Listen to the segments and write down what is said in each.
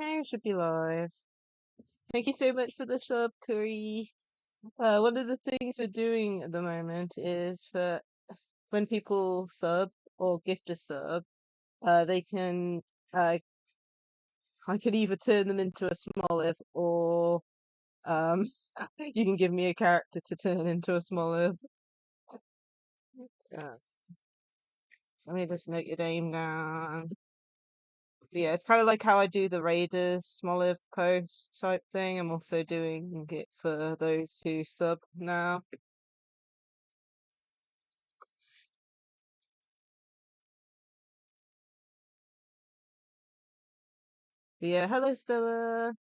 Okay, we should be live. Thank you so much for the sub, Curry. One of the things we're doing at the moment is for when people sub or gift a sub, they can I could either turn them into a Smoliv or um you can give me a character to turn into a Smoliv. Uh, Let me just note your name down. But yeah, it's kind of like how I do the Raiders Smoliv post type thing. I'm also doing it for those who sub now. But yeah, hello Stella.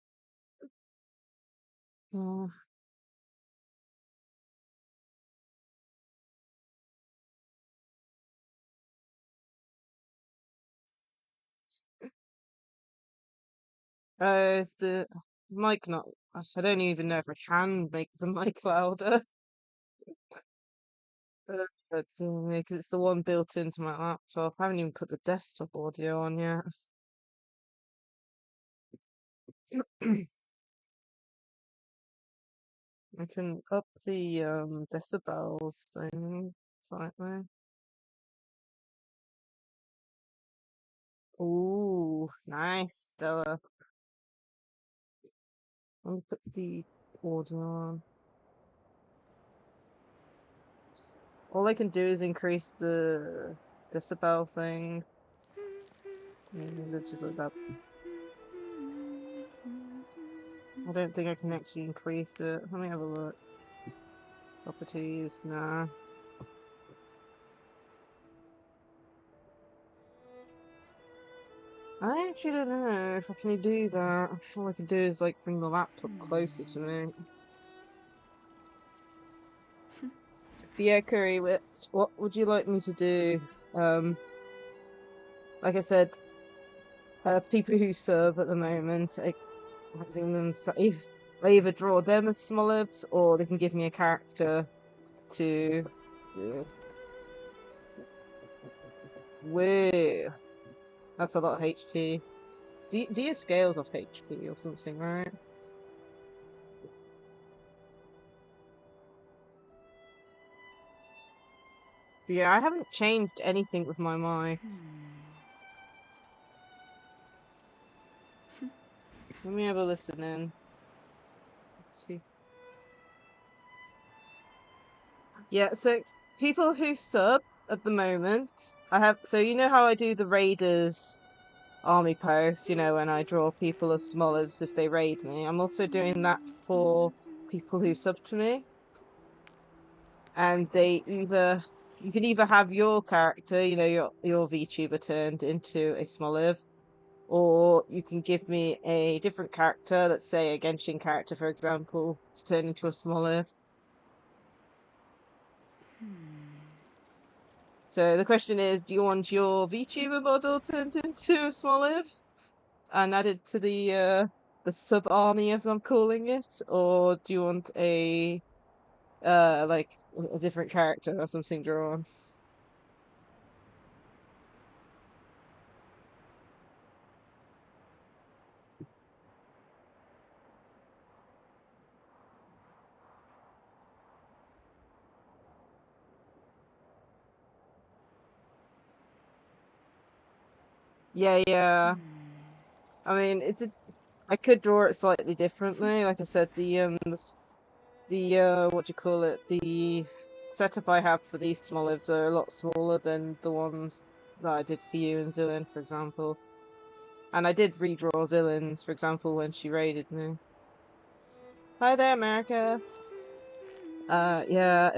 Oh, is the mic not? I don't even know if I can make the mic louder. But because it's the one built into my laptop. I haven't even put the desktop audio on yet. I can up the decibels thing slightly. Ooh, nice, Stella. Let me put the audio on. All I can do is increase the decibel thing. Just like that. I don't think I can actually increase it. Let me have a look. Properties, nah. I actually don't know if I can do that. All I can do is like bring the laptop closer to me. But yeah, Curry, what would you like me to do? Like I said, people who sub at the moment, having them if I either draw them as Smolivs or they can give me a character to do. Whoa, that's a lot of HP. Do your scales off HP or something, right? But yeah, I haven't changed anything with my mic. Let me have a listen in. Let's see. Yeah, so people who sub at the moment, I have. So you know how I do the Raiders army post, when I draw people as Smolivs if they raid me. I'm also doing that for people who sub to me. And you can either have your character, your VTuber turned into a Smoliv, or you can give me a different character, let's say a Genshin character, for example, to turn into a Smoliv. So the question is, do you want your VTuber model turned into a Smoliv and added to the sub army as I'm calling it, or do you want like a different character or something drawn? Yeah, yeah. I mean, I could draw it slightly differently. Like I said, the what do you call it? The setup I have for these Smolivs are a lot smaller than the ones that I did for you and Zillin, for example. And I did redraw Zillin's, for example, when she raided me. Hi there, America. Yeah,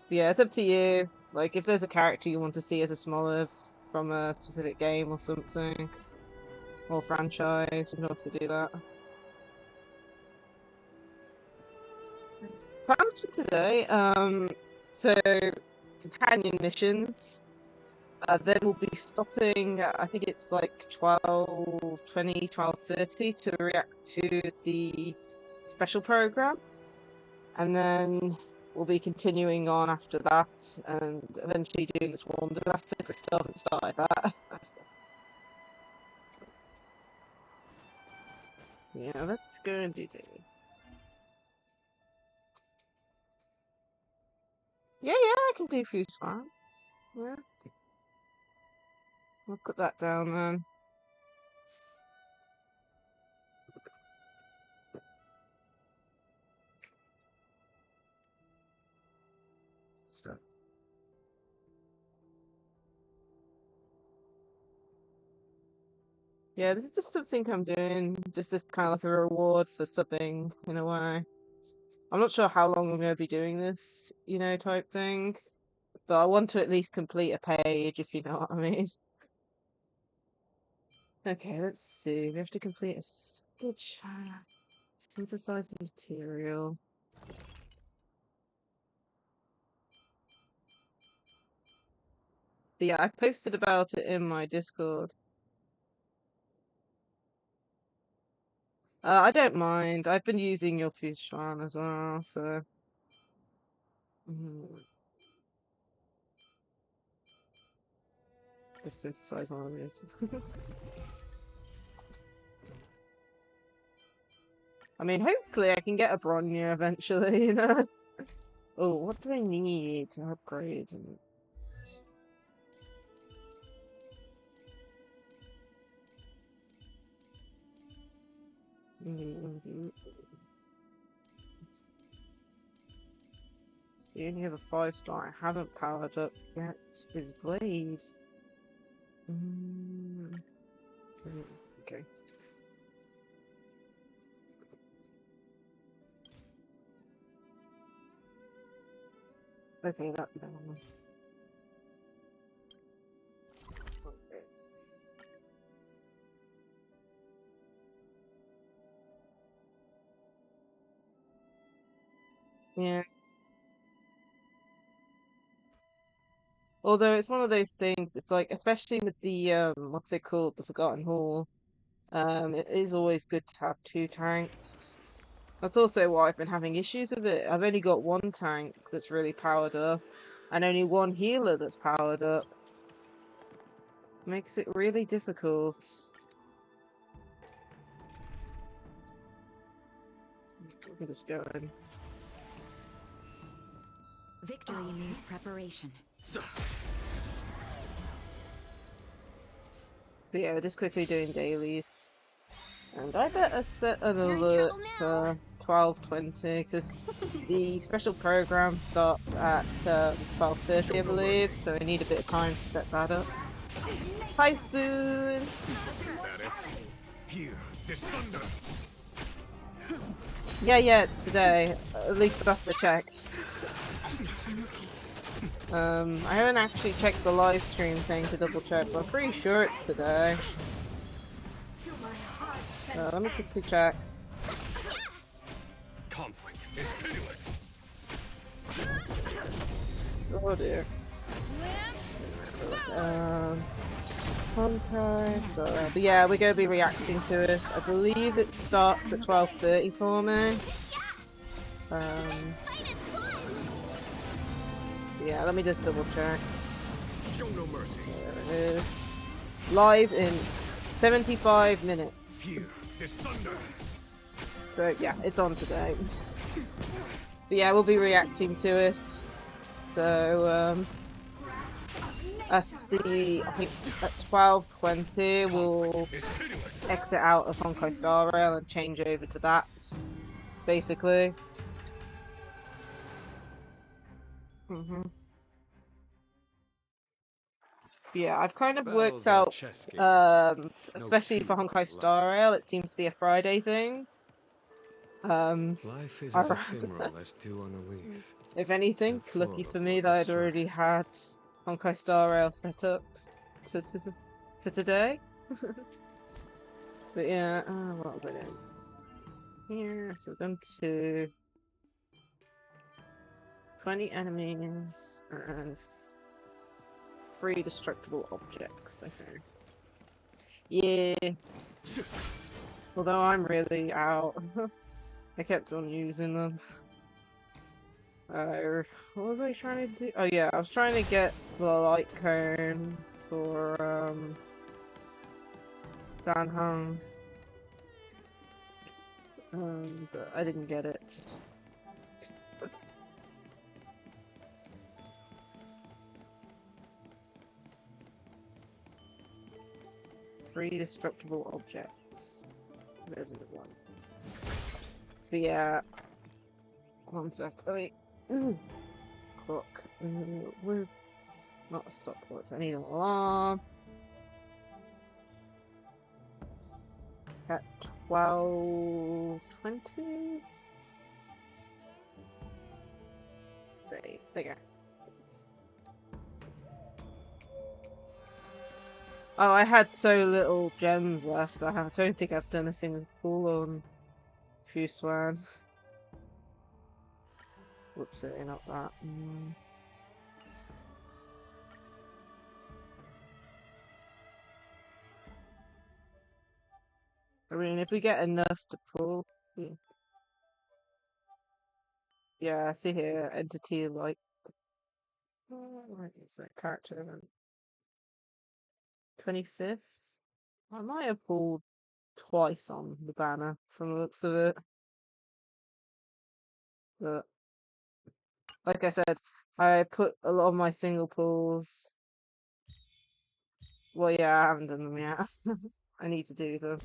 yeah, it's up to you. Like, if there's a character you want to see as a Smoliv from a specific game or something, or franchise, you can also do that. Plans for today, so companion missions. Then we'll be stopping, I think it's like 12:20, 12:30 to react to the special program. And then we'll be continuing on after that and eventually doing the swarm disaster because I still haven't started that. Yeah, let's go and do daily. Yeah, I can do food swap. Yeah. I'll put that down then. Stuff. Yeah, this is just something I'm doing, just as kind of like a reward for subbing in a way. I'm not sure how long I'm going to be doing this, you know, type thing. But I want to at least complete a page, if you know what I mean. Okay, let's see. We have to complete a stitch. Synthesize material. But yeah, I posted about it in my Discord. I don't mind. I've been using your Fusion as well, so. Just synthesize one of these. I mean, hopefully I can get a Bronya eventually, you know? Oh, what do I need to upgrade? See, only have a 5-star I haven't powered up yet is Blade. Okay. Okay, that down. Okay. Yeah. Although it's one of those things, it's like, especially with the what's it called, the Forgotten Hall. It is always good to have 2 tanks. That's also why I've been having issues with it. I've only got 1 tank that's really powered up, and only 1 healer that's powered up. Makes it really difficult. We can just go in. Victory means preparation. But yeah, we're just quickly doing dailies. And I better set an alert for 12:20 because the special program starts at 12:30, I believe. So I need a bit of time to set that up. Hi, Spoon. Is that it? Here, there's thunder. Yeah, it's today. At least last I checked. I haven't actually checked the live stream thing to double check, but I'm pretty sure it's today. Let me quickly check. Conflict is pitiless. Oh dear. Honkai, so but yeah, we're gonna be reacting to it. I believe it starts at 12:30 for me. Yeah, let me just double check. Show no mercy. There it is. Live in 75 minutes. Here, there's thunder. So yeah, it's on today. But yeah, we'll be reacting to it. So I think at 12:20 we'll exit out of honkaistarrail and change over to that, basically. Yeah, I've kind of worked out, especially for honkaistarrail, it seems to be a Friday thing. Life is as ephemeral as dew on a leaf. If anything, lucky for me that I'd already had honkaistarrail set up for today. But yeah, what was I doing? Here, so we've done 2. 20 enemies and 3 destructible objects. Okay. Yeah. Although I'm really out. I kept on using them. What was I trying to do? Oh yeah, I was trying to get the light cone for Dan Hung. But I didn't get it. 3 destructible objects. There's the one. But yeah. 1 sec. Oh wait. Clock. We're not a stopwatch. I need an alarm. At 12:20. Save. There you go. Oh, I had so little gems left. I don't think I've done a single pull on Fuswan. Whoops, not that. I mean, if we get enough to pull. Yeah, see here, entity like. Right, it's a character event. 25th? I might have pulled twice on the banner from the looks of it. But, like I said, I put a lot of my single pulls. Well, yeah, I haven't done them yet. I need to do them.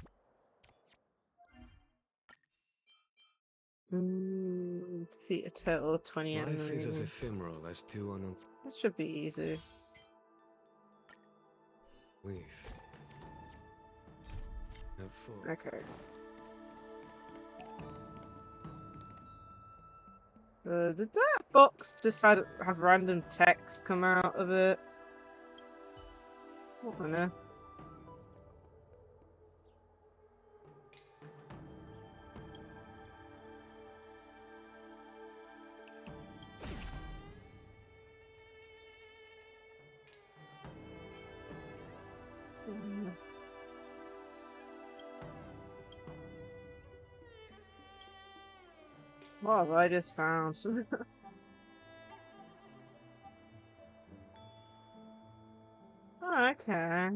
Defeat a total of 20 enemies. Life is as ephemeral as 2 on That should be easy. a leaf. Have 4. Okay. Did that box just have random text come out of it? I don't know. What have I just found? Oh, okay.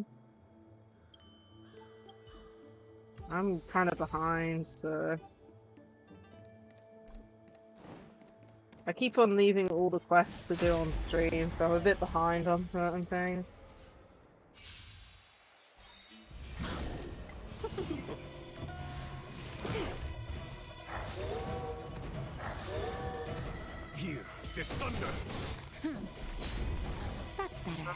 I'm kind of behind, so... I keep on leaving all the quests to do on stream, so I'm a bit behind on certain things. Here, this thunder. That's better.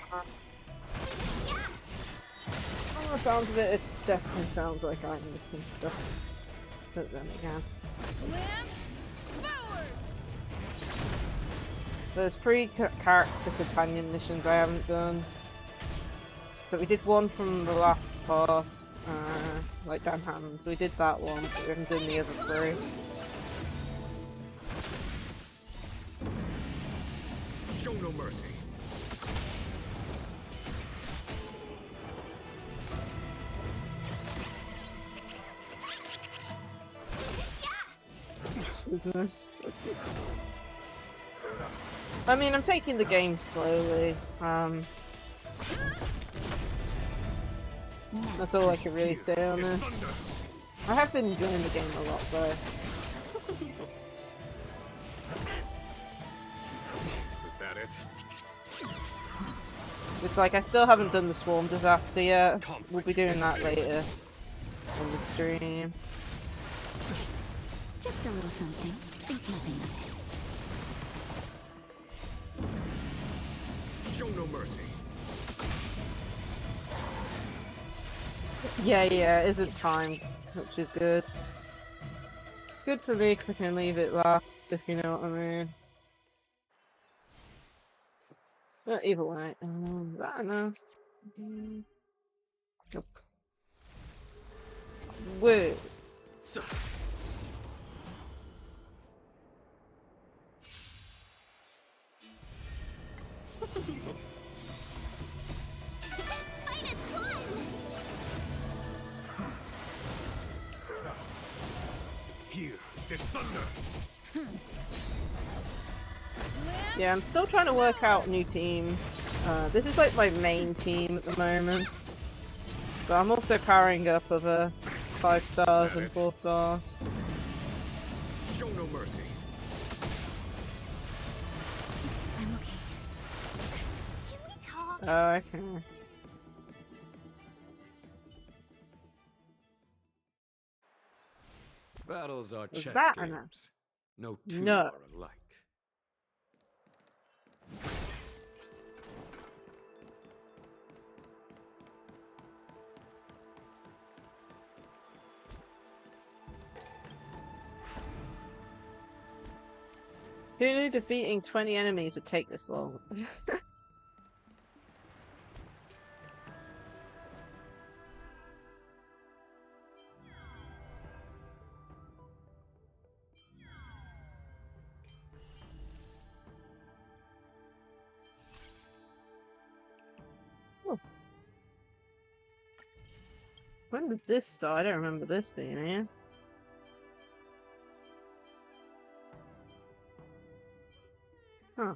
Oh, the sounds of it definitely sounds like I'm missing stuff. But then again. There's 3 character companion missions I haven't done. So we did one from the last part, like Dan Hammond, so we did that one, but we haven't done the other 3. Show no mercy. Business. I mean, I'm taking the game slowly. That's all I can really say on this. I have been enjoying the game a lot, though. Was that it? It's like I still haven't done the swarm disaster yet. We'll be doing that later on the stream. Just a little something. Think nothing of it. Show no mercy. Yeah, it isn't timed, which is good. Good for me, because I can leave it last, if you know what I mean. But either way, I don't know. Nope. Whoa. So. Here, this thunder. Yeah, I'm still trying to work out new teams. This is like my main team at the moment. But I'm also powering up other 5 stars and 4 stars. Show no mercy. I'm okay. Can we talk? Oh, okay. Battles are Was chess that games. enough? No two No. are alike. Who knew defeating 20 enemies would take this long? Oh. When did this start? I don't remember this being here. Huh.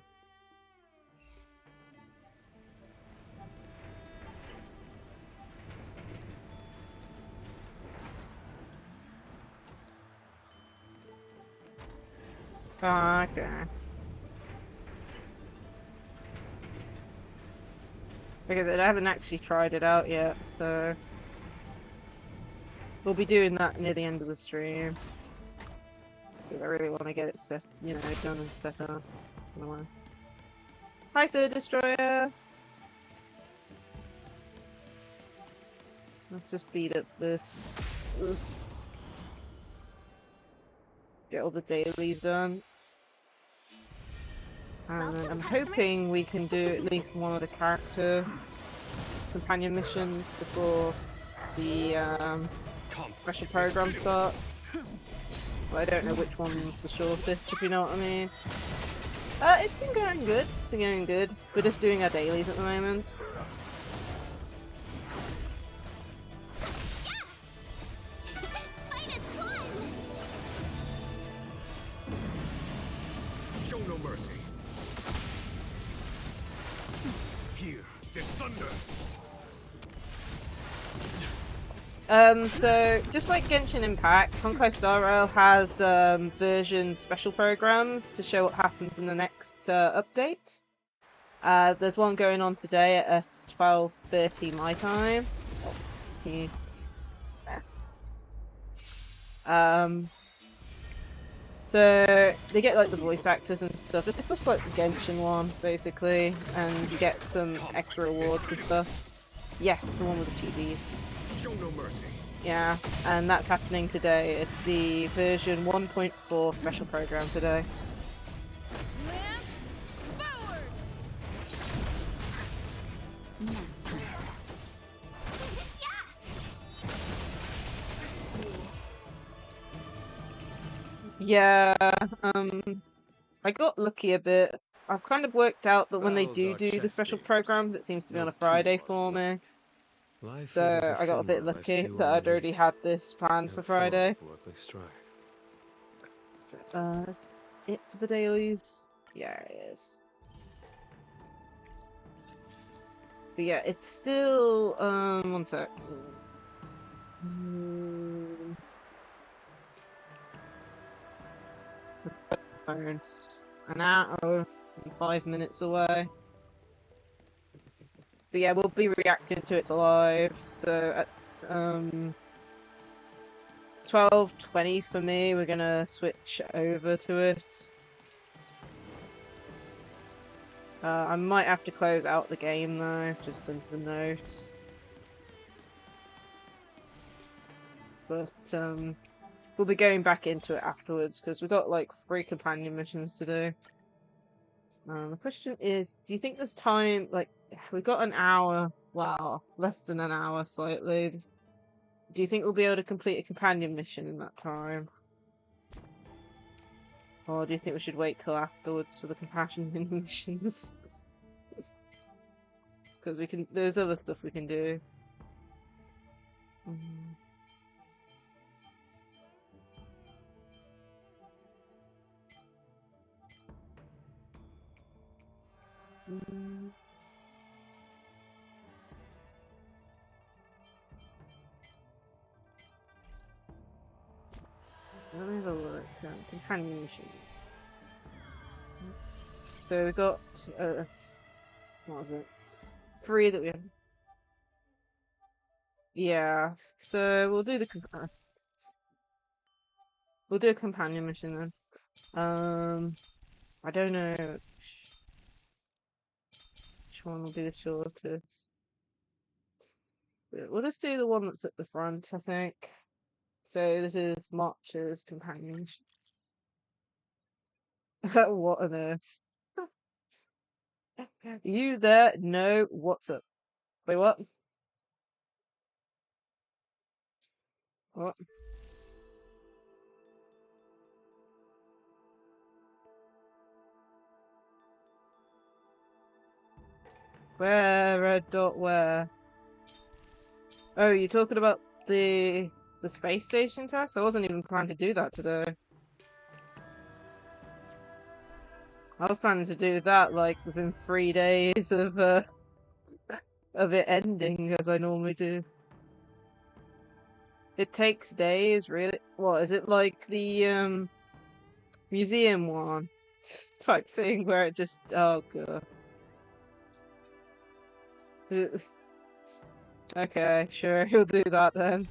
Oh, okay. Because I haven't actually tried it out yet, so we'll be doing that near the end of the stream. Because I really want to get it set, you know, done and set up. Hi, Sir Destroyer! Let's just beat up this. Ugh. Get all the dailies done. And then I'm hoping we can do at least one of the character companion missions before the special program starts. But I don't know which one's the shortest, if you know what I mean. It's been going good. It's been going good. We're just doing our dailies at the moment. Show no mercy. Here, this thunder. So just like Genshin Impact, Honkai Star Rail has version special programs to show what happens in the next update. There's one going on today at 12:30 my time. So they get like the voice actors and stuff. It's just like the Genshin one, basically, and you get some extra rewards and stuff. Yes, the one with the chibis. Show no mercy. Yeah, and that's happening today. It's the version 1.4 special program today. Yeah, I got lucky a bit. I've kind of worked out that when they do the special programs, it seems to be on a Friday for me. So I got a bit lucky that I'd already had this planned for Friday. So, that's it for the dailies. Yeah, it is. But yeah, it's still, one sec. The phone's an hour and 5 minutes away. But yeah, we'll be reacting to it live. So at 12:20 for me, we're gonna switch over to it. I might have to close out the game though, just as a note. But we'll be going back into it afterwards because we've got like 3 companion missions to do. The question is, do you think there's time? Like, we've got an hour. Well, less than an hour, slightly. Do you think we'll be able to complete a companion mission in that time? Or do you think we should wait till afterwards for the companion missions? Because we can. There's other stuff we can do. Let me have a look. companion missions. So we got what was it? 3 that we have. Yeah. So we'll do we'll do a companion mission then. I don't know which one will be the shortest. We'll just do the one that's at the front, I think. So this is March's companion mission. What on earth? You there? No. What's up? Wait, what? What? Where? Red dot where? Oh, you're talking about the space station task? I wasn't even planning to do that today. I was planning to do that like within 3 days of it ending, as I normally do. It takes days, really. What is it like the museum one type thing where it just oh god. Okay, sure, he'll do that then.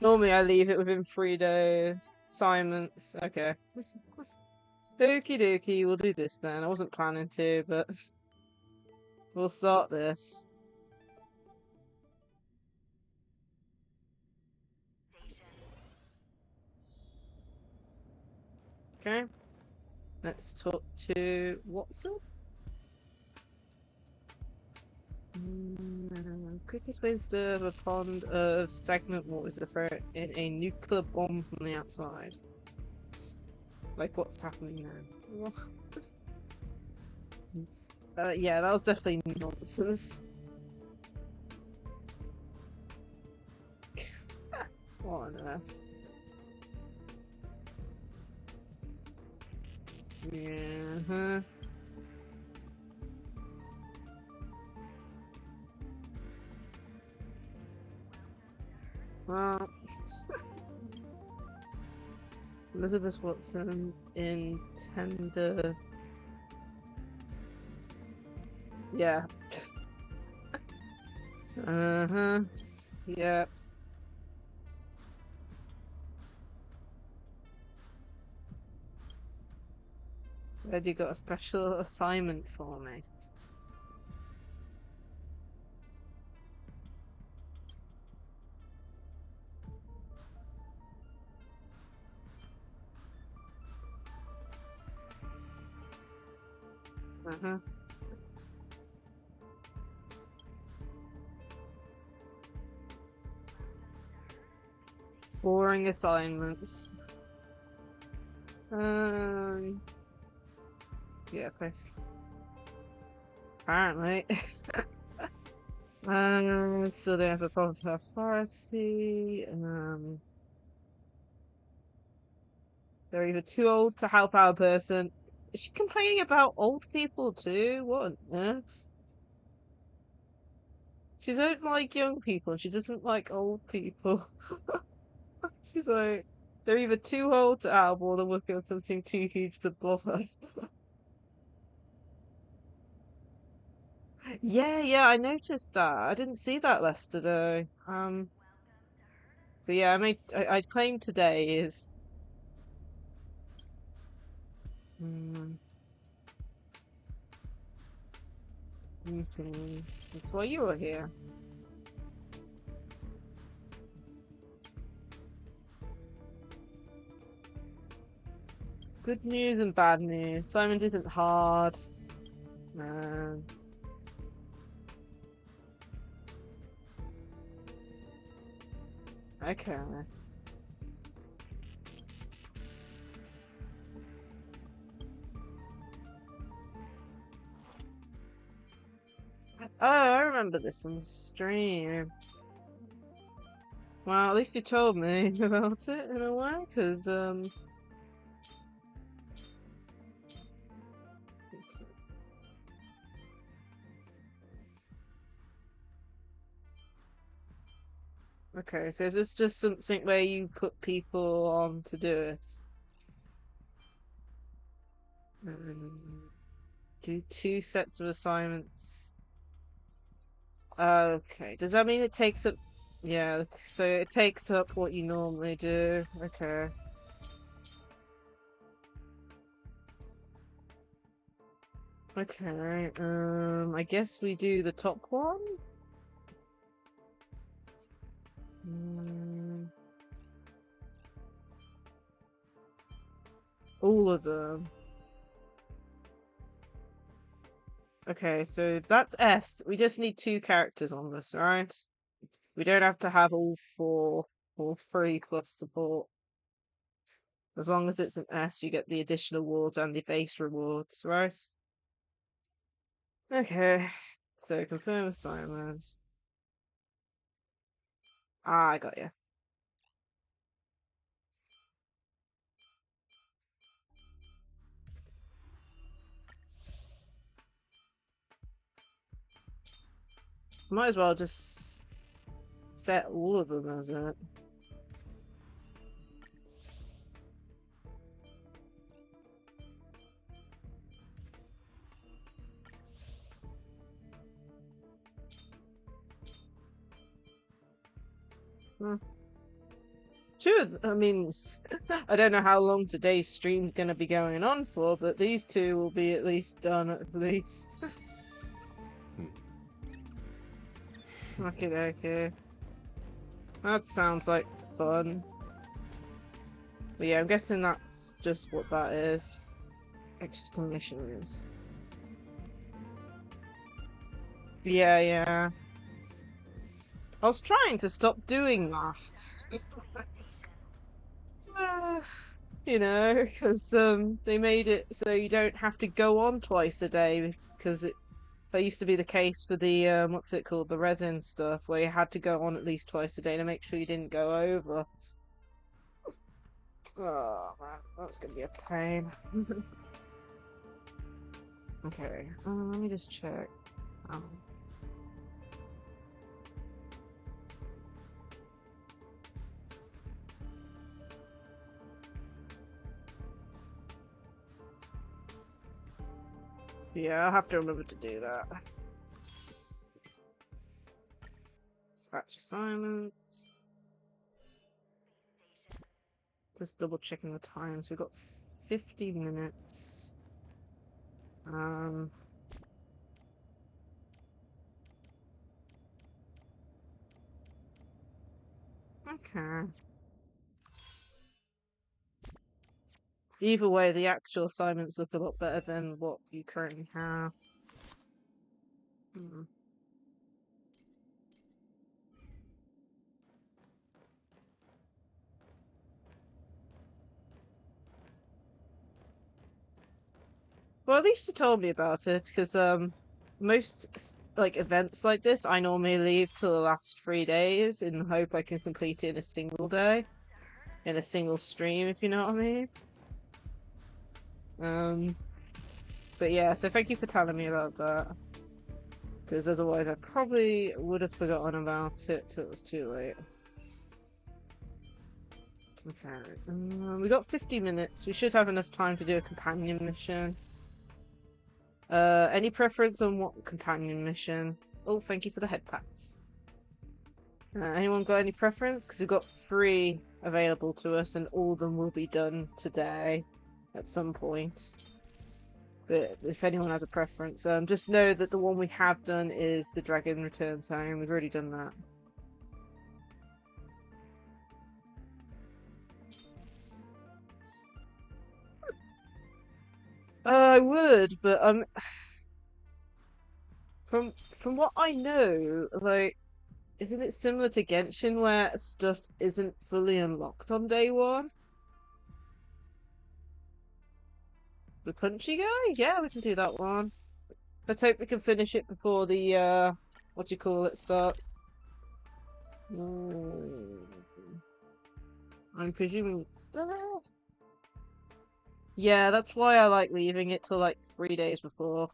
Normally I leave it within 3 days. Assignments, okay. Okie dokie, we'll do this then. I wasn't planning to, but we'll start this. Okay. Let's talk to Watson. Quickest way to stir a pond of stagnant water is to throw in a nuclear bomb from the outside. Like what's happening now? Yeah, that was definitely nonsense. What on earth? Yeah. Well, Elizabeth Watson in tender. Yeah. Yeah. Glad you got a special assignment for me. Boring assignments. Yeah, apparently. Still don't have a problem with authority. They're either too old to help our person. Is she complaining about old people too? What on earth? She doesn't like young people and she doesn't like old people. She's like, they're either too old to help or they're working on something too huge to bother. Yeah, I noticed that. I didn't see that yesterday. But yeah, I claim today is meeting. That's why you were here. Good news and bad news. Simon isn't hard. Man. Okay. Oh, I remember this on the stream. Well, at least you told me about it in a way, because Okay, so is this just something where you put people on to do it? Do 2 sets of assignments. Okay, does that mean it takes up... Yeah, so it takes up what you normally do. Okay. Okay, I guess we do the top one? All of them. Okay, so that's S. We just need 2 characters on this, right? We don't have to have all 4 or 3 plus support. As long as it's an S, you get the additional rewards and the base rewards, right? Okay, so confirm assignment. Ah, I got you. Might as well just set all of them as it. Hmm. I mean, I don't know how long today's stream's gonna be going on for, but these 2 will be at least done at least. Okay. That sounds like fun. But yeah, I'm guessing that's just what that is. Exclamations. Yeah. I was trying to stop doing that. You know, because they made it so you don't have to go on twice a day because that used to be the case for the what's it called, the resin stuff, where you had to go on at least twice a day to make sure you didn't go over. Oh man, that's gonna be a pain. Okay, let me just check. Yeah, I'll have to remember to do that. Scratch assignments. Just double checking the time. So we've got 50 minutes. Okay. Either way, the actual assignments look a lot better than what you currently have. Well, at least you told me about it, because most like events like this, I normally leave till the last 3 days in the hope I can complete it in a single day, in a single stream, if you know what I mean. But yeah, so thank you for telling me about that, because otherwise I probably would have forgotten about it till it was too late. Okay, we got 50 minutes. We should have enough time to do a companion mission. Any preference on what companion mission? Oh, thank you for the head pats. Anyone got any preference? Because we've got 3 available to us, and all of them will be done today at some point. But if anyone has a preference, just know that the one we have done is the Dragon Returns Home. We've already done that. I would, but from what I know, like, isn't it similar to Genshin where stuff isn't fully unlocked on day 1? The punchy guy? Yeah, we can do that one. Let's hope we can finish it before the what do you call it starts. I'm presuming. Yeah, that's why I like leaving it till like 3 days before.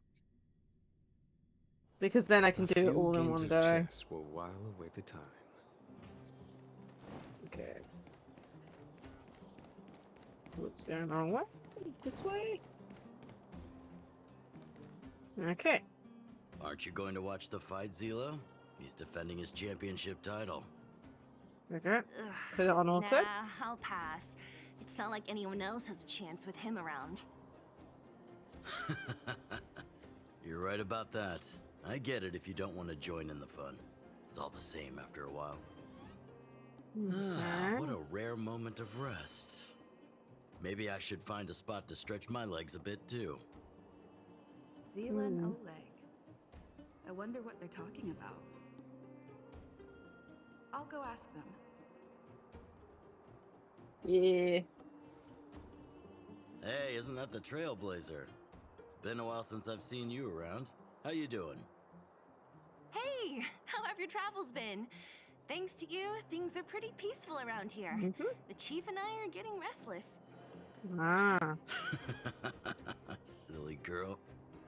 Because then I can do it all in one day. Chess will while away the time. Okay. What's going the wrong way? This way? Okay. Aren't you going to watch the fight, Zila? He's defending his championship title. Okay. Ugh, Put it on auto. Nah, I'll pass. It's not like anyone else has a chance with him around. You're right about that. I get it if you don't want to join in the fun. It's all the same after a while. What a rare moment of rest. Maybe I should find a spot to stretch my legs a bit too. Zila and Oleg. I wonder what they're talking about. I'll go ask them. Yeah. Hey, isn't that the Trailblazer? It's been a while since I've seen you around. How you doing? Hey, how have your travels been? Thanks to you, things are pretty peaceful around here. The chief and I are getting restless. Ah. Silly girl.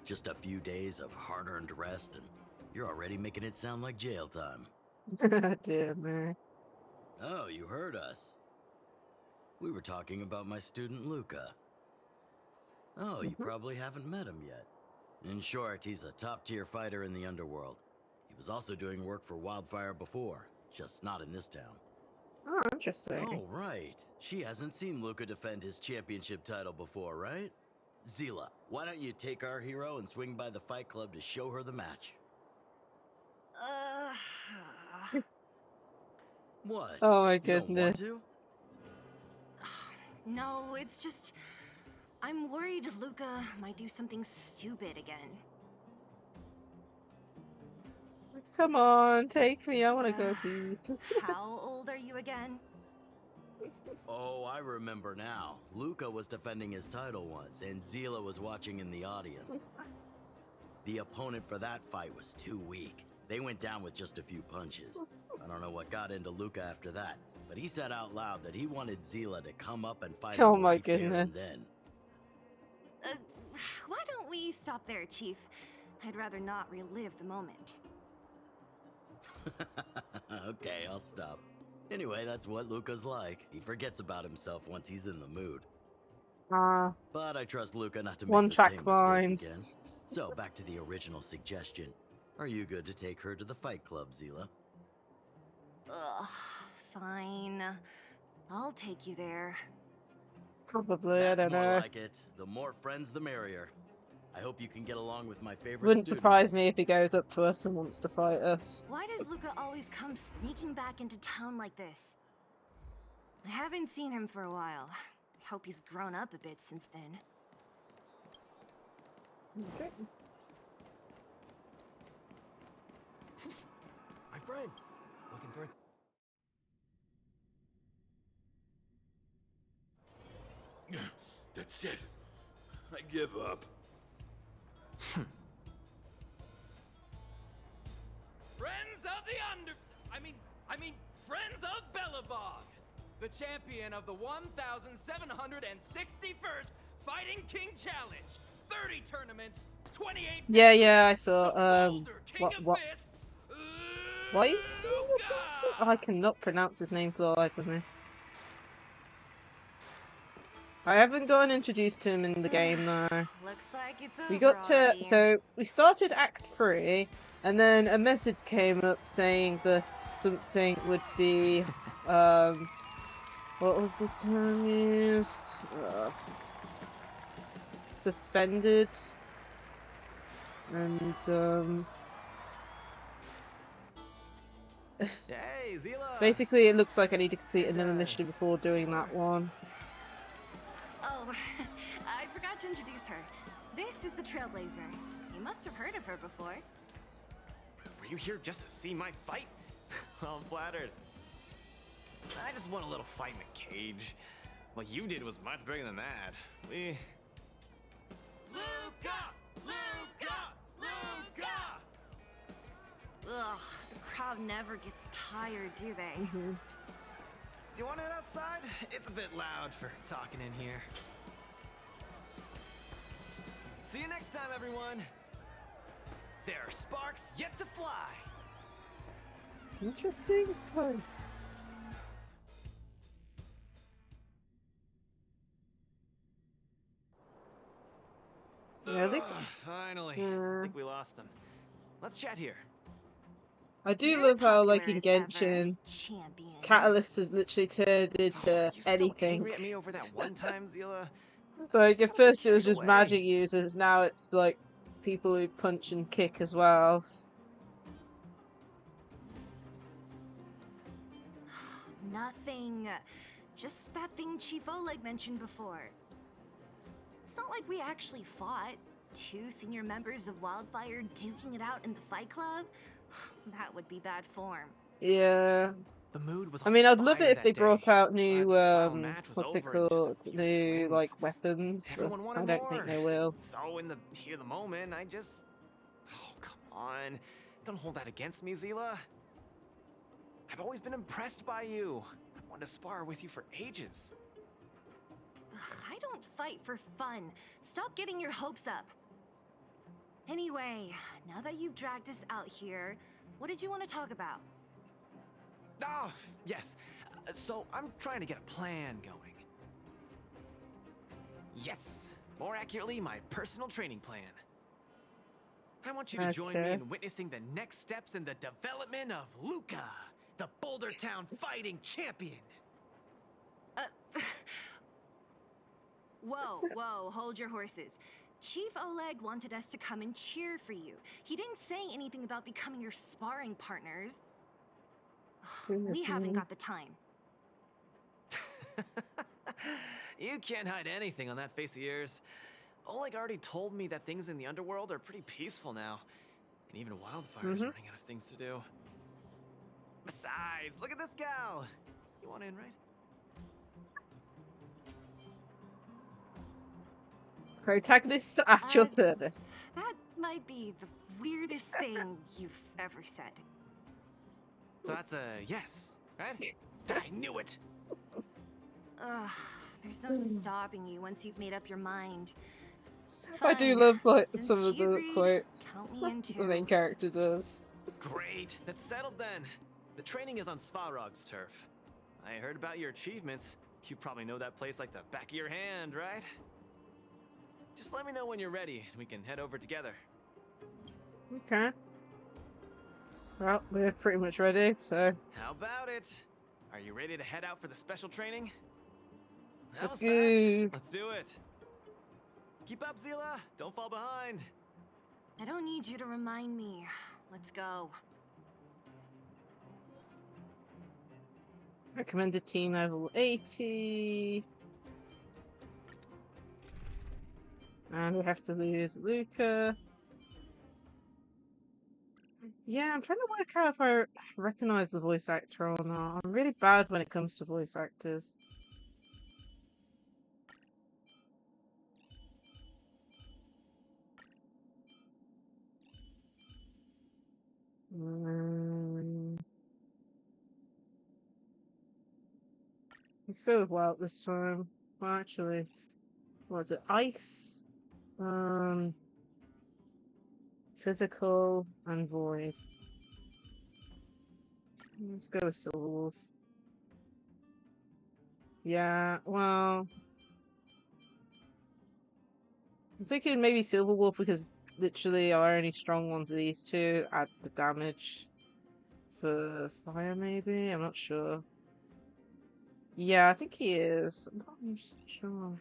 Just a few days of hard-earned rest and you're already making it sound like jail time. Dear me. Oh, you heard us. We were talking about my student Luca. Oh, you probably haven't met him yet. In short, he's a top-tier fighter in the underworld. He was also doing work for Wildfire before, just not in this town. Oh, interesting. Oh, right. She hasn't seen Luca defend his championship title before, right? Zila, why don't you take our hero and swing by the fight club to show her the match? What? Oh my You don't want to? goodness. No, it's just... I'm worried Luca might do something stupid again. Come on, take me. I want to go, please. How old are you again? Oh, I remember now. Luca was defending his title once, and Zila was watching in the audience. The opponent for that fight was too weak. They went down with just a few punches. I don't know what got into Luca after that, but he said out loud that he wanted Zila to come up and fight Oh him my right there and goodness. then. Why don't we stop there, Chief? I'd rather not relive the moment. Okay, I'll stop. Anyway, that's what Luca's like. He forgets about himself once he's in the mood. Ah, But I trust Luca not to make one the track same mind. mistake again. So, back to the original suggestion. Are you good to take her to the fight club, Zila? Ugh, fine. I'll take you there. Probably. That's I don't more know. like it. The more friends, the merrier. I hope you can get along with my favorite Wouldn't student. surprise me if he goes up to us and wants to fight us. Why does Luca always come sneaking back into town like this? I haven't seen him for a while. I hope he's grown up a bit since then. Okay. My friend, looking for a... That's it. I give up. Friends of the Friends of Belobog, the champion of the 1,761st Fighting King Challenge, 30 tournaments, 28. Yeah, I saw. Boulder King of What? Fists, Weiss? Luca! I cannot pronounce his name for the life of me. I haven't gotten introduced to him in the game though. Looks like it's over We got to already. so we started Act 3, and then a message came up saying that something would be what was the term used? Suspended, and Hey, Zila! basically it looks like I need to complete another mission before doing that one. Oh, I forgot to introduce her. This is the Trailblazer. You must have heard of her before. Were you here just to see my fight? Well, I'm flattered. I just want a little fight in a cage. What you did was much bigger than that. We... Luca! Luca! Luca! Ugh, the crowd never gets tired, do they? Do you want to head outside? It's a bit loud for talking in here. See you next time, everyone. There are sparks yet to fly. Interesting point. Yeah, I think. Finally. I Yeah. think we lost them. Let's chat here. I do You're love how, like, popular in as ever, Genshin, champion. Catalyst has literally turned Oh, into you still anything. angry at me over that one time, Zila? Like, Just at got a bit first it was carried just away. magic users, now it's, like, people who punch and kick as well. Nothing. Just that thing Chief Oleg mentioned before. It's not like we actually fought. 2 senior members of Wildfire duking it out in the Fight Club? That would be bad form. Yeah. The mood was I on mean, I'd love fire it if that they day, brought out but new, the final match was what's it over in just a called? few New, like, swings. weapons, but Everyone wanted I don't think more. they will. So in the heat of the moment, I just... Oh, come on. Don't hold that against me, Zila. I've always been impressed by you. I've wanted to spar with you for ages. Ugh, I don't fight for fun. Stop getting your hopes up. Anyway, now that you've dragged us out here, what did you want to talk about? Oh, yes. So I'm trying to get a plan going. Yes. More accurately, my personal training plan. I want you to join me Okay. in witnessing the next steps in the development of Luca, the Boulder Town fighting champion. Whoa, hold your horses. Chief Oleg wanted us to come and cheer for you. He didn't say anything about becoming your sparring partners. We haven't got the time. You can't hide anything on that face of yours. Oleg already told me that things in the underworld are pretty peaceful now. And even Wildfire's running out of things to do. Besides, look at this gal. You want in, right? Protagonists at your service. That might be the weirdest thing you've ever said. So that's a yes, right? I knew it. Ugh, there's no stopping you once you've made up your mind. I do Fine. love, like, Since some of she the agreed, quotes count me in the main too. character does. Great, that's settled then. The training is on Svarog's turf. I heard about your achievements. You probably know that place like the back of your hand, right? Just let me know when you're ready, and we can head over together. Okay. Well, we're pretty much ready, so How about it? Are you ready to head out for the special training? That let's was go. fast. Let's do it. Keep up, Zila. Don't fall behind. I don't need you to remind me. Let's go. Recommended team level 80. And we have to lose Luca. Yeah, I'm trying to work out if I recognize the voice actor or not. I'm really bad when it comes to voice actors. Let's go with Wild this time. Well, actually, what is it? Ice, physical, and void. Let's go with Silverwolf. Yeah, well, I'm thinking maybe Silverwolf because literally our only strong ones are these two. Add the damage for fire, maybe? I'm not sure. Yeah, I think he is. I'm not sure.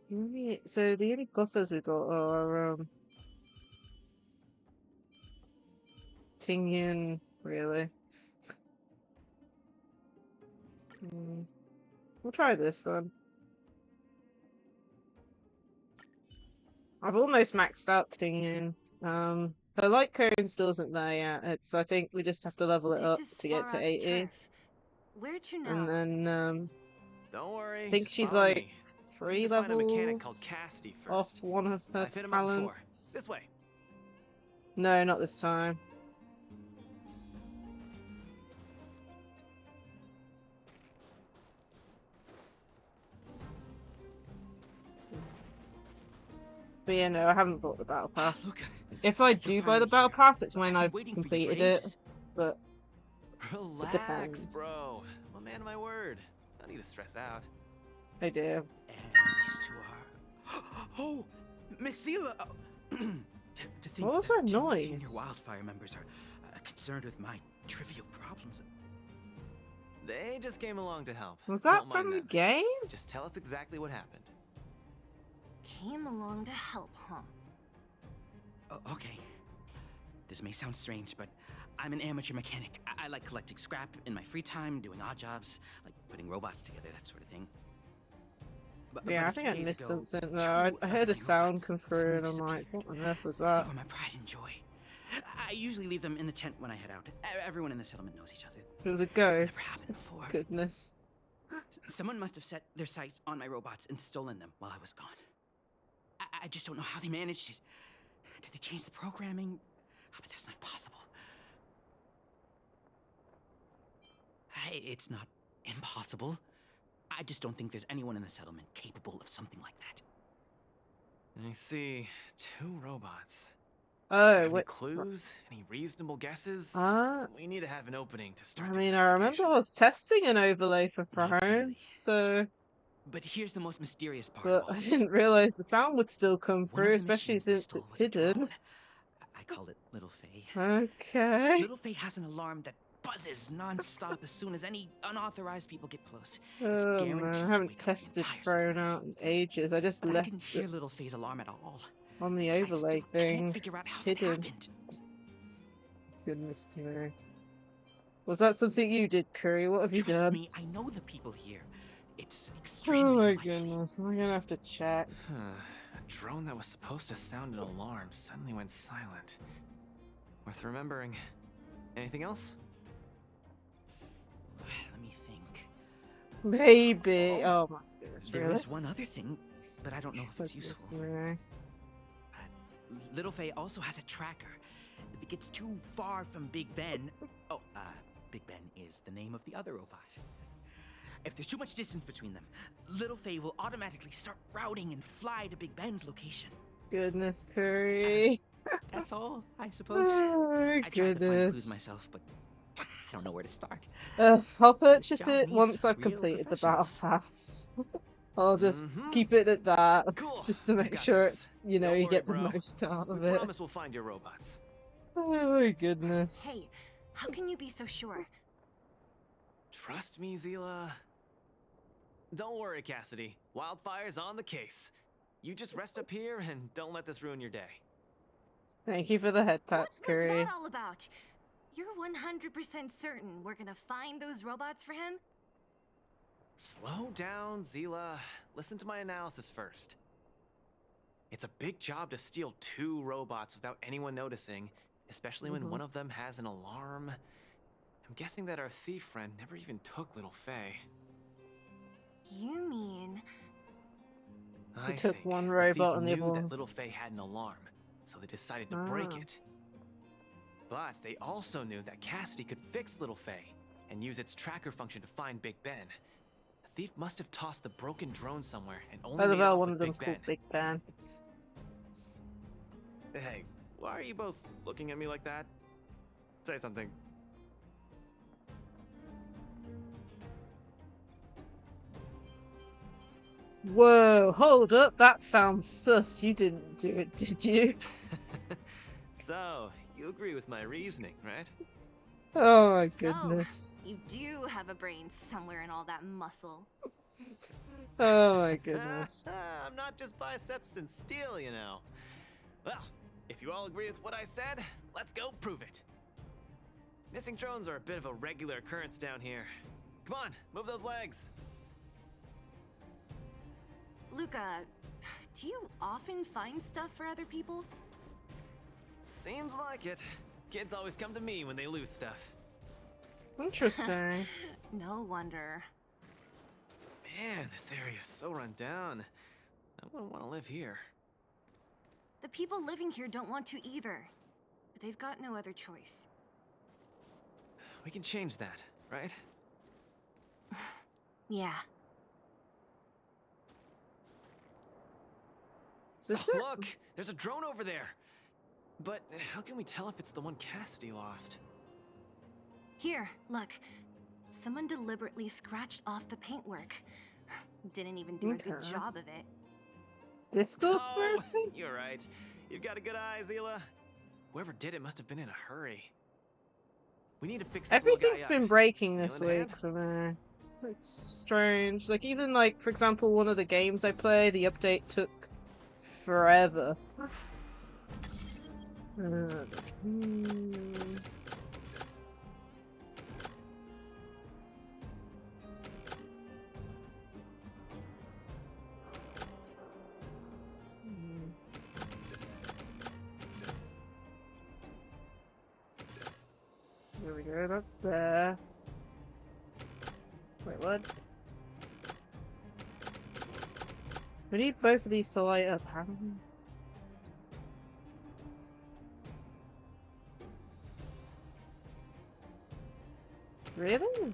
Maybe, so the only buffers we got are Tingyan, really. We'll try this then. I've almost maxed out Tingyan. Her light cone still isn't there yet. It's, I think we just have to level it up This is to get to Svarog's 80. turf. Where to now? And then, Don't worry. I think just she's follow like me. We need 3 to find a mechanic called levels Cassidy off first. one of her I've hit him up talents. before. This way. No, not this time. But yeah, no, I haven't bought the battle pass. Look, If I you're do buy the finally battle here. pass, it's when I've I've been waiting for you for completed it. ages. But Relax, depends. bro. I'm a man of my word. No need to stress out. I do. And these two are. Oh, Miss Zila! To think What was that that two noise? senior wildfire members are concerned with my trivial problems. They just came along to help. Was that Don't mind from the them. game? Just tell us exactly what happened. Came along to help, huh? Oh, okay. This may sound strange, but I'm an amateur mechanic. I like collecting scrap in my free time, doing odd jobs, like putting robots together, that sort of thing. Yeah, I a think few I days missed ago, something two there. I of heard a my sound robots come through suddenly and I'm like, what disappeared. on earth was They that? were my pride and joy. I usually leave them in the tent when I head out. Everyone in the settlement knows each other. It was a This never ghost. happened before. Goodness. Someone must have set their sights on my robots and stolen them while I was gone. I just don't know how they managed it. Did they change the programming? But that's not possible. It's not impossible. I just don't think there's anyone in the settlement capable of something like that. I see. 2 robots. Oh, Got any wait. clues? Any reasonable guesses? Ah, We need to have an opening to I start the mean, I remember I investigation. was testing an overlay for Not Throne, really. so. But here's the most mysterious part But of all I this. didn't realize the sound would still come One through, of the especially machines they since stole it's was a hidden. drone. I called it Little Faye. Okay. Little Faye has an alarm that buzzes non-stop as soon as any unauthorized people get close. It's Oh man, guaranteed I to haven't wake up the tested entire Throne settlement. out in ages. I just But I left didn't hear it Little Faye's alarm at all. on the I overlay still thing. can't figure out how that Hidden. happened. Goodness me. Was that something you did, Curry? What have you Trust done? me, I know the people here. It's Oh extremely my unlikely. goodness, I'm gonna have to check. A drone that was supposed to sound an alarm suddenly went silent. Worth remembering. Anything else? Let me think. Maybe. Oh my goodness, There really? is one other thing, but I don't know if it's Goodness useful. me. Little Faye also has a tracker. If it gets too far from Big Ben... Oh, Big Ben is the name of the other robot. If there's too much distance between them, Little Faye will automatically start routing and fly to Big Ben's location. Goodness, Curry. That's all, I suppose. Oh my I tried to find clues goodness. myself, but I don't know where to start. I'll purchase job it needs once I've real completed the battle professionals. pass. I'll just Mhm. keep it at that, Cool. just to I make got sure this. it's, you know, Don't you worry, get the bro. most out of We it. promise we'll find your robots. Oh my goodness. Hey, how can you be so sure? Trust me, Zila. Don't worry, Cassidy. Wildfire's on the case. You just rest up here and don't let this ruin your day. Thank you for the head What pats, was Curry. that all about? You're 100% certain we're gonna find those robots for him? Slow down, Zila. Listen to my analysis first. It's a big job to steal 2 robots without anyone noticing, especially when one of them has an alarm. I'm guessing that our thief friend never even took Little Faye. You mean... I took think one the robot thief and the knew other that one- Little Faye had an alarm, so they decided to break Ah. it. But they also knew that Cassidy could fix Little Faye and use its tracker function to find Big Ben. The thief must have tossed the broken drone somewhere and only made it Well, off one with of them's Big called Ben. Big Ben. Hey, why are you both looking at me like that? Say something. Whoa, hold up, that sounds sus. You didn't do it, did you? So, you agree with my reasoning, right? Oh my So, goodness. you do have a brain somewhere in all that muscle. Oh my goodness. I'm not just biceps and steel, you know. Well, if you all agree with what I said, let's go prove it. Missing drones are a bit of a regular occurrence down here. Come on, move those legs. Luca, do you often find stuff for other people? Seems like it. Kids always come to me when they lose stuff. Interesting. No wonder. Man, this area is so run down. I wouldn't want to live here. The people living here don't want to either. But they've got no other choice. We can change that, right? Yeah. Is this Oh, it? look, there's a drone over there. But how can we tell if it's the one Cassidy lost? Here, look. Someone deliberately scratched off the paintwork. Didn't even do a good Okay. job of it. Discord's Oh, broken? you're right. You've got a good eye, Zila. Whoever did it must have been in a hurry. We need to fix this little Everything's guy been up. breaking You this lend a week hand? for me. It's strange. Like, even, like, for example, one of the games I play, the update took forever. Hmm. There we go, that's there. Wait, what? We need both of these to light up. How do we... Really?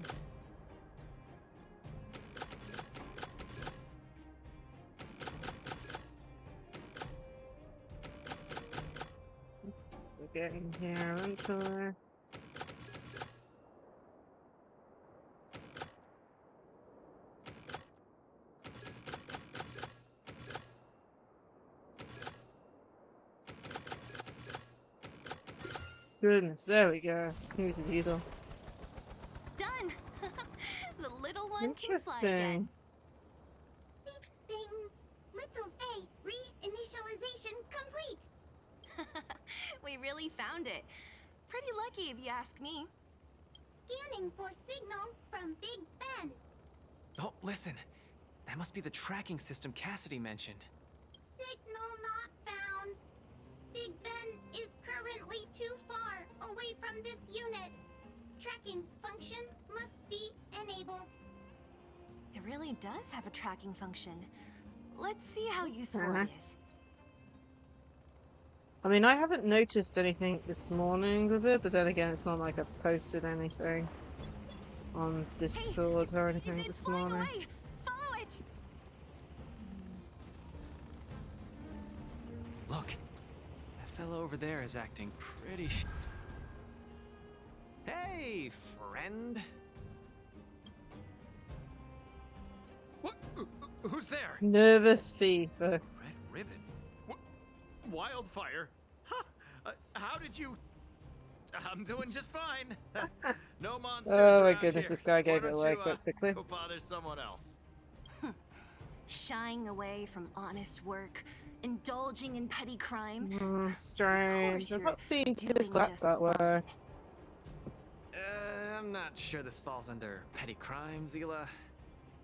We're getting here eventually. Goodness, there we go. Here's a needle. Done! The little one can fly again. Interesting. Bing! Little Faye, reinitialization complete! We really found it. Pretty lucky if you ask me. Scanning for signal from Big Ben. Oh, listen. That must be the tracking system Cassidy mentioned. Signal not found. Big Ben is currently too far away from this unit. Tracking function must be enabled. It really does have a tracking function. Let's see how useful it is. I mean, I haven't noticed anything this morning with it, but then again, it's not like I've posted anything on Discord or anything It's this flying morning. away! Follow it! Look. That fellow over there is acting pretty Hey, friend. What? Who's there? Nervous fever. Red ribbon? What? Wildfire? Huh? How did you... I'm doing just fine. No monsters Oh my around goodness, here. this guy Why gave it don't away you, quite quickly. Go bother someone else. Shying away from honest work, indulging in petty crime. Strange. I've you're not seen doing this that just that way. I'm not sure this falls under petty crime, Zila.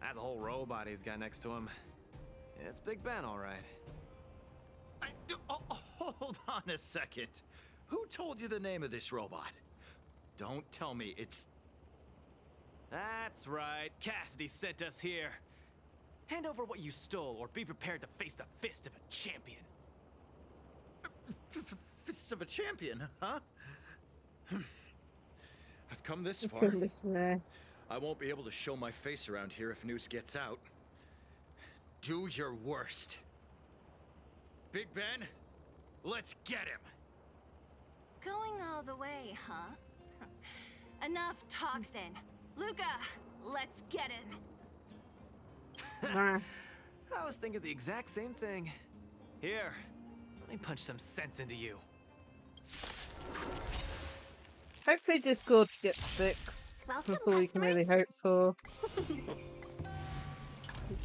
That whole robot he's got next to him. It's Big Ben, all right. Hold on a second. Who told you the name of this robot? Don't tell me it's... That's right. Cassidy sent us here. Hand over what you stole, or be prepared to face the fist of a champion. Fists of a champion, huh? I've come this far. From this way. I won't be able to show my face around here if news gets out. Do your worst. Big Ben, let's get him. Going all the way, huh? Enough talk then. Luca, let's get him. Nice. I was thinking the exact same thing. Here, let me punch some sense into you. Hopefully Discord gets fixed. That's all we can really hope for.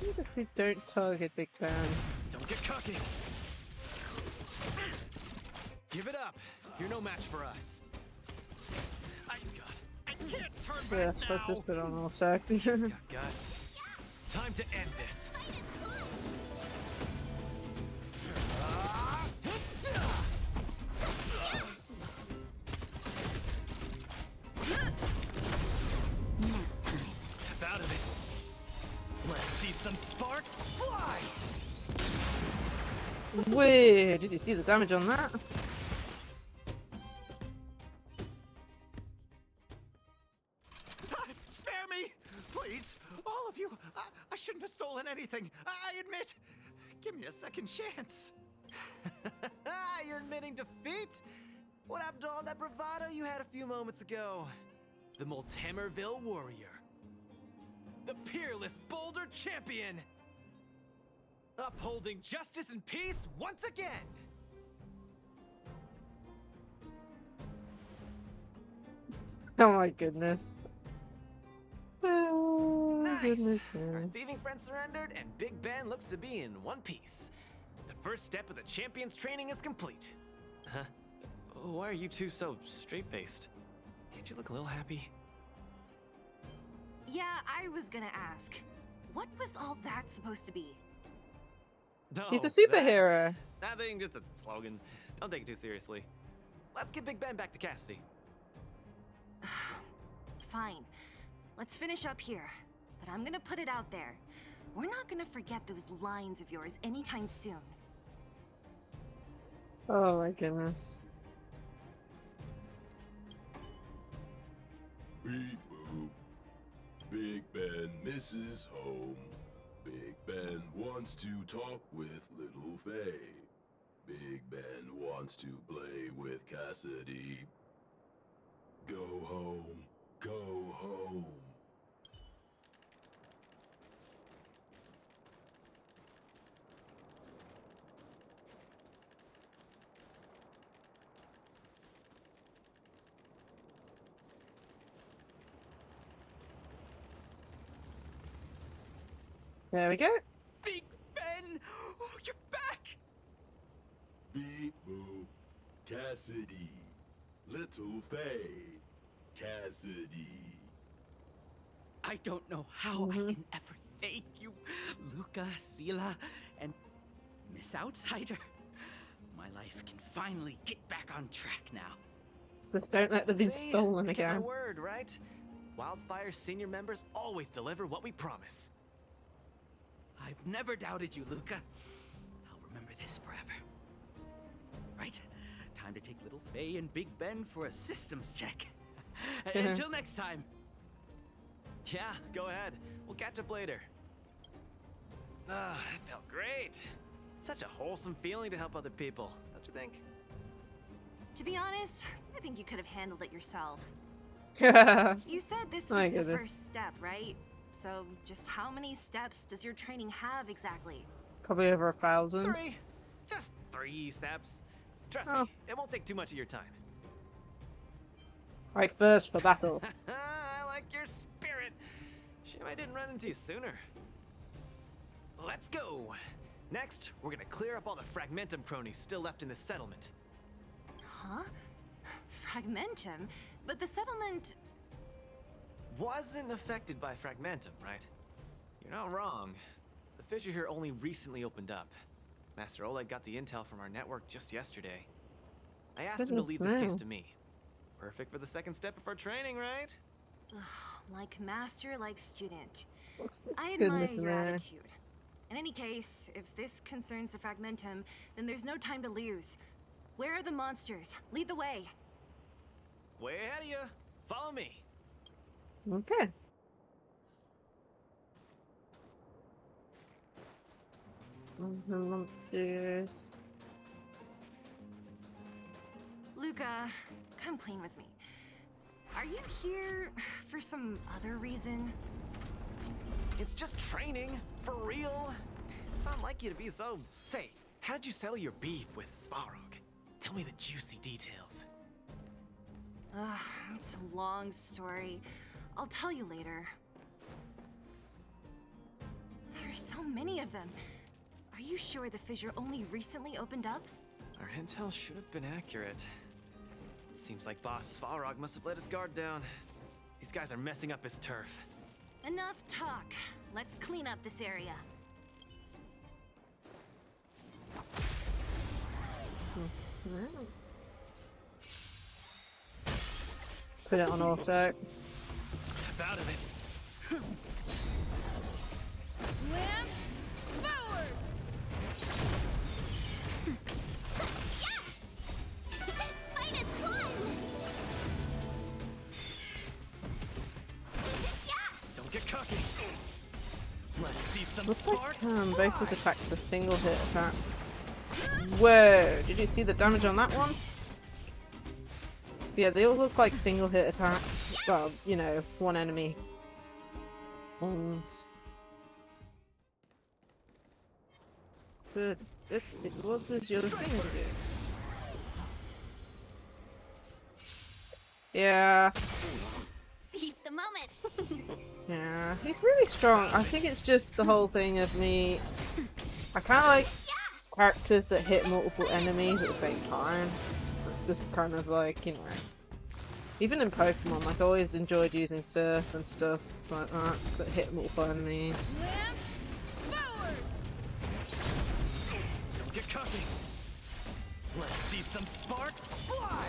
Even if we don't target Big Ben. Don't get cocky. Give it up. You're no match for us. I can't turn Yeah, back now. let's just put on auto. Got guts. Time to end this. Step out of it. Let's see some sparks fly. Weird. Did you see the damage on that? Spare me, please, all of you. I shouldn't have stolen anything. I admit. Give me a second chance. You're admitting defeat? What happened to all that bravado you had a few moments ago? The Multimerville warrior. 'The Multimerville warrior. The peerless Boulder champion. Upholding justice and peace once again! Oh my goodness. Oh, Nice! goodness Our me. thieving friend surrendered, and Big Ben looks to be in one piece. The first step of the champion's training is complete. Huh? Why are you two so straight-faced? Can't you look a little happy? Yeah, I was gonna ask. What was all that supposed to be? No, He's a superhero. Nothing, just a slogan. Don't take it too seriously. Let's get Big Ben back to Cassidy. Fine. Let's finish up here. But I'm gonna put it out there. We're not gonna forget those lines of yours anytime soon. Oh my goodness. Beep boop. Big Ben misses home. Big Ben wants to talk with Little Faye. Big Ben wants to play with Cassidy. Go home. Go home. There we go. Big Ben! Oh, you're back! Beep boop. Cassidy. Little Faye. Cassidy. I don't know how I can ever thank you, Luca, Sela, and Miss Outsider. My life can finally get back on track now. Just don't let them be See? stolen Get my again. word, right? Wildfire senior members always deliver what we promise. I've never doubted you, Luca. I'll remember this forever. Right, time to take little Faye and Big Ben for a systems check. Until next time. Yeah, go ahead. We'll catch up later. Ah, that felt great. Such a wholesome feeling to help other people, don't you think? To be honest, I think you could have handled it yourself. My You said this was the goodness. first step, right? So, just how many steps does your training have exactly? Probably over 1,000. 3. Just 3 steps. Trust Oh. me, it won't take too much of your time. Right, first for battle. I like your spirit. Shame I didn't run into you sooner. Let's go. Next, we're gonna clear up all the Fragmentum cronies still left in this settlement. Huh? Fragmentum? But the settlement... Wasn't affected by Fragmentum, right? You're not wrong. The fissure here only recently opened up. Master Oleg got the intel from our network just yesterday. I asked him to Goodness leave this case me. to me. Perfect for the second step of our training, right? like master, like student. I admire Goodness your me. attitude. In any case, if this concerns the Fragmentum, then there's no time to lose. Where are the monsters? Lead the way. Way ahead of you. Follow me. Okay. The monsters. Luca, come clean with me. Are you here for some other reason? It's just training, for real. It's not like you to be so... Say, how did you settle your beef with Svarog? Tell me the juicy details. Ugh, it's a long story. I'll tell you later. There's so many of them. Are you sure the fissure only recently opened up? Our intel should have been accurate. Seems like Boss Svarog must have let his guard down. These guys are messing up his turf. Enough talk. Let's clean up this area. Put it on auto. Step out of it. Lance forward! Fight is one! Don't get cocky. Let's see some Looks sparks. like both his attacks are single hit attacks. Whoa! Did you see the damage on that one? Yeah, they all look like single hit attacks. Well, you know, one enemy. Ones. Good. Let's see. What does your thing do? Yeah. Seize the moment. Yeah. He's really strong. I think it's just the whole thing of me. I kind of like characters that hit multiple enemies at the same time. It's just kind of like, you know. Even in Pokemon, like I always enjoyed using Surf and stuff like that hit multiple enemies. Don't get cocky. Let's see some sparks fly.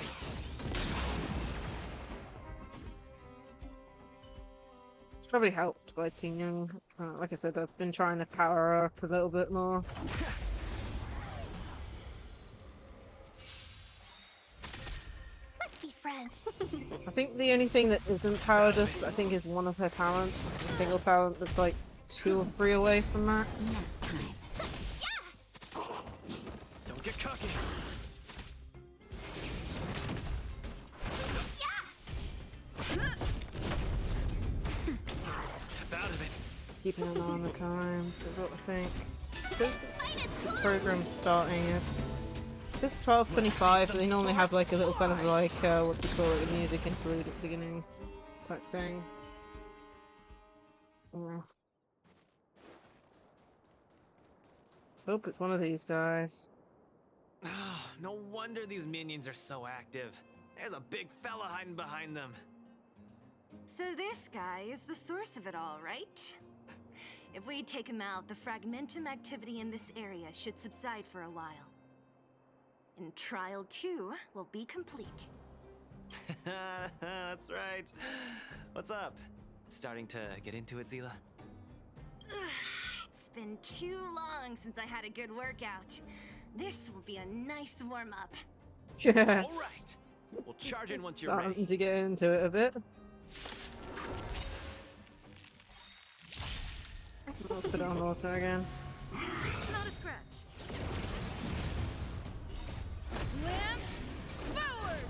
It's probably helped by Teen Young. Like I said, I've been trying to power her up a little bit more. Let's be friends. I think the only thing that isn't powered up, I think, is one of her talents. A single talent that's like 2 or 3 away from max. Don't get cocky. Step out of it. Keeping an eye on the time, so what I think. Since the program's starting, it says 12:25, but they normally have like a little kind of like, what do you call it, a music interlude at the beginning type thing. Yeah. Hope it's one of these guys. Oh, no wonder these minions are so active. There's a big fella hiding behind them. So this guy is the source of it all, right? If we take him out, the fragmentum activity in this area should subside for a while. And Trial 2 will be complete. That's right. What's up? Starting to get into it, Zila? It's been too long since I had a good workout. This will be a nice warm-up. Yeah. All right. We'll charge in once you're Starting ready. to get into it a bit. Let's put it on water again. Not a scratch. Lance forward!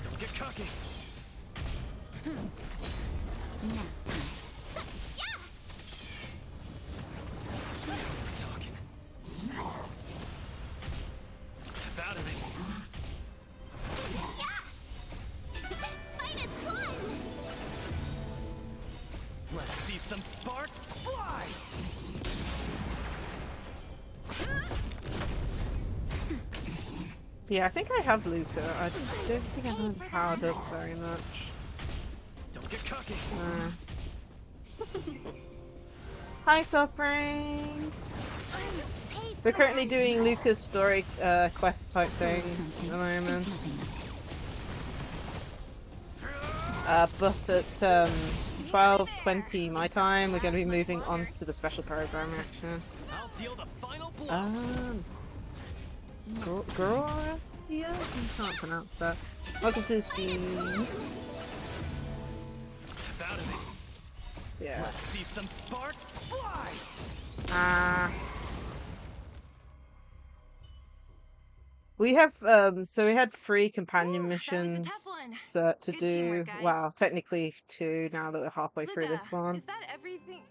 Don't get cocky. Talking. Step out of it. Fight is fun. Let's see some sparks fly. Yeah, I think I have Luca. I don't think I haven't powered up very much. Don't get cocky. Hi, Suffering! We're currently doing Luca's story quest type thing at the moment. But at 12:20 my time, we're going to be moving on to the special program action. I'll deal the final blow. Girl? Yeah, I can't pronounce that. Welcome to the stream. Step out of it. Yeah. Let's see some sparks fly. We have so we had 3 companion Ooh, that was a missions tough one. to Good do. teamwork, guys. Well, technically 2 now that we're halfway through Luca, this one. is that everything?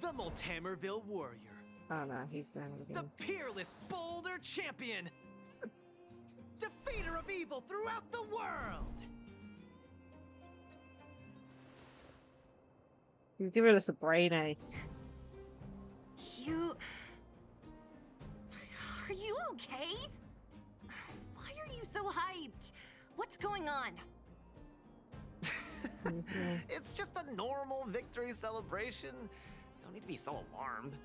The Moltamerville Warrior. Oh no, he's done it The again. peerless boulder champion. Defeater of evil throughout the world. He's giving us a brain ache. You... Are you okay? Why are you so hyped? What's going on? It's just a normal victory celebration. No need to be so alarmed.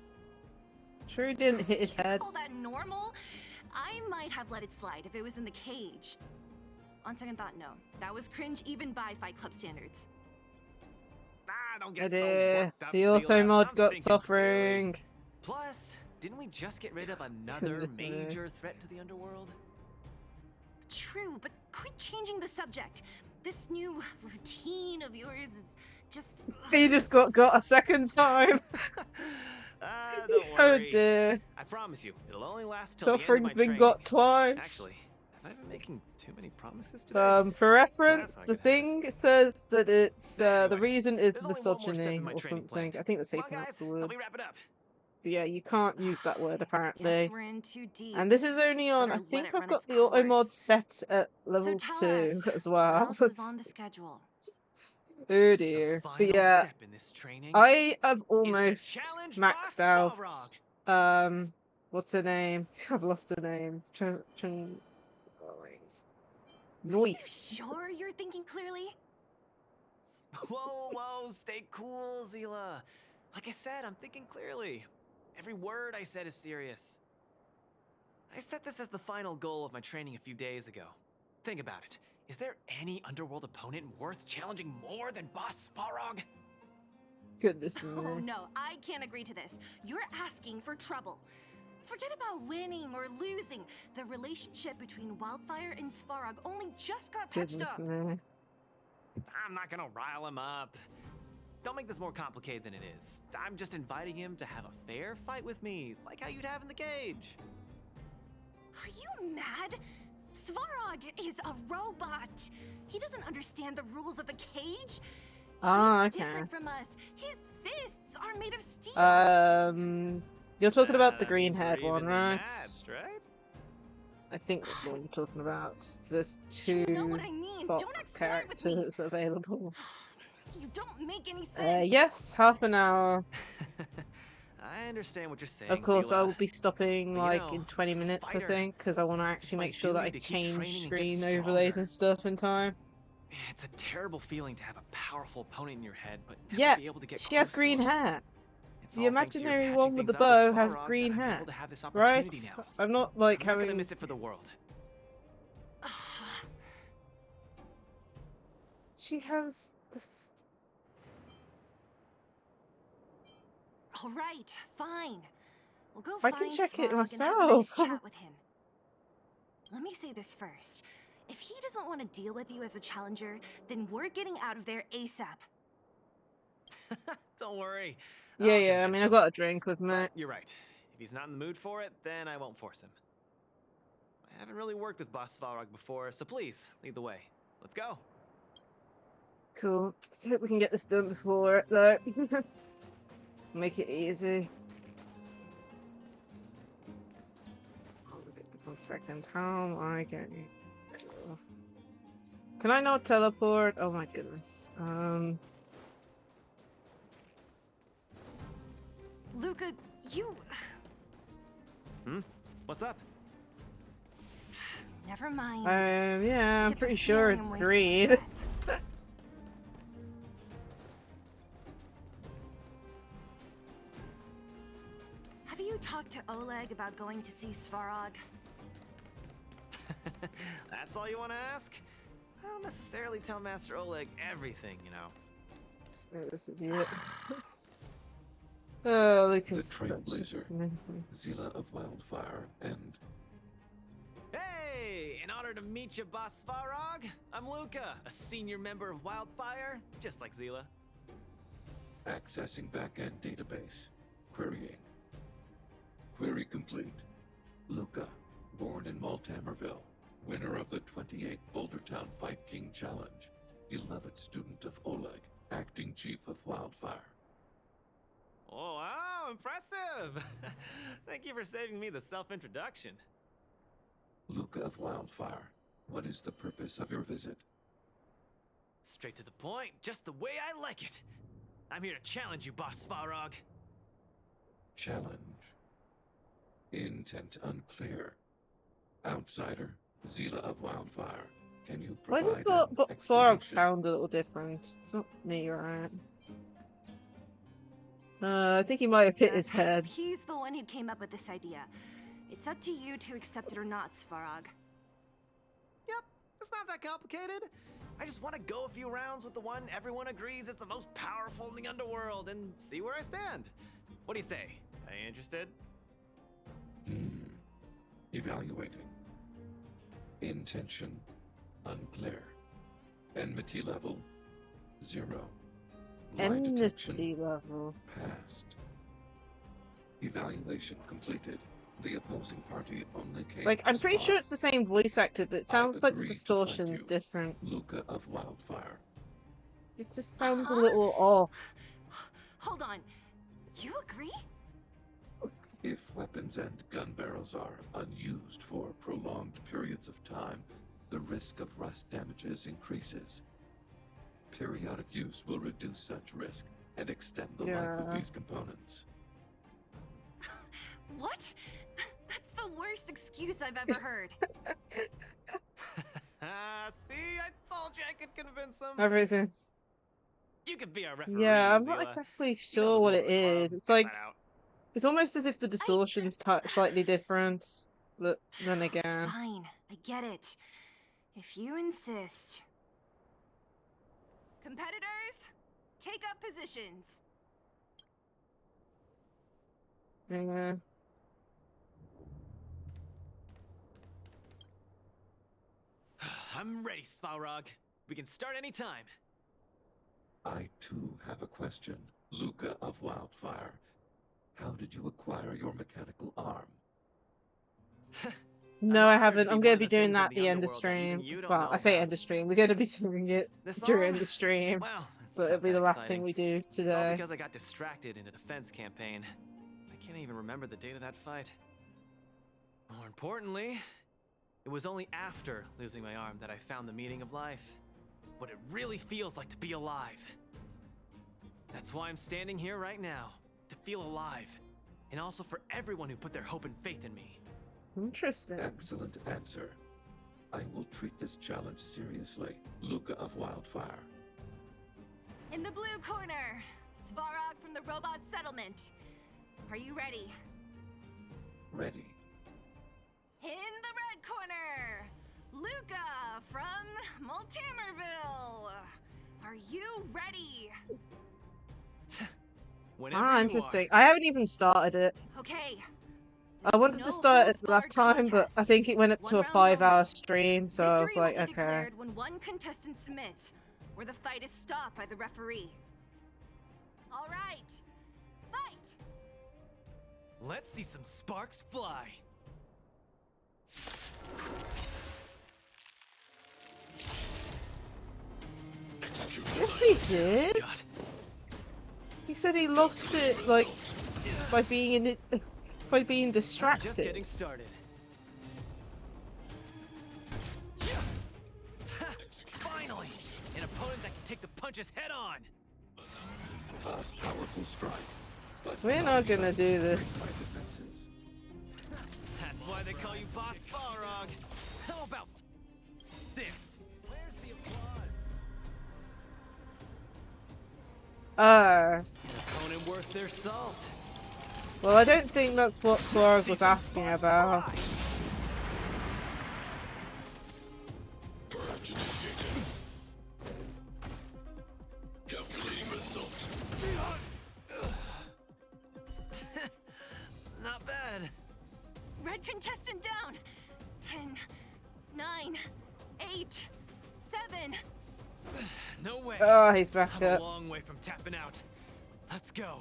Sure he didn't hit his head. Call that normal? I might have let it slide if it was in the cage. On second thought, no. That was cringe even by Fight Club standards. Don't get I so did. worked up, The auto Zila. mod I'm got thinking suffering. clearly. Plus, didn't we just get rid of another This way. major threat to the underworld? True, but quit changing the subject. This new routine of yours is just... He just got a second time. Don't Oh worry. dear. I promise you, it'll only last till Suffering's the end been of my got twice. Actually, have I been making too many promises today? For reference, not the gonna thing says that it's the Anyway, reason is there's only one more step misogyny in my or training something. plan. I think that's how Come you on, pronounce guys, the help word. me wrap it up. But yeah, you can't use that word Guess apparently. we're in too deep. And this is only on, I Better let think it I've run got its the auto mod course. set at So level tell 2 us, as what well. else is on the schedule? Oh The dear. But final yeah, step in this training I have is to almost challenge maxed Boss out. Svarog. What's her name? I've lost her name. Oh, wait. Are you Noise. sure you're thinking clearly? Whoa, whoa, stay cool, Zila. Like I said, I'm thinking clearly. Every word I said is serious. I set this as the final goal of my training a few days ago. Think about it. Is there any underworld opponent worth challenging more than Boss Svarog? Goodness Oh me. no, I can't agree to this. You're asking for trouble. Forget about winning or losing. The relationship between Wildfire and Svarog only just got patched Goodness up. me. I'm not gonna rile him up. Don't make this more complicated than it is. I'm just inviting him to have a fair fight with me, like how you'd have in the cage. Are you mad? Svarog is a robot. He doesn't understand the rules of the cage. Ah, He's okay. different from us. His fists are made of steel. You're talking about the That means green-haired we're one, evenly right? matched, right? I think that's the one you're talking about. There's You two know what I mean. Don't Fox act smart with me. characters available. You don't make any sense. Yes, half an hour. I understand what you're saying, Of course, I Zila. will be stopping But you like know, in 20 minutes, I fighter, think, because I want to actually my make sure that I duty to keep change training and get screen overlays stronger. and stuff in time. It's a terrible feeling to have a powerful opponent in your head, but never Yeah, be able to get she close has to green him. hair. It's The all thanks to your imaginary patching one with the things up with bow has Svarog green that I'm hair, able to have this right? opportunity now. I'm not like I'm not gonna having. miss it for the world. She has. All right, fine. We'll go I find can check it Svarog and have a nice myself. chat with him. Let me say this first. If he doesn't want to deal with you as a challenger, then we're getting out of there ASAP. Don't worry. Yeah, I'll yeah. I convince mean, I him. got a drink with me. But you're right. If he's not in the mood for it, then I won't force him. I haven't really worked with Boss Svarog before, so please, lead the way. Let's go. Cool. Let's hope we can get this done before it, though. Make it easy. Oh, 1 second. How am I getting? Can I not teleport? Oh my goodness. Luca, you... What's up? Never mind. Yeah, I I'm get the pretty sure feeling it's I'm wasting green. breath. Have you talked to Oleg about going to see Svarog? That's all you want to ask? I don't necessarily tell Master Oleg everything, you know. Spare this idiot. Oh, look The at such a Trailblazer, sniffle. Zila of Wildfire, and Hey! In honor to meet you, Boss Svarog, I'm Luca, a senior member of Wildfire, just like Zila. accessing backend database. Querying. Query complete. Luca, born in Maltamerville, winner of the 28th Bouldertown Fight King Challenge, beloved student of Oleg, acting chief of Wildfire. Oh, wow, impressive! Thank you for saving me the self-introduction. Luca of Wildfire, what is the purpose of your visit? Straight to the point, just the way I like it. I'm here to challenge you, Boss Svarog. Challenge. Intent unclear. Outsider, Zila of Wildfire, can you Why provide does an Svarog explanation? sound a little different? It's not me, right? I think he might have hit his head. He's the one who came up with this idea. It's up to you to accept it or not, Svarog. Yep, it's not that complicated. I just want to go a few rounds with the one everyone agrees is the most powerful in the underworld and see where I stand. What do you say? Are you interested? Evaluating. Intention unclear. Enmity level 0. Lie detection Enmity level. passed. Evaluation completed. The opposing party only came Like, to I'm pretty spy. sure it's the same voice actor, but it sounds like the agree to fight distortion's you. different. Luca of Wildfire. It just sounds a little off. Hold on. You agree? If weapons and gun barrels are unused for prolonged periods of time, the risk of rust damages increases. Periodic use will reduce such risk and extend the life of these components. What? That's the worst excuse I've ever heard. See, I told you I could convince him. Everything. You could be our referee. Yeah, I'm not Zila. exactly You know sure the what rules it of the club. is. It's Figure like that out. it's almost as if the distortion's slightly different, but then again. Fine, I get it. If you insist. Competitors, take up positions. Yeah. I'm ready, Svarog. We can start anytime. I too have a question, Luca of Wildfire. How did you acquire your mechanical arm? No, I haven't. I'm going to be doing things that in at the the end of underworld that even stream. you don't Well, know I say about. end of stream. We're going to be doing it This during arm? the stream. Well, it's But it'll not be that the last exciting. thing we do It's all today. because I got distracted in a defense campaign. I can't even remember the date of that fight. More importantly, it was only after losing my arm that I found the meaning of life. What it really feels like to be alive. That's why I'm standing here right now. To feel alive. And also for everyone who put their hope and faith in me. Interesting. Excellent answer. I will treat this challenge seriously, Luca of Wildfire. In the blue corner, Svarog from the robot settlement. Are you ready? Ready. In the red corner, Luca from Multimerville. Are you ready? Ah, interesting. I haven't even started it. Okay. I wanted to start it last time, but I think it went up to a 5-hour stream, so I was Victory like, will be okay. declared when one contestant submits, or the fight is stopped by the referee. All right, fight! Let's see some sparks fly. Yes, he did. He said he lost it, like, by being in it, by being Just distracted. getting started. Finally, an opponent that can take the punches head on. A powerful strike, but We're not gonna do this. my defenses. That's why they call you Boss Balrog. How about this? Where's the applause? An opponent worth their salt. Well, I don't think that's what Florg was asking about. Purge initiated. Calculating result. Not bad. Red contestant down. 10, 9, 8, 7. No way. Oh, he's back I'm up. a long way from tapping out. Let's go.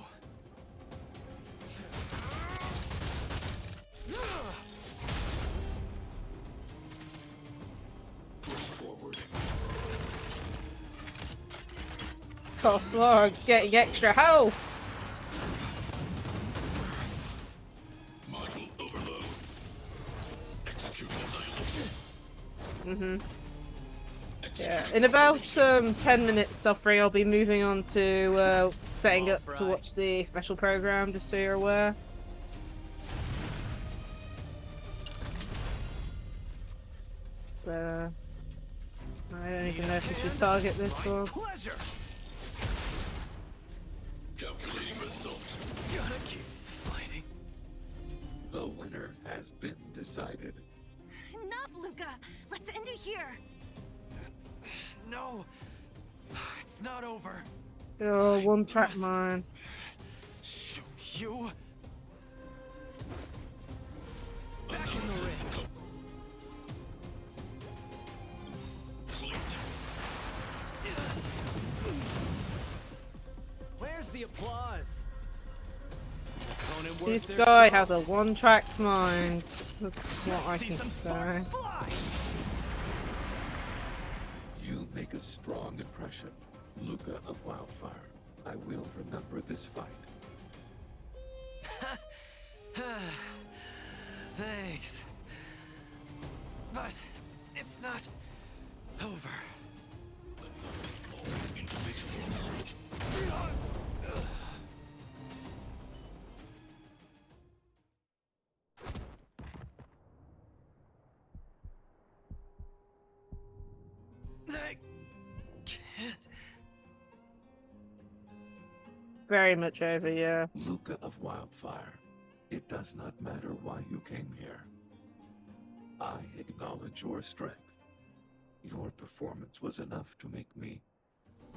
Push forward. Oh, Florg's getting extra health. Module overload. Executing annihilation. Yeah. In about 10 minutes, suffering, I'll be moving on to setting up to watch the special program, just so you're aware. I don't even know if we should target this one. Pleasure. Calculating result. Gotta keep fighting. The winner has been decided. Enough, Luca. Let's end it here. No, it's not over. Oh, one track mine. Show you. Back in the ring. Where's the applause? Opponent worth This their guy salt. has a one-track mind. That's what I See can some say. sparks fly. You make a strong impression, Luca of Wildfire. I will remember this fight. Thanks. But it's not over. I can't. Very much over, yeah. Luca of Wildfire, it does not matter why you came here. I acknowledge your strength. Your performance was enough to make me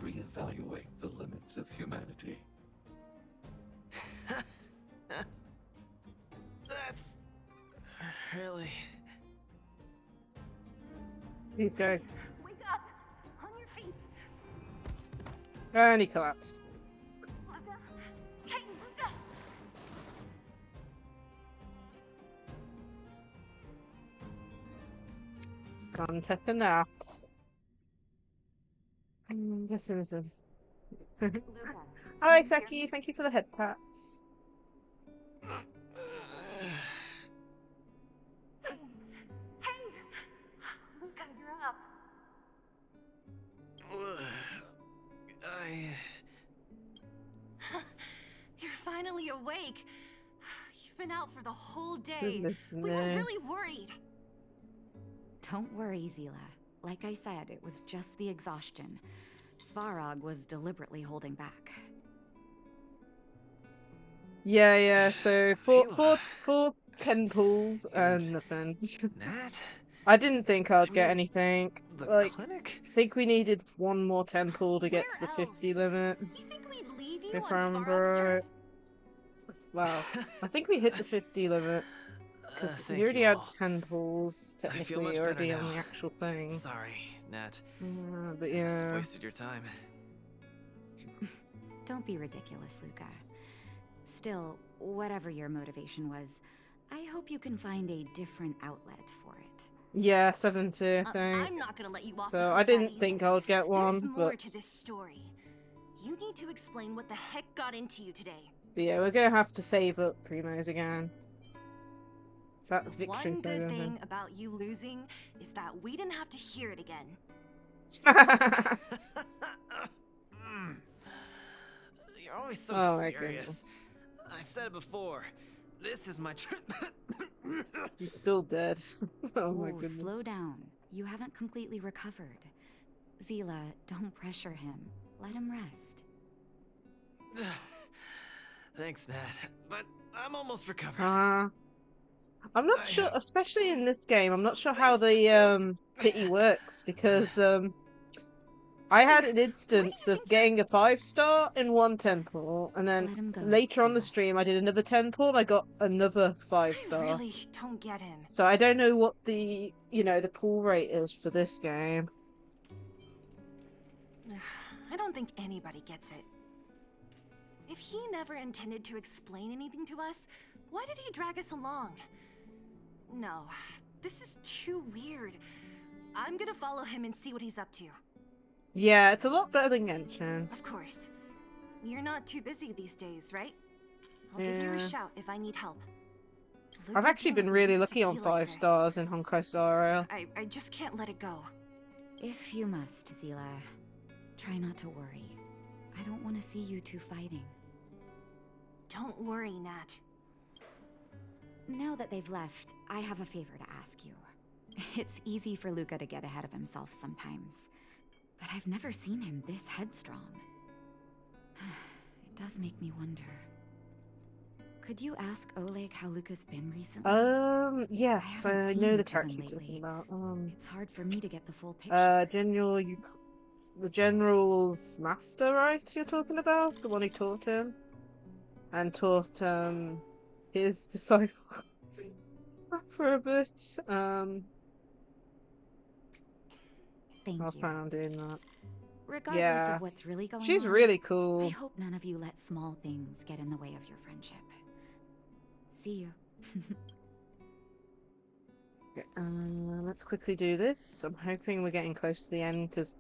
reevaluate the limits of humanity. That's really... He's going. Wake up! On your feet! And he collapsed. Luca! Hey, Luca! He's gone take a nap. This is a... Hi, Seki. Thank you for the head pats. Hey! Luca, you're up. You're finally awake. You've been out for the whole day. Goodness We were me. really worried. Don't worry, Zila. Like I said, it was just the exhaustion. Svarog was deliberately holding back. Yeah, so four temples and nothing. Nat? I didn't think I'd get anything. The Like, clinic? I think we needed one more temple to get to the Where 50 else? limit. You think we'd leave you If on I Svarog's remember turf? right. Wow. I think we hit the 50 limit. Because Thank we already you had all. temples, I feel technically, much already better on now. the actual thing. Sorry, Nat. But I must have yeah. wasted your time. Don't be ridiculous, Luca. Still, whatever your motivation was, I hope you can find a different outlet for it. Yeah, 70, I think. I'm not gonna let you off the So hook I that didn't easy. think I would get one, There's more but to this story. You need to explain what the heck got into you today. yeah, we're gonna have to save up Primos again. That The victory one save good again. thing about you losing is that we didn't have to hear it again. You're always so Oh my serious. goodness. I've said it before. This is my He's still dead. Oh my Ooh, goodness. slow down. You haven't completely recovered. Zila, don't pressure him. Let him rest. Thanks, Nat. But I'm almost recovered. I'm not I sure, have especially in this game, I'm not sure some how things to the pity works because I had an instance of getting a 5-star in one temple, and Let then him go, later on the Zila. stream I did another temple and I got another I 5-star. really don't get him. So I don't know what the the pull rate is for this game. I don't think anybody gets it. If he never intended to explain anything to us, why did he drag us along? No, this is too weird. I'm gonna follow him and see what he's up to. Yeah, it's a lot better than Genshin. Of course. You're not too busy these days, right? I'll give you a Yeah. shout if I need help. I've Luca actually been didn't really used to lucky on be like 5 this. stars in honkaistarrail. I just can't let it go. If you must, Zila, try not to worry. I don't want to see you two fighting. Don't worry, Nat. Now that they've left, I have a favor to ask you. It's easy for Luca to get ahead of himself sometimes, but I've never seen him this headstrong. It does make me wonder. Could you ask Oleg how Luca's been recently? Yes, haven't I seen know the much of character him you're talking lately. about. It's hard for me to get the full picture. The General's master, right? You're talking about? The one who taught him? And taught, his disciple for a bit. Thank I'll you. plan on doing that. Regardless Yeah. of what's really going on, She's really I cool. hope none of you let small things get in the way of your friendship. See you. Let's quickly do this. I'm hoping we're getting close to the end because,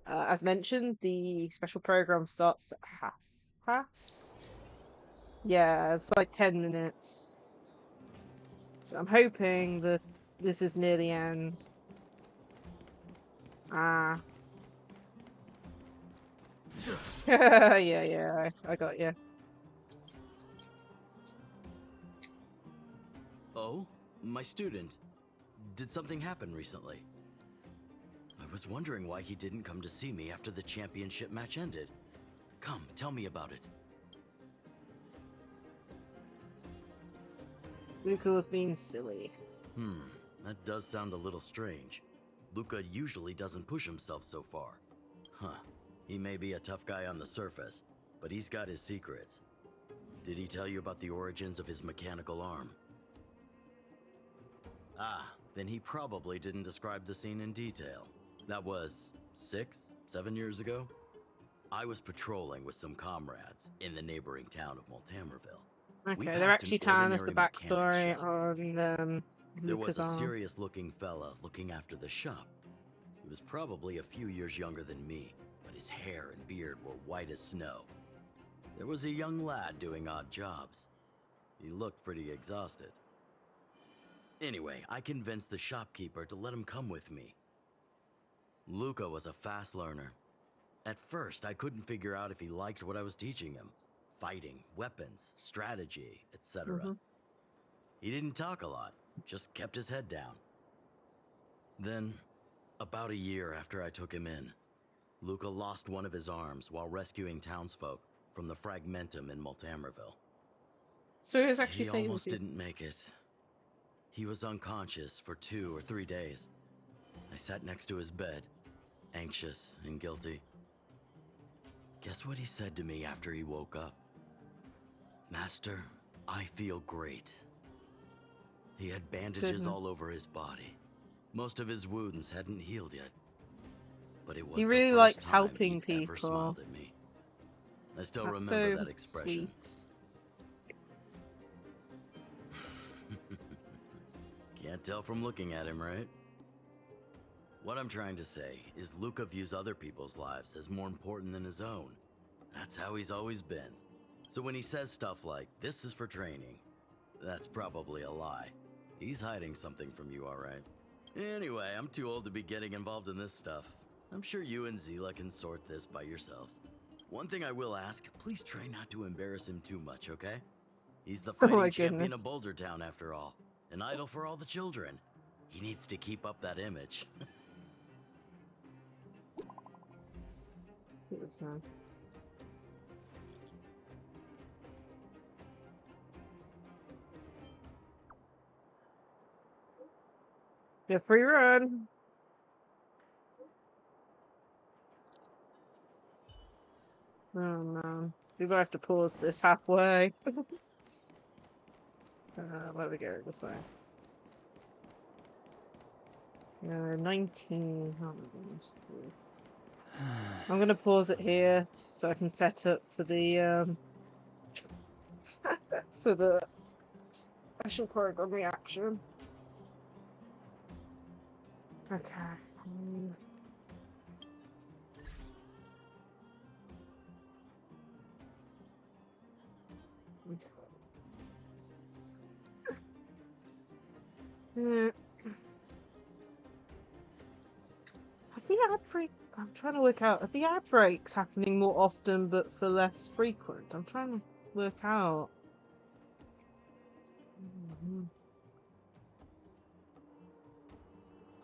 as mentioned, the special program starts at half past. Yeah, it's like 10 minutes. I'm hoping that this is near the end. Ah. yeah, I got you. Oh, my student. Did something happen recently? I was wondering why he didn't come to see me after the championship match ended. Come, tell me about it. Luca was being silly. That does sound a little strange. Luca usually doesn't push himself so far. Huh. He may be a tough guy on the surface, but he's got his secrets. Did he tell you about the origins of his mechanical arm? Ah, then he probably didn't describe the scene in detail. That was 6, 7 years ago? I was patrolling with some comrades in the neighboring town of Multamerville. Okay, they're actually telling us the backstory on There was Luca's a arm. serious-looking fella looking after the shop. He was probably a few years younger than me, but his hair and beard were white as snow. There was a young lad doing odd jobs. He looked pretty exhausted. Anyway, I convinced the shopkeeper to let him come with me. Luca was a fast learner. At first, I couldn't figure out if he liked what I was teaching him. Fighting, weapons, strategy, etc. He didn't talk a lot, just kept his head down. Then, about a year after I took him in, Luca lost one of his arms while rescuing townsfolk from the Fragmentum in Multamerville. So he was actually He saying almost didn't make it. He was unconscious for 2 or 3 days. I sat next to his bed, anxious and guilty. Guess what he said to me after he woke up? "Master, I feel great." He had bandages all over his body. Most of his wounds hadn't healed yet. But it was he the really first likes time helping he'd ever people. smiled at me. I still That's remember so that expression. sweet. Can't tell from looking at him, right? What I'm trying to say is Luca views other people's lives as more important than his own. That's how he's always been. So when he says stuff like, "This is for training," that's probably a lie. He's hiding something from you, all right? Anyway, I'm too old to be getting involved in this stuff. I'm sure you and Zila can sort this by yourselves. One thing I will ask, please try not to embarrass him too much, okay? He's the Oh fighting my champion goodness. of Boulder Town, after all. An idol for all the children. He needs to keep up that image. It was nice. Yeah, free run. Oh man, we might have to pause this halfway. Where we go? This way. 19. Oh my goodness. I'm gonna pause it here so I can set up for the for the special program reaction. Okay. Have the ad break? I'm trying to work out. Are the ad breaks happening more often but for less frequent? I'm trying to work out.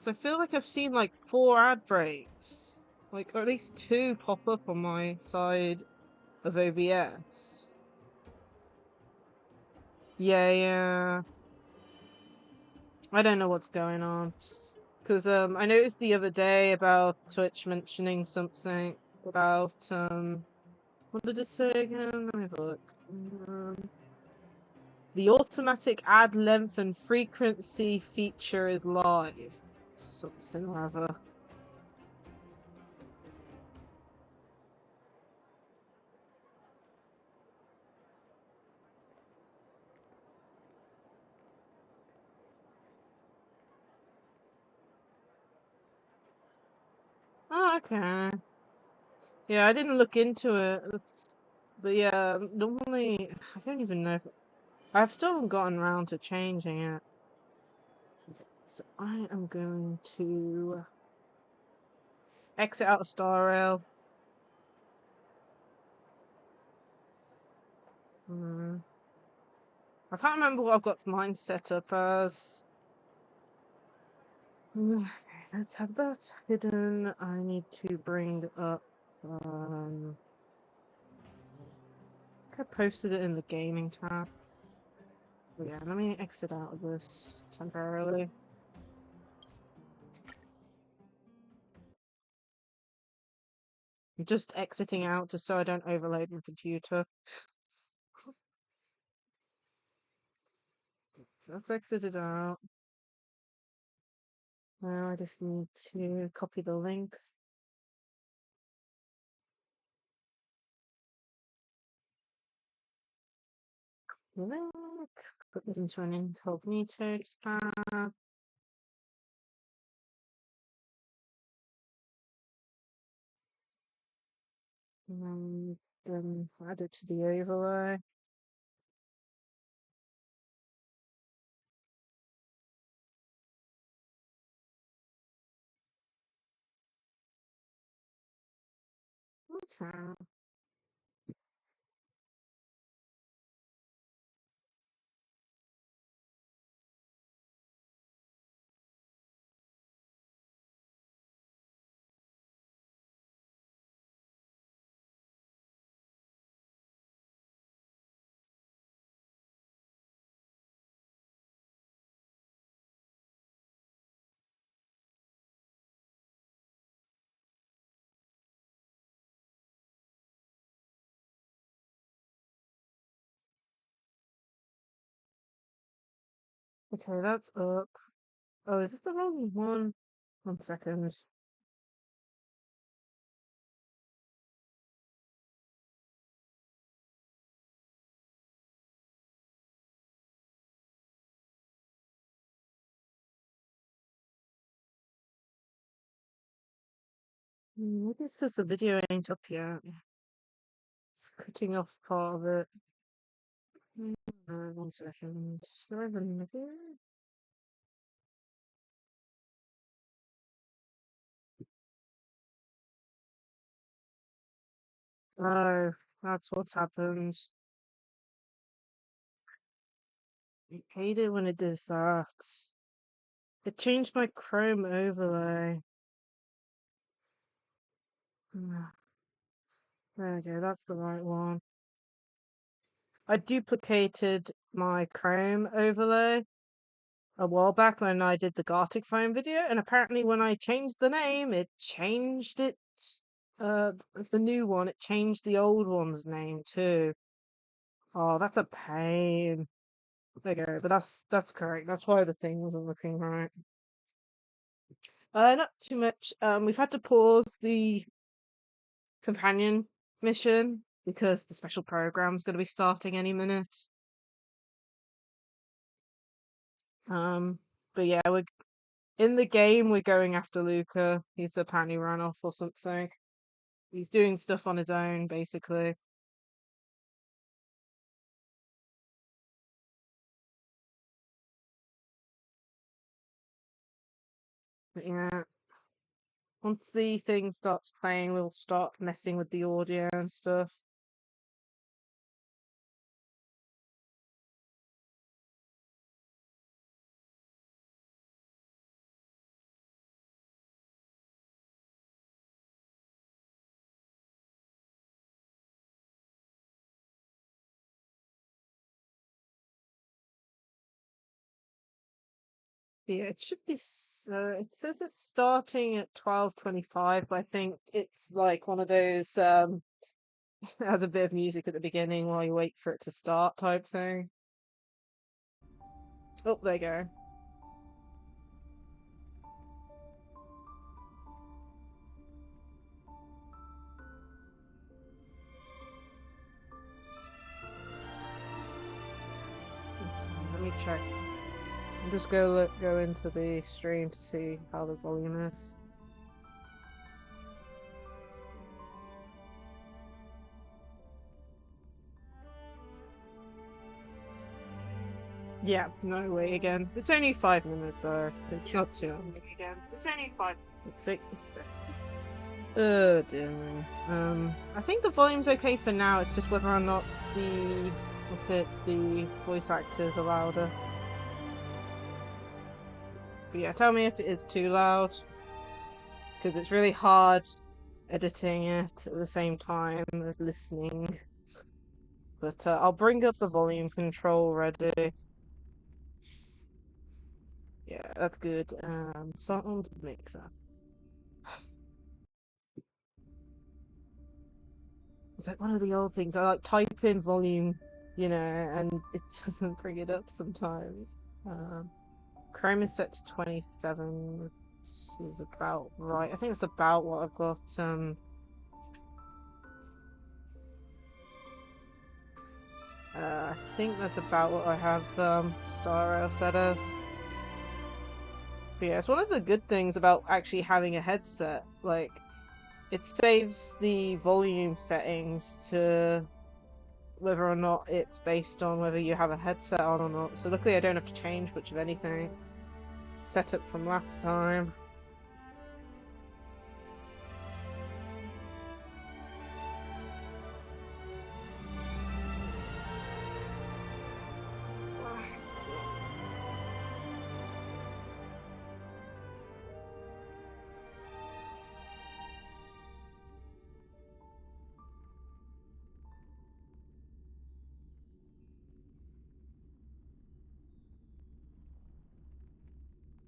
So I feel like I've seen like 4 ad breaks, like or at least 2 pop up on my side of OBS. Yeah. I don't know what's going on. Because I noticed the other day about Twitch mentioning something about what did it say again? Let me have a look. The automatic ad length and frequency feature is live. Something or other. Oh, okay. Yeah, I didn't look into it. But yeah, normally I don't even know if I've still haven't gotten around to changing it. So I am going to exit out of Star Rail. I can't remember what I've got mine set up as. Okay, let's have that hidden. I need to bring up. I think I posted it in the gaming tab. But yeah, let me exit out of this temporarily. I'm just exiting out just so I don't overload my computer. So that's exited out. Now I just need to copy the link. Link. Put this into an incognito tab. And then add it to the overlay. Okay. Okay, that's up. Oh, is this the wrong one? 1 second. Maybe it's because the video ain't up yet. It's cutting off part of it. 1 second. Do I have a video? Oh, that's what's happened. I hate it when it does that. It changed my Chrome overlay. There we go, that's the right one. I duplicated my Chrome overlay a while back when I did the Gartic phone video, and apparently when I changed the name, it changed it. The new one, it changed the old one's name too. Oh, that's a pain. There you go, but that's correct. That's why the thing wasn't looking right. Not too much. We've had to pause the companion mission because the special program's going to be starting any minute. But yeah, we're in the game. We're going after Luca. He's apparently run off or something. He's doing stuff on his own, basically. But yeah, once the thing starts playing, we'll start messing with the audio and stuff. Yeah, it should be. It says it's starting at 12:25, but I think it's like one of those has a bit of music at the beginning while you wait for it to start type thing. Oh, there you go. Let me check. I'll just go into the stream to see how the volume is. Yeah, no way again. It's only 5 minutes, so it's not too long again. It's only 5 6. Oh dear me. I think the volume's okay for now. It's just whether or not the the voice actors are louder. But yeah, tell me if it is too loud, because it's really hard editing it at the same time as listening. But I'll bring up the volume control ready. Yeah, that's good. Sound mixer. It's like one of the old things. I like type in volume, and it doesn't bring it up sometimes. Chrome is set to 27, which is about right. I think it's about what I've got. I think that's about what I have Star Rail set as. But yeah, it's one of the good things about actually having a headset. Like, it saves the volume settings to whether or not it's based on whether you have a headset on or not. So luckily I don't have to change much of anything. Set up from last time.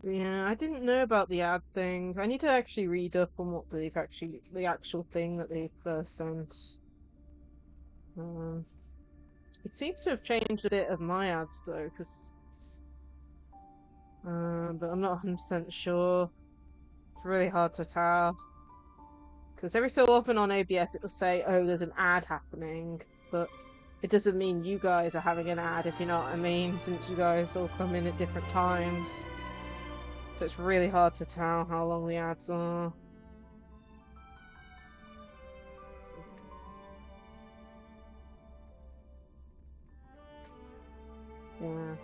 Yeah, I didn't know about the ad thing. I need to actually read up on what the actual thing that they first sent. Um, it seems to have changed a bit of my ads though, but I'm not 100% sure. It's really hard to tell. Because every so often on OBS it will say, oh, there's an ad happening, but it doesn't mean you guys are having an ad, if you know what I mean, since you guys all come in at different times. So it's really hard to tell how long the ads are. Yeah.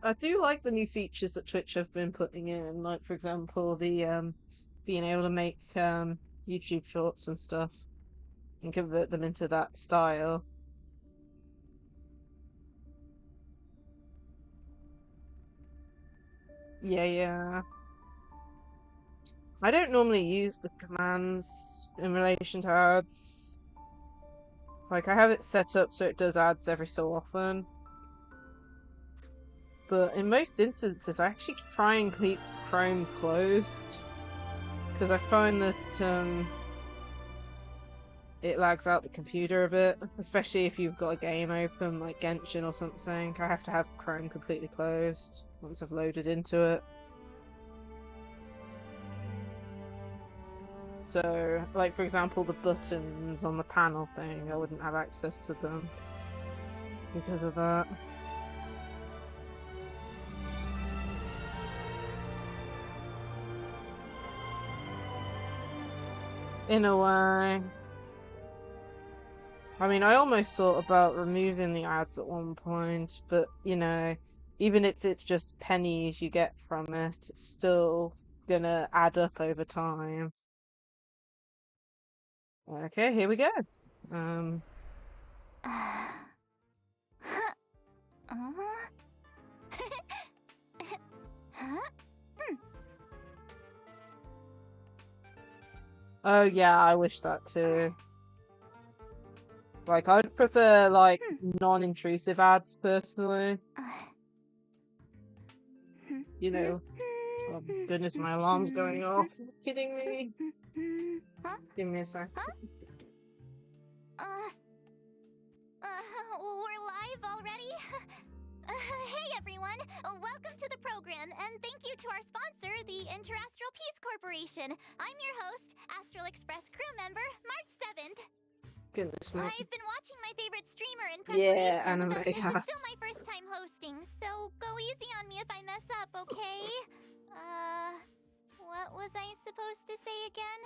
I do like the new features that Twitch have been putting in, like for example the being able to make YouTube shorts and stuff and convert them into that style. Yeah, yeah. I don't normally use the commands in relation to ads. Like I have it set up so it does ads every so often. But in most instances I actually try and keep Chrome closed. Because I find that it lags out the computer a bit, especially if you've got a game open like Genshin or something. I have to have Chrome completely closed once I've loaded into it. So, like for example, the buttons on the panel thing, I wouldn't have access to them because of that. In a way. I mean, I almost thought about removing the ads at one point, but even if it's just pennies you get from it, it's still gonna add up over time. Okay, here we go. Oh yeah, I wish that too. Like, I'd prefer like non-intrusive ads personally. Oh goodness, my alarm's going off. Are you kidding me? Give me a sec. We're live already? Hey everyone! Welcome to the program, and thank you to our sponsor, the Interastral Peace Corporation. I'm your host, Astral Express crew member, March 7th. Goodness me. I've been watching my favorite streamer in Yeah, preparation, anime but this is house. still my first time hosting, so go easy on me if I mess up, okay? What was I supposed to say again?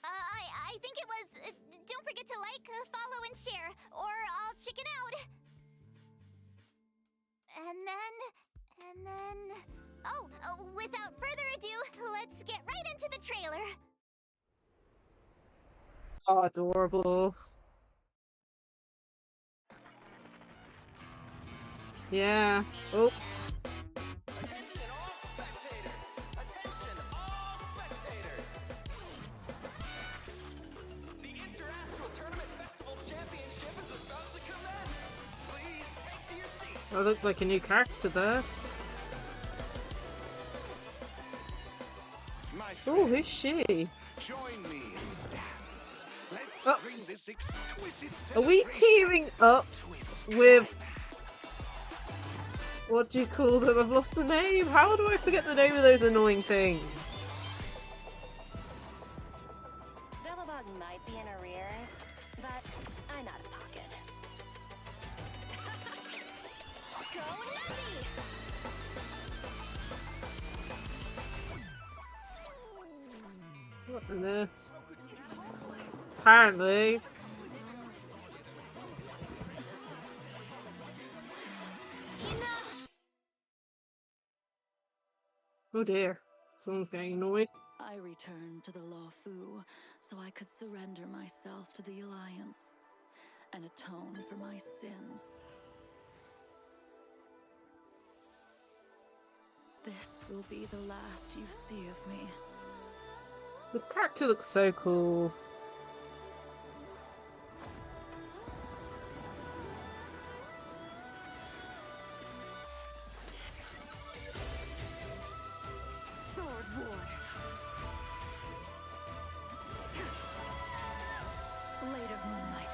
I think it was, don't forget to like, follow, and share, or I'll chicken out. And then... Oh, without further ado, let's get right into the trailer. Oh, adorable. Yeah. Oh. Attention all spectators! Attention all spectators! The Interastral Tournament Festival Championship is about to commence! Please take to your seats! I look like a new character there. Oh, who's she? Join me in this dance. Let's Oh. bring this exquisite Are we teaming up with... What do you call them? I've lost the name. How do I forget the name of those annoying things? Billabong might be in arrears, but I'm out of pocket. Go Lacie! What on earth? Apparently. Oh dear. Someone's getting annoyed. I returned to the Law-Fu so I could surrender myself to the Alliance and atone for my sins. This will be the last you see of me. This character looks so cool. Sword War. Blade of Moonlight.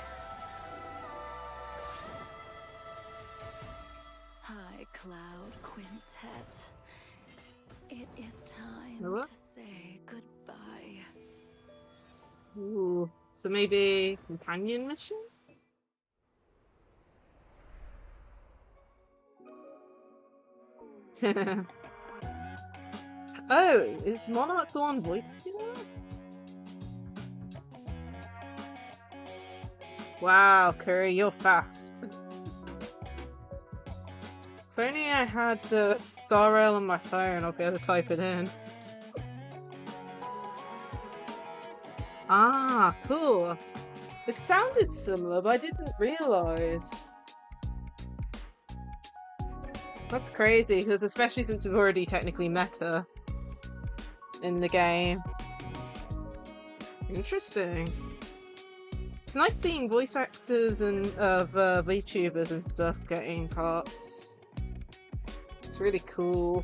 High Cloud Quintet. It is time Hello? to say goodbye. Ooh. So maybe companion mission? Oh, is Monarch the one voicing it? Wow, Curry, you're fast. If only I had Star Rail on my phone, I'll be able to type it in. Ah, cool. It sounded similar, but I didn't realise. That's crazy, because especially since we've already technically met her in the game. Interesting. It's nice seeing voice actors and of VTubers and stuff getting parts. It's really cool.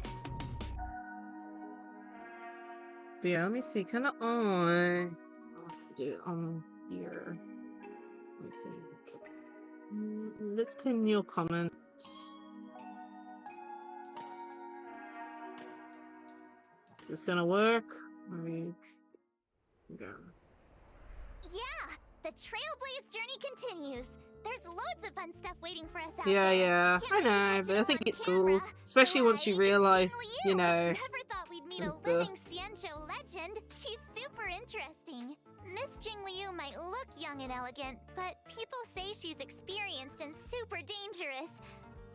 But yeah, let me see. Can I? I'll have to do it on here. I think. Let's pin your comments. Is this gonna work? Let me go. Yeah, the Trailblaze journey continues. There's loads of fun stuff waiting for us out Yeah, there. yeah, I know, but I think it's cool. Especially once you realise, you know, Never thought we'd meet and a stuff. living Xianzhou legend. She's super interesting. Miss Jingliu might look young and elegant, but people say she's experienced and super dangerous.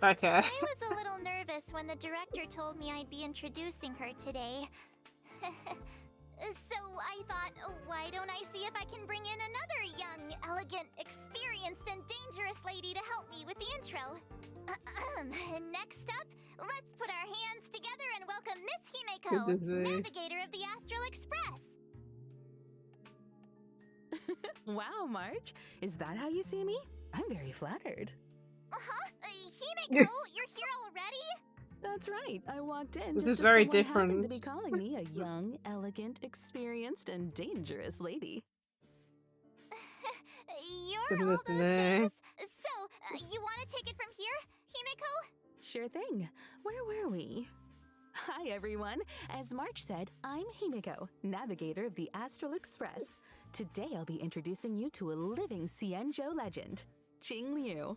Okay. I was a little nervous when the director told me I'd be introducing her today. So I thought, why don't I see if I can bring in another young, elegant, experienced, and dangerous lady to help me with the intro. Next up, let's put our hands together and welcome Miss Himeko, Goodness me. navigator of the Astral Express. Wow, March. Is that how you see me? I'm very flattered. Himeko, you're here already? That's right. I walked in. This just is as very someone happened to different. be calling me a young, elegant, experienced, and dangerous lady. You're Goodness all those me. things. So, you want to take it from here, Himeko? Sure thing. Where were we? Hi, everyone. As March said, I'm Himiko, navigator of the Astral Express. Today I'll be introducing you to a living Xianzhou legend, Jing Liu.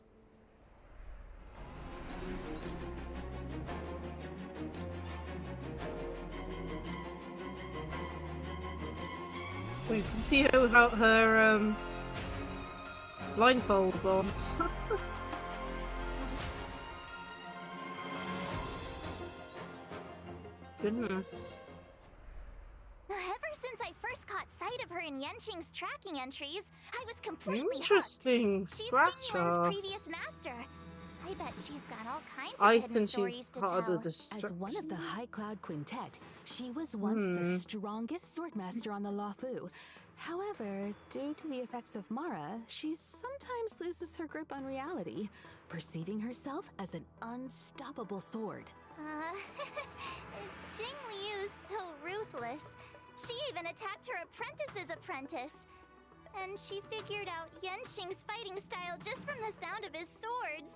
We can see her without her blindfold on. Goodness. Ever since I first caught sight of her in Yenqing's tracking entries, I was completely Interesting. hooked. She's Scratch Jing Yuan's off. previous master. I bet she's got all kinds of Ice hidden and stories she's to part tell. of the As one of the High Cloud Quintet, she was once the strongest swordmaster on the Luofu. However, due to the effects of Mara, she sometimes loses her grip on reality, perceiving herself as an unstoppable sword. Jing Liu's so ruthless. She even attacked her apprentice's apprentice. And she figured out Yenqing's fighting style just from the sound of his swords.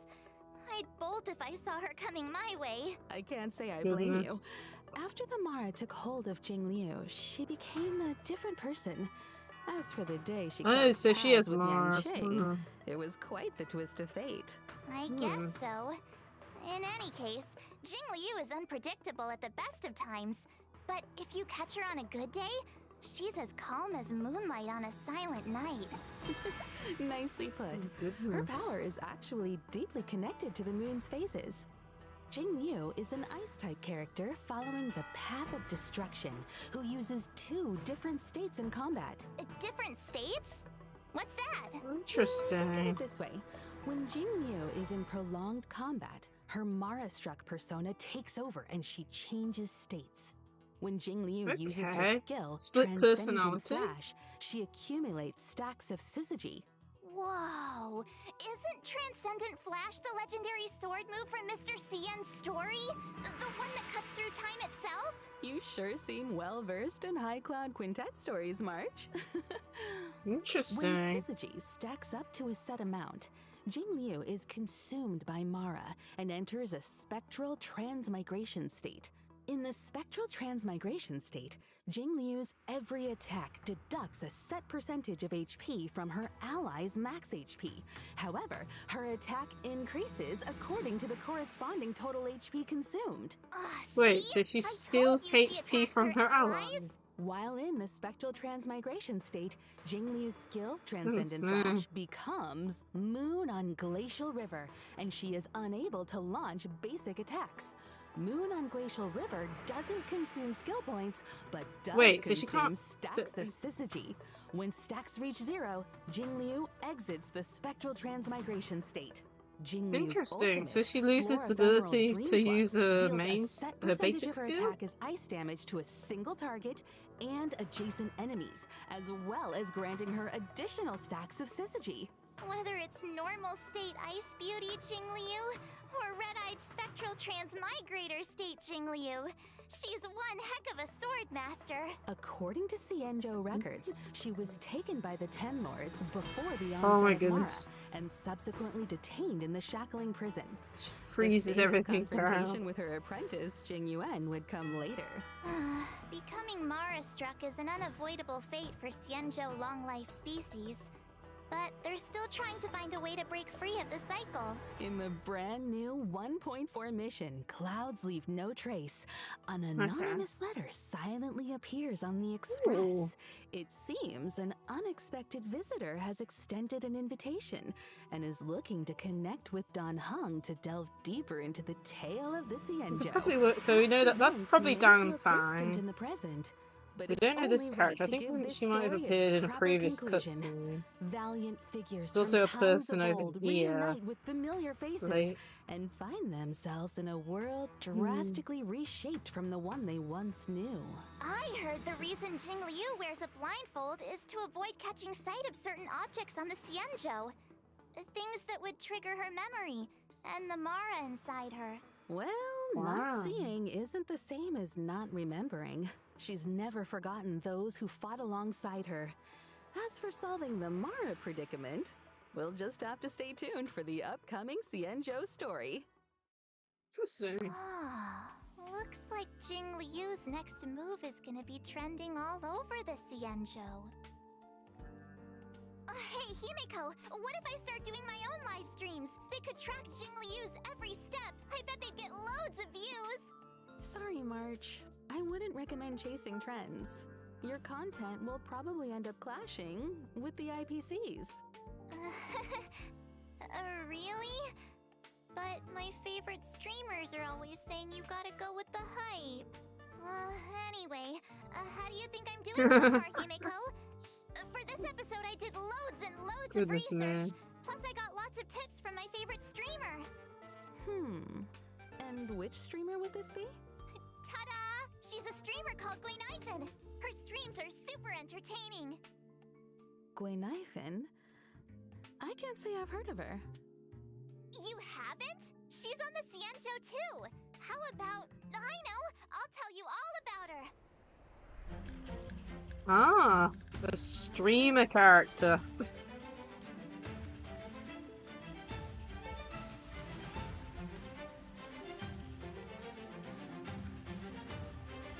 I'd bolt if I saw her coming my way. I can't say I blame you. After the Mara took hold of Jing Liu, she became a different person. As for the day she crossed so she paths has with Mara. Yanqing, it was quite the twist of fate. I guess so. In any case, Jing Liu is unpredictable at the best of times. But if you catch her on a good day, she's as calm as moonlight on a silent night. Nicely put. Her power is actually deeply connected to the moon's phases. Jing Liu is an ice-type character following the path of destruction, who uses 2 different states in combat. Different states? What's that? Interesting. Think of it this way. When Jing Liu is in prolonged combat, her Mara-struck persona takes over and she changes states. When Jing Liu uses her skill, Split Transcendent personality. Flash, she accumulates stacks of syzygy. Whoa! Isn't Transcendent Flash the legendary sword move from Mr. Cien's story? The one that cuts through time itself? You sure seem well-versed in High Cloud Quintet stories, March. Interesting. When syzygy stacks up to a set amount, Jing Liu is consumed by Mara and enters a spectral transmigration state. In the spectral transmigration state, Jing Liu's every attack deducts a set percentage of HP from her ally's max HP. However, her attack increases according to the corresponding total HP consumed. Wait, so she steals HP from her allies? While in the spectral transmigration state, Jing Liu's skill, Transcendent no. Flash, becomes Moon on Glacial River, and she is unable to launch basic attacks. Moon on Glacial River doesn't consume skill points, but does consume stacks of syzygy. When stacks reach 0, Jing Liu exits the spectral transmigration state. Jing Liu's Interesting. ultimate, So she loses the Floor ability Ephemeral to Dream use Flux, her deals a set her percentage basic of her skill? attack as ice damage to a single target and adjacent enemies, as well as granting her additional stacks of syzygy. Whether it's normal state Ice Beauty Jing Liu or red-eyed spectral transmigrator state Jing Liu, she's one heck of a sword master. According to Xianzhou records, she was taken by the Ten Lords before the Oh my onset of Mara goodness. and subsequently detained in the shackling prison. She freezes the famous everything confrontation down. with her apprentice, Jing Yuan, would come later. Becoming Mara-struck is an unavoidable fate for Xianzhou long-life species. But they're still trying to find a way to break free of the cycle. In the brand new 1.4 mission, Clouds Leave No Trace, an anonymous letter silently appears on the Express. Ooh. It seems an unexpected visitor has extended an invitation and is looking to connect with Dan Heng to delve deeper into the tale of the Xianzhou. Probably work, so we know that that's Events probably may Dan feel distant in Fang. the present, but We it's don't know this only character. I right to think give this she might have story its appeared in a proper previous conclusion. cutscene. Valiant figures There's from also a times person of over old here. reunite with familiar faces Like- and find themselves in a world drastically reshaped from the one they once knew. I heard the reason Jing Liu wears a blindfold is to avoid catching sight of certain objects on the Xianzhou. Things that would trigger her memory and the Mara inside her. Well, Wow. not seeing isn't the same as not remembering. She's never forgotten those who fought alongside her. As for solving the Mara predicament, we'll just have to stay tuned for the upcoming Xianzhou story. Interesting. Looks like Jing Liu's next move is gonna be trending all over the Xianzhou. Hey, Himeko, what if I start doing my own live streams? They could track Jing Liu's every step. I bet they'd get loads of views. Sorry, March. I wouldn't recommend chasing trends. Your content will probably end up clashing with the IPCs. Really? But my favorite streamers are always saying you gotta go with the hype. Anyway, how do you think I'm doing so far, Himeko? For this episode, I did loads and loads of research. Plus, I got lots of tips from my favorite streamer. And which streamer would this be? Ta-da! She's a streamer called Guinaifen. Her streams are super entertaining. Guinaifen? I can't say I've heard of her. You haven't? She's on the Xianzhou too. How about... I know! I'll tell you all about her. The streamer character.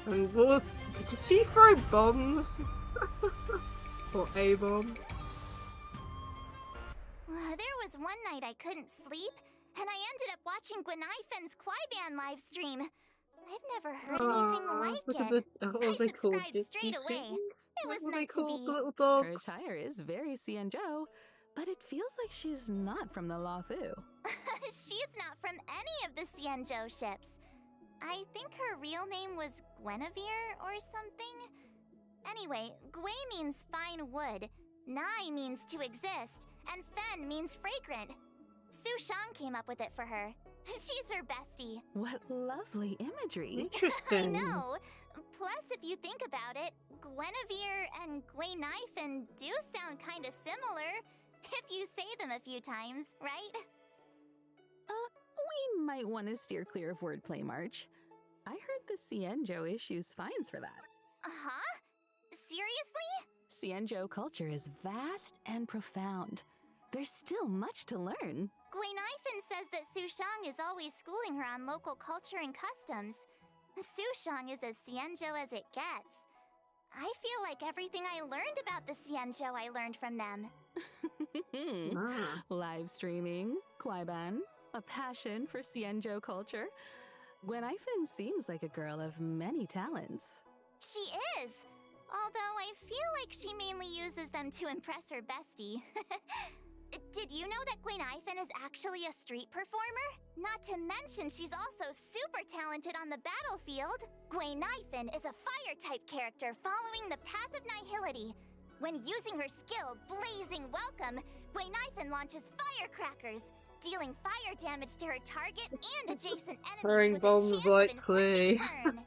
And what was... Did she throw bombs? Or a bomb? There was one night I couldn't sleep, and I ended up watching Guinaifen's Kwaiban live stream. I've never heard anything like it. I subscribed straight away. It was meant to be. The little dogs? Her attire is very Xianzhou, but it feels like she's not from the Lacie. She's not from any of the Xianzhou ships. I think her real name was Guinevere or something. Anyway, Gui means fine wood, Nai means to exist, and Fen means fragrant. Lacie-Chan came up with it for her. She's her bestie. What lovely imagery. Interesting. I know. Plus, if you think about it, Guinevere and Guinaifen do sound kinda similar, if you say them a few times, right? We might want to steer clear of wordplay, March. I heard the Xianzhou issues fines for that. Uh-huh? Seriously? Xianzhou culture is vast and profound. There's still much to learn. Guinaifen says that Lacie-Chan is always schooling her on local culture and customs. Lacie-Chan is as Xianzhou as it gets. I feel like everything I learned about the Xianzhou I learned from them. Live streaming, Kwaiban, a passion for Xianzhou culture. Guinaifen seems like a girl of many talents. She is! Although I feel like she mainly uses them to impress her bestie. Did you know that Guinaifen is actually a street performer? Not to mention she's also super talented on the battlefield. Guinaifen is a fire-type character following the path of nihility. When using her skill, Blazing Welcome, Guinaifen launches firecrackers, dealing fire damage to her target and adjacent enemies Throwing with bombs a chance like of inflicting clay. burn.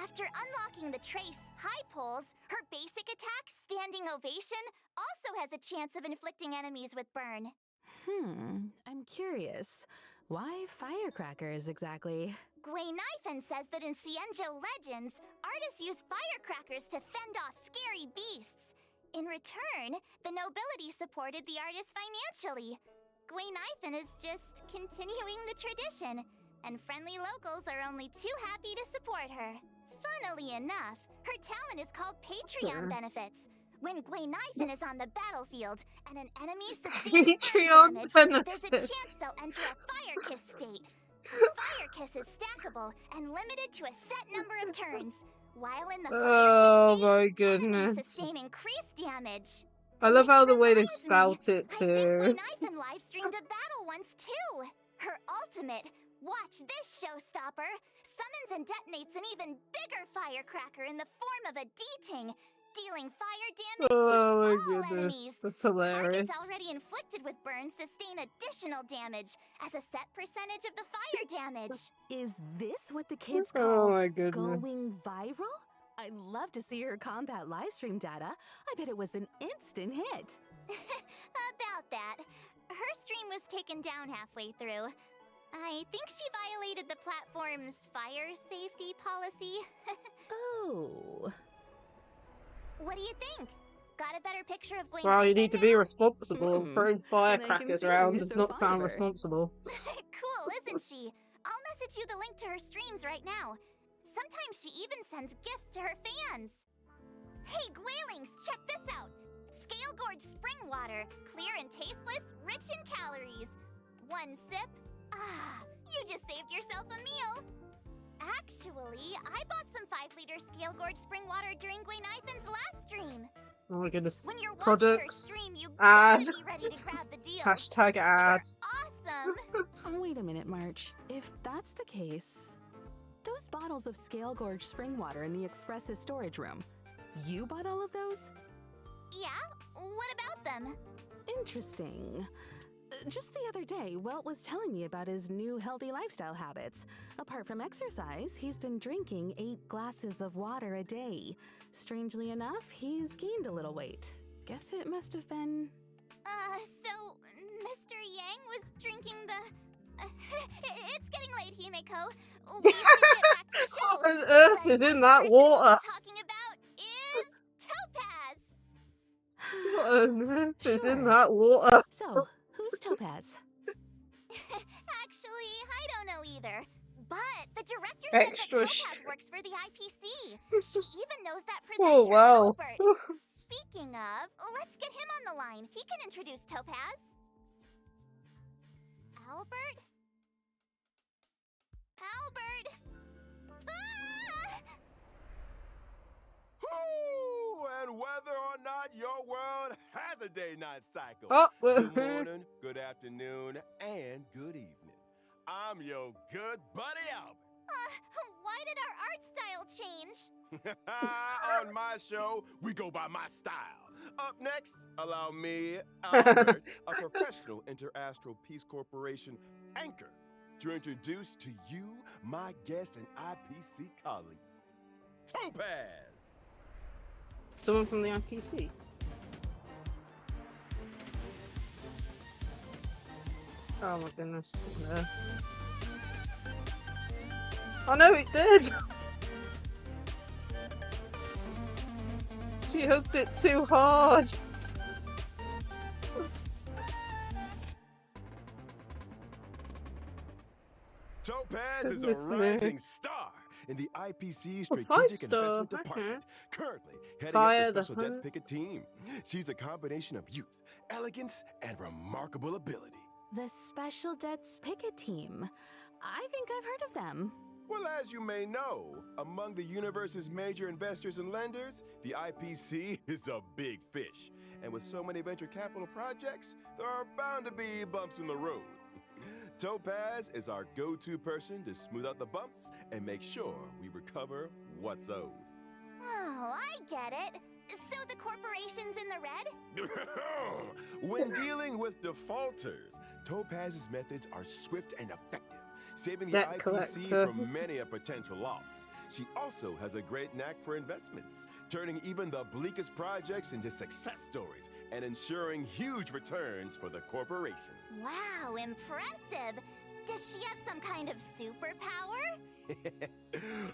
After unlocking the trace, High Pulls, her basic attack, Standing Ovation, also has a chance of inflicting enemies with burn. I'm curious. Why firecrackers exactly? Guinaifen says that in Xianzhou legends, artists use firecrackers to fend off scary beasts. In return, the nobility supported the artists financially. Guinaifen is just continuing the tradition, and friendly locals are only too happy to support her. Funnily enough, her talent is called Patreon benefits. When Guinaifen is on the battlefield and an enemy sustains burn damage, there's a chance they'll enter a Fire Kiss state. Fire Kiss is stackable and limited to a set number of turns, while in the Oh my enemies goodness. sustain increased damage. I love how the way they spout it too. Guinaifen live streamed a battle once too. Her ultimate, watch this showstopper, summons and detonates an even bigger firecracker in the form of a D-Ting, dealing fire damage to Oh all my enemies. goodness, that's hilarious. Targets already inflicted with burns sustain additional damage as a set percentage of the fire damage. Is this what the kids Oh call my goodness. going viral? I'd love to see her combat livestream data. I bet it was an instant hit. About that. Her stream was taken down halfway through. I think she violated the platform's fire safety policy. Oh. What do you think? Got a better picture of Guinaifen Well, you need to be now? responsible. Throwing firecrackers consider around you're does so not fond sound of her. responsible. Cool, isn't she? I'll message you the link to her streams right now. Sometimes she even sends gifts to her fans. Hey, Gwailings, check this out. Scale Gorge spring water, clear and tasteless, rich in calories. One sip, you just saved yourself a meal. Actually, I bought some 5-liter Scale Gorge spring water during Gwainifen's last stream. Oh my goodness. When you're watching her Products. stream, you Ad. gotta be ready to grab the deal. Hashtag ad. Awesome! Wait a minute, March. If that's the case, those bottles of Scale Gorge spring water in the Express's storage room, you bought all of those? Yeah? What about them? Interesting. Just the other day, Welt was telling me about his new healthy lifestyle habits. Apart from exercise, he's been drinking 8 glasses of water a day. Strangely enough, he's gained a little weight. Guess it must have been... So Mr. Yang was drinking the... it's getting late, Himeko. We should get back to the show. What on earth is in that water? Talking about is Topaz. What on earth is in that water? So, who's Topaz? Actually, I don't know either. But the director said that Topaz works for the IPC. She even knows that presenter, Oh, wow. Albert. Speaking of, let's get him on the line. He can introduce Topaz. Albert? Albert! Ah! Whoo! And whether or not your world has a day-night cycle. Oh, good morning, good afternoon, and good evening. I'm your good buddy Albert. Why did our art style change? On my show, we go by my style. Up next, allow me, Albert, a professional Inter-Astral Peace Corporation anchor, to introduce to you my guest and IPC colleague, Topaz. Someone from the IPC. Oh my goodness. No. Oh no, it did! She hooked it too hard! Topaz is Goodness a me. rising star in the IPC Oh, Strategic 5-star, Investment okay. Department, currently heading Fire up the the Special Death Hunt. Picket team. She's a combination of youth, elegance, and remarkable ability. The Special Debts Picket Team. I think I've heard of them. Well, as you may know, among the universe's major investors and lenders, the IPC is a big fish. And with so many venture capital projects, there are bound to be bumps in the road. Topaz is our go-to person to smooth out the bumps and make sure we recover what's owed. Oh, I get it. So the corporation's in the red? When dealing with defaulters, Topaz's methods are swift and effective, saving the Debt IPC collector. from many a potential loss. She also has a great knack for investments, turning even the bleakest projects into success stories and ensuring huge returns for the corporation. Wow, impressive. Does she have some kind of superpower?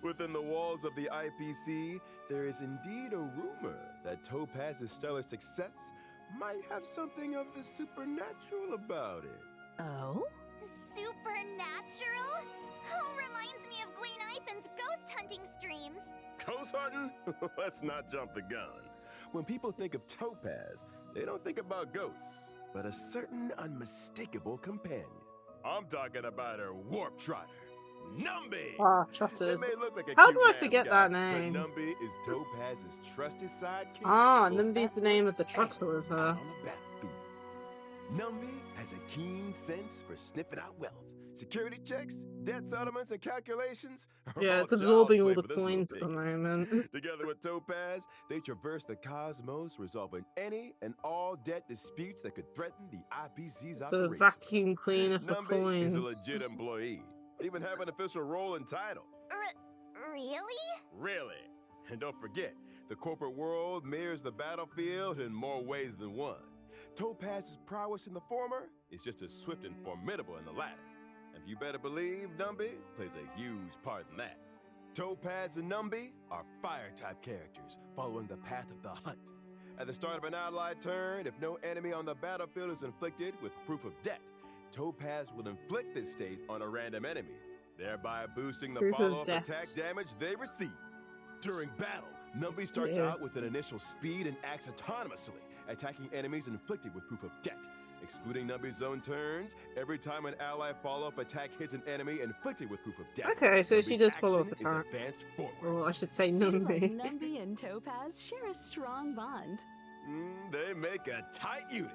Within the walls of the IPC, there is indeed a rumor that Topaz's stellar success might have something of the supernatural about it. Oh? Supernatural? Oh, reminds me of Gwainifen's ghost hunting streams. Ghost hunting? Let's not jump the gun. When people think of Topaz, they don't think about ghosts, but a certain unmistakable companion. I'm talking about her warp trotter, Numby. Ah, Trotters. It may look like a How cute do I forget mascot, that name? But Numby is Topaz's trusted sidekick. Ah, both Numby's the name of the trotter of out her. on the battlefield. Numby has a keen sense for sniffing out wealth. Security checks, debt settlements, and calculations. are Yeah, all it's absorbing all child's the play for this little coins at the pig. moment. Together with Topaz, they traverse the cosmos, resolving any and all debt disputes that could threaten the IPC's It's a operation. vacuum cleaner for Numby coins. is a legit employee. Even have an official role and title. Really? Really. And don't forget, the corporate world mirrors the battlefield in more ways than one. Topaz's prowess in the former is just as swift and formidable in the latter. And you better believe Numby plays a huge part in that. Topaz and Numby are fire-type characters following the path of the hunt. At the start of an allied turn, if no enemy on the battlefield is inflicted with proof of debt, Topaz will inflict this state on a random enemy. thereby boosting the Proof of follow-up death. attack damage they receive. During battle, Numby starts Yeah. out with an initial speed and acts autonomously, attacking enemies inflicted with proof of death. Excluding Numby's own turns, every time an ally follow-up attack hits an enemy inflicted with proof of death, Okay, so she Numby's does follow up action attack. is advanced forward. Or I should say Seems like Numby. Numby and Topaz share a strong bond. They make a tight unit.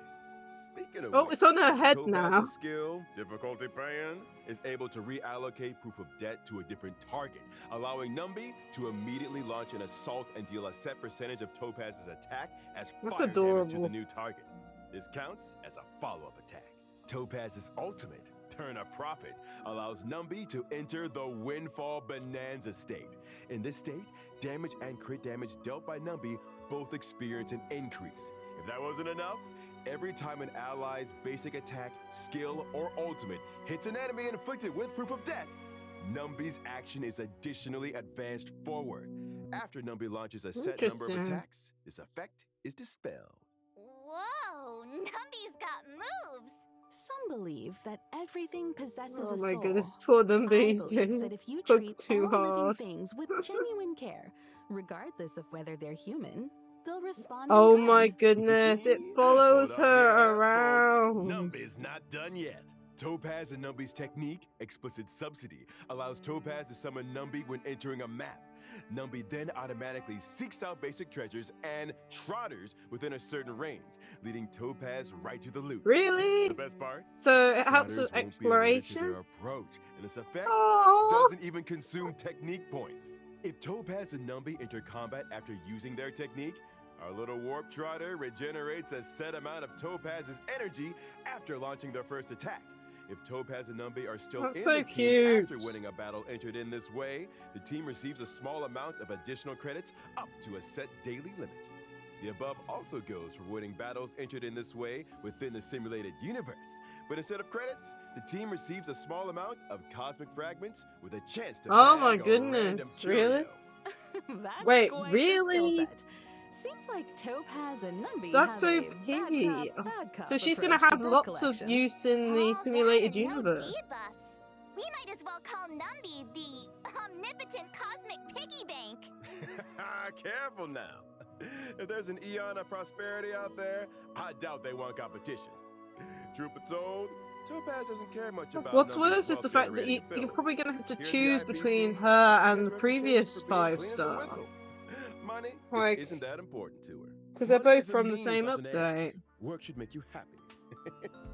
Speaking of Oh, which, it's on her head Topaz's now. skill, difficulty pan, is able to reallocate proof of debt to a different target, allowing Numby to immediately launch an assault and deal a set percentage of Topaz's attack as That's fire damage to adorable. the new target. This counts as a follow-up attack. Topaz's ultimate, Turn a Profit, allows Numby to enter the Windfall Bonanza state. In this state, damage and crit damage dealt by Numby both experience an increase. If that wasn't enough, every time an ally's basic attack, skill, or ultimate hits an enemy inflicted with proof of death, Numby's action is additionally advanced forward. After Numby launches a set number of Interesting. attacks, this effect is dispelled. Whoa, Numby's got moves! Some believe that everything possesses Oh a my soul. goodness, poor I Numby's believe getting that if you hooked treat too all living hard. things with genuine care, regardless of whether they're human, they'll respond Oh in my kind. goodness, it follows Hold on there, her folks. around. Numby's not done yet. Topaz and Numby's technique, Explicit Subsidy, allows Topaz to summon Numby when entering a map. Numby then automatically seeks out basic treasures and trotters within a certain range, leading Topaz right to the loot. Really? The best part? So it helps Trotters with won't be alerted to exploration? their approach, and this effect Aww. doesn't even consume technique points. If Topaz and Numby enter combat after using their technique, our little warp trotter regenerates a set amount of Topaz's energy after launching their first attack. If Topaz and Numby are still That's in so the team cute. after winning a battle entered in this way, the team receives a small amount of additional credits up to a set daily limit. The above also goes for winning battles entered in this way within the simulated universe. But instead of credits, the team receives a small amount of cosmic fragments with a chance to Oh my bag a random goodness, really? curio. That's Wait, quite the really? skill set. Seems like Topaz and Numby That's have so a bad piggy. cop, bad cop So she's gonna approach have with that lots of collection. use in the All simulated that and universe. No debuffs. We might as well call Numby the omnipotent cosmic piggy bank. Careful now. If there's an eon of prosperity out there, I doubt they want competition. Truth be told, Topaz doesn't care much about What's Numby's worse is the fact that wealth-generating you're probably gonna have to ability. choose Here at the between IPC, her and has the a previous reputation for being clean as a 5-star. whistle. Money Like- isn't that important to her. Because they're Money both is a from the means same of an end. update. Work should make you happy.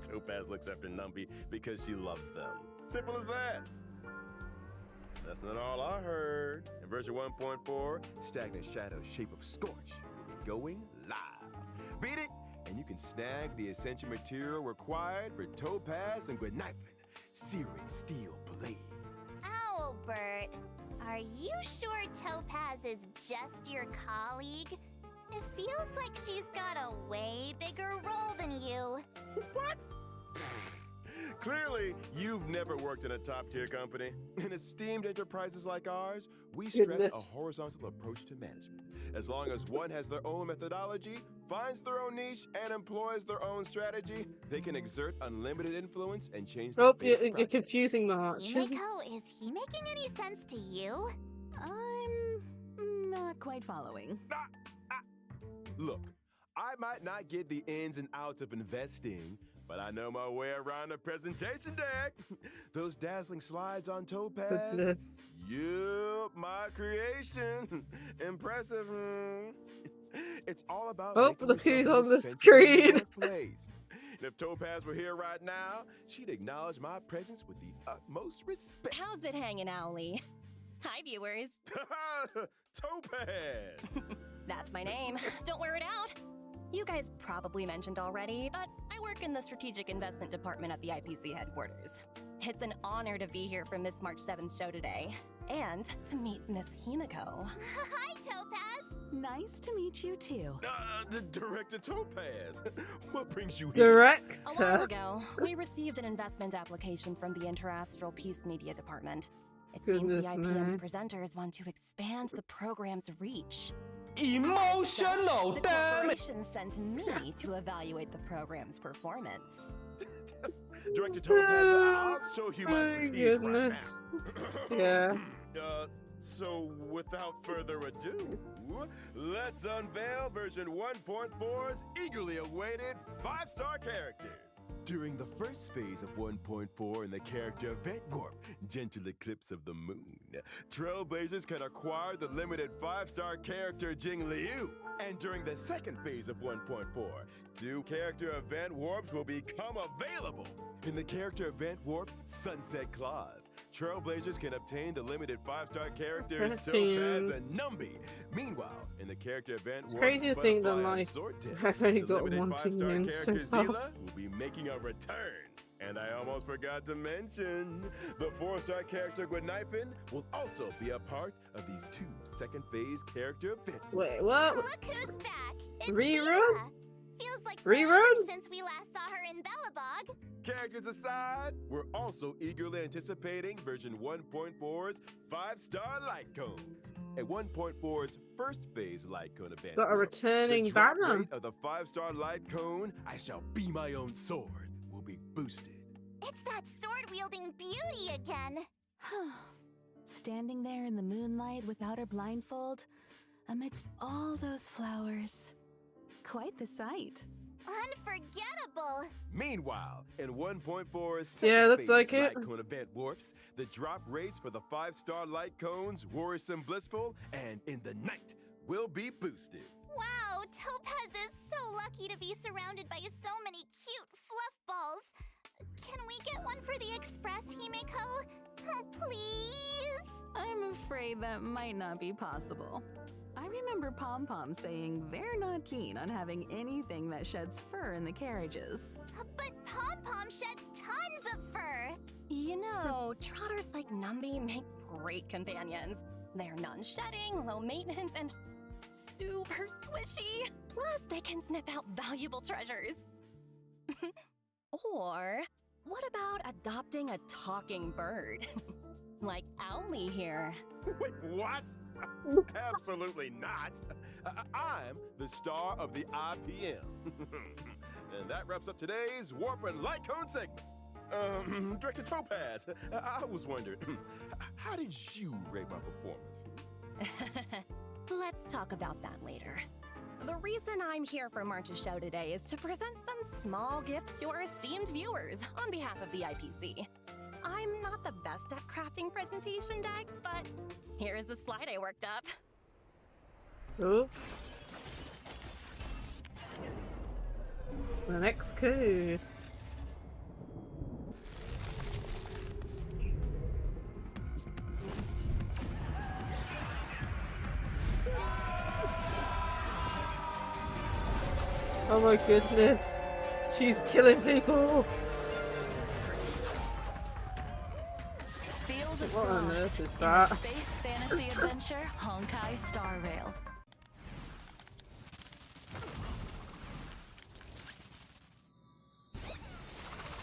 Topaz looks after Numby because she loves them. Simple as that. That's not all I heard. In version 1.4, Stagnant Shadow's Shape of Scorch will be going live. Beat it, and you can snag the essential material required for Topaz and Gwenifin, Searing Steel Blade. Albert, are you sure Topaz is just your colleague? It feels like she's got a way bigger role than you. What? Clearly, you've never worked in a top-tier company. In esteemed enterprises like ours, we stress Goodness. a horizontal approach to management. As long as one has their own methodology, finds their own niche, and employs their own strategy, they can exert unlimited influence and change the Oh, fate of you're projects. confusing March. Himeko, is he making any sense to you? I'm not quite following. Look, I might not get the ins and outs of investing, but I know my way around a presentation deck. Those dazzling slides on Topaz. Goodness. Yup, my creation. Impressive. It's all about Oh, making look who's yourself on the indispensable in screen. workplace. And if Topaz were here right now, she'd acknowledge my presence with the utmost respect. How's it hanging, Owly? Hi, viewers. Topaz! That's my name. Don't wear it out. You guys probably mentioned already, but I work in the Strategic Investment Department at the IPC headquarters. It's an honor to be here for Miss March 7's show today, and to meet Miss Himeko. Hi, Topaz! Nice to meet you too. Director Topaz, what brings you A while Director. ago, we received an investment application from the Interastral Peace Media Department. It seems Goodness the IPM's me. presenters want to expand the program's reach. Emotional, The damn it! corporation sent me to evaluate the program's performance. Director Topaz, I'll show you my My expertise right goodness. now. Yeah. So without further ado, let's unveil version 1.4's eagerly awaited 5-star characters. During the first phase of 1.4 in the character Event Warp, Gentle Eclipse of the Moon, Trailblazers can acquire the limited 5-star character Jing Liu. And during the second phase of 1.4, 2 character Event Warps will become available. In the character Event Warp Sunset Claws, Trailblazers can obtain the limited 5-star characters Topaz and Numby. Meanwhile, in the character Event It's Warp crazy to think that Butterfly and my Swordtip, I've only the got limited one 5-star team in so character far. Zila will be making a return. And I almost forgot to mention, the 4-star character Gwenifin will also be a part of these 2 second phase character events. Wait, what? Look who's back! It's Rerun? Zila. Feels like Rerun? forever since we last saw her in Belobog. Characters aside, we're also eagerly anticipating version 1.4's 5-star light cones. At 1.4's first phase light cone event, Got a returning the drop banner. rate of the 5-star light cone, I shall be my own sword, will be boosted. It's that sword-wielding beauty again. Standing there in the moonlight without her blindfold, amidst all those flowers. Quite the sight. Unforgettable. Meanwhile, in 1.4's Yeah, second looks phase like light it. cone event warps, the drop rates for the 5-star light cones, Worrisome Blissful, and In the Night will be boosted. Wow, Topaz is so lucky to be surrounded by so many cute fluff balls. Can we get one for the Express, Himeko? Oh, please? I'm afraid that might not be possible. I remember Pom Pom saying they're not keen on having anything that sheds fur in the carriages. But Pom Pom sheds tons of fur. You know, trotters like Numby make great companions. They're non-shedding, low maintenance, and super squishy. Plus, they can sniff out valuable treasures. Or, what about adopting a talking bird? Like Owlie here. Wait, what? Absolutely not. I'm the star of the IPM. And that wraps up today's Warp and Light Cone segment. Director Topaz, I was wondering, how did you rate my performance? Let's talk about that later. The reason I'm here for March's show today is to present some small gifts to our esteemed viewers on behalf of the IPC. I'm not the best at crafting presentation decks, but here is a slide I worked up. Oh. The next code. Oh my goodness. She's killing people. Field of What on Frost earth is in that? the space fantasy adventure Honkai Star Rail.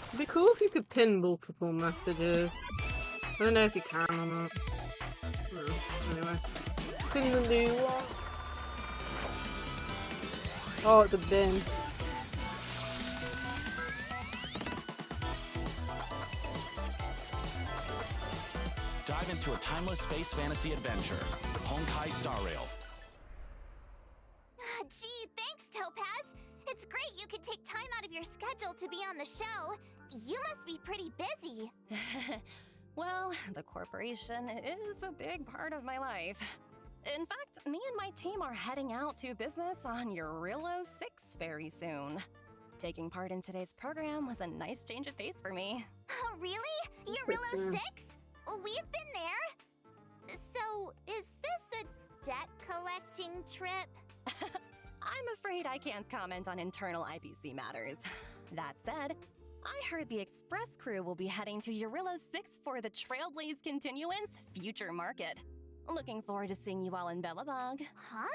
It'd be cool if you could pin multiple messages. I don't know if you can or not. Anyway. Pin the new one. Oh, it's a bin. Dive into a timeless space fantasy adventure, Honkai Star Rail. Gee, thanks, Topaz. It's great you could take time out of your schedule to be on the show. You must be pretty busy. Well, the corporation is a big part of my life. In fact, me and my team are heading out to business on Eurillo 6 very soon. Taking part in today's program was a nice change of pace for me. Oh, really? Eurillo 6? We've been there. So, is this a debt-collecting trip? I'm afraid I can't comment on internal IPC matters. That said, I heard the Express crew will be heading to Eurillo 6 for the Trailblaze Continuance Future Market. Looking forward to seeing you all in Belobog. Huh?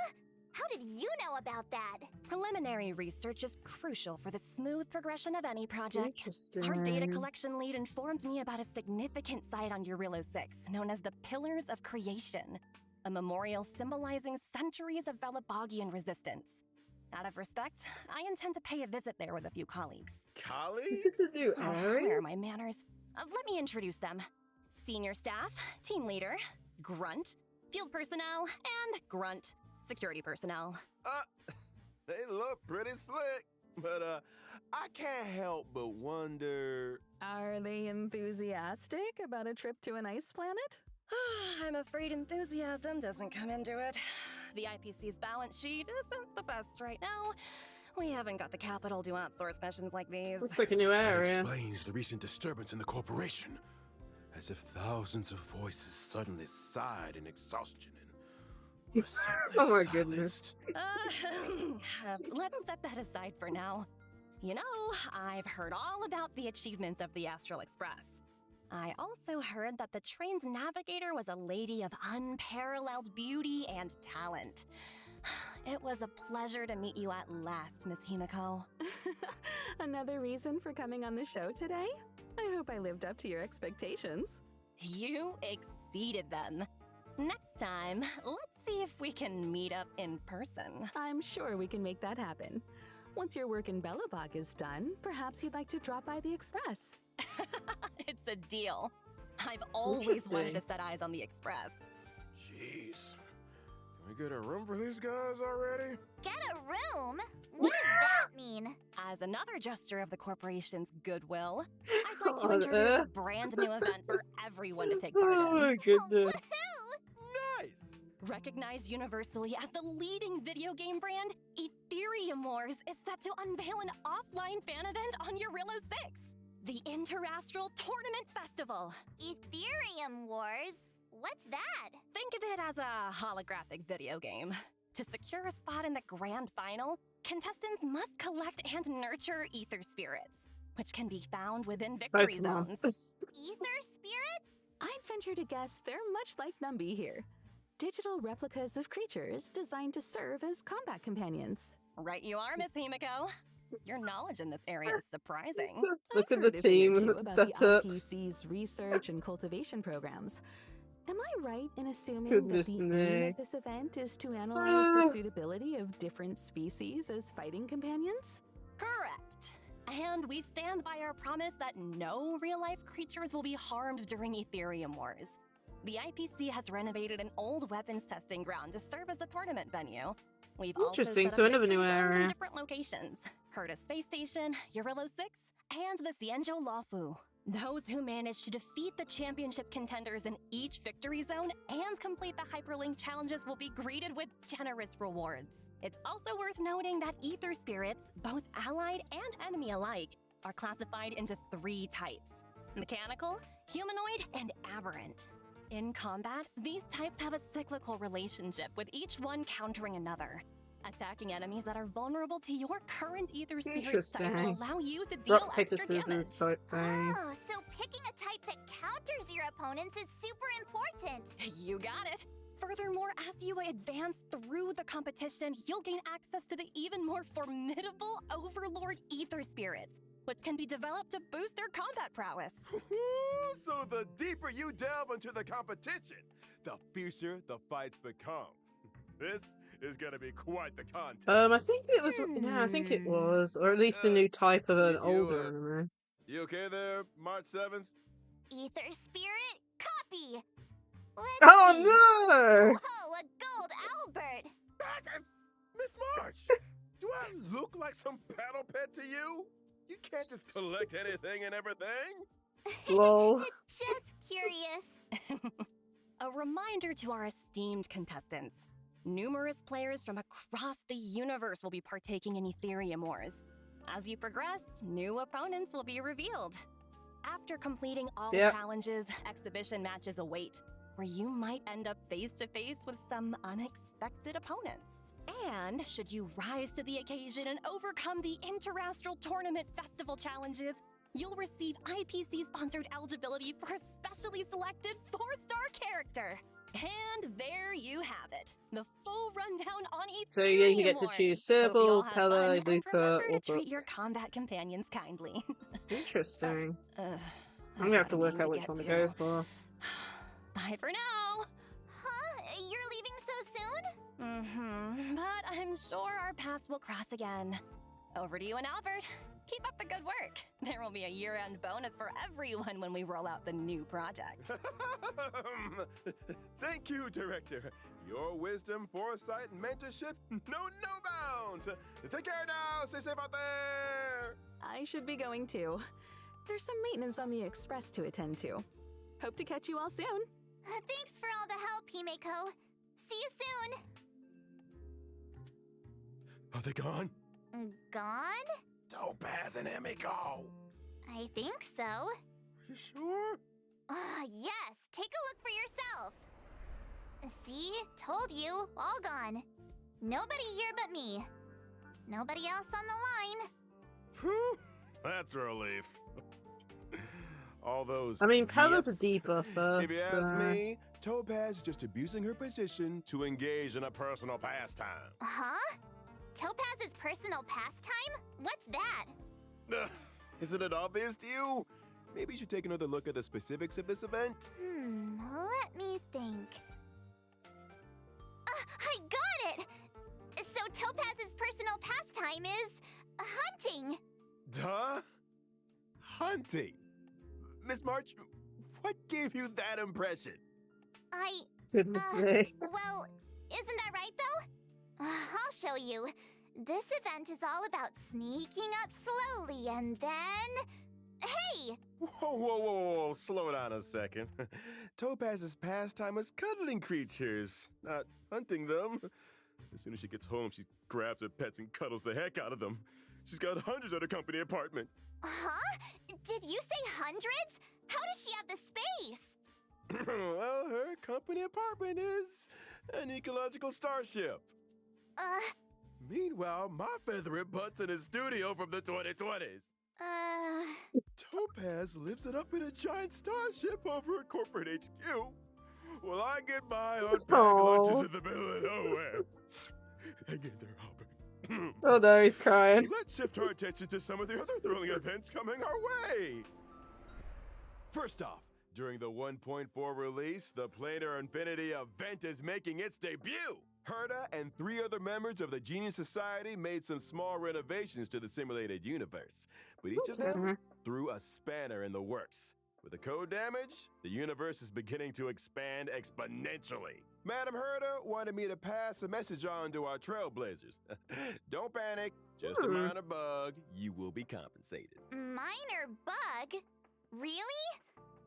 How did you know about that? Preliminary research is crucial for the smooth progression of any project. Interesting. Our data collection lead informed me about a significant site on Eurillo 6, known as the Pillars of Creation, a memorial symbolizing centuries of Belobogian resistance. Out of respect, I intend to pay a visit there with a few colleagues. Is this a new area? Where are my manners? Let me introduce them. Senior staff, team leader, grunt, field personnel, and grunt, security personnel. They look pretty slick, but I can't help but wonder... Are they enthusiastic about a trip to an ice planet? I'm afraid enthusiasm doesn't come into it. The IPC's balance sheet isn't the best right now. We haven't got the capital to outsource missions like these. Looks like a new That area. explains the recent disturbance in the corporation. As if thousands of voices suddenly sighed in exhaustion and were suddenly Oh my silenced. goodness. Let's set that aside for now. You know, I've heard all about the achievements of the Astral Express. I also heard that the train's navigator was a lady of unparalleled beauty and talent. It was a pleasure to meet you at last, Miss Himiko. Another reason for coming on the show today? I hope I lived up to your expectations. You exceeded them. Next time, let's see if we can meet up in person. I'm sure we can make that happen. Once your work in Belobog is done, perhaps you'd like to drop by the Express. It's a deal. I've always wanted to set eyes on the Express. Jeez. Can we get a room for these guys already? Get a room? What does that mean? As another gesture of the corporation's goodwill, I'd like to introduce a brand new event for everyone to take part in. Oh my goodness. Nice! Recognized universally as the leading video game brand, Ethereum Wars is set to unveil an offline fan event on Eurillo 6, the Interastral Tournament Festival. Ethereum Wars? What's that? Think of it as a holographic video game. To secure a spot in the grand final, contestants must collect and nurture ether spirits, which can be found within victory zones. Ether spirits? I'd venture to guess they're much like Numby here. Digital replicas of creatures designed to serve as combat companions. Right you are, Miss Himiko. Your knowledge in this area is surprising. Look I've at the heard a thing or team two about set up. the IPC's research and cultivation programs. Am I right in assuming Goodness that the aim me. of this event is to analyze the suitability of different species as fighting companions? Correct. And we stand by our promise that no real-life creatures will be harmed during Ethereum Wars. The IPC has renovated an old weapons testing ground to serve as a tournament venue. We've Interesting, also so set up another victory new zones in area. different locations. Herta Space Station, Eurillo 6, and the Xianzhou Lafu. Those who manage to defeat the championship contenders in each victory zone and complete the hyperlink challenges will be greeted with generous rewards. It's also worth noting that ether spirits, both allied and enemy alike, are classified into 3 types: mechanical, humanoid, and aberrant. In combat, these types have a cyclical relationship, with each one countering another. Attacking enemies that are vulnerable to your current ether spirit type will Interesting. allow you to deal Rock, paper, extra damage. scissors type thing. Oh, so picking a type that counters your opponents is super important. You got it. Furthermore, as you advance through the competition, you'll gain access to the even more formidable Overlord ether spirits, which can be developed to boost their combat prowess. So the deeper you delve into the competition, the fiercer the fights become. This is gonna be quite the contest. I think it was. Yeah, I think it was, or at least a new type of an older anime. You okay there, March 7th? Ether spirit copy. Let's Oh see. no! Whoa, a gold Albert. Miss March, do I look like some battle pet to you? You can't just collect anything and everything. Lol. Just curious. A reminder to our esteemed contestants. Numerous players from across the universe will be partaking in Ethereum Wars. As you progress, new opponents will be revealed. After completing all challenges, exhibition matches await, where you might end up face-to-face with some unexpected opponents. And should you rise to the occasion and overcome the Interastral Tournament Festival challenges, you'll receive IPC-sponsored eligibility for a specially selected 4-star character. And there you have it, the full rundown on Ethereum So yeah, you get to Wars. choose Hope you all Serval, have Pella, fun, and Luca, remember or to treat Brook. your combat companions kindly. Interesting. I'm I'm gonna have to work out which one to go for. Bye for now. Huh? You're leaving so soon? But I'm sure our paths will cross again. Over to you and Albert. Keep up the good work. There will be a year-end bonus for everyone when we roll out the new project. Thank you, Director. Your wisdom, foresight, and mentorship know no bounds. Take care now. Stay safe out there. I should be going too. There's some maintenance on the express to attend to. Hope to catch you all soon. Thanks for all the help, Himeko. See you soon. Are they gone? Gone? Topaz and Himeko. I think so. Are you sure? Yes. Take a look for yourself. See? Told you. All gone. Nobody here but me. Nobody else on the line. Whew. That's a relief. All those. I mean, Pella's a gifts. debuffer. If you ask me, Topaz is just abusing her position to engage in a personal pastime. Huh? Topaz's personal pastime? What's that? Isn't it obvious to you? Maybe you should take another look at the specifics of this event. Let me think. I got it! So Topaz's personal pastime is hunting. Duh? Hunting? Miss March, what gave you that impression? Goodness me. Well, isn't that right, though? I'll show you. This event is all about sneaking up slowly and then... Hey! Whoa, slow down a second. Topaz's pastime is cuddling creatures, not hunting them. As soon as she gets home, she grabs her pets and cuddles the heck out of them. She's got hundreds at her company apartment. Huh? Did you say hundreds? How does she have the space? Well, her company apartment is an ecological starship. Meanwhile, my feathered butts in his studio from the 2020s. Topaz lives it up in a giant starship over at corporate HQ. Well, I get by on packed lunches in the middle of nowhere. Hang in there, Albert. Oh no, he's crying. Let's shift our attention to some of the other thrilling events coming our way. First off, during the 1.4 release, the Planar Infinity event is making its debut. Herta and 3 other members of the Genius Society made some small renovations to the simulated universe, but each of them threw a spanner in the works. With the code damage, the universe is beginning to expand exponentially. Madam Herta wanted me to pass a message on to our trailblazers. Don't panic, just a minor bug. You will be compensated. Minor bug? Really?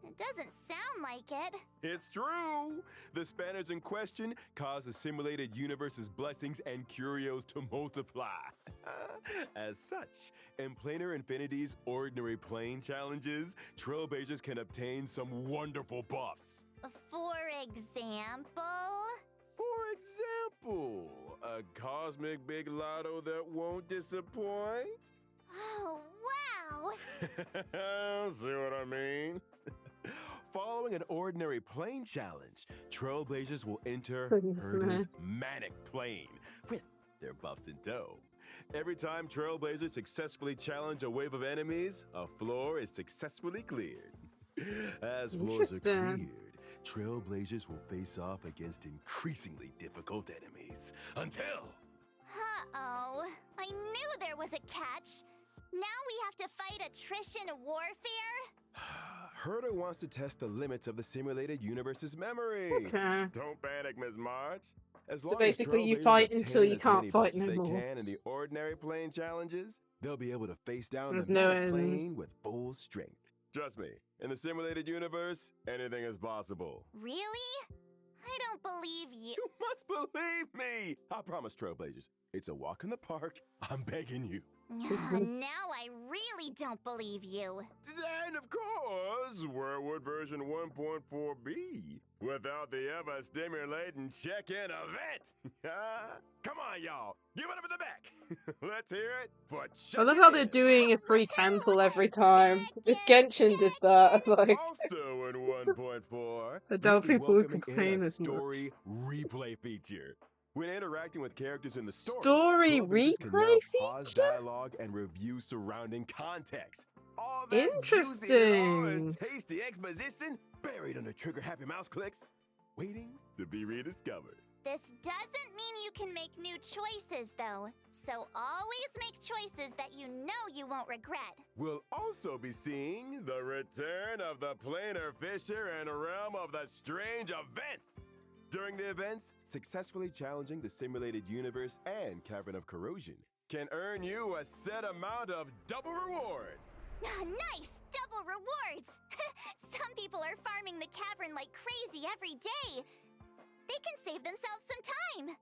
It doesn't sound like it. It's true! The spanners in question cause the simulated universe's blessings and curios to multiply. As such, in Planar Infinity's Ordinary Plane challenges, trailblazers can obtain some wonderful buffs. For example? For example, a cosmic big lotto that won't disappoint? Oh, wow! See what I mean? Following an Ordinary Plane challenge, trailblazers will enter Herta's Manic Plane with their buffs in tow. Every time trailblazers successfully challenge a wave of enemies, a floor is successfully cleared. As floors are cleared, trailblazers will face off against increasingly difficult enemies until... Uh-oh. I knew there was a catch. Now we have to fight attrition warfare? Herta wants to test the limits of the simulated universe's memory. Okay. Don't panic, Ms. March. So basically you fight until you can't fight no more. They can in the Ordinary Plane challenges, they'll be able to face down There's the no Manic end. Plane with full strength. Trust me, in the simulated universe, anything is possible. Really? I don't believe you. You must believe me! I promise, trailblazers. It's a walk in the park. I'm begging you. Now I really don't believe you. And of course, where would version 1.4 be without the ever-stimulating check-in event? Come on, y'all. Give it up in the back. Let's hear it for I love how they're doing a free temple every time. If Genshin did that, like... Also in 1.4, I doubt people would welcoming in complain a as much. story replay feature. When interacting with characters in the Story trailblazers can now replay pause feature? dialogue and review surrounding context. All that juicy Interesting. and tasty exposition buried under trigger-happy mouse clicks, waiting to be rediscovered. This doesn't mean you can make new choices, though. So always make choices that you know you won't regret. We'll also be seeing the return of the planar fisher and realm of the strange events. During the events, successfully challenging the simulated universe and cavern of corrosion can earn you a set amount of double rewards. Nice! Double rewards! Some people are farming the cavern like crazy every day. They can save themselves some time.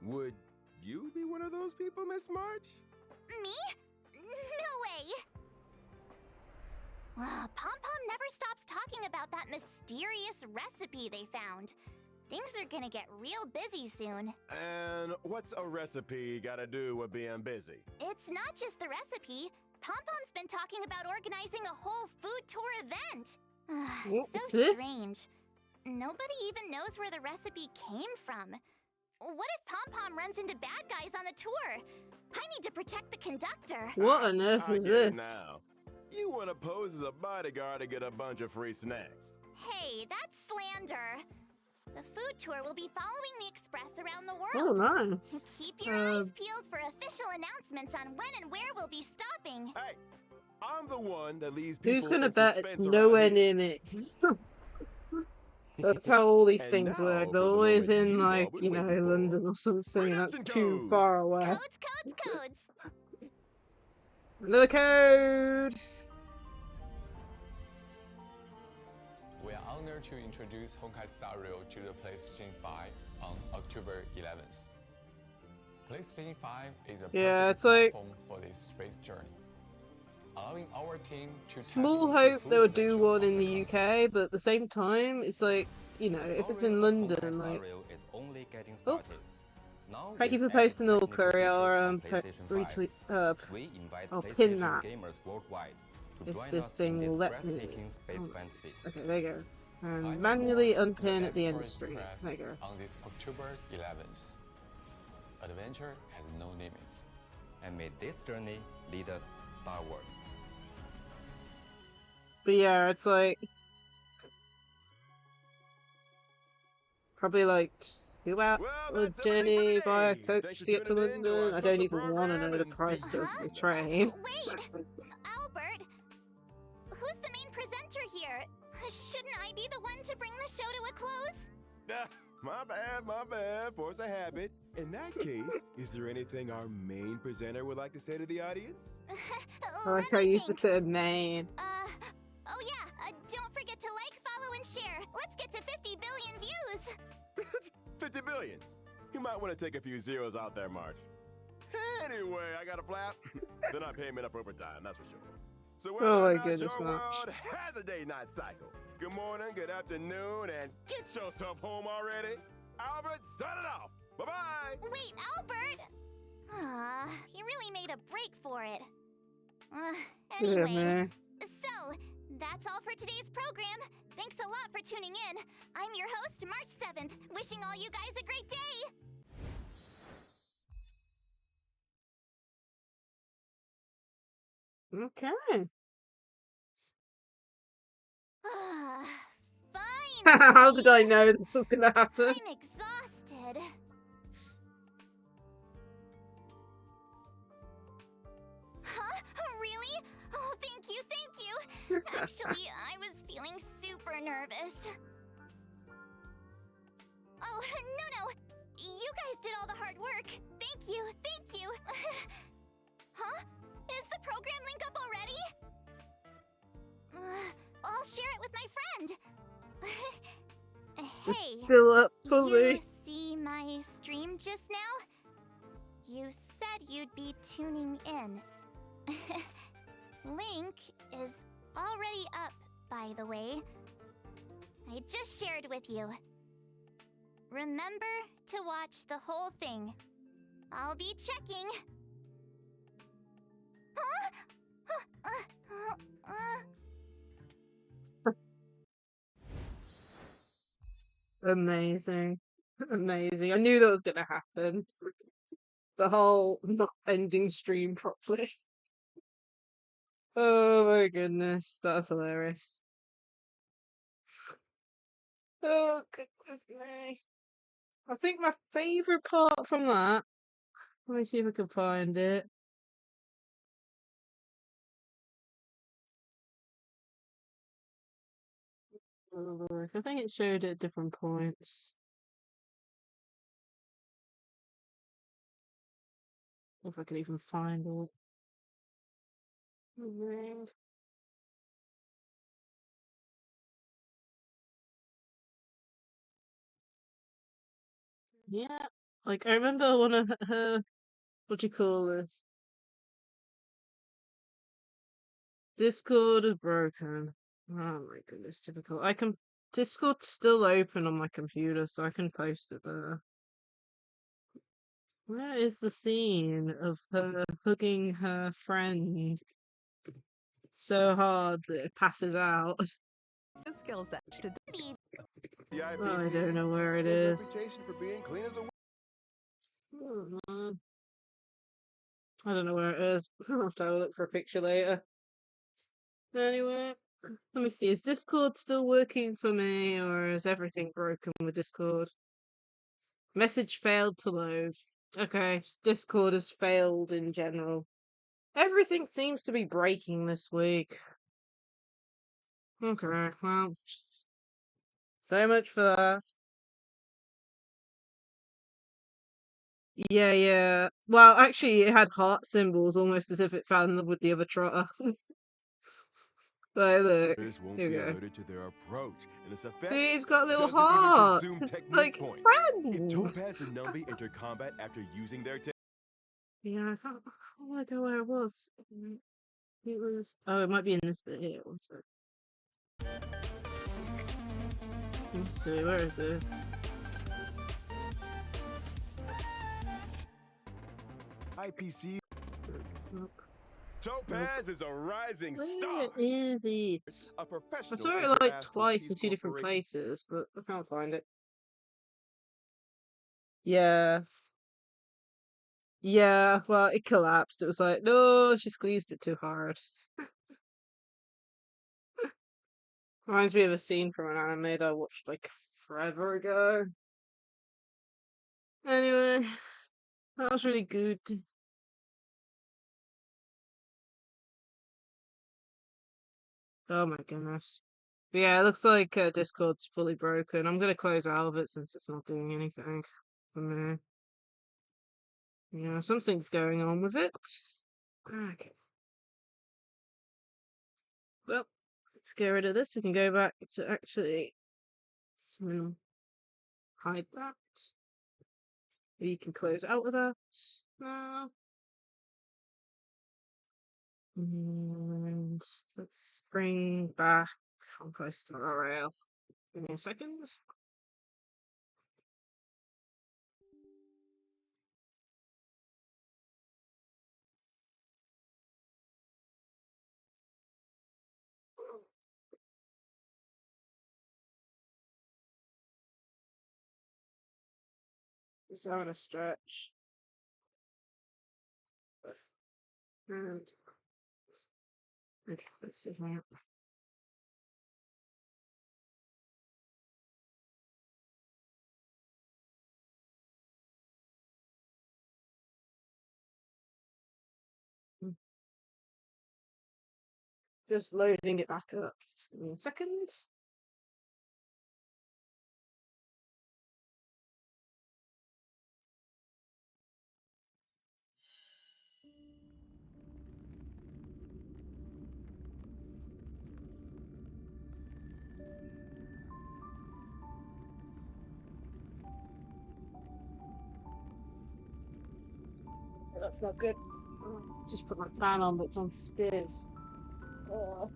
Would you be one of those people, Miss March? Me? No way! Pom Pom never stops talking about that mysterious recipe they found. Things are gonna get real busy soon. And what's a recipe gotta do with being busy? It's not just the recipe. Pom Pom's been talking about organizing a whole food tour event. What's So this? strange. Nobody even knows where the recipe came from. What if Pom Pom runs into bad guys on the tour? I need to protect the conductor. What on earth I is get it this? now. You want to pose as a bodyguard to get a bunch of free snacks. Hey, that's slander. The food tour will be following the express around the Oh, world. nice. Keep your eyes peeled for official announcements on when and where we'll be stopping. Hey, I'm the one that leaves people Who's gonna in bet it's suspense nowhere around here. near me? That's how all these And things now work. for They're the always moment in, you've like, all been you know, waiting for. London or something. That's Redemption too codes. far away. Codes! Another code! We are honored to introduce Honkai Star Rail to the PlayStation 5 on October 11th. PlayStation 5 is a Yeah, perfect it's like- platform for this space journey, allowing our team to Small tap into hope full they would do potential one of in the the console. UK, but at the same time, it's like, you know, if it's in London, like... is only getting Oh. started. Now, Thank you for with added posting the little technical courier, features on po- PlayStation 5, retweet, we invite I'll pin PlayStation that. gamers worldwide to If join this us in thing this will let me. breathtaking space fantasy. Okay, there you go. Find And out manually more in unpin at the end of Next stream. Choice There you go. Press on this October 11th. Adventure has no limits. And may this journey lead us starward. But yeah, it's like... Probably like 2 hours journey via coach to get to London. I don't even want to know the price of the train. Albert! Who's the main presenter here? Shouldn't I be the one to bring the show to a close? My bad. Force a habit. In that case, is there anything our main presenter would like to say to the audience? I like how you use the term main. Oh yeah, don't forget to like, follow, and share. Let's get to 50 billion views. 50 billion. You might want to take a few zeros out there, March. Anyway, I got a flap. They're not paying me enough overtime, that's for sure. So whether Oh or my not goodness, your March. world has a day-night cycle. Good morning, good afternoon, and get yourself home already. Albert, sign it off. Bye-bye. Wait, Albert! He really made a break for it. Yeah, Anyway, man. so that's all for today's program. Thanks a lot for tuning in. I'm your host, March 7th, wishing all you guys a great day. Okay. Fine. How did I know this was gonna happen? I'm exhausted. Huh? Really? Oh, thank you. Actually, I was feeling super nervous. Oh, no. You guys did all the hard work. Thank you. Huh? Is the program link up already? I'll share it with my friend. Hey, It's still up fully. you see my stream just now? You said you'd be tuning in. Link is already up, by the way. I just shared with you. Remember to watch the whole thing. I'll be checking. Huh? Amazing. Amazing. I knew that was gonna happen. The whole not ending stream properly. Oh my goodness, that's hilarious. Oh goodness me. I think my favourite part from that. Let me see if I can find it. I think it showed it at different points. If I can even find it. Right. Yeah, like I remember one of her. What do you call it? Discord is broken. Oh my goodness, typical. I can. Discord's still open on my computer, so I can post it there. Where is the scene of her hugging her friend so hard that it passes out? The skill set to The Oh, I IPC don't know where it has a is. reputation for being clean as a I don't know where it is. I'll have to have a look for a picture later. Anyway, let me see. Is Discord still working for me, or is everything broken with Discord? Message failed to load. Okay, Discord has failed in general. Everything seems to be breaking this week. Okay, well, so much for that. Yeah, yeah. Well, actually, it had heart symbols, almost as if it fell in love with the other trotter. So look, This won't here we be go. alerted to their approach, and its effect See, it's got little doesn't even hearts. consume It's technique like points. If friends. Topaz and Numby enter combat after using their Yeah, I can't work out where it was. It was. Oh, it might be in this bit here. One sec. Let's see, where is it? IPC. Topaz is a rising star. Where is it? A I professional saw it like inter-astral twice peace in two different corporation. places, but I can't find it. Yeah. Yeah, well, it collapsed. It was like, no, she squeezed it too hard. Reminds me of a scene from an anime that I watched like forever ago. Anyway, that was really good. Oh my goodness. But yeah, it looks like Discord's fully broken. I'm gonna close out of it since it's not doing anything for me. Yeah, something's going on with it. Okay. Well, let's get rid of this. We can go back to actually hide that. You can close out of that now. And let's bring back honkaistarrail. Give me a second. Just having a stretch. And okay, let's see here. Just loading it back up. Just give me a second. That's not good. Just put my fan on, but it's on spin. Oh.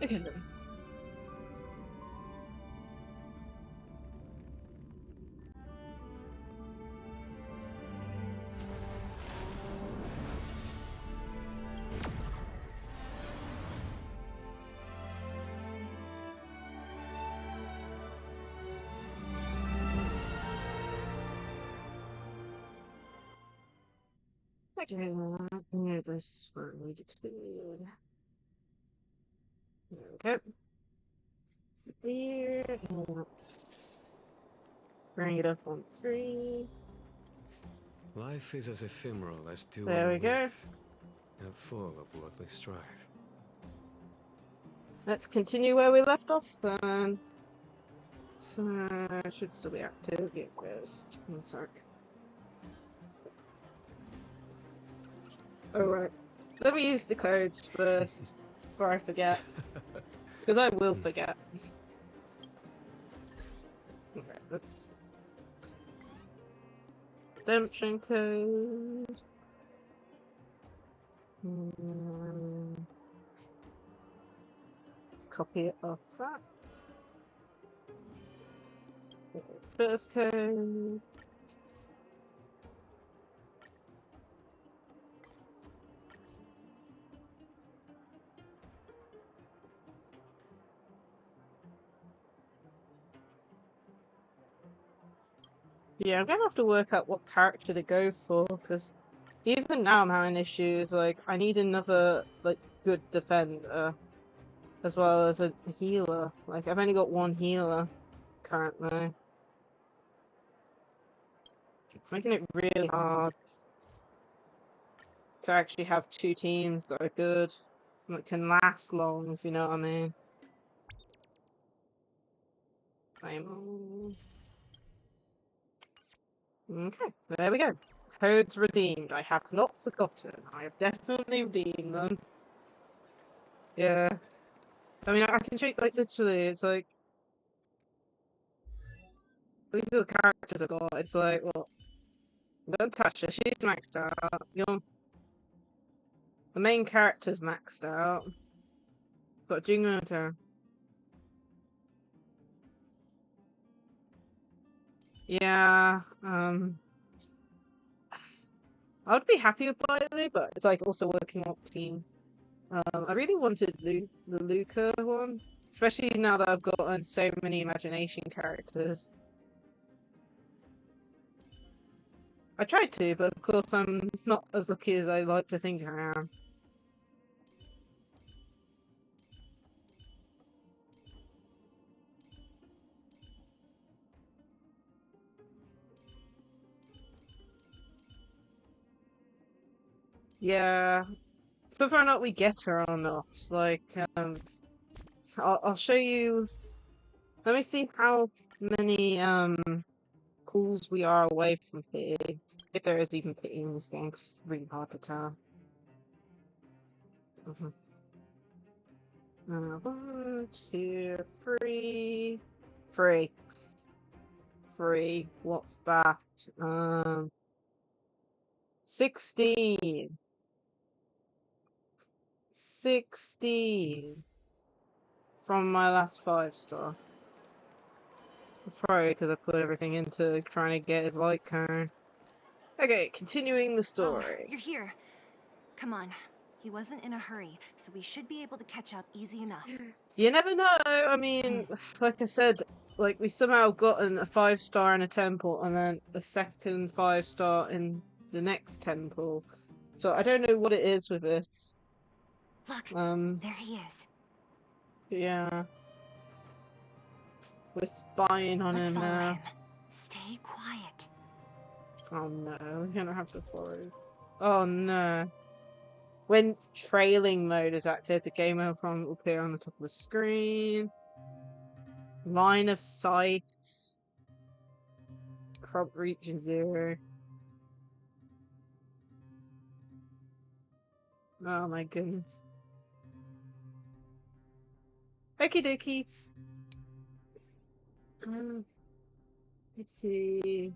Okay then. Okay, yeah, this where I need it to be. There we go. It's there, and let's bring it up on screen. Life is as ephemeral as dew There on a we go. leaf, and full of worldly strife. Let's continue where we left off then. So, I should still be active. Yeah, where's one sec. Alright. Let me use the codes first, before I forget. Because I will forget. Okay, let's... Redemption code... Let's copy it off that. First code... Yeah, I'm gonna have to work out what character to go for, because even now I'm having issues, like, I need another, like, good defender, as well as a healer. Like, I've only got one healer, currently. It's making it really hard to actually have two teams that are good, and that can last long, if you know what I mean. Okay, there we go. Codes redeemed. I have not forgotten. I have definitely redeemed them. Yeah. I mean, I can check, like, literally, it's like... These are the characters I got. It's like, well, don't touch her. She's maxed out. The main character's maxed out. Got Jingo. Yeah, I would be happy with Biley, but it's like also working on team. I really wanted the Luca one, especially now that I've gotten so many imagination characters. I tried to, but of course I'm not as lucky as I like to think I am. Yeah, whether or not we get her or not, like, I'll show you. Let me see how many calls we are away from pity. If there is even pity in this game, 'cause it's really hard to tell. 1, 2, 3. 3. 3. What's that? 16. 16 from my last 5-star. That's probably because I put everything into trying to get his light cone. Okay, continuing the story. Oh, you're here. Come on. He wasn't in a hurry, so we should be able to catch up easy enough. You never know. I mean, like I said, like we somehow gotten a 5-star in a temple and then a second 5-star in the next temple. So I don't know what it is with it. Look, there he is. Yeah. We're spying on Let's him follow now. him. Stay quiet. Oh no, we're gonna have to follow. Oh no. When trailing mode is active, the game icon will appear on the top of the screen. Line of sight. Crop reaches 0. Oh my goodness. Okie dokie. Let's see.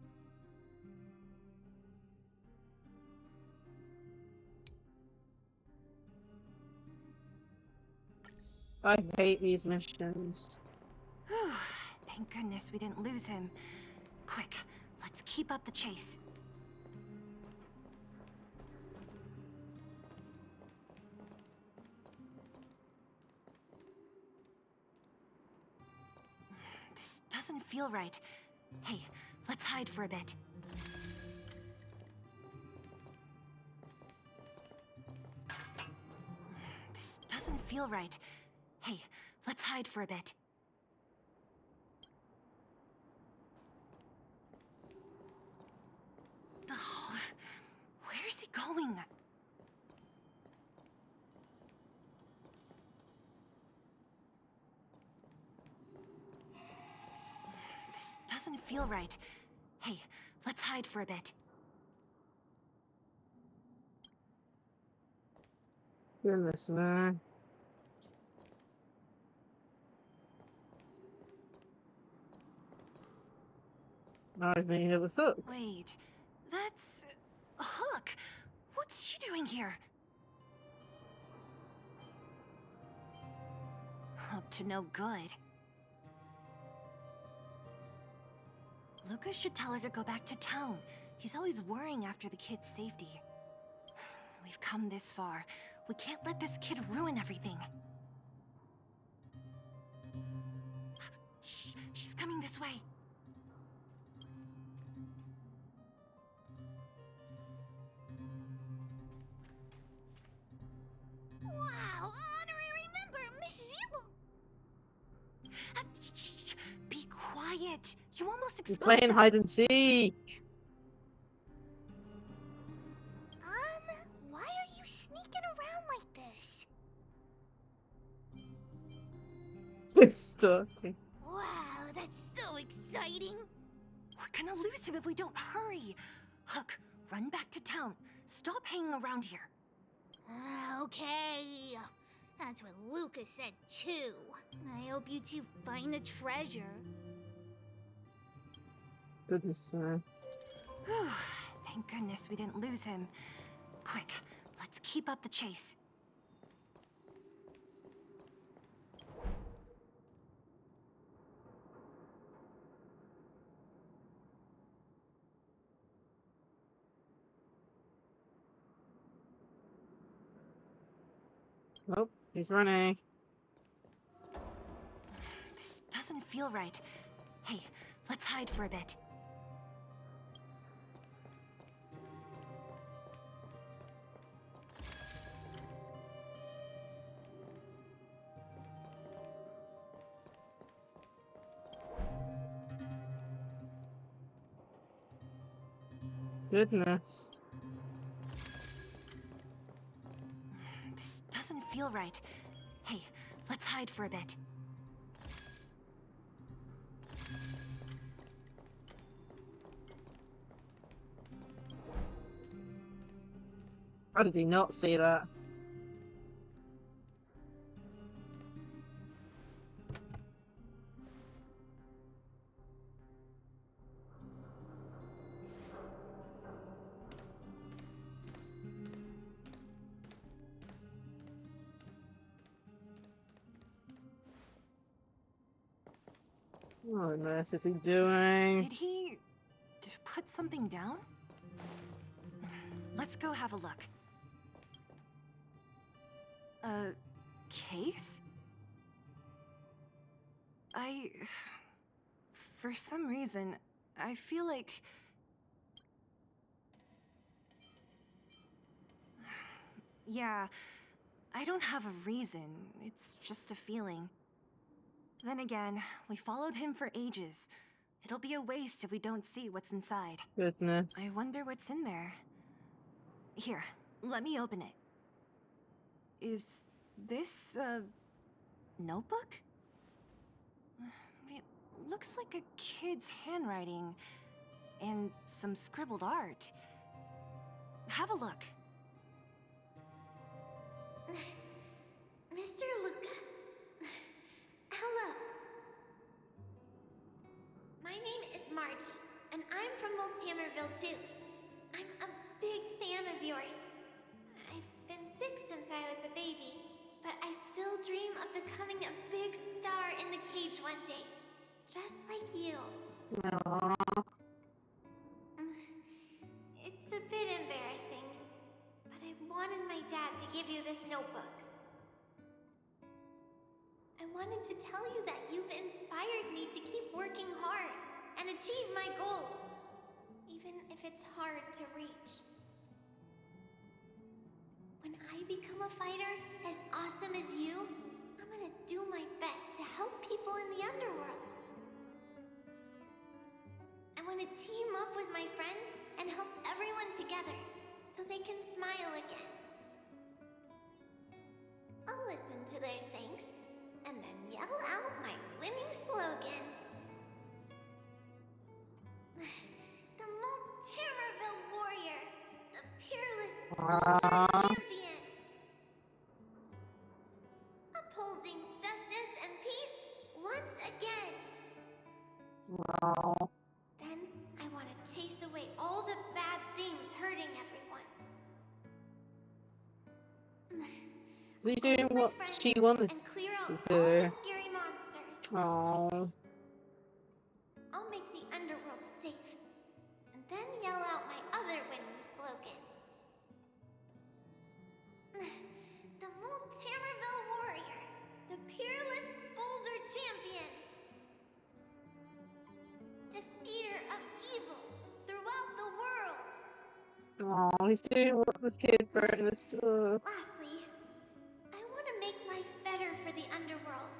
I hate these missions. Whew. Thank goodness we didn't lose him. Quick, let's keep up the chase. This doesn't feel right. Hey, let's hide for a bit. doesn't feel right. Hey, let's hide for a bit. Oh, where is he going? This doesn't feel right. Hey, let's hide for a bit. Goodness, man. I've been here with Hook. Wait, that's... Hook! What's she doing here? Up to no good. Lucas should tell her to go back to town. He's always worrying after the kid's safety. We've come this far. We can't let this kid ruin everything. Shh! She's coming this way. Wow, honorary member, Miss Zero. Shh! Be quiet. You almost We're exposed playing us. hide and seek. Why are you sneaking around like this? It's stuck. Wow, that's so exciting. We're gonna lose him if we don't hurry. Hook, run back to town. Stop hanging around here. Okay. That's what Lucas said too. I hope you two find the treasure. Goodness, man. Whew, thank goodness we didn't lose him. Quick, let's keep up the chase. Oh, he's running. This doesn't feel right. Hey, let's hide for a bit. Goodness. This doesn't feel right. Hey, let's hide for a bit. How did he not see that? What on earth is he doing? Did he put something down? Let's go have a look. A case? For some reason, I feel like... Yeah, I don't have a reason. It's just a feeling. Then again, we followed him for ages. It'll be a waste if we don't see what's inside. Goodness. I wonder what's in there. Here, let me open it. Is this a notebook? It looks like a kid's handwriting and some scribbled art. Have a look. Mr. Luca. Hello. My name is Margie, and I'm from Multimerville too. I'm a big fan of yours. I've been sick since I was a baby, but I still dream of becoming a big star in the cage one day. Just like you. Aww. It's a bit embarrassing, but I wanted my dad to give you this notebook. I wanted to tell you that you've inspired me to keep working hard and achieve my goal, even if it's hard to reach. When I become a fighter as awesome as you, I'm gonna do my best to help people in the underworld. I want to team up with my friends and help everyone together so they can smile again. I'll listen to their thanks and then yell out my winning slogan. The Moltemerville Warrior, the peerless Boulder Champion. Upholding justice and peace once again. Wow. Then I want to chase away all the bad things hurting everyone. Is he doing what she wanted And clear out to all do? the scary monsters. Oh. I'll make the underworld safe, and then yell out my other winning slogan. The Moltemerville Warrior, the peerless Boulder Champion. Defeater of evil throughout the world. Oh, he's doing what this kid burned this stuff. Lastly, I want to make life better for the underworld.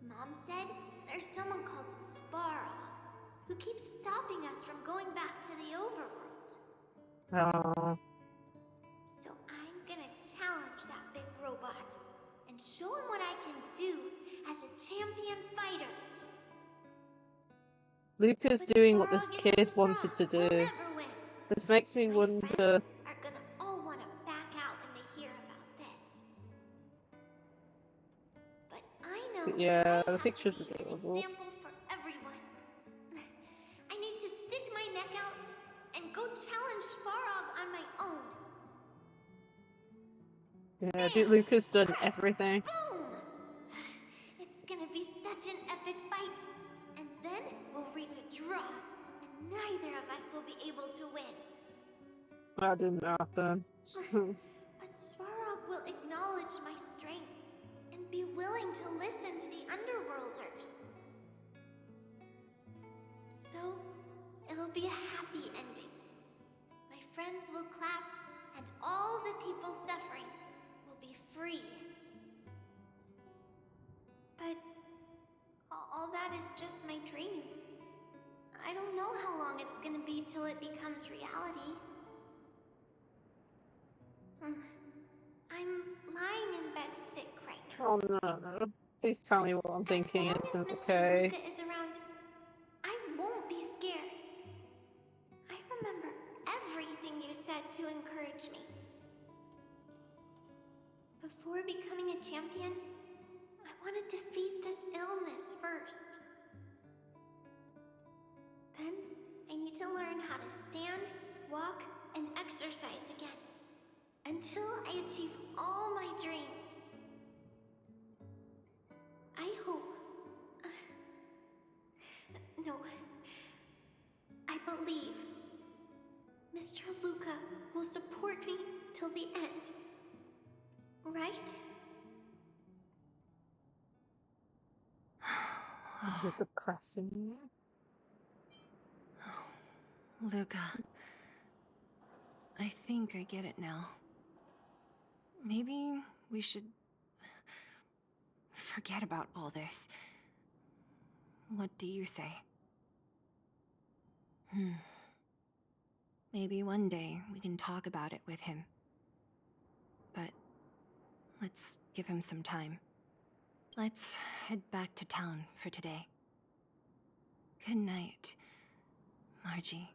Mom said there's someone called Svarog who keeps stopping us from going back to the overworld. Oh. So I'm gonna challenge that big robot and show him what I can do as a champion fighter. Luca's doing what this kid wanted to do. This makes me wonder. Are gonna all want to back out when they hear about this. But I know Yeah, I the have picture's to be an adorable. example for everyone. I need to stick my neck out and go challenge Svarog on my own. Yeah, Luca's done everything. Boom! It's gonna be such an epic fight. And then we'll reach a draw, and neither of us will be able to win. That didn't happen. But Svarog will acknowledge my strength and be willing to listen to the Underworlders. So, it'll be a happy ending. My friends will clap, and all the people suffering will be free. But all that is just my dream. I don't know how long it's gonna be till it becomes reality. I'm lying in bed sick right now. Oh no. Please tell me what I'm thinking isn't the Mr. Luca case. is around, I won't be scared. I remember everything you said to encourage me. Before becoming a champion, I want to defeat this illness first. Then, I need to learn how to stand, walk, and exercise again. Until I achieve all my dreams. I hope... no. I believe Mr. Luca will support me till the end. Right? This is depressing. Luca. I think I get it now. Maybe we should forget about all this. What do you say? Maybe one day we can talk about it with him. But let's give him some time. Let's head back to town for today. Good night, Margie.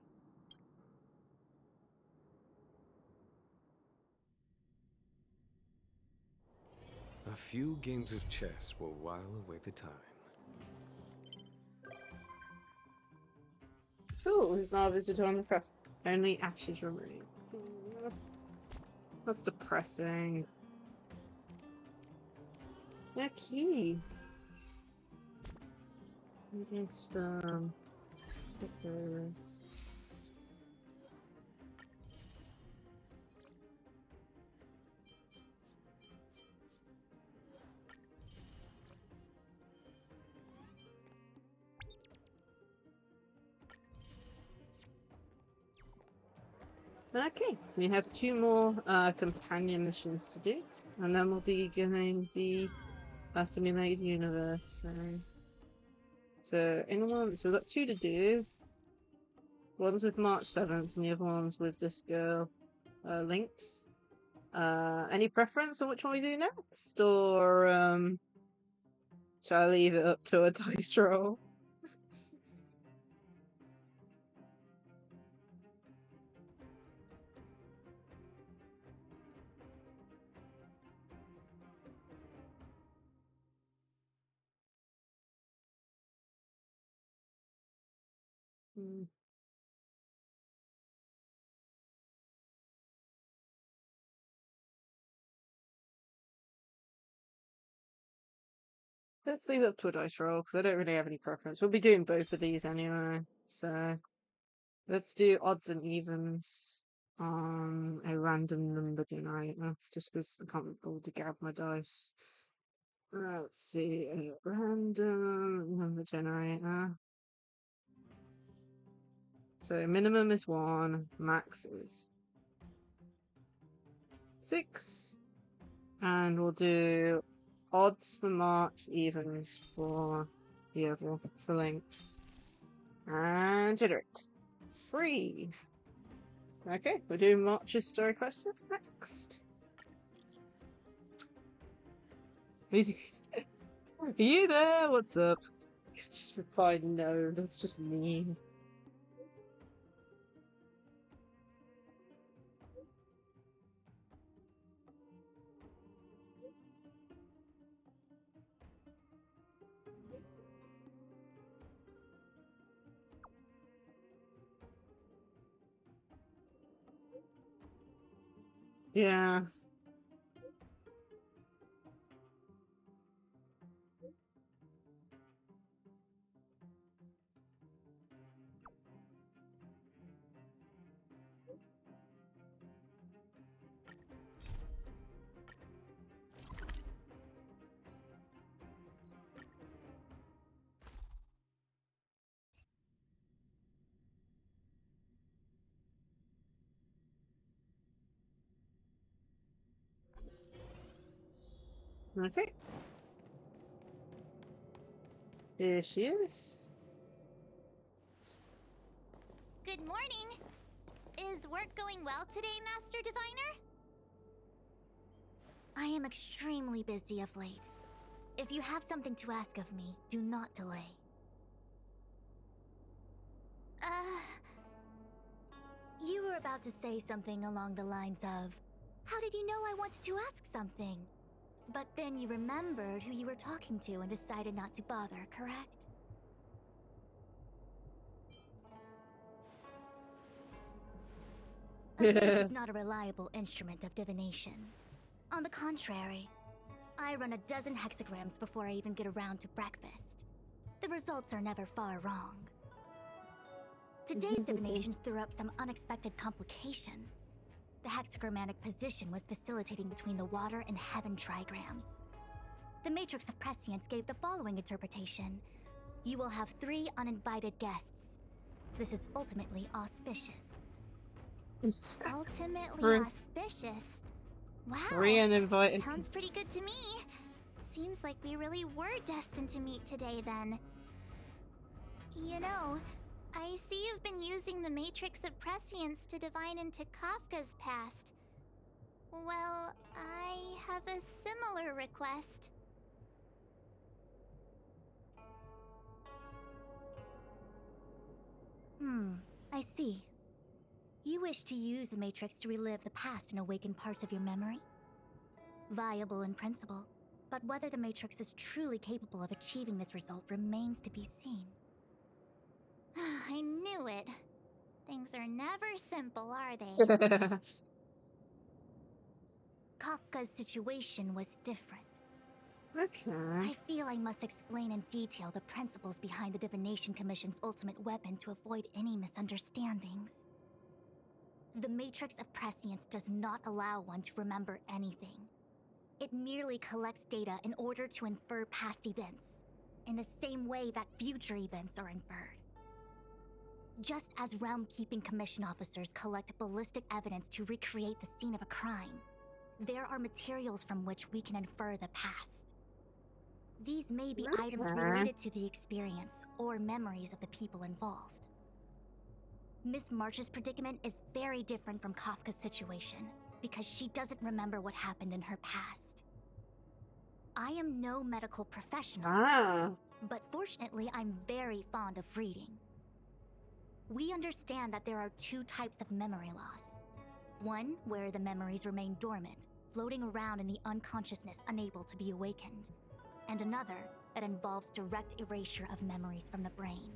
A few games of chess will while away the time. Ooh, who's now a visitor on the press? Only ashes remain. That's depressing. Yeah, key. Against Okay, we have 2 more companion missions to do, and then we'll be beginning the simulated universe. So in one, so we've got 2 to do. One's with March 7th, and the other one's with this girl, Lynx. Any preference on which one we do next, or shall I leave it up to a dice roll? Let's leave it up to a dice roll, because I don't really have any preference. We'll be doing both of these anyway, so let's do odds and evens on a random number generator, just because I can't afford to grab my dice. Let's see, a random number generator. So minimum is 1, max is 6, and we'll do odds for March, evens for the other, for Lynx. And generate. 3. Okay, we're doing March's story quest next. Are you there? What's up? Just reply no, that's just mean. Yeah. Okay. Here she is. Good morning. Is work going well today, Master Diviner? I am extremely busy of late. If you have something to ask of me, do not delay. You were about to say something along the lines of, how did you know I wanted to ask something? But then you remembered who you were talking to and decided not to bother, correct? A face is not a reliable instrument of divination. On the contrary, I run a dozen hexagrams before I even get around to breakfast. The results are never far wrong. Today's divinations threw up some unexpected complications. The hexagrammatic position was facilitating between the water and heaven trigrams. The Matrix of Prescience gave the following interpretation. You will have 3 uninvited guests. This is ultimately auspicious. Ultimately auspicious? Wow, 3 uninvited. Sounds pretty good to me. Seems like we really were destined to meet today then. You know, I see you've been using the Matrix of Prescience to divine into Kafka's past. Well, I have a similar request. I see. You wish to use the Matrix to relive the past and awaken parts of your memory? Viable in principle, but whether the Matrix is truly capable of achieving this result remains to be seen. I knew it. Things are never simple, are they? Kafka's situation was different. Okay. I feel I must explain in detail the principles behind the Divination Commission's ultimate weapon to avoid any misunderstandings. The Matrix of Prescience does not allow one to remember anything. It merely collects data in order to infer past events, in the same way that future events are inferred. Just as realm-keeping commission officers collect ballistic evidence to recreate the scene of a crime, there are materials from which we can infer the past. These may be items related to the experience or memories of the people involved. Miss March's predicament is very different from Kafka's situation because she doesn't remember what happened in her past. I am no medical professional, but fortunately I'm very fond of reading. We understand that there are two types of memory loss. One where the memories remain dormant, floating around in the unconsciousness unable to be awakened, and another that involves direct erasure of memories from the brain.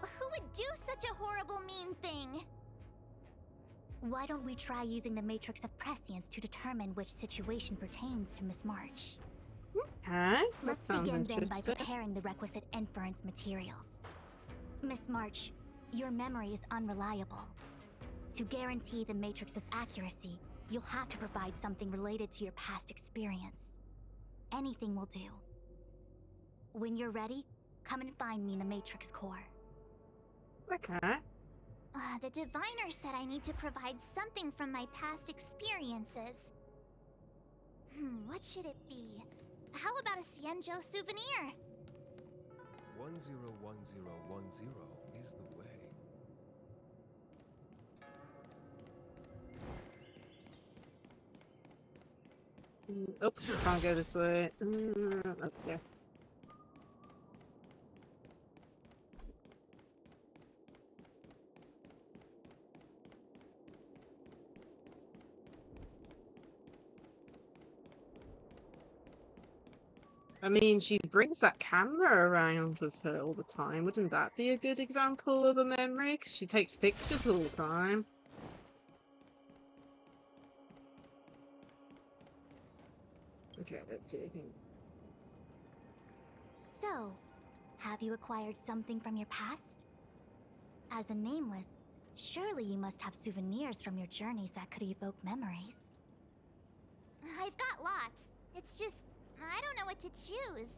Who would do such a horrible, mean thing? Why don't we try using the matrix of prescience to determine which situation pertains to Miss March? Let's begin then by preparing the requisite inference materials. Miss March, your memory is unreliable. To guarantee the matrix's accuracy, you'll have to provide something related to your past experience. Anything will do. When you're ready, come and find me in the matrix core. Okay. The diviner said I need to provide something from my past experiences. What should it be? How about a Xianzhou souvenir? 101010 is the way. Oops, can't go this way. Okay. I mean, she brings that camera around with her all the time. Wouldn't that be a good example of a memory? 'Cause she takes pictures all the time. Okay, let's see. So, have you acquired something from your past? As a nameless, surely you must have souvenirs from your journeys that could evoke memories. I've got lots. It's just, I don't know what to choose.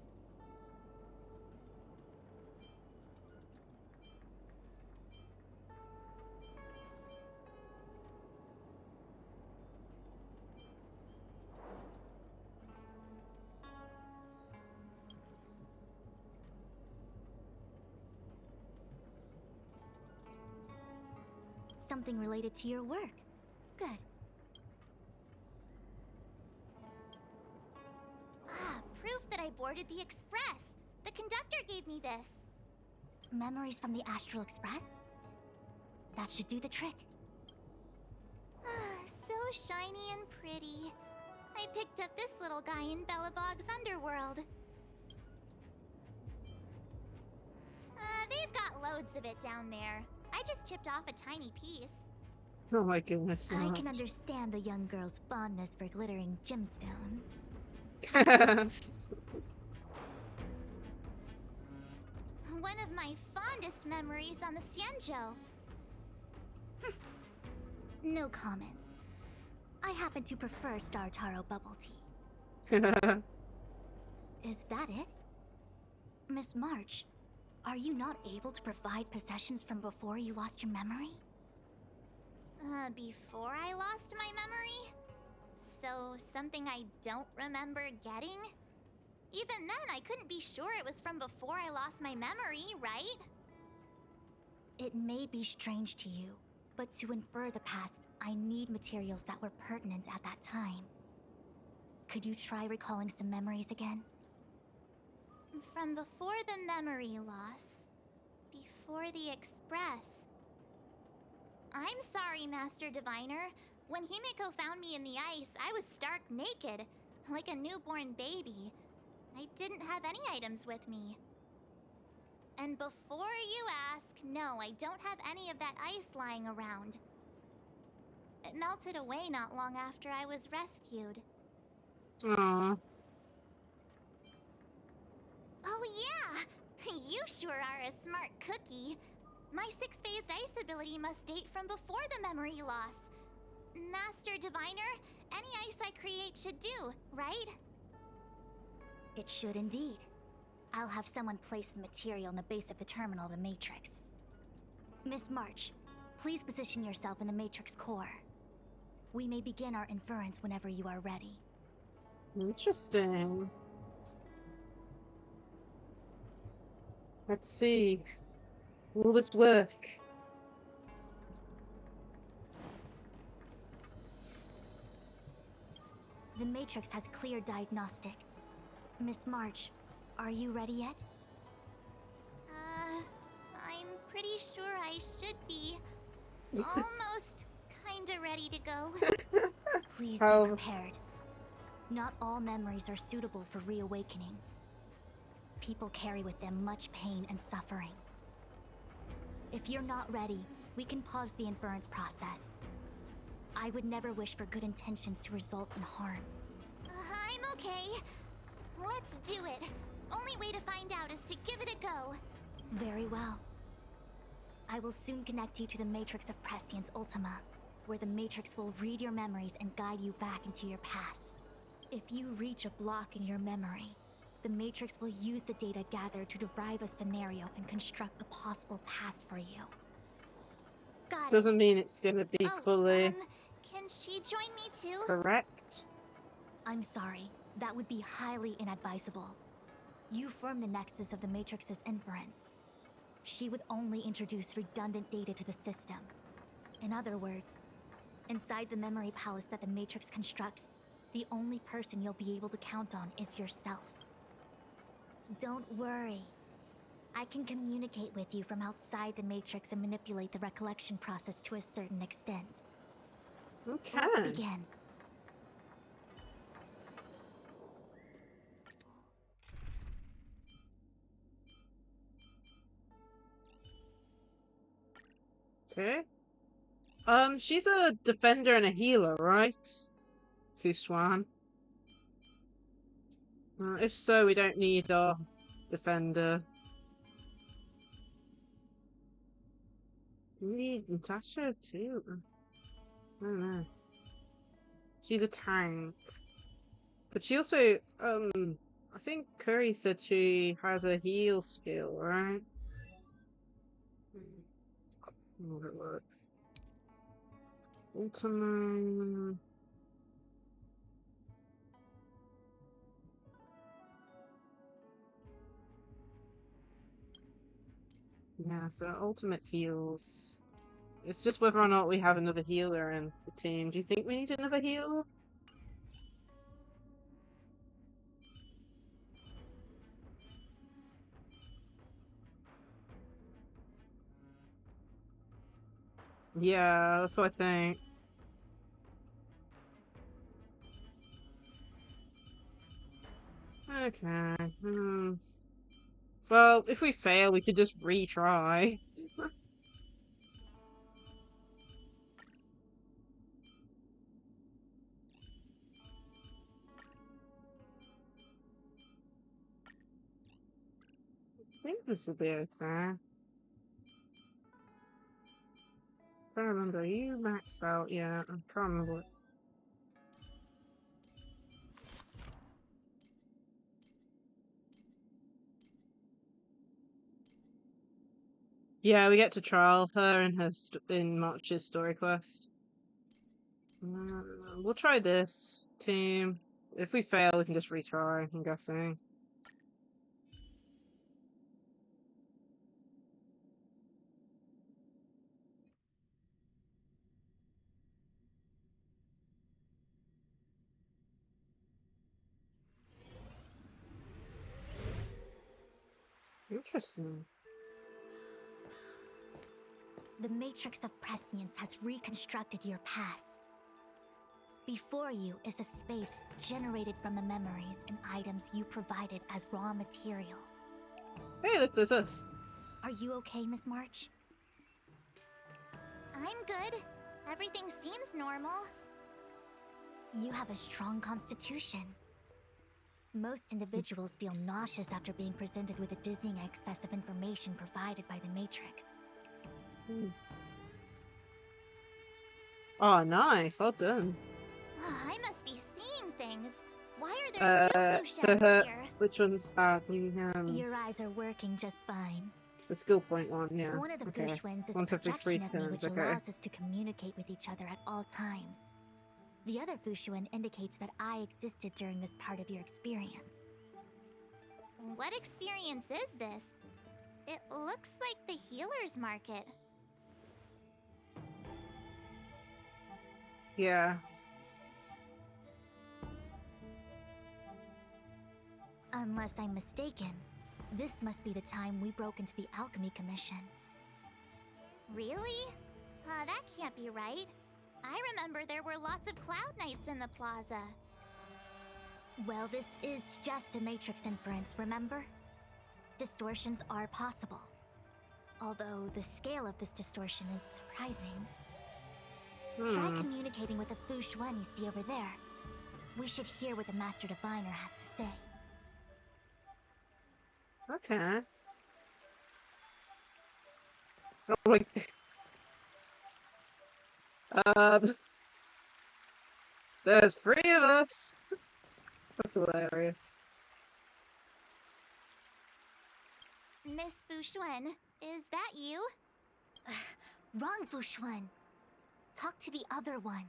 Something related to your work. Good. Proof that I boarded the express. The conductor gave me this. Memories from the Astral Express? That should do the trick. So shiny and pretty. I picked up this little guy in Belobog's underworld. They've got loads of it down there. I just chipped off a tiny piece. Oh my goodness. I can understand a young girl's fondness for glittering gemstones. One of my fondest memories on the Xianzhou. No comment. I happen to prefer Star Taro bubble tea. Is that it? Miss March, are you not able to provide possessions from before you lost your memory? Before I lost my memory? So, something I don't remember getting? Even then, I couldn't be sure it was from before I lost my memory, right? It may be strange to you, but to infer the past, I need materials that were pertinent at that time. Could you try recalling some memories again? From before the memory loss. Before the Express. I'm sorry, Master Diviner. When Himiko found me in the ice, I was stark naked, like a newborn baby. I didn't have any items with me. And before you ask, no, I don't have any of that ice lying around. It melted away not long after I was rescued. Aww. Oh yeah! You sure are a smart cookie. My six-phased ice ability must date from before the memory loss. Master Diviner, any ice I create should do, right? It should indeed. I'll have someone place the material in the base of the terminal of the Matrix. Miss March, please position yourself in the Matrix core. We may begin our inference whenever you are ready. Interesting. Let's see. Will this work? The Matrix has clear diagnostics. Miss March, are you ready yet? I'm pretty sure I should be. Almost kinda ready to go. Please be prepared. Not all memories are suitable for reawakening. People carry with them much pain and suffering. If you're not ready, we can pause the inference process. I would never wish for good intentions to result in harm. I'm okay. Let's do it. Only way to find out is to give it a go. Very well. I will soon connect you to the Matrix of Prescience Ultima, where the Matrix will read your memories and guide you back into your past. If you reach a block in your memory, the Matrix will use the data gathered to derive a scenario and construct a possible past for you. Got it. Doesn't mean it's gonna be fully Can she join me too? correct. I'm sorry. That would be highly inadvisable. You form the nexus of the Matrix's inference. She would only introduce redundant data to the system. In other words, inside the memory palace that the Matrix constructs, the only person you'll be able to count on is yourself. Don't worry. I can communicate with you from outside the Matrix and manipulate the recollection process to a certain extent. Okay. Let's begin. Okay. She's a defender and a healer, right? Fuswan. If so, we don't need our defender. We need Natasha too. I don't know. She's a tank. But she also, I think Curry said she has a heal skill, right? What it look? Ultima. Yeah, so ultimate heals. It's just whether or not we have another healer in the team. Do you think we need another healer? Yeah, that's what I think. Okay. Well, if we fail, we could just retry. I think this will be okay. I can't remember. Are you maxed out yet? I can't remember. Yeah, we get to trial her in her in March's story quest. We'll try this team. If we fail, we can just retry, I'm guessing. Interesting. The Matrix of Prescience has reconstructed your past. Before you is a space generated from the memories and items you provided as raw materials. Hey, look, there's us. Are you okay, Miss March? I'm good. Everything seems normal. You have a strong constitution. Most individuals feel nauseous after being presented with a dizzying excess of information provided by the Matrix. Oh, nice. Well done. I must be seeing things. Why are there two flu So her here? Which one's Your eyes are working just fine. the skill point one, yeah. One of the Okay. Fushwens is a Once every 3 projection of me turns, which okay. allows us to communicate with each other at all times. The other Fushuen indicates that I existed during this part of your experience. What experience is this? It looks like the healer's market. Yeah. Unless I'm mistaken, this must be the time we broke into the Alchemy Commission. Really? That can't be right. I remember there were lots of Cloud Knights in the plaza. Well, this is just a Matrix inference, remember? Distortions are possible. Although the scale of this distortion is surprising. Try communicating with the Fushuen you see over there. We should hear what the Master Diviner has to say. Okay. Oh my. There's 3 of us. That's hilarious. Miss Fushuen, is that you? Wrong Fushuen. Talk to the other one.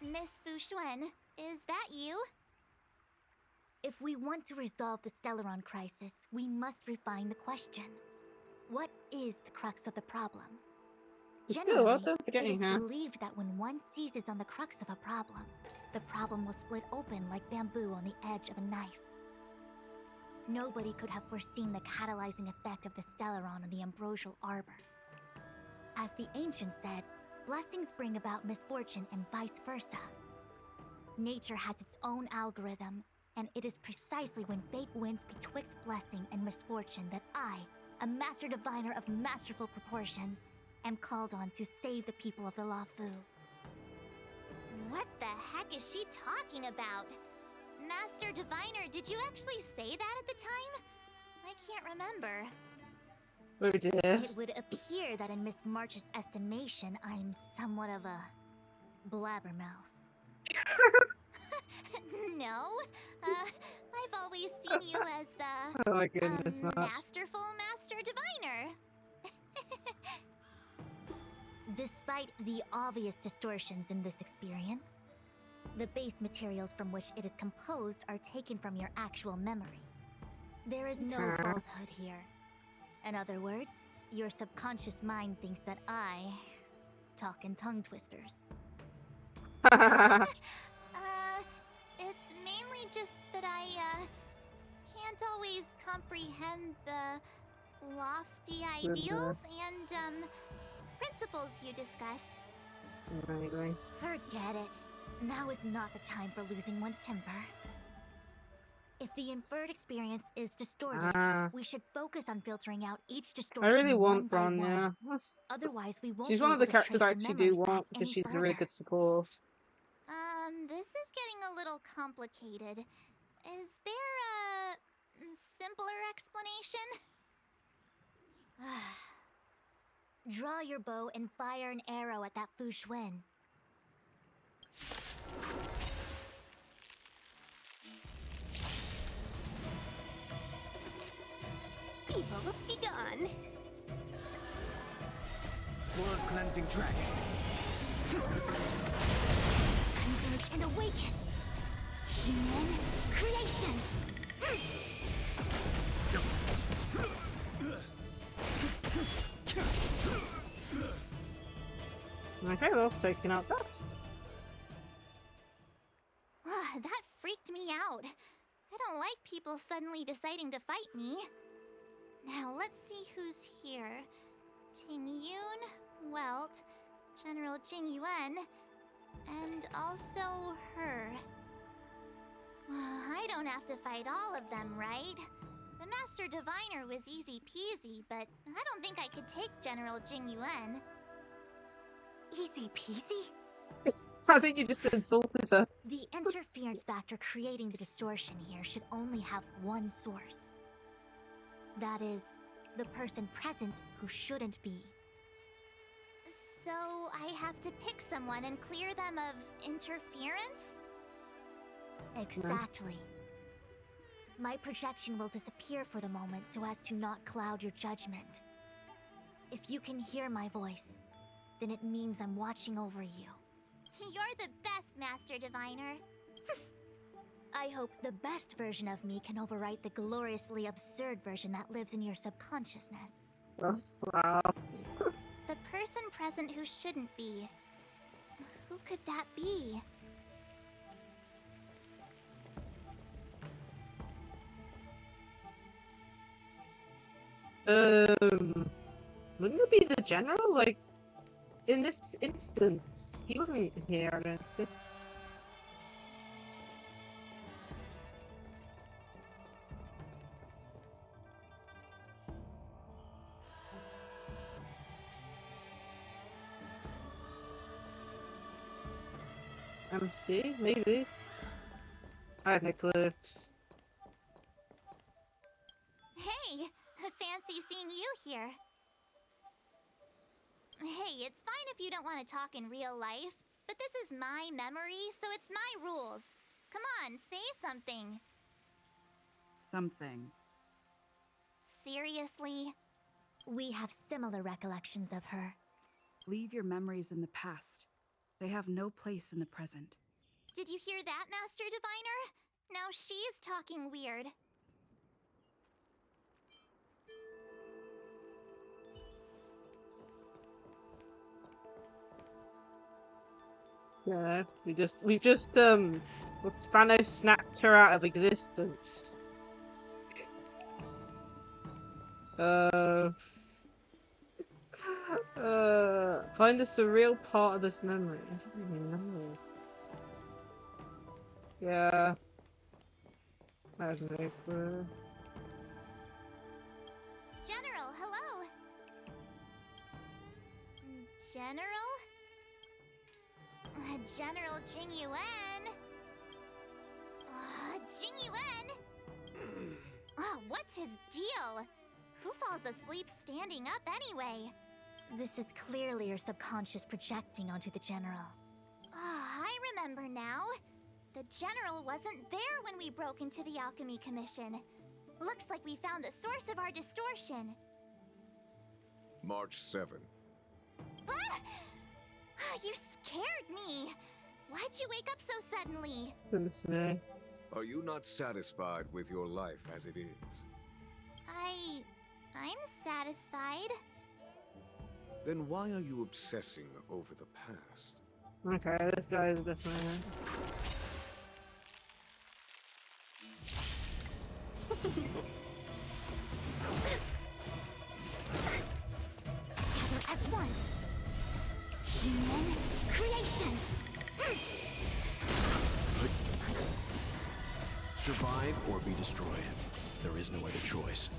Miss Fushuen, is that you? If we want to resolve the Stellaron crisis, we must refine the question. What is the crux of the problem? Generally, it is believed that when one seizes on the crux of a problem will split open like bamboo on the edge of a knife. Nobody could have foreseen the catalyzing effect of the Stellaron on the ambrosial arbor. As the ancients said, blessings bring about misfortune and vice versa. Nature has its own algorithm, and it is precisely when fate wins betwixt blessing and misfortune that I, a Master Diviner of masterful proportions, am called on to save the people of the Lafu. What the heck is she talking about? Master Diviner, did you actually say that at the time? I can't remember. We did. It would appear that in Miss March's estimation, I'm somewhat of a blabbermouth. No, I've always seen you as Oh my goodness, a March. masterful Master Diviner. Despite the obvious distortions in this experience, the base materials from which it is composed are taken from your actual memory. There is no falsehood here. In other words, your subconscious mind thinks that I talk in tongue twisters. It's mainly just that I can't always comprehend the lofty ideals and principles you discuss. Amazing. Forget it. Now is not the time for losing one's temper. If the inferred experience is distorted, we should focus on filtering out each distortion I really want one by Bron, one. yeah. Otherwise, we won't She's be one of able the to characters I trace actually the do memories back want because any she's a further. really good support. This is getting a little complicated. Is there a simpler explanation? Draw your bow and fire an arrow at that Fushuen. Evils be gone. Blood cleansing dragon. Converge and awaken. Human creations. Okay, that's taken out fast. That freaked me out. I don't like people suddenly deciding to fight me. Now let's see who's here. Ting Yun, Welt, General Jing Yuan, and also her. I don't have to fight all of them, right? The Master Diviner was easy peasy, but I don't think I could take General Jing Yuan. Easy peasy? I think you just insulted her. The interference factor creating the distortion here should only have one source. That is, the person present who shouldn't be. So I have to pick someone and clear them of interference? Exactly. My projection will disappear for the moment so as to not cloud your judgment. If you can hear my voice, then it means I'm watching over you. You're the best, Master Diviner. I hope the best version of me can overwrite the gloriously absurd version that lives in your subconsciousness. Wow. The person present who shouldn't be. Who could that be? Wouldn't it be the general? Like, in this instance, he wasn't here, I don't think. MC, maybe. I have no clue. Hey, fancy seeing you here. Hey, it's fine if you don't want to talk in real life, but this is my memory, so it's my rules. Come on, say something. Something. Seriously? We have similar recollections of her. Leave your memories in the past. They have no place in the present. Did you hear that, Master Diviner? Now she's talking weird. Yeah, we've just Spanos snapped her out of existence. Find the surreal part of this memory. I don't really know. Yeah. I have no clue. General, hello. General? General Jing Yuan? Jing Yuan? What's his deal? Who falls asleep standing up anyway? This is clearly your subconscious projecting onto the General. I remember now. The General wasn't there when we broke into the Alchemy Commission. Looks like we found the source of our distortion. March 7th. Ah! You scared me! Why'd you wake up so suddenly? Goodness me. Are you not satisfied with your life as it is? I'm satisfied. Then why are you obsessing over the past? Okay, this guy is definitely... Gather as one. Human creations. Survive or be destroyed. There is no other choice.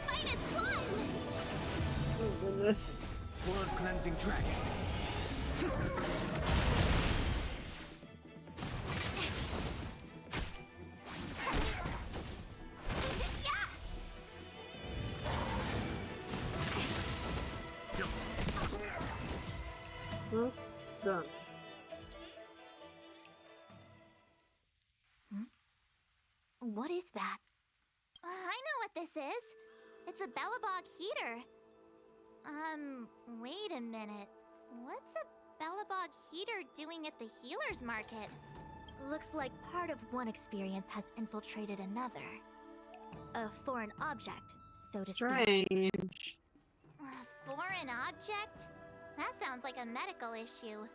Fight as one. Oh goodness. Blood cleansing dragon. Done. What is that? I know what this is. It's a Bellabog heater. Wait a minute. What's a Bellabog heater doing at the healer's market? Looks like part of one experience has infiltrated another. A foreign object, so to speak. Strange. A foreign object? That sounds like a medical issue.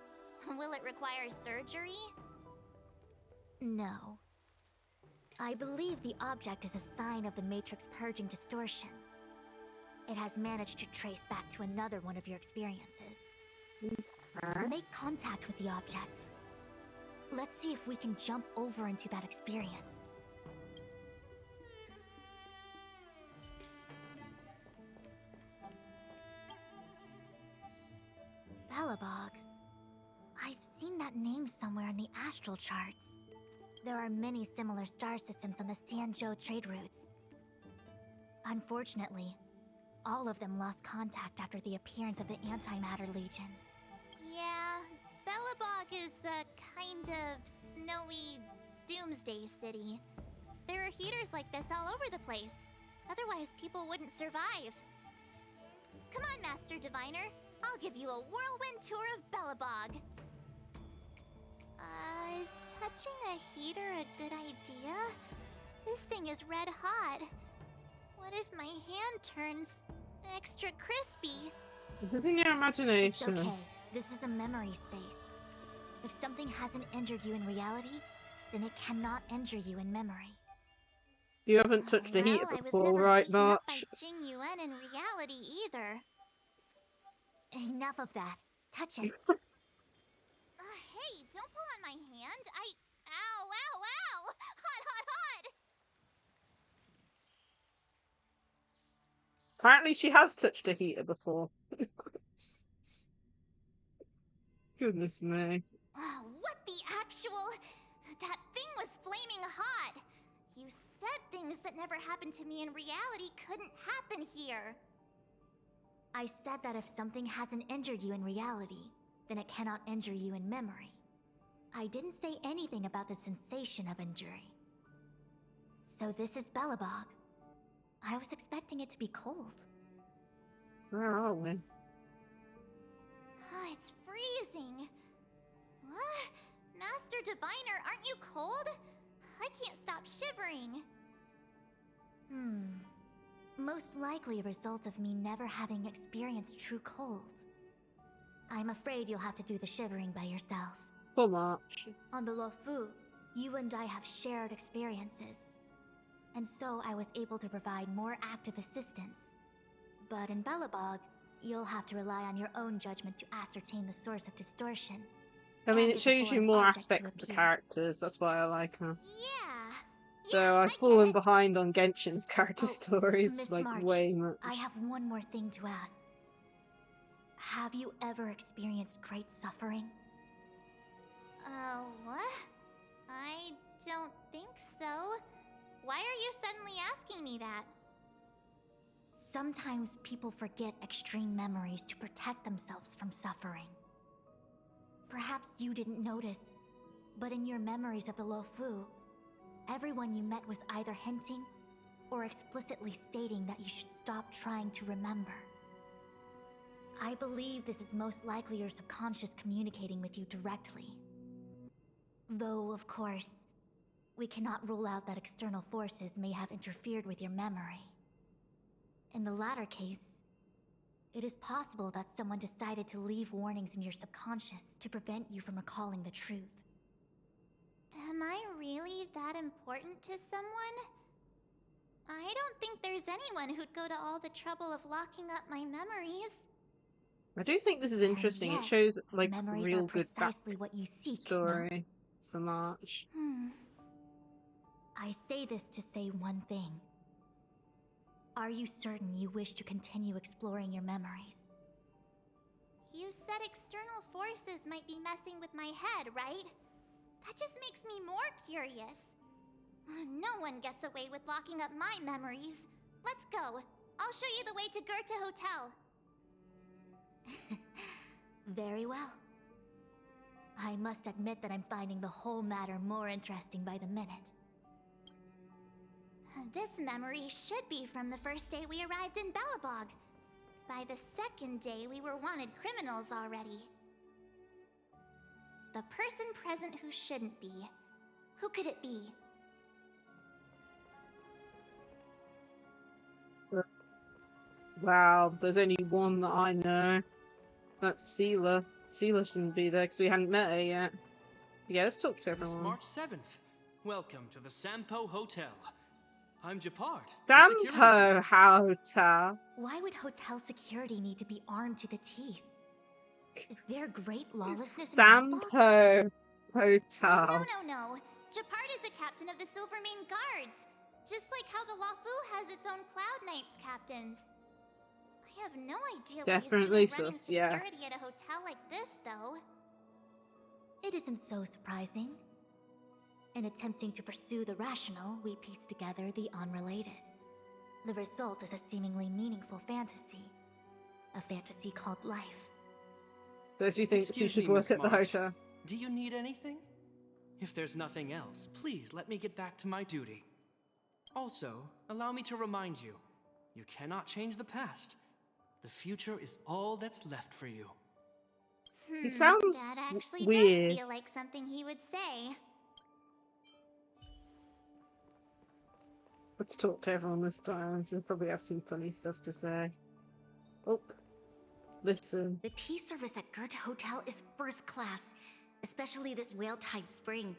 Will it require surgery? No. I believe the object is a sign of the Matrix purging distortion. It has managed to trace back to another one of your experiences. Make contact with the object. Let's see if we can jump over into that experience. Bellabog. I've seen that name somewhere in the astral charts. There are many similar star systems on the Sanzhou trade routes. Unfortunately, All of them lost contact after the appearance of the Antimatter Legion. Yeah, Belobog is a kind of snowy doomsday city. There are heaters like this all over the place. Otherwise, people wouldn't survive. Come on, Master Diviner. I'll give you a whirlwind tour of Belobog. Is touching a heater a good idea? This thing is red hot. What if my hand turns extra crispy? This is in your imagination. It's okay. This is a memory space. If something hasn't injured you in reality, then it cannot injure you in memory. You haven't touched a heater before, right, March? I was never beaten up by Jing Yuan in reality either. Enough of that. Touch it. Hey, don't pull on my hand. Ow, ow, ow! Hot, hot, hot! Apparently she has touched a heater before. Goodness me. What the actual... That thing was flaming hot! You said things that never happened to me in reality couldn't happen here. I said that if something hasn't injured you in reality, then it cannot injure you in memory. I didn't say anything about the sensation of injury. So this is Belobog. I was expecting it to be cold. Where are we? It's freezing. What? Master Diviner, aren't you cold? I can't stop shivering. Most likely a result of me never having experienced true cold. I'm afraid you'll have to do the shivering by yourself. Poor March. On the Luofu, you and I have shared experiences. And so I was able to provide more active assistance. But in Belobog, you'll have to rely on your own judgment to ascertain the source of distortion. I mean, it shows you more aspects of the characters. That's why I like her. Yeah. So I've fallen behind on Genshin's character stories, Miss like, March, way much. I have one more thing to ask. Have you ever experienced great suffering? What? I don't think so. Why are you suddenly asking me that? Sometimes people forget extreme memories to protect themselves from suffering. Perhaps you didn't notice, but in your memories of the Luofu, everyone you met was either hinting or explicitly stating that you should stop trying to remember. I believe this is most likely your subconscious communicating with you directly. Though, of course, we cannot rule out that external forces may have interfered with your memory. In the latter case, it is possible that someone decided to leave warnings in your subconscious to prevent you from recalling the truth. Am I really that important to someone? I don't think there's anyone who'd go to all the trouble of locking up my memories. I do think this is interesting. It shows, like, real good precisely what you seek, story for March. I say this to say one thing. Are you certain you wish to continue exploring your memories? You said external forces might be messing with my head, right? That just makes me more curious. No one gets away with locking up my memories. Let's go. I'll show you the way to Goethe Hotel. Very well. I must admit that I'm finding the whole matter more interesting by the minute. This memory should be from the first day we arrived in Belobog. By the second day, we were wanted criminals already. The person present who shouldn't be. Who could it be? Wow, there's only one that I know. That's Seela. Seela shouldn't be there because we hadn't met her yet. Yeah, let's talk to everyone. It's March 7th. Welcome to the Sampo Hotel. I'm Japard. Sampo Hotel. Why would hotel security need to be armed to the teeth? Is there great lawlessness in Sampo Hotel. No. Japard is a captain of the Silvermane Guards. Just like how the Luofu has its own Cloud Knights captains. I have no idea Definitely what he's doing running sus, yeah. security at a hotel like this, though. It isn't so surprising. In attempting to pursue the rational, we piece together the unrelated. The result is a seemingly meaningful fantasy. A fantasy called life. So she thinks she Excuse should me, work Miss at the March. hotel. Do you need anything? If there's nothing else, please let me get back to my duty. Also, allow me to remind you, you cannot change the past. The future is all that's left for you. He sounds That actually weird. does feel like something he would say. Let's talk to everyone this time. She'll probably have some funny stuff to say. Oh, listen. The tea service at Goethe Hotel is first class, especially this Whale-Tide Spring.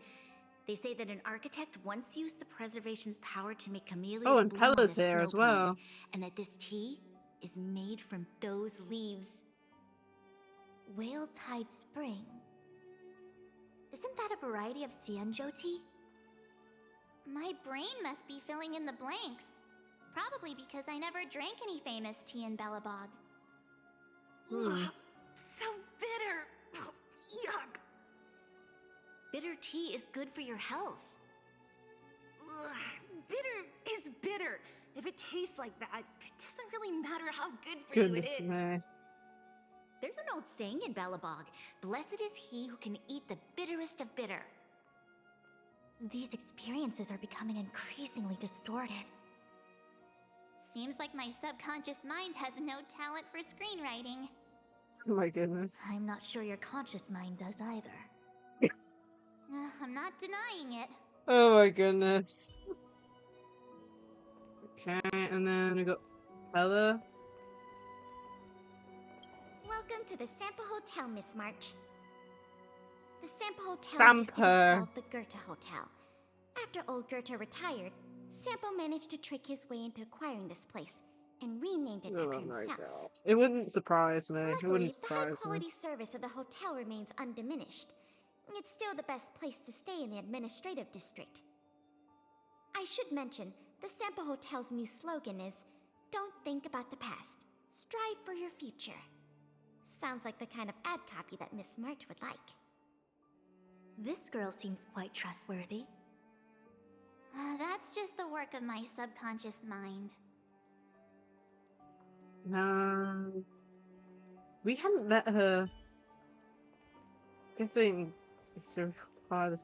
They say that an architect once used the preservation's power to make camellias Oh, and bloom on Pella's the here snow as well. plains, and that this tea is made from those leaves. Whale-Tide Spring. Isn't that a variety of Xianzhou tea? My brain must be filling in the blanks. Probably because I never drank any famous tea in Belobog. Ugh, so bitter. Yuck. Bitter tea is good for your health. Ugh, bitter is bitter. If it tastes like that, it doesn't really matter how good for Goodness you it is. me. There's an old saying in Belobog, blessed is he who can eat the bitterest of bitter. These experiences are becoming increasingly distorted. Seems like my subconscious mind has no talent for screenwriting. Oh my goodness. I'm not sure your conscious mind does either. I'm not denying it. Oh my goodness. Okay, and then we got Pella. Welcome to the Sampo Hotel, Miss March. The Sampo Hotel Sampo. used to be called the Goethe Hotel. After old Goethe retired, Sampo managed to trick his way into acquiring this place and renamed it after Oh my himself. god. It wouldn't surprise me. It Luckily, wouldn't the high surprise me. quality service of the hotel remains undiminished. It's still the best place to stay in the administrative district. I should mention, the Sampo Hotel's new slogan is, "Don't think about the past, strive for your future." Sounds like the kind of ad copy that Miss March would like. This girl seems quite trustworthy. That's just the work of my subconscious mind. No. We haven't met her. Guessing it's so hard.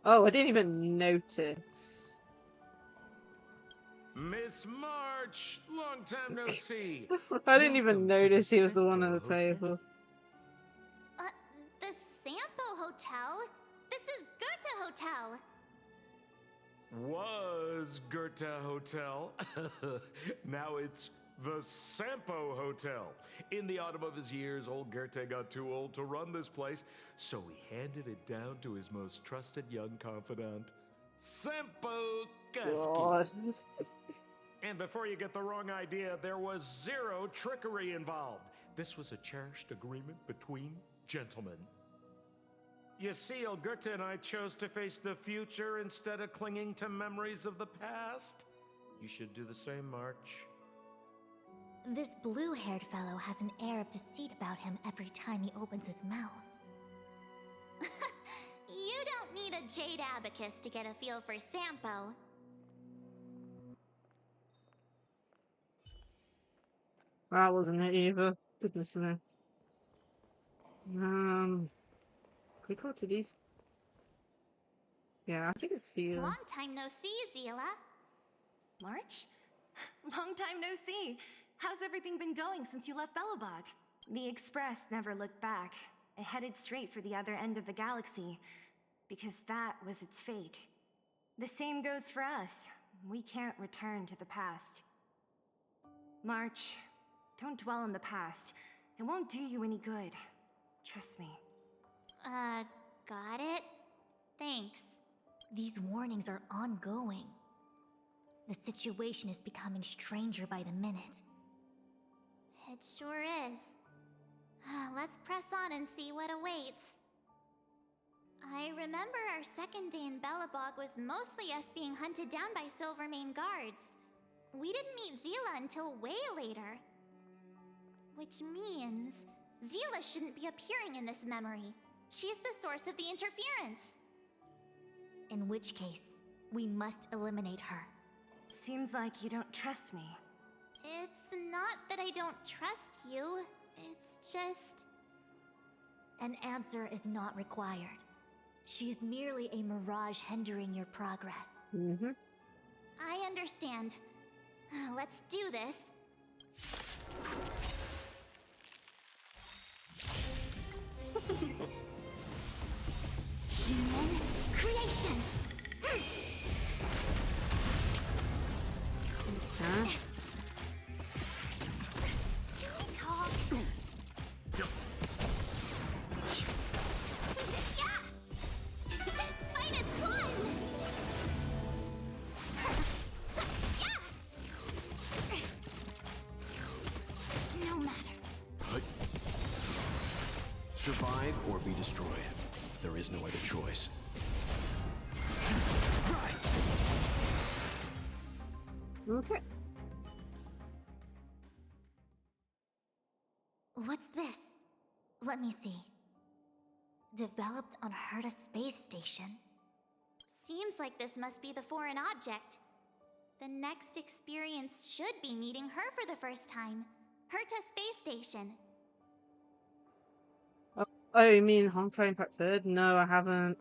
Oh, I didn't even notice. Miss March, long time no see. I didn't even Welcome to notice the he was the one Sampo at the table. The Sampo Hotel? This is Goethe Hotel. Was Goethe Hotel. Now it's the Sampo Hotel. In the autumn of his years, old Goethe got too old to run this place, so he handed it down to his most trusted young confidant, Sampo God. Kuski. And before you get the wrong idea, there was zero trickery involved. This was a cherished agreement between gentlemen. You see, old Goethe and I chose to face the future instead of clinging to memories of the past. You should do the same, March. This blue-haired fellow has an air of deceit about him every time he opens his mouth. You don't need a jade abacus to get a feel for Sampo. That wasn't it either. Goodness me. Can we go to these? Yeah, I think it's Zila. Long time no see, Zila. March? Long time no see. How's everything been going since you left Belobog? The Express never looked back. It headed straight for the other end of the galaxy, because that was its fate. The same goes for us. We can't return to the past. March, don't dwell on the past. It won't do you any good. Trust me. Got it? Thanks. These warnings are ongoing. The situation is becoming stranger by the minute. It sure is. Let's press on and see what awaits. I remember our second day in Belobog was mostly us being hunted down by Silvermane guards. We didn't meet Zila until way later. Which means Zila shouldn't be appearing in this memory. She's the source of the interference. In which case, we must eliminate her. Seems like you don't trust me. It's not that I don't trust you. It's just... An answer is not required. She's merely a mirage hindering your progress. Mm-hmm. I understand. Let's do this. Human creations! Huh? No matter. Survive or be destroyed. There is no other choice. Okay. What's this? Let me see. Developed on Herta space station. Seems like this must be the foreign object. The next experience should be meeting her for the first time. Herta space station. Oh, you mean Honkai Impact 3rd? No, I haven't.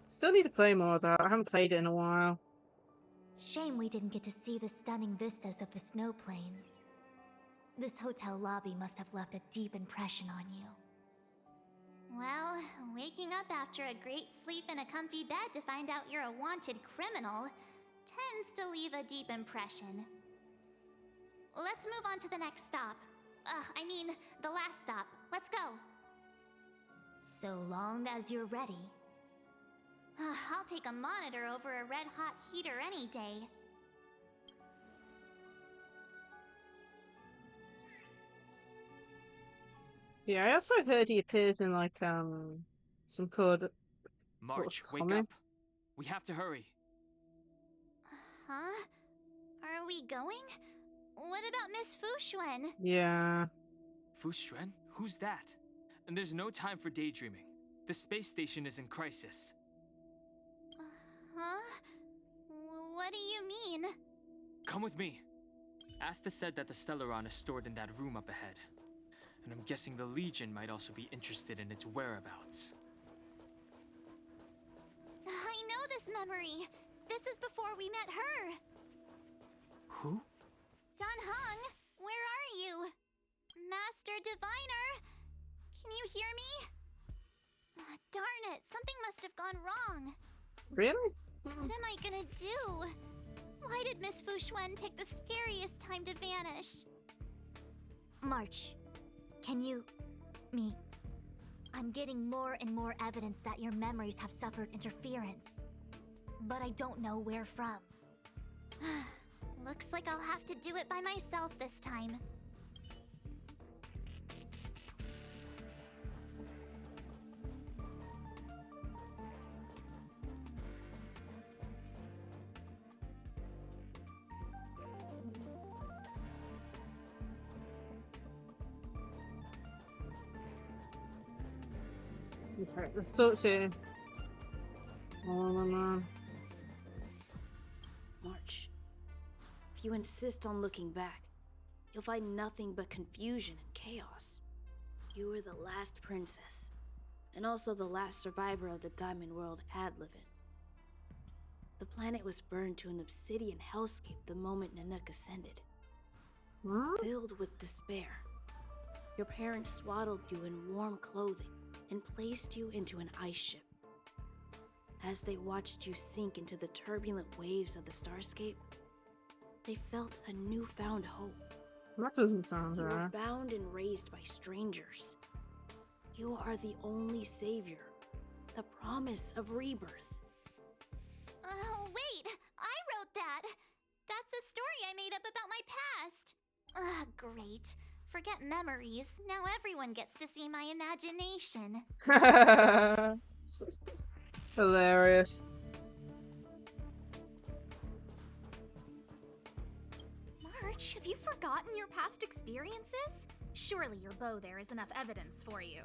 Still need to play more of that. I haven't played it in a while. Shame we didn't get to see the stunning vistas of the snow plains. This hotel lobby must have left a deep impression on you. Well, waking up after a great sleep in a comfy bed to find out you're a wanted criminal tends to leave a deep impression. Let's move on to the next stop. I mean, the last stop. Let's go. So long as you're ready. I'll take a monitor over a red-hot heater any day. Yeah, I also heard he appears in like some code. March, sort of wake comic. up. We have to hurry. Huh? Are we going? What about Miss Fuxuan? Yeah. Fu Xuan? Who's that? And there's no time for daydreaming. The space station is in crisis. Huh? What do you mean? Come with me. Asta said that the Stellaron is stored in that room up ahead. And I'm guessing the Legion might also be interested in its whereabouts. I know this memory. This is before we met her. Who? Dan Heng, where are you? Master Diviner, can you hear me? Darn it, something must have gone wrong. Really? What am I gonna do? Why did Miss Fuxuan pick the scariest time to vanish? March, can you... me... I'm getting more and more evidence that your memories have suffered interference. But I don't know where from. Looks like I'll have to do it by myself this time. Okay, let's talk to man. March, if you insist on looking back, you'll find nothing but confusion and chaos. You were the last princess, and also the last survivor of the Diamond World Adlivin. The planet was burned to an obsidian hellscape the moment Nanook ascended. Filled with despair, your parents swaddled you in warm clothing and placed you into an ice ship. As they watched you sink into the turbulent waves of the starscape, they felt a newfound hope. That doesn't sound You were right. bound and raised by strangers. You are the only savior, the promise of rebirth. Oh, wait! I wrote that! That's a story I made up about my past! Great. Forget memories. Now everyone gets to see my imagination. Hilarious. March, have you forgotten your past experiences? Surely your bow there is enough evidence for you.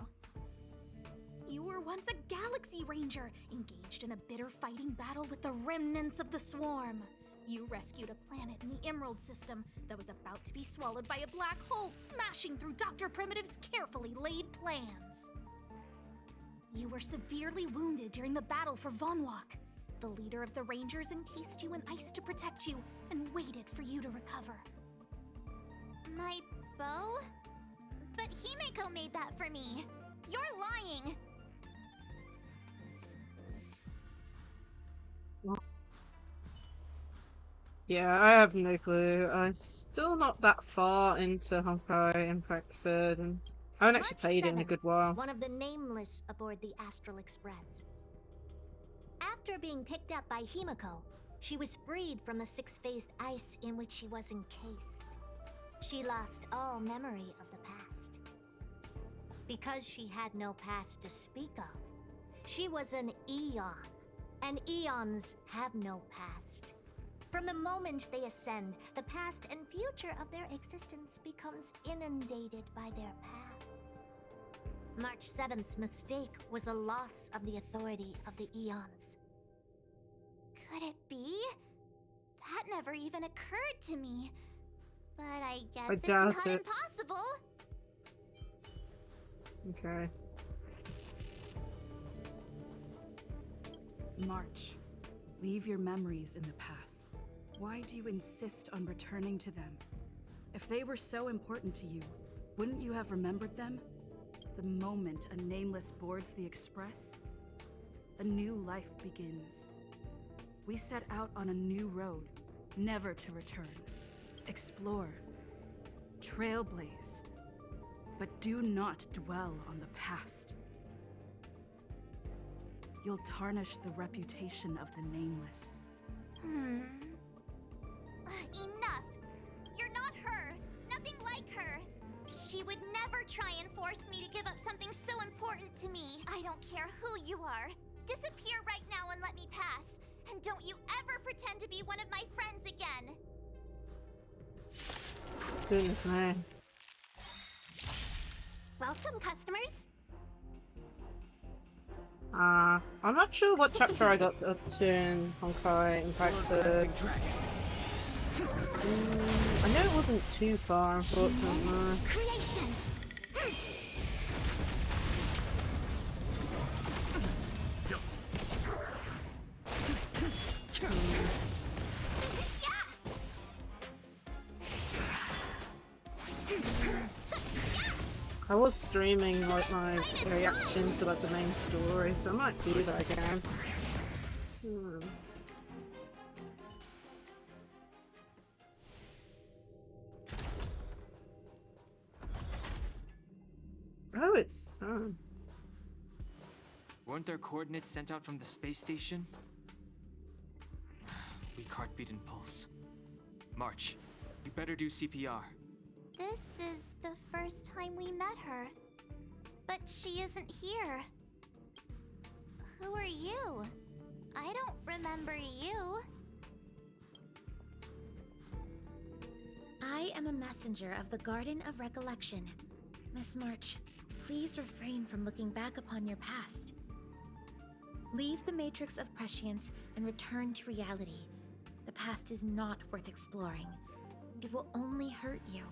You were once a Galaxy Ranger, engaged in a bitter fighting battle with the remnants of the Swarm. You rescued a planet in the Emerald System that was about to be swallowed by a black hole, smashing through Dr. Primitive's carefully laid plans. You were severely wounded during the battle for Vonwalk. The leader of the Rangers encased you in ice to protect you and waited for you to recover. My bow? But Himeko made that for me. You're lying. Yeah, I have no clue. I'm still not that far into Honkai Impact Third, and I haven't actually played it in a good while. One of the nameless aboard the Astral Express. After being picked up by Himeko, she was freed from the six-phased ice in which she was encased. She lost all memory of the past. Because she had no past to speak of, she was an Eon, and Eons have no past. From the moment they ascend, the past and future of their existence becomes inundated by their path. March 7th's mistake was the loss of the authority of the Eons. Could it be? That never even occurred to me. But I guess it's not impossible. Okay. March, leave your memories in the past. Why do you insist on returning to them? If they were so important to you, wouldn't you have remembered them? The moment a nameless boards the Express, a new life begins. We set out on a new road, never to return. Explore, trailblaze, but do not dwell on the past. You'll tarnish the reputation of the nameless. Enough! You're not her! Nothing like her! She would never try and force me to give up something so important to me. I don't care who you are. Disappear right now and let me pass. And don't you ever pretend to be one of my friends again. Goodness me. Welcome, customers. I'm not sure what chapter I got up to in Honkai Impact Third. I know it wasn't too far, unfortunately. Creations. I was streaming like my reaction to like the main story, so I might do that again. Oh, it's Weren't there coordinates sent out from the space station? Weak heartbeat and pulse. March, you better do CPR. This is the first time we met her. But she isn't here. Who are you? I don't remember you. I am a messenger of the Garden of Recollection. Miss March, please refrain from looking back upon your past. Leave the matrix of prescience and return to reality. The past is not worth exploring. It will only hurt you.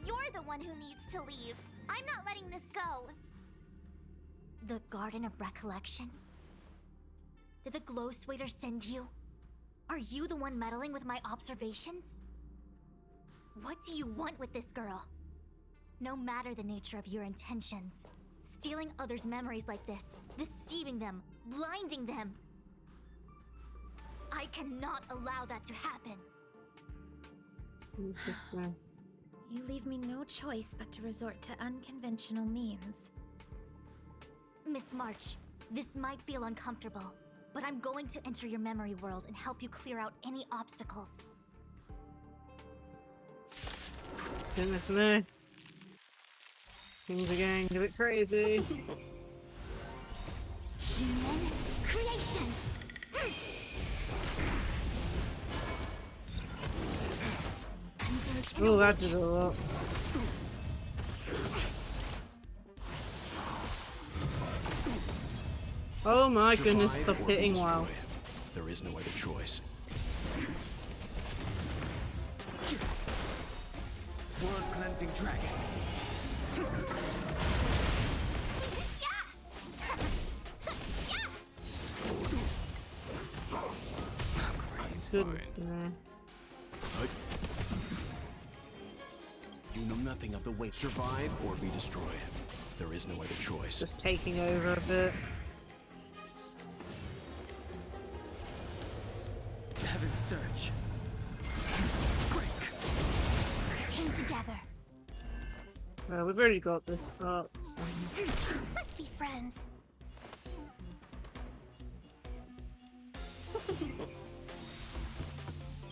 You're the one who needs to leave. I'm not letting this go. The Garden of Recollection? Did the Glow Swader send you? Are you the one meddling with my observations? What do you want with this girl? No matter the nature of your intentions, stealing others' memories like this, deceiving them, blinding them, I cannot allow that to happen. Interesting. You leave me no choice but to resort to unconventional means. Miss March, this might feel uncomfortable, but I'm going to enter your memory world and help you clear out any obstacles. Goodness me. Things are getting a bit crazy. Creations! Oh, that did a lot. Oh my goodness, stop Survive or be hitting WoW. destroyed. There is no other choice. World cleansing dragon. Goodness me. You know nothing of the way. Survive or be destroyed. There is no other choice. Just taking over a bit. Heaven's Surge. Came together. Well, we've already got this part. So. Let's be friends.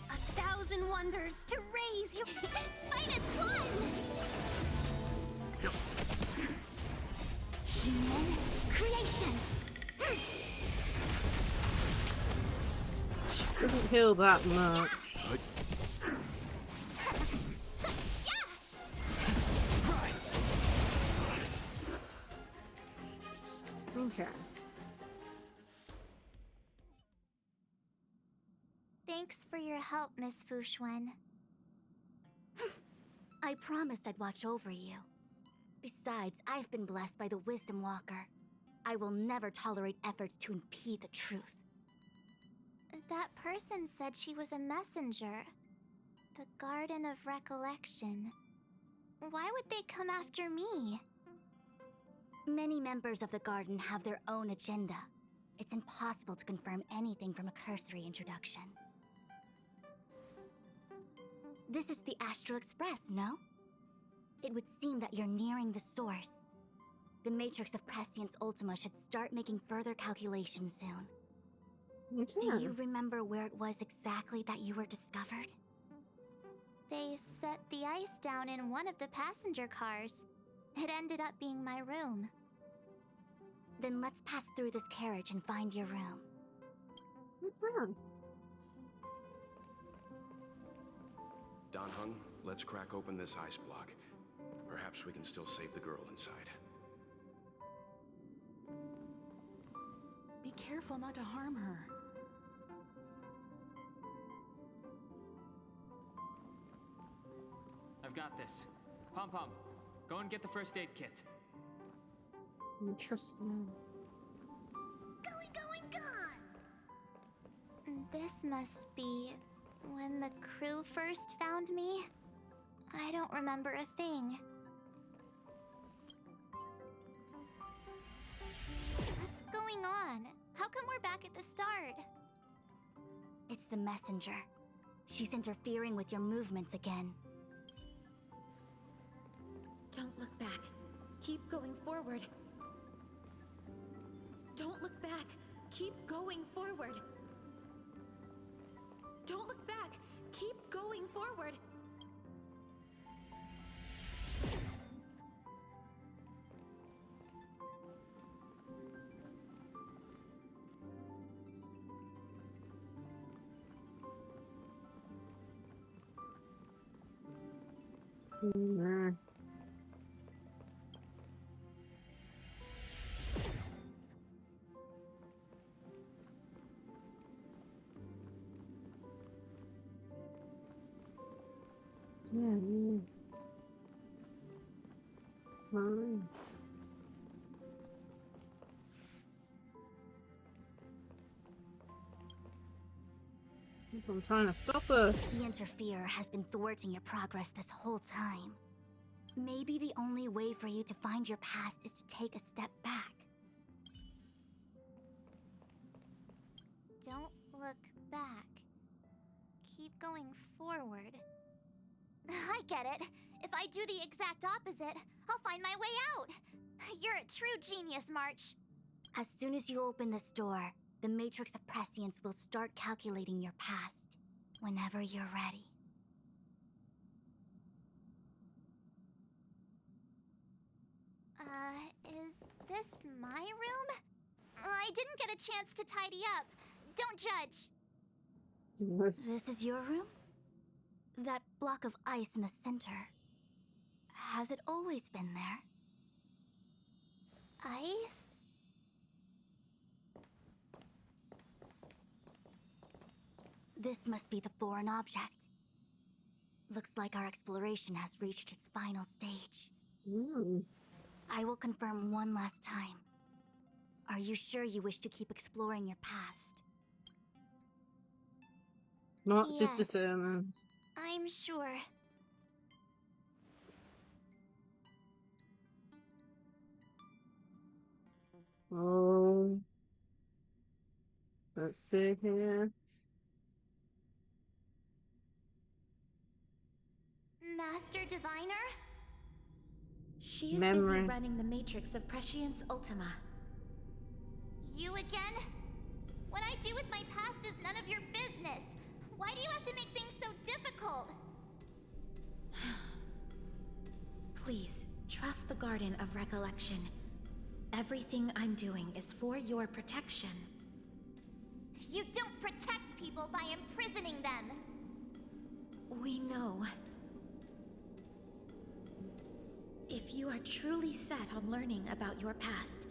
A thousand wonders to raise you. Fight as one. Human creations. Doesn't heal that much. Okay. Thanks for your help, Miss Fushuen. I promised I'd watch over you. Besides, I've been blessed by the Wisdom Walker. I will never tolerate efforts to impede the truth. That person said she was a messenger. The Garden of Recollection. Why would they come after me? Many members of the Garden have their own agenda. It's impossible to confirm anything from a cursory introduction. This is the Astral Express, no? It would seem that you're nearing the source. The Matrix of Prescience Ultima should start making further calculations soon. Do you remember where it was exactly that you were discovered? They set the ice down in one of the passenger cars. It ended up being my room. Then let's pass through this carriage and find your room. Don Hung, let's crack open this ice block. Perhaps we can still save the girl inside. Be careful not to harm her. I've got this. Pom Pom, go and get the first aid kit. Interesting. This must be when the crew first found me. I don't remember a thing. What's going on? How come we're back at the start? It's the messenger. She's interfering with your movements again. Don't look back. Keep going forward. Don't look back. Keep going forward. Don't look back. Keep going forward. Fine. I'm trying to stop us. The Interferer has been thwarting your progress this whole time. Maybe the only way for you to find your past is to take a step back. Don't look back. Keep going forward. I get it. If I do the exact opposite, I'll find my way out. You're a true genius, March. As soon as you open this door, the Matrix of Prescience will start calculating your past. Whenever you're ready. Is this my room? I didn't get a chance to tidy up. Don't judge. This is your room? That block of ice in the center. Has it always been there? Ice? This must be the foreign object. Looks like our exploration has reached its final stage. I will confirm one last time. Are you sure you wish to keep exploring your past? Not Yes. just determined. I'm sure. Oh. Let's see here. Master Diviner? She is Memory. busy running the matrix of Prescience Ultima. You again? What I do with my past is none of your business. Why do you have to make things so difficult? Please, trust the Garden of Recollection. Everything I'm doing is for your protection. You don't protect people by imprisoning them. We know. If you are truly set on learning about your past,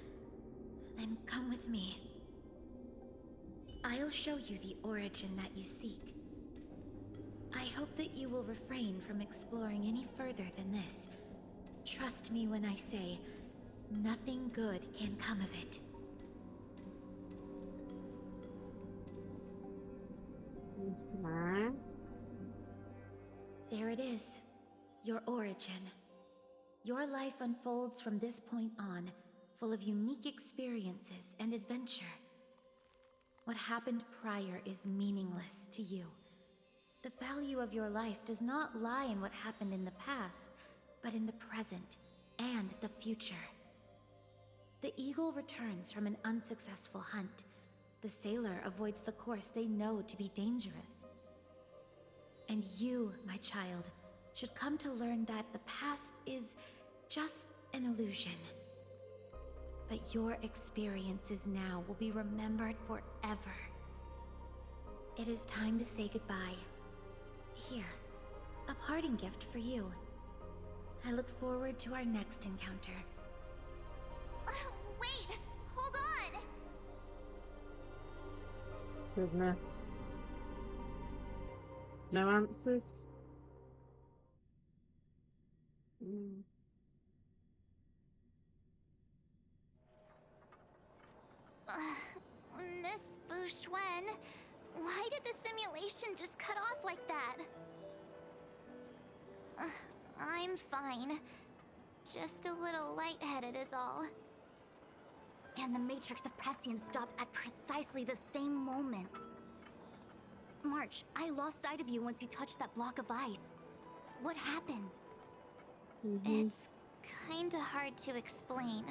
then come with me. I'll show you the origin that you seek. I hope that you will refrain from exploring any further than this. Trust me when I say, nothing good can come of it. There it is, your origin. Your life unfolds from this point on, full of unique experiences and adventure. What happened prior is meaningless to you. The value of your life does not lie in what happened in the past, but in the present and the future. The eagle returns from an unsuccessful hunt. The sailor avoids the course they know to be dangerous. And you, my child, should come to learn that the past is just an illusion. But your experiences now will be remembered forever. It is time to say goodbye. Here, a parting gift for you. I look forward to our next encounter. Wait! Hold on! Goodness. No answers? Miss Fushuen, why did the simulation just cut off like that? I'm fine. Just a little lightheaded is all. And the Matrix of Prescience stopped at precisely the same moment. March, I lost sight of you once you touched that block of ice. What happened? It's kinda hard to explain.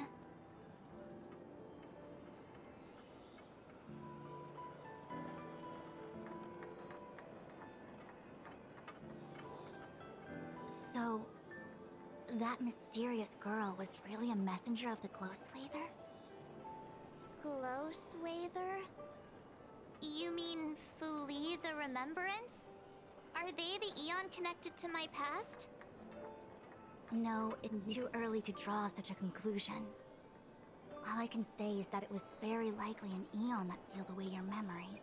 So, that mysterious girl was really a messenger of the Glowswather? Glowswather? You mean Fu Li, the Remembrance? Are they the Eon connected to my past? No, it's too early to draw such a conclusion. All I can say is that it was very likely an Eon that sealed away your memories.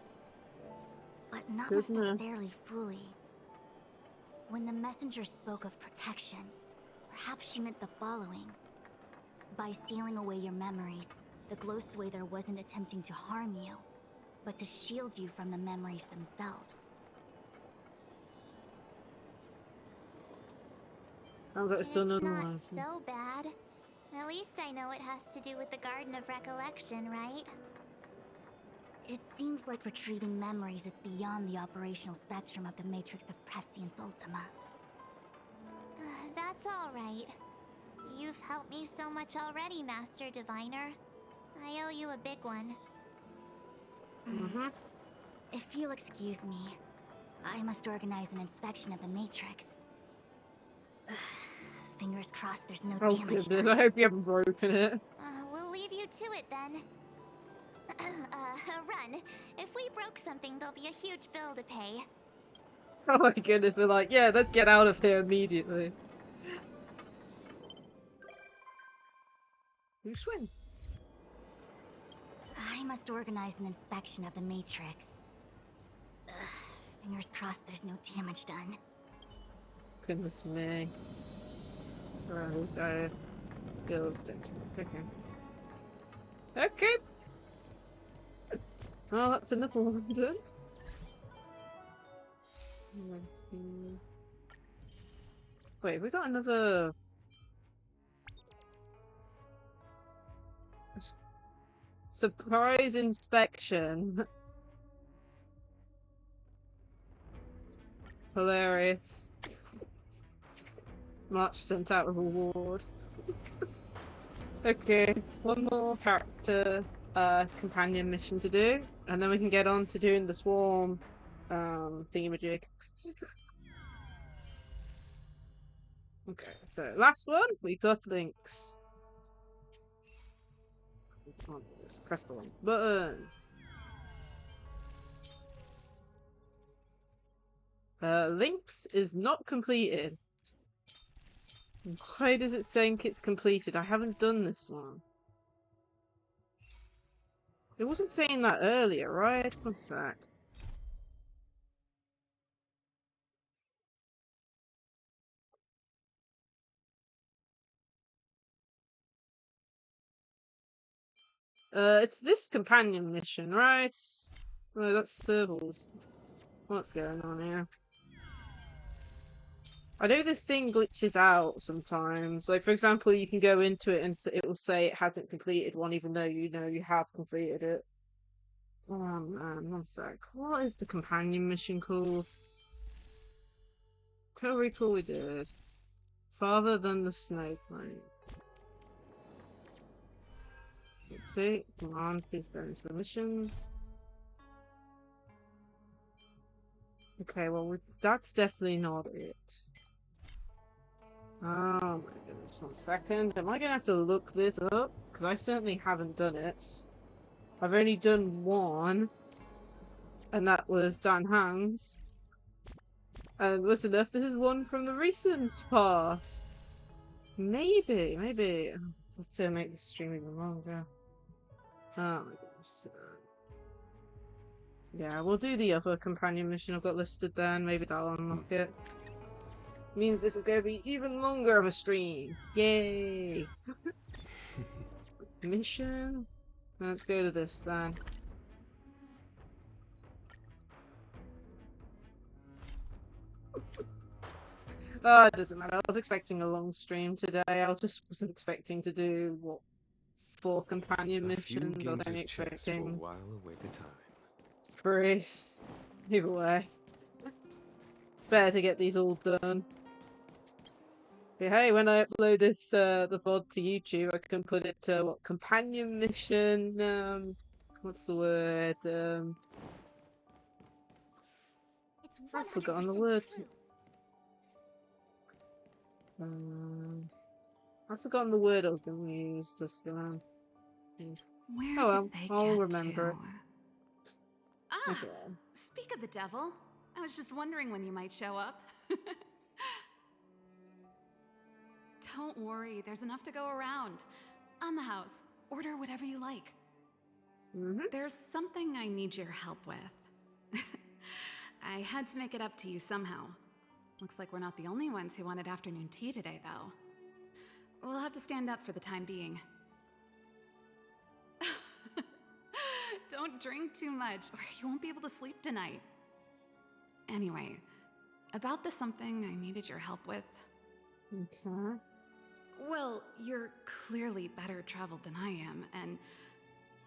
But not necessarily fully. When the messenger spoke of protection, perhaps she meant the following. By sealing away your memories, the Glowswather wasn't attempting to harm you, but to shield you from the memories themselves. Sounds like it's still It's none not so bad. At least I know it has to do with the Garden of Recollection, right? It seems like retrieving memories is beyond the operational spectrum of the Matrix of Prescience Ultima. That's all right. You've helped me so much already, Master Diviner. I owe you a big one. If you'll excuse me, I must organize an inspection of the Matrix. Fingers crossed there's no damage goodness, done. I hope you haven't broken it. We'll leave you to it then. Run. If we broke something, there'll be a huge bill to pay. Oh my goodness, we're like, yeah, let's get out of here immediately. You swim. I must organize an inspection of the Matrix. Ugh, fingers crossed there's no damage done. Goodness me. Oh, this guy feels dented. Okay. Okay. Oh, that's another one done. Wait, we got another. Surprise inspection. Hilarious. March sent out a reward. Okay, one more character companion mission to do, and then we can get on to doing the swarm thingamajig. Okay, so last one, we've got links. Let's press the link button. Links is not completed. Why does it think it's completed? I haven't done this one. It wasn't saying that earlier, right? One sec. It's this companion mission, right? Oh, that's Servals. What's going on here? I know this thing glitches out sometimes. Like, for example, you can go into it and it will say it hasn't completed one, even though you know you have completed it. Oh man, one sec. What is the companion mission called? Can't recall we did. Farther than the snow plane. Let's see. Come on, please go into the missions. Okay, well, that's definitely not it. Oh my goodness, 1 second. Am I gonna have to look this up? Because I certainly haven't done it. I've only done one, and that was Dan Hang's. And listen enough, this is one from the recent part. Maybe. Let's make this stream even longer. Oh my goodness. Yeah, we'll do the other companion mission I've got listed then. Maybe that'll unlock it. Means this is going to be even longer of a stream. Yay! Mission? Let's go to this then. Oh, it doesn't matter. I was expecting a long stream today. I just wasn't expecting to do, what, 4 companion missions? I was only expecting while away the time. 3. Either way. It's better to get these all done. But hey, when I upload this, the VOD to YouTube, I can put it to, what, companion mission, what's the word, I've forgotten the word. I've forgotten the word I was going to use this time. Where oh well, did they I'll get remember to? it. Ah, Okay. speak of the devil, I was just wondering when you might show up. Don't worry, there's enough to go around. On the house, order whatever you like. There's something I need your help with. I had to make it up to you somehow. Looks like we're not the only ones who wanted afternoon tea today, though. We'll have to stand up for the time being. Don't drink too much, or you won't be able to sleep tonight. Anyway, about the something I needed your help with. Okay. Well, you're clearly better traveled than I am, and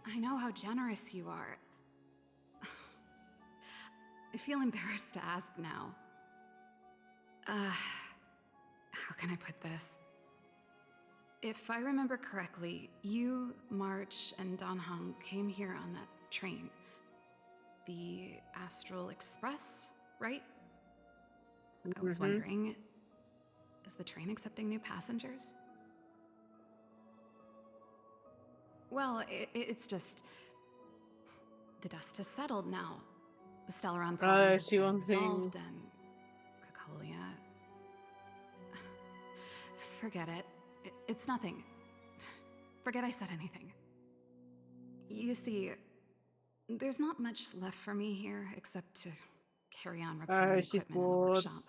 I know how generous you are. I feel embarrassed to ask now. How can I put this? If I remember correctly, you, March, and Don Hong came here on that train. The Astral Express, right? I was wondering, is the train accepting new passengers? Well, it's just... the dust has settled now. The Stellaron problem has been resolved, and Forget it. It's nothing. Forget I said anything. You see, there's not much left for me here except to carry on repairing she's equipment in the bored. workshop.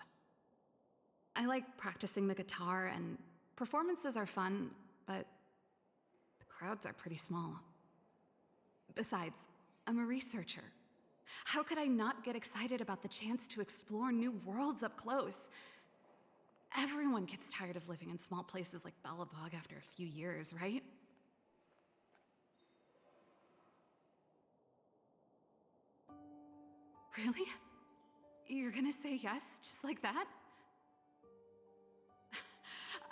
I like practicing the guitar, and performances are fun, but the crowds are pretty small. Besides, I'm a researcher. How could I not get excited about the chance to explore new worlds up close? Everyone gets tired of living in small places like Belobog after a few years, right? Really? You're gonna say yes, just like that?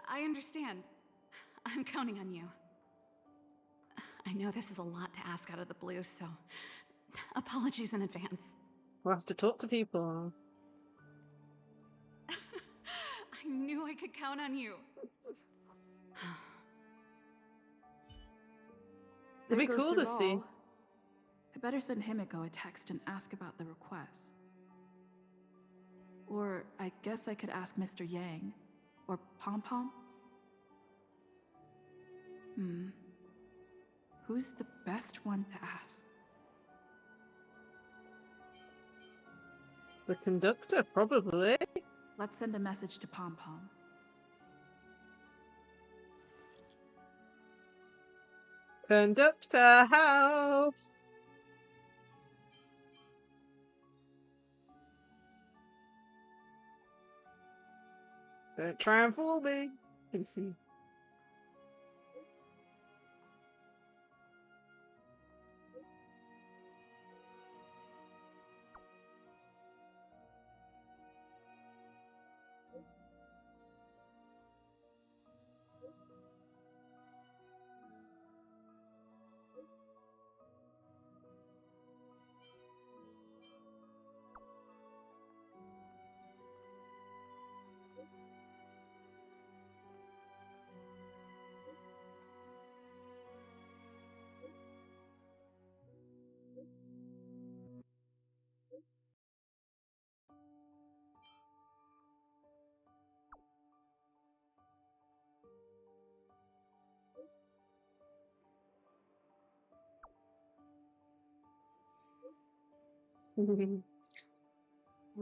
I understand. I'm counting on you. I know this is a lot to ask out of the blue, so apologies in advance. We'll have to talk to people. I knew I could count on you. It'd be cool to see. I better send Himiko a text and ask about the request. Or I guess I could ask Mr. Yang. Or Pom Pom. Who's the best one to ask? The conductor, probably. Let's send a message to Pom Pom. Conductor, help! Don't try and fool me.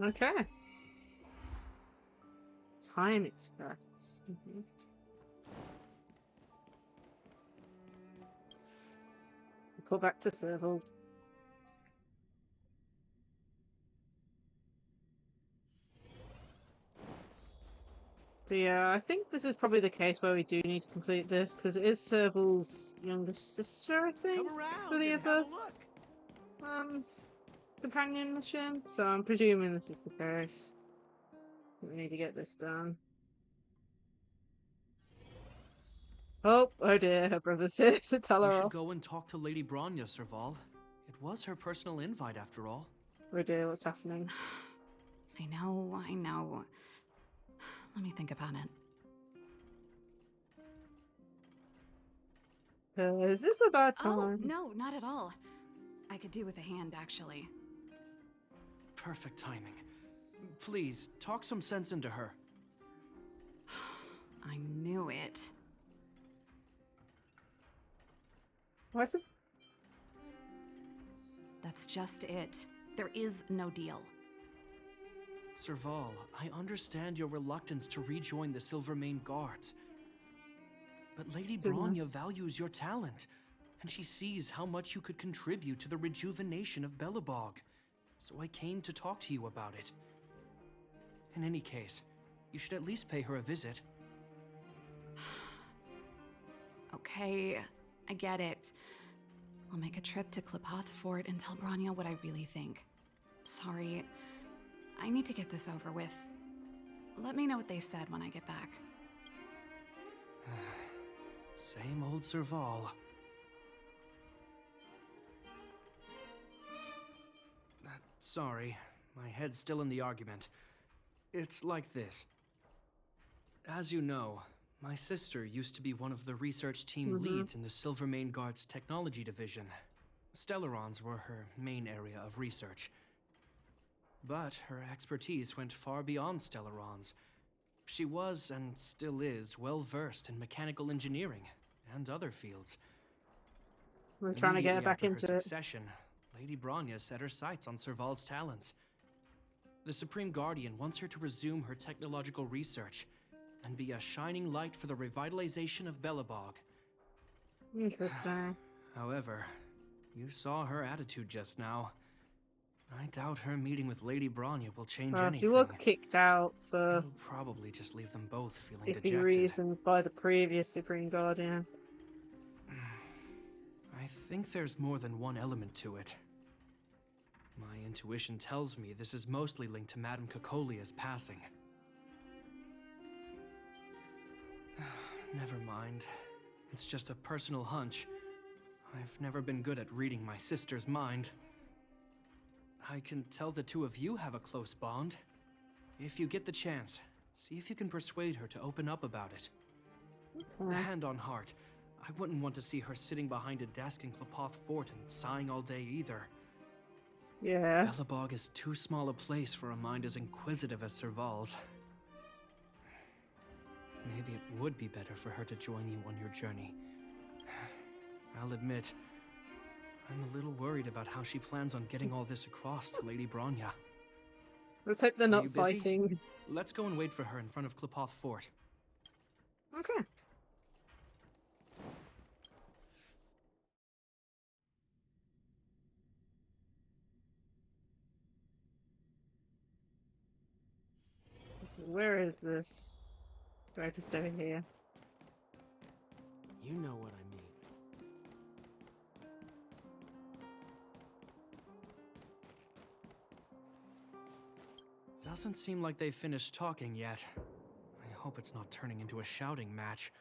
Okay. Time Express. Go back to Serval. But yeah, I think this is probably the case where we do need to complete this, because it is Serval's younger sister, I think, for the other companion mission. So I'm presuming this is the case. We need to get this done. Oh dear, her brother's here to tell You her should off. go and talk to Lady Bronya, Serval. It was her personal invite, after all. Oh dear, what's happening? I know. Let me think about it. Is this a bad time? Oh, no, not at all. I could do with a hand, actually. Perfect timing. Please, talk some sense into her. I knew it. What's it? That's just it. There is no deal. Serval, I understand your reluctance to rejoin the Silvermane Guards. But Lady Bronya values your talent, and she sees how much you could contribute to the rejuvenation of Belobog. So I came to talk to you about it. In any case, you should at least pay her a visit. Okay, I get it. I'll make a trip to Klipoth Fort and tell Bronya what I really think. Sorry, I need to get this over with. Let me know what they said when I get back. Same old Serval. Sorry, my head's still in the argument. It's like this. As you know, my sister used to be one of the research team leads in the Silvermane Guard's technology division. Stellarons were her main area of research. But her expertise went far beyond Stellarons. She was, and still is, well versed in mechanical engineering and other fields. We're trying to get her Immediately back after her into it. succession, Lady Bronya set her sights on Serval's talents. The Supreme Guardian wants her to resume her technological research and be a shining light for the revitalization of Belobog. Interesting. However, you saw her attitude just now. I doubt her meeting with Lady Bronya will change Well, anything. she was kicked out for It'll probably just leave them both feeling iffy dejected. reasons by the previous Supreme Guardian. I think there's more than one element to it. My intuition tells me this is mostly linked to Madame Cocolia's passing. Never mind. It's just a personal hunch. I've never been good at reading my sister's mind. I can tell the two of you have a close bond. If you get the chance, see if you can persuade her to open up about it. Hand on heart, I wouldn't want to see her sitting behind a desk in Klapoth Fort and sighing all day either. Yeah. Belobog is too small a place for a mind as inquisitive as Serval's. Maybe it would be better for her to join you on your journey. I'll admit, I'm a little worried about how she plans on getting all this across to Lady Bronya. Let's hope they're Are not you busy? fighting. Let's go and wait for her in front of Klapoth Fort. Okay. Where is this? Do I have to stay here? You know what I mean. Doesn't seem like they've finished talking yet. I hope it's not turning into a shouting match.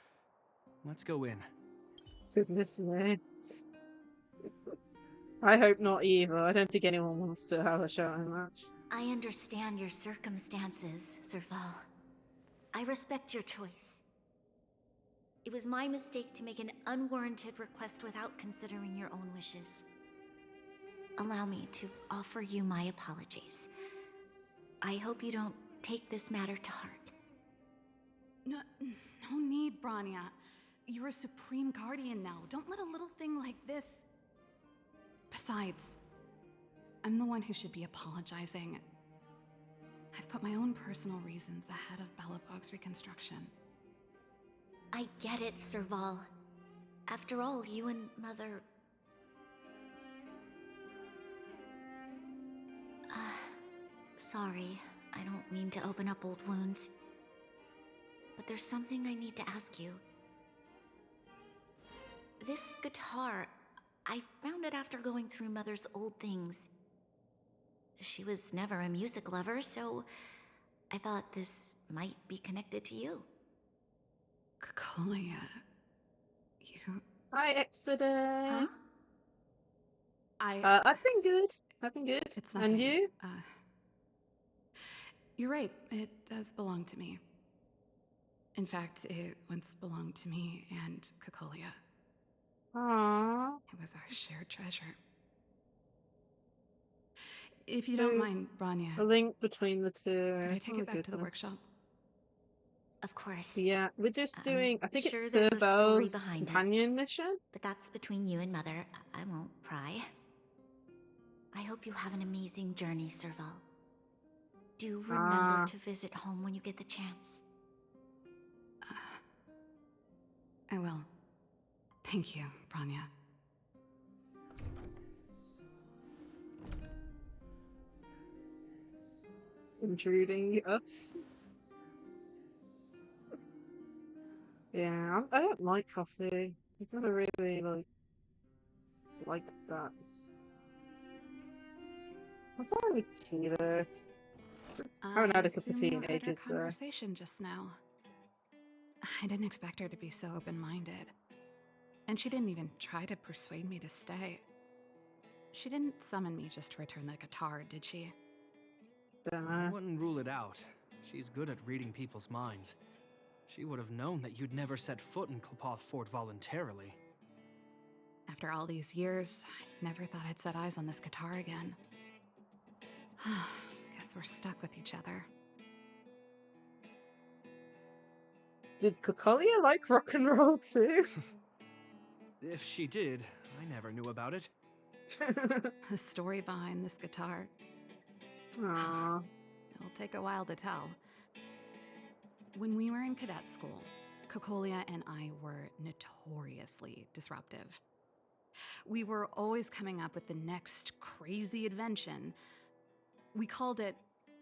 Let's go in. Goodness me. I hope not either. I don't think anyone wants to have a shouting match. I understand your circumstances, Serval. I respect your choice. It was my mistake to make an unwarranted request without considering your own wishes. Allow me to offer you my apologies. I hope you don't take this matter to heart. No need, Bronya. You're a Supreme Guardian now. Don't let a little thing like this... Besides, I'm the one who should be apologizing. I've put my own personal reasons ahead of Belobog's reconstruction. I get it, Serval. After all, you and Mother... Sorry, I don't mean to open up old wounds. But there's something I need to ask you. This guitar, I found it after going through Mother's old things. She was never a music lover, so I thought this might be connected to you. Cocolia, you... Hi, Exeter. Huh? I've been good. I've been good. It's and nothing. you? You're right. It does belong to me. In fact, it once belonged to me and Cocolia. Aww. It was our shared treasure. If you don't mind, Bronya, A link between the two. could I take Oh, it back to the goodness. workshop? Of course. Yeah, we're just doing, I think Sure it's there's a story Serval's behind it. companion mission. But that's between you and Mother. I won't pry. I hope you have an amazing journey, Serval. Do remember to visit home when you get the chance. I will. Thank you, Bronya. Intruding us. Yeah, I don't like coffee. I gotta really like that. I'm fine with tea though. I haven't had a cup of assume tea you in heard our ages though. conversation just now. I didn't expect her to be so open-minded. And she didn't even try to persuade me to stay. She didn't summon me just to return the guitar, did she? I wouldn't rule it out. She's good at reading people's minds. She would have known that you'd never set foot in Klapoth Fort voluntarily. After all these years, I never thought I'd set eyes on this guitar again. Guess we're stuck with each other. Did Cocolia like rock and roll too? If she did, I never knew about it. The story behind this guitar. Aww. It'll take a while to tell. When we were in cadet school, Cocolia and I were notoriously disruptive. We were always coming up with the next crazy invention. We called it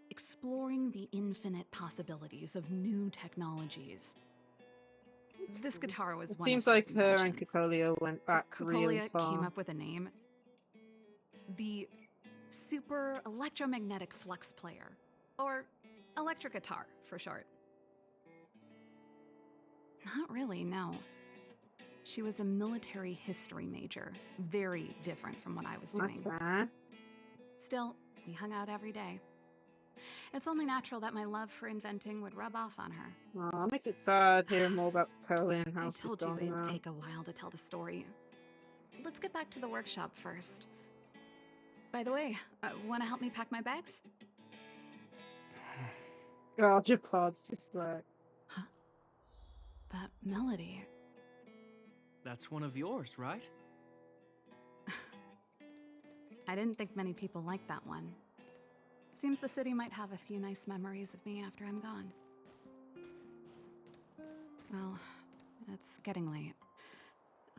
exploring the infinite possibilities of new technologies. This guitar was It one seems of those like her and inventions. Cocolia went back really Cocolia far. came up with a name. The Super Electromagnetic Flux Player, or electric guitar for short. Not really, no. She was a military history major, very different from what I was doing. Okay. Still, we hung out every day. It's only natural that my love for inventing would rub off on her. Aw, it makes it sad hearing more about Cocolia and how I she's told you gone it'd now. take a while to tell the story. Let's get back to the workshop first. By the way, want to help me pack my bags? Oh, Japard's just like... Huh? That melody. That's one of yours, right? I didn't think many people liked that one. Seems the city might have a few nice memories of me after I'm gone. Well, it's getting late.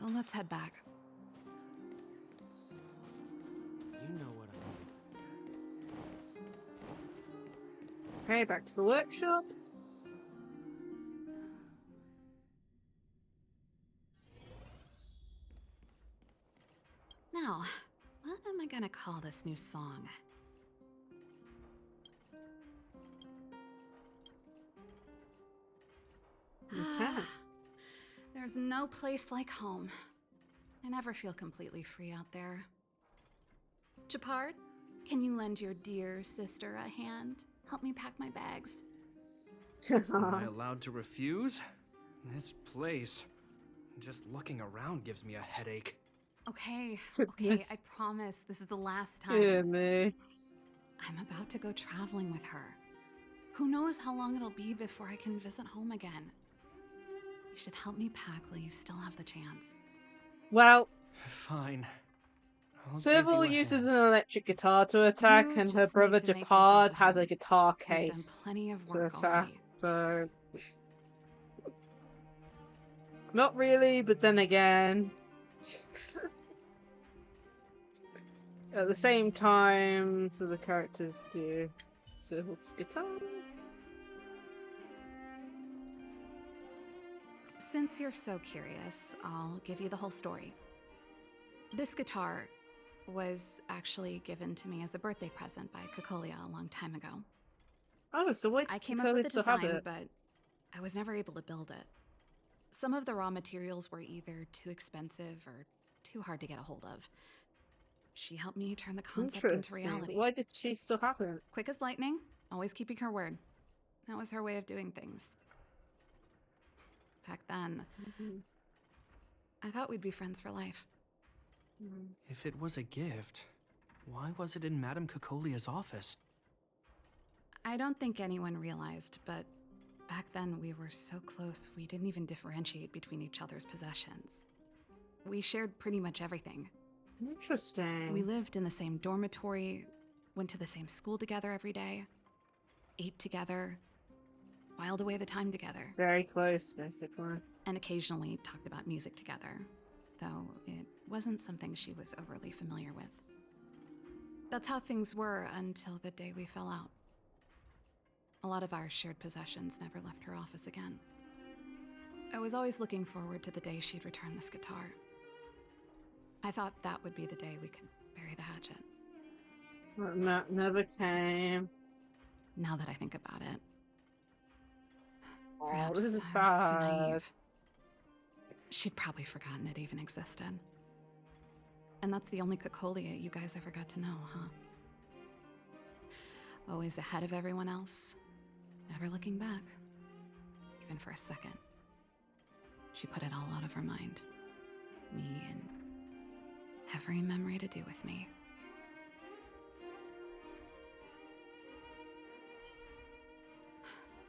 Let's head back. You know what I Okay, back to the workshop. Now, what am I gonna call this new song? Okay. There's no place like home. I never feel completely free out there. Japard, can you lend your dear sister a hand? Help me pack my bags. Am I allowed to refuse? This place, just looking around gives me a headache. Okay, okay, I promise this is the last time. Dear me. I'm about to go traveling with her. Who knows how long it'll be before I can visit home again. You should help me pack while you still have the chance. Well, Fine. I'll Civil give you a uses hand. an electric guitar to attack, You and her just brother need to make Japard yourself has a home. guitar You've done case plenty of to work attack, already. so... Not really, but then again... At the same time, so the characters do Civil's guitar. Since you're so curious, I'll give you the whole story. This guitar was actually given to me as a birthday present by Cocolia a long time ago. Oh, so wait, I came up with the design, but I was never able to build it. Some of the raw materials were either too expensive or too hard to get a hold of. She helped me turn the concept into reality. Why did she still have it? Quick as lightning, always keeping her word. That was her way of doing things. Back then, I thought we'd be friends for life. If it was a gift, why was it in Madame Cocolia's office? I don't think anyone realized, but back then we were so close we didn't even differentiate between each other's possessions. We shared pretty much everything. Interesting. We lived in the same dormitory, went to the same school together every day, ate together, whiled away the time together. Very close, basically. And occasionally talked about music together, though it wasn't something she was overly familiar with. That's how things were until the day we fell out. A lot of our shared possessions never left her office again. I was always looking forward to the day she'd return this guitar. I thought that would be the day we could bury the hatchet. But that never came. Now that I think about it. Oh, Perhaps this is I was too sad. naive. She'd probably forgotten it even existed. And that's the only Cocolia you guys ever got to know, huh? Always ahead of everyone else, never looking back, even for a second. She put it all out of her mind. Me and every memory to do with me.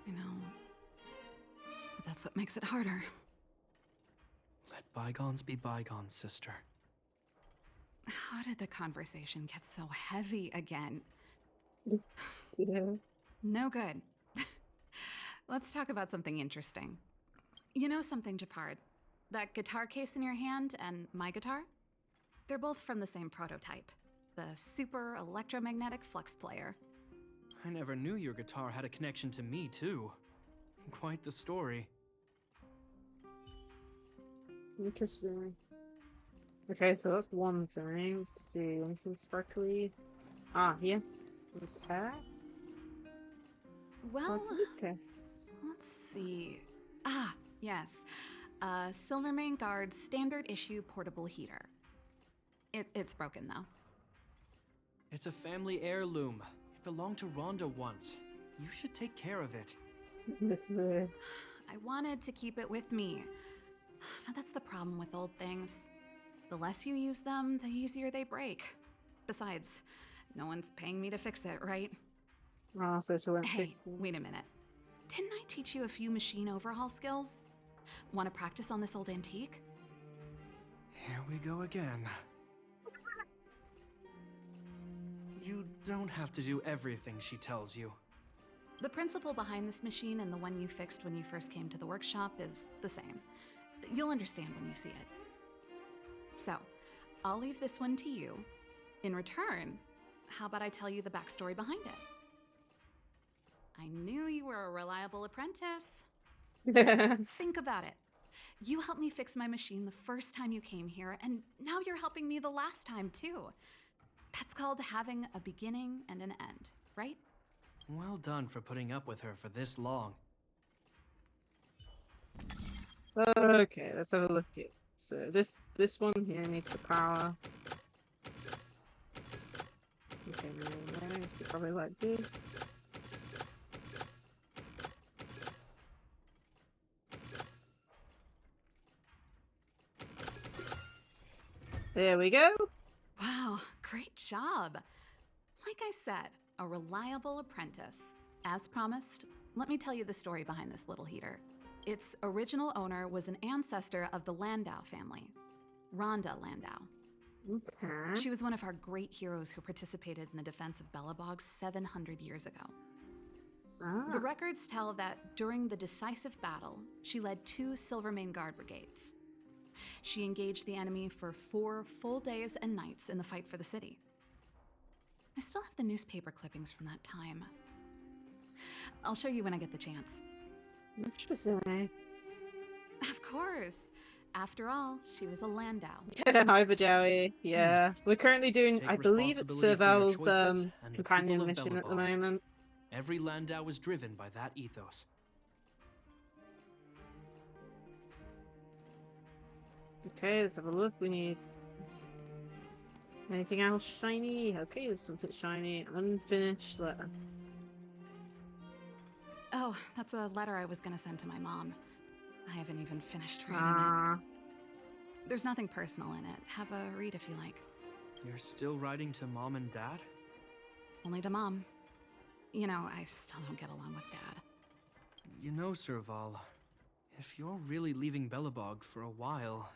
You know, That's what makes it harder. Let bygones be bygones, sister. How did the conversation get so heavy again? Yeah. No good. Let's talk about something interesting. You know something, Japard? That guitar case in your hand and my guitar? They're both from the same prototype. The Super Electromagnetic Flux Player. I never knew your guitar had a connection to me, too. Quite the story. Interesting. Okay, so that's one thing. Let's see, anything sparkly? Ah, here. Okay. Well, What's in this case? let's see. Ah, yes. Silvermane Guard standard issue portable heater. It's broken though. It's a family heirloom. It belonged to Rhonda once. You should take care of it. This way. I wanted to keep it with me. But that's the problem with old things. The less you use them, the easier they break. Besides, no one's paying me to fix it, right? Oh, so she went Hey, fixing. wait a minute. Didn't I teach you a few machine overhaul skills? Want to practice on this old antique? Here we go again. You don't have to do everything she tells you. The principle behind this machine and the one you fixed when you first came to the workshop is the same. You'll understand when you see it. So, I'll leave this one to you. In return, how about I tell you the backstory behind it? I knew you were a reliable apprentice. Think about it. You helped me fix my machine the first time you came here, and now you're helping me the last time, too. That's called having a beginning and an end, right? Well done for putting up with her for this long. Okay, let's have a look at. So this one here needs the power. Okay, no, it's probably like this. There we go. Wow, great job. Like I said, a reliable apprentice. As promised, let me tell you the story behind this little heater. Its original owner was an ancestor of the Landau family, Rhonda Landau. Okay. She was one of our great heroes who participated in the defense of Belobog 700 years ago. The records tell that during the decisive battle, she led 2 Silvermane Guard brigades. She engaged the enemy for 4 full days and nights in the fight for the city. I still have the newspaper clippings from that time. I'll show you when I get the chance. Interesting. Of course. After all, she was a Landau. Hi, Bajawi. Yeah. We're currently doing, Take I believe it's responsibility for your Serval's choices and the companion people of mission at the Belobog. moment. Every Landau was driven by that ethos. Okay, let's have a look. We need anything else shiny? Okay, there's something shiny. Unfinished letter. Oh, that's a letter I was gonna send to my mom. I haven't even finished reading it. There's nothing personal in it. Have a read if you like. You're still writing to Mom and Dad? Only to Mom. You know, I still don't get along with Dad. You know, Serval, if you're really leaving Belobog for a while,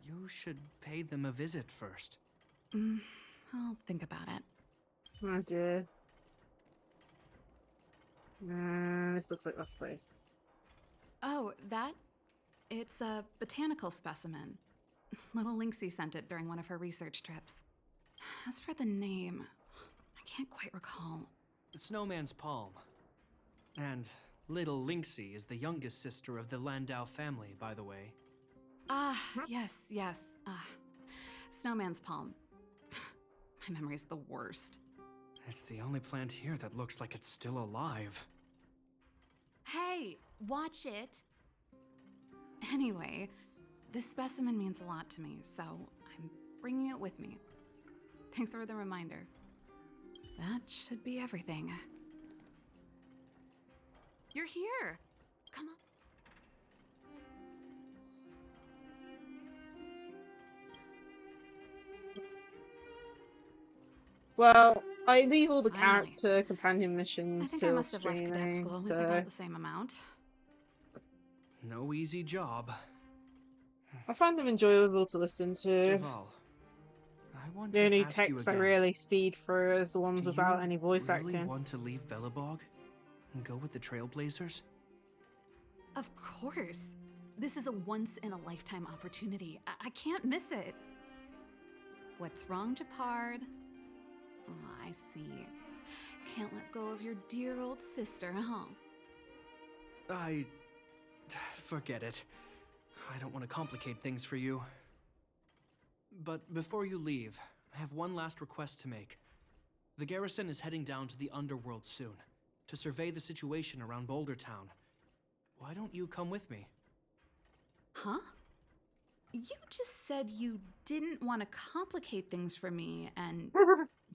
you should pay them a visit first. I'll think about it. Oh dear. This looks like this place. Oh, that? It's a botanical specimen. Little Lynxie sent it during one of her research trips. As for the name, I can't quite recall. The Snowman's Palm. And Little Lynxie is the youngest sister of the Landau family, by the way. Ah, yes. Snowman's Palm. My memory's the worst. It's the only plant here that looks like it's still alive. Hey, watch it! Anyway, this specimen means a lot to me, so I'm bringing it with me. Thanks for the reminder. That should be everything. You're here! Come on. Well, I leave all the Finally. character companion I missions think I till must have left cadet streaming, school with so about the same amount. No easy job. I find them enjoyable to listen to. Serval, I want The to only ask you texts I again. really speed through is the ones Do without you any voice really acting. want to leave Belobog and go with the Trailblazers? Of course. This is a once-in-a-lifetime opportunity. I can't miss it. What's wrong, Japard? Oh, I see. Can't let go of your dear old sister, huh? Forget it. I don't want to complicate things for you. But before you leave, I have one last request to make. The garrison is heading down to the underworld soon, to survey the situation around Boulder Town. Why don't you come with me? Huh? You just said you didn't want to complicate things for me, and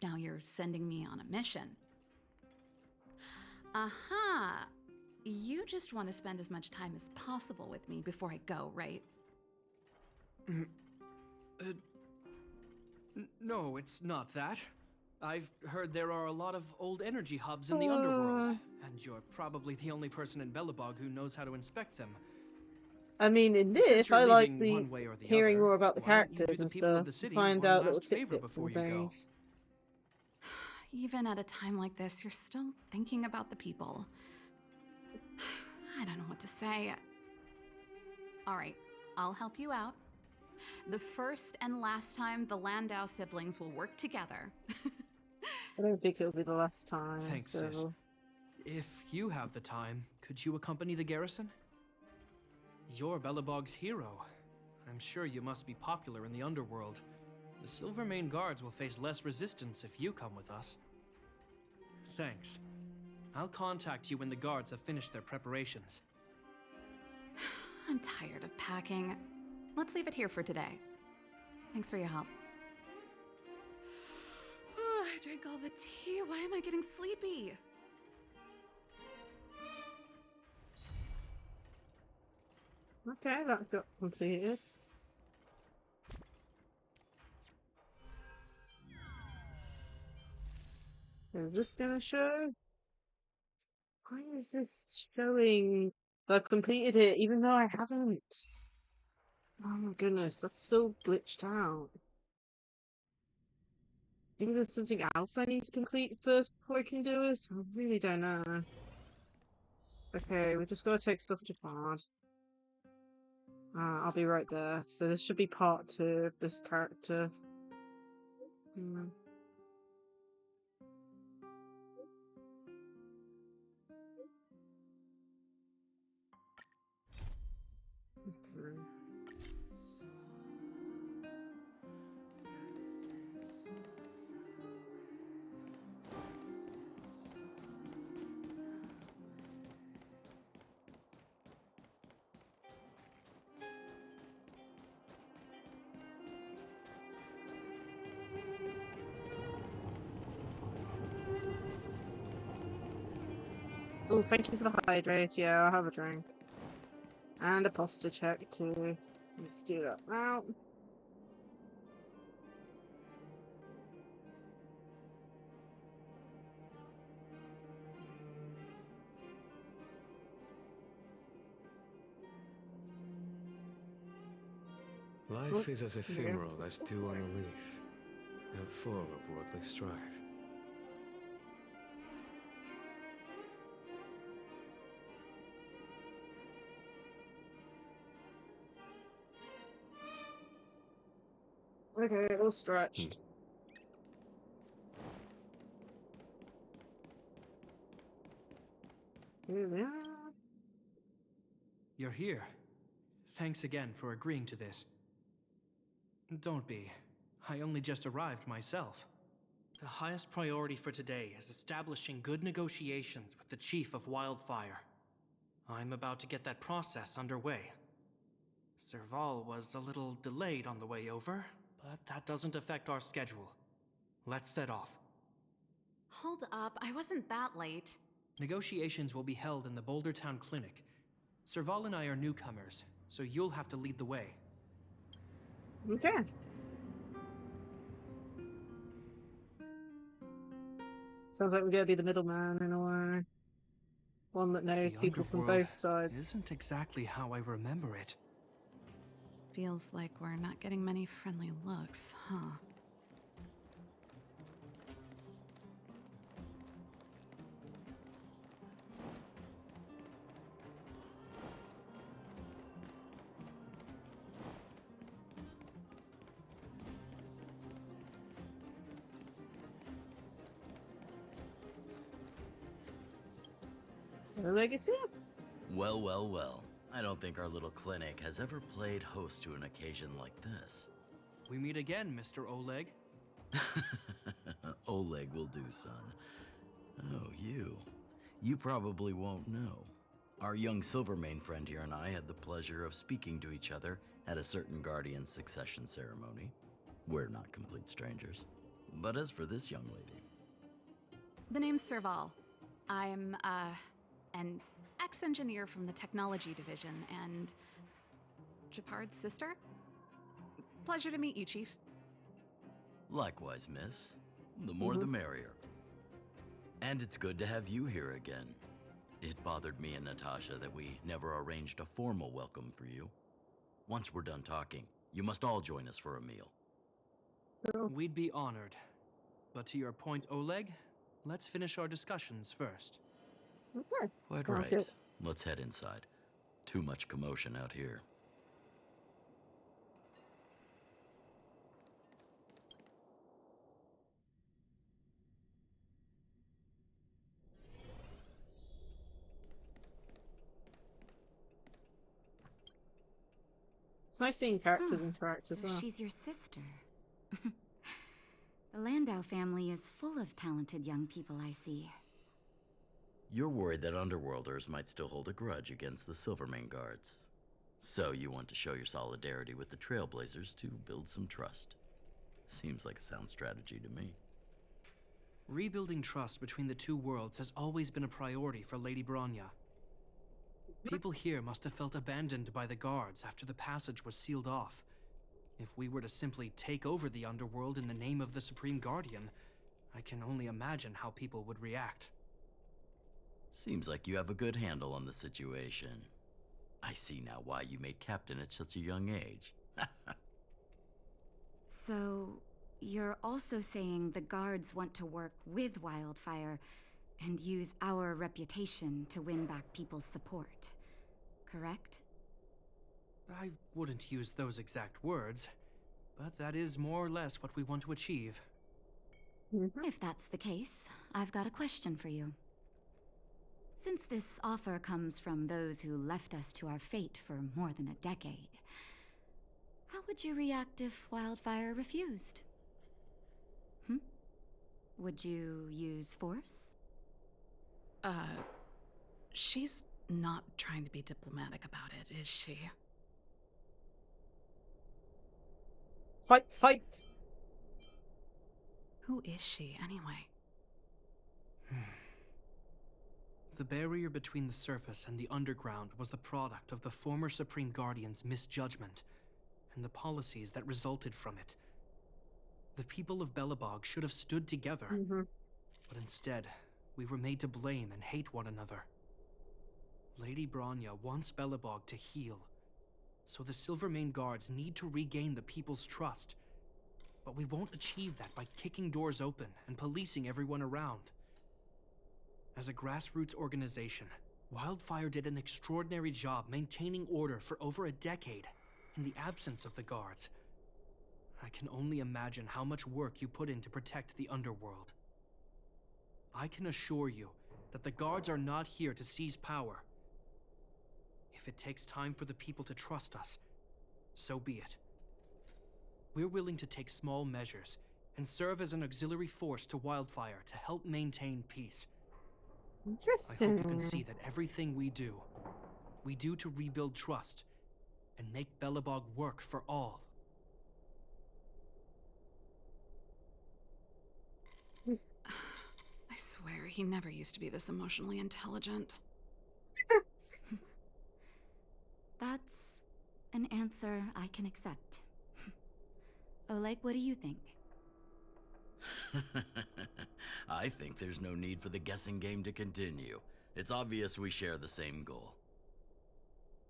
now you're sending me on a mission. Aha! You just want to spend as much time as possible with me before I go, right? No, it's not that. I've heard there are a lot of old energy hubs in the underworld, and you're probably the only person in Belobog who knows how to inspect them. I mean, in Since this, you're I like leaving one way or the hearing other, more about the why don't you characters do the and people of stuff, the to city find one out little last favor tidbits before and you go? things. Even at a time like this, you're still thinking about the people. I don't know what to say. All right, I'll help you out. The first and last time the Landau siblings will work together. I don't think it'll be the last time. Thanks, so. sis. If you have the time, could you accompany the garrison? You're Belobog's hero. I'm sure you must be popular in the underworld. The Silvermane Guards will face less resistance if you come with us. Thanks. I'll contact you when the guards have finished their preparations. I'm tired of packing. Let's leave it here for today. Thanks for your help. Oh, I drank all the tea. Why am I getting sleepy? Okay, that got completed. Is this gonna show? Why is this showing that I've completed it even though I haven't? Oh my goodness, that's still glitched out. Maybe there's something else I need to complete first before I can do it? I really don't know. Okay, we just gotta take stuff to Bard. I'll be right there. So this should be part 2 of this character. Okay. Oh, thank you for the hydrate. Yeah, I'll have a drink. And a posture check too. Let's do that now. Life is as ephemeral as dew on a leaf, and full of worldly strife. Okay, all stretched. Here we are. You're here. Thanks again for agreeing to this. Don't be. I only just arrived myself. The highest priority for today is establishing good negotiations with the Chief of Wildfire. I'm about to get that process underway. Serval was a little delayed on the way over, but that doesn't affect our schedule. Let's set off. Hold up, I wasn't that late. Negotiations will be held in the Boulder Town Clinic. Serval and I are newcomers, so you'll have to lead the way. Okay. Sounds like we're gonna be the middleman in a way. One that knows The people from underworld both sides. isn't exactly how I remember it. Feels like we're not getting many friendly looks, huh? The legacy? Well, well, well. I don't think our little clinic has ever played host to an occasion like this. We meet again, Mr. Oleg. Oleg will do, son. Oh, you. You probably won't know. Our young Silvermane friend here and I had the pleasure of speaking to each other at a certain Guardian succession ceremony. We're not complete strangers. But as for this young lady... The name's Serval. I'm, an ex-engineer from the technology division, and Japard's sister? Pleasure to meet you, Chief. Likewise, miss. The more the merrier. And it's good to have you here again. It bothered me and Natasha that we never arranged a formal welcome for you. Once we're done talking, you must all join us for a meal. We'd be honored. But to your point, Oleg, let's finish our discussions first. Okay. Quite Sounds right. good. Let's head inside. Too much commotion out here. It's nice seeing characters interact as So well. she's your sister. The Landau family is full of talented young people, I see. You're worried that Underworlders might still hold a grudge against the Silvermane guards. So you want to show your solidarity with the Trailblazers to build some trust. Seems like a sound strategy to me. Rebuilding trust between the two worlds has always been a priority for Lady Bronya. People here must have felt abandoned by the guards after the passage was sealed off. If we were to simply take over the Underworld in the name of the Supreme Guardian, I can only imagine how people would react. Seems like you have a good handle on the situation. I see now why you made captain at such a young age. So, you're also saying the guards want to work with Wildfire and use our reputation to win back people's support, correct? I wouldn't use those exact words, but that is more or less what we want to achieve. If that's the case, I've got a question for you. Since this offer comes from those who left us to our fate for more than a decade, how would you react if Wildfire refused? Would you use force? She's not trying to be diplomatic about it, is she? Fight, fight! Who is she, anyway? The barrier between the surface and the underground was the product of the former Supreme Guardian's misjudgment, and the policies that resulted from it. The people of Belobog should have stood together, but instead, we were made to blame and hate one another. Lady Bronya wants Belobog to heal, so the Silvermane guards need to regain the people's trust. But we won't achieve that by kicking doors open and policing everyone around. As a grassroots organization, Wildfire did an extraordinary job maintaining order for over a decade in the absence of the guards. I can only imagine how much work you put in to protect the underworld. I can assure you that the guards are not here to seize power. If it takes time for the people to trust us, so be it. We're willing to take small measures and serve as an auxiliary force to Wildfire to help maintain peace. Interesting. I hope you can see that everything we do to rebuild trust and make Belobog work for all. I swear, he never used to be this emotionally intelligent. That's an answer I can accept. Oleg, what do you think? I think there's no need for the guessing game to continue. It's obvious we share the same goal.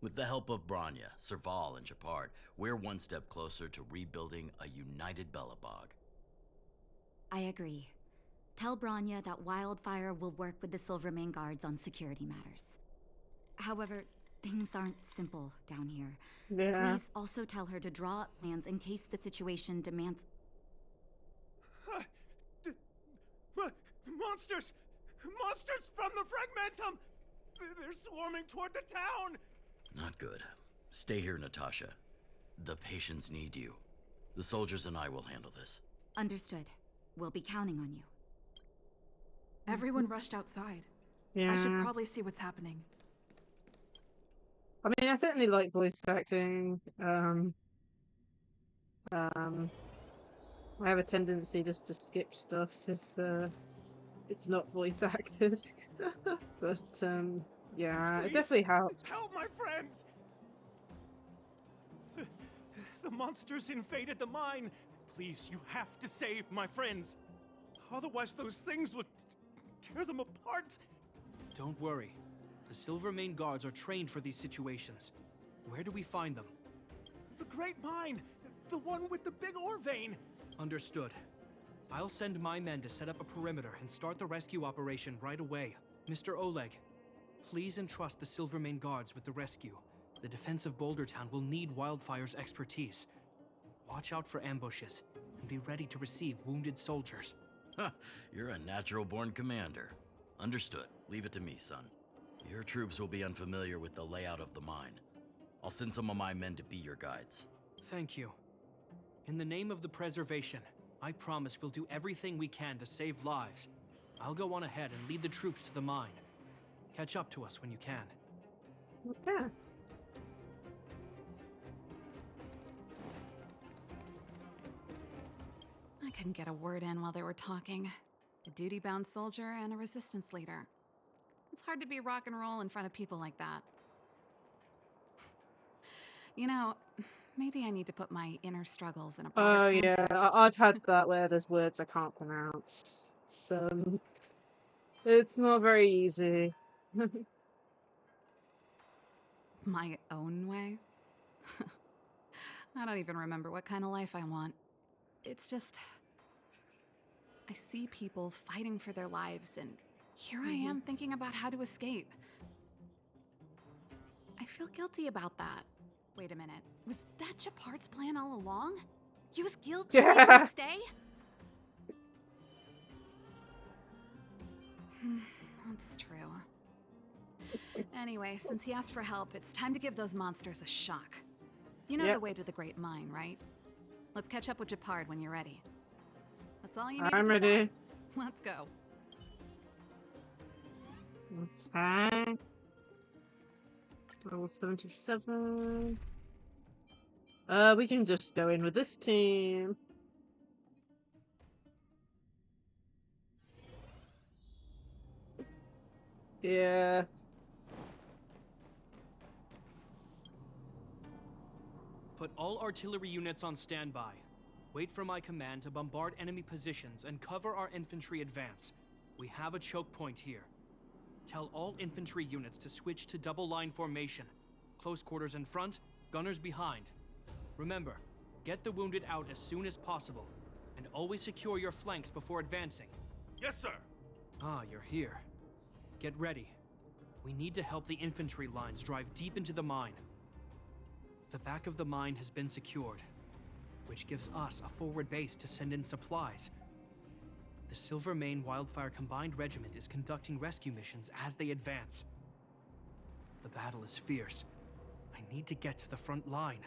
With the help of Branya, Serval, and Japard, we're one step closer to rebuilding a united Belobog. I agree. Tell Branya that Wildfire will work with the Silvermane guards on security matters. However, things aren't simple down here. Yeah. Please also tell her to draw up plans in case the situation demands... Monsters! Monsters from the Fragmentum! They're swarming toward the town! Not good. Stay here, Natasha. The patients need you. The soldiers and I will handle this. Understood. We'll be counting on you. Everyone rushed outside. Yeah. I should probably see what's happening. I mean, I certainly like voice acting. I have a tendency just to skip stuff if it's not voice acted. But yeah, Please, it definitely helps. Help my friends! The monsters invaded the mine. Please, you have to save my friends. Otherwise, those things would tear them apart. Don't worry. The Silvermane guards are trained for these situations. Where do we find them? The Great Mine! The one with the big ore vein! Understood. I'll send my men to set up a perimeter and start the rescue operation right away. Mr. Oleg, please entrust the Silvermane guards with the rescue. The defense of Boulder Town will need Wildfire's expertise. Watch out for ambushes, and be ready to receive wounded soldiers. You're a natural-born commander. Understood. Leave it to me, son. Your troops will be unfamiliar with the layout of the mine. I'll send some of my men to be your guides. Thank you. In the name of the preservation, I promise we'll do everything we can to save lives. I'll go on ahead and lead the troops to the mine. Catch up to us when you can. Okay. I couldn't get a word in while they were talking. A duty-bound soldier and a resistance leader. It's hard to be rock and roll in front of people like that. You know, maybe I need to put my inner struggles in a broader Oh yeah, context. I've had that where there's words I can't pronounce. It's not very easy. My own way? I don't even remember what kind of life I want. It's just... I see people fighting for their lives, and here I am thinking about how to escape. I feel guilty about that. Wait a minute. Was that Japard's plan all along? He was guilty to stay? That's true. Anyway, since he asked for help, it's time to give those monsters a shock. You know the way to the Great Mine, right? Let's catch up with Japard when you're ready. That's all you need. I'm ready. Let's go. Okay. Level 77. We can just go in with this team. Yeah. Put all artillery units on standby. Wait for my command to bombard enemy positions and cover our infantry advance. We have a choke point here. Tell all infantry units to switch to double line formation. Close quarters in front, gunners behind. Remember, get the wounded out as soon as possible, and always secure your flanks before advancing. Yes, sir! Ah, you're here. Get ready. We need to help the infantry lines drive deep into the mine. The back of the mine has been secured, which gives us a forward base to send in supplies. The Silvermane Wildfire Combined Regiment is conducting rescue missions as they advance. The battle is fierce. I need to get to the front line.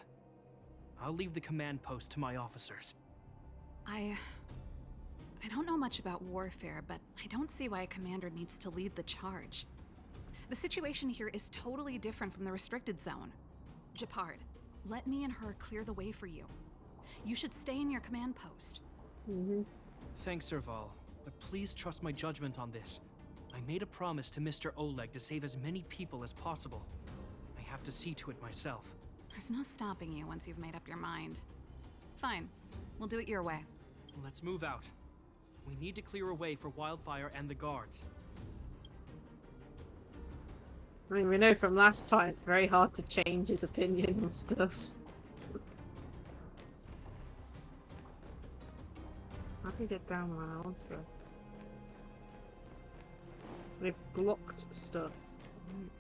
I'll leave the command post to my officers. I don't know much about warfare, but I don't see why a commander needs to lead the charge. The situation here is totally different from the restricted zone. Japard, let me and her clear the way for you. You should stay in your command post. Thanks, Serval, but please trust my judgment on this. I made a promise to Mr. Oleg to save as many people as possible. I have to see to it myself. There's no stopping you once you've made up your mind. Fine, we'll do it your way. Let's move out. We need to clear a way for Wildfire and the guards. I mean, we know from last time it's very hard to change his opinion and stuff. How can we get down there also? We've blocked stuff.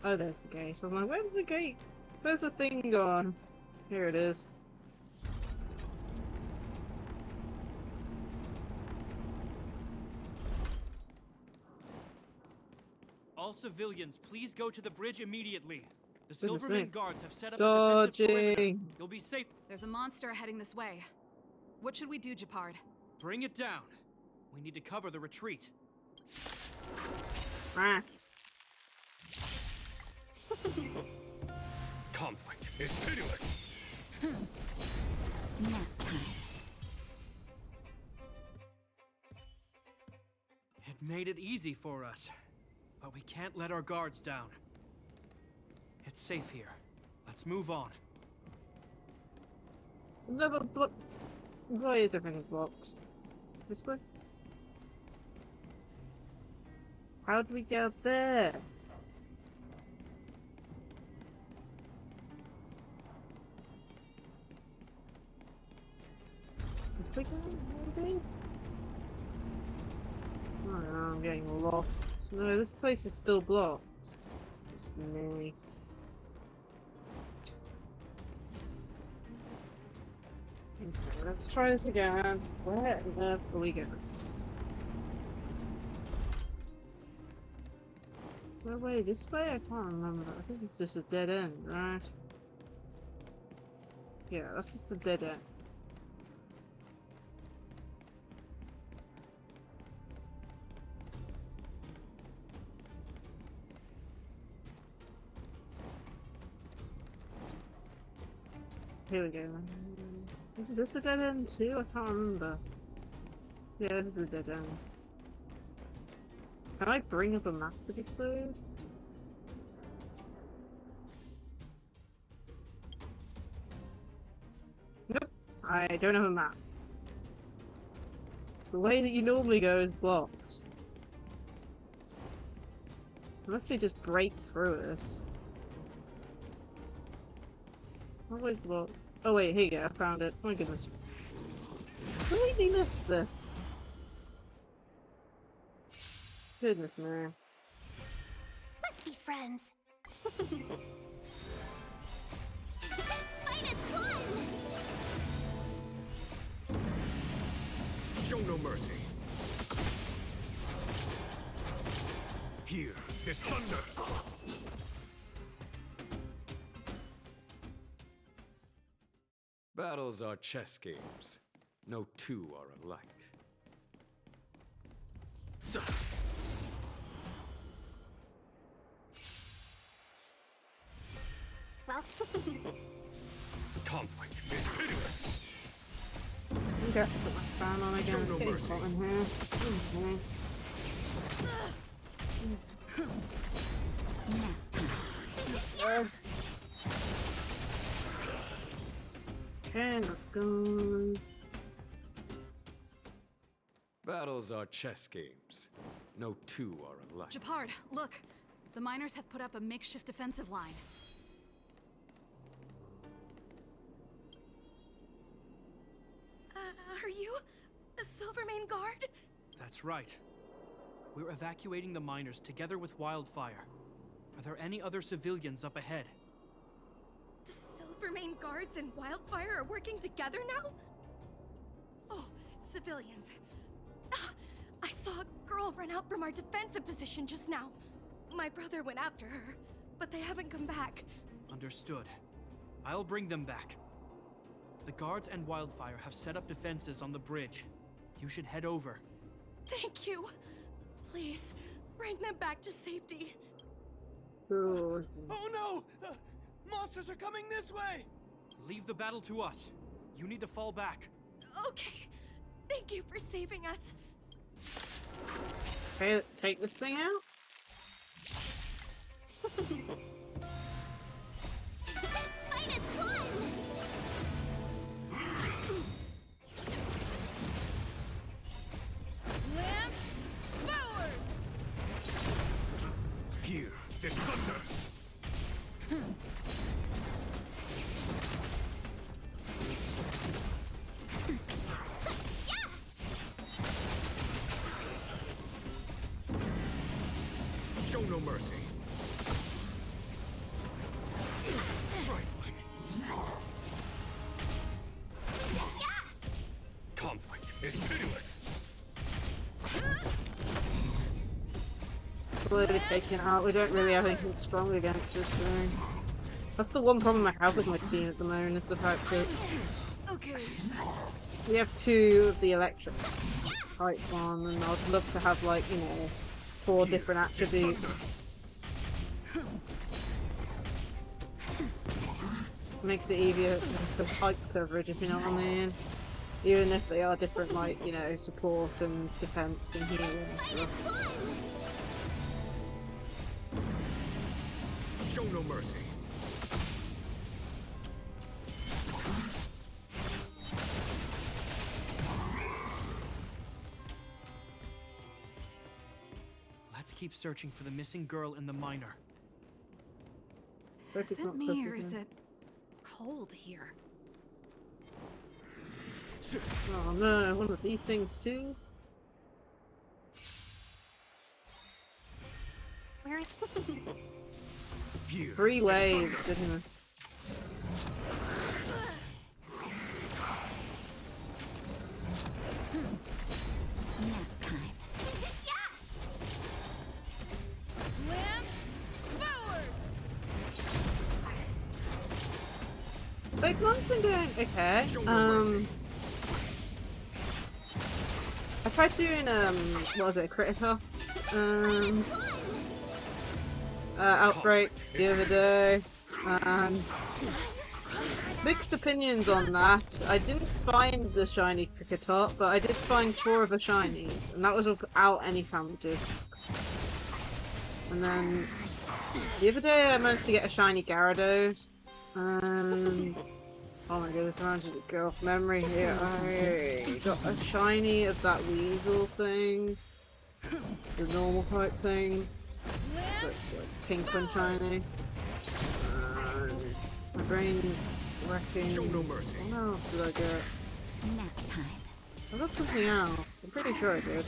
Oh, there's the gate. I'm like, where's the gate? Where's the thing gone? Here it is. All civilians, please go to the bridge immediately. The Goodness Silvermane me. guards have set up a defensive perimeter. Dodging. You'll be safe. There's a monster heading this way. What should we do, Japard? Bring it down. We need to cover the retreat. Rats. Conflict is pitiless. Nap time. It made it easy for us, but we can't let our guards down. It's safe here. Let's move on. Never blocked. Why is everything blocked? This way? How do we get up there? Is it maybe? Oh no, I'm getting lost. No, this place is still blocked. It's me. Okay, let's try this again. Where on earth are we going? Is there a way this way? I can't remember. I think it's just a dead end, right? Yeah, that's just a dead end. Here we go. Is this a dead end too? I can't remember. Yeah, this is a dead end. Can I bring up a map to display? Nope. I don't have a map. The way that you normally go is blocked. Unless we just break through it. Always blocked. Oh wait, here you go, I found it. Oh my goodness. Completely missed this. Goodness man. Let's be friends. Fight is fun! Show no mercy. Here, this thunder. Battles are chess games. No two are alike. So. Well, Conflict is pitiless. Okay, put my fan on again. Show no Getting mercy. hot in here. Okay, let's go. Battles are chess games. No two are alike. Japard, look! The miners have put up a makeshift defensive line. Are you a Silvermane guard? That's right. We're evacuating the miners together with Wildfire. Are there any other civilians up ahead? The Silvermane guards and Wildfire are working together now? Oh, civilians. Ah, I saw a girl run out from our defensive position just now. My brother went after her, but they haven't come back. Understood. I'll bring them back. The guards and Wildfire have set up defenses on the bridge. You should head over. Thank you. Please, bring them back to safety. Oh no! Monsters are coming this way! Leave the battle to us. You need to fall back. Okay. Thank you for saving us. Okay, let's take this thing out. fight is fun! Here, this thunder! Show no mercy. Trifling. Conflict is pitiless. Slowly taking it out. We don't really have anything strong against this thing. That's the one problem I have with my team at the moment, is the fact that we have 2 of the electric types on, and I'd love to have, like, you know, 4 different attributes. Makes it easier for type coverage, if you know what I mean. Even if they are different, like, you know, support and defense and healing and stuff. Show no mercy. Let's keep searching for the missing girl and the miner. Is it me or is it cold here? Oh no, one of these things too. Where? 3 waves, goodness. Pokemon's been doing okay. I tried doing what was it, Critical? Outbreak the other day. Mixed opinions on that. I didn't find the shiny Cricketot, but I did find 4 of the shinies, and that was without any sandwiches. And then the other day I managed to get a shiny Gyarados. Oh my goodness, I managed to go off memory here. I got a shiny of that Weasel thing. The normal type thing. That's like pink and shiny. My brain's wrecking. What else did I get? I got something else. I'm pretty sure I did.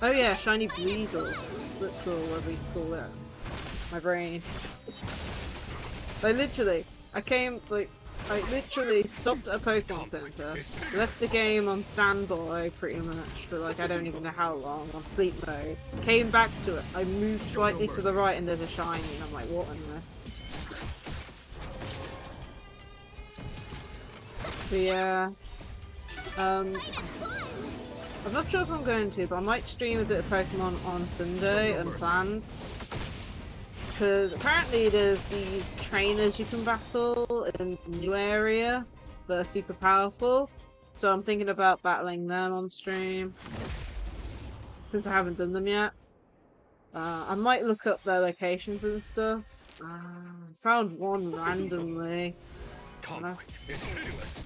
Oh yeah, shiny Weasel. That's all what we call that. My brain. I literally stopped at a Pokemon Center, left the game on standby pretty much for like I don't even know how long, on sleep mode, came back to it, I moved slightly to the right and there's a shiny and I'm like, what on earth? But yeah, I'm not sure if I'm going to, but I might stream a bit of Pokemon on Sunday, unplanned. Because apparently there's these trainers you can battle in the new area that are super powerful. So I'm thinking about battling them on stream. Since I haven't done them yet. I might look up their locations and stuff. Found one randomly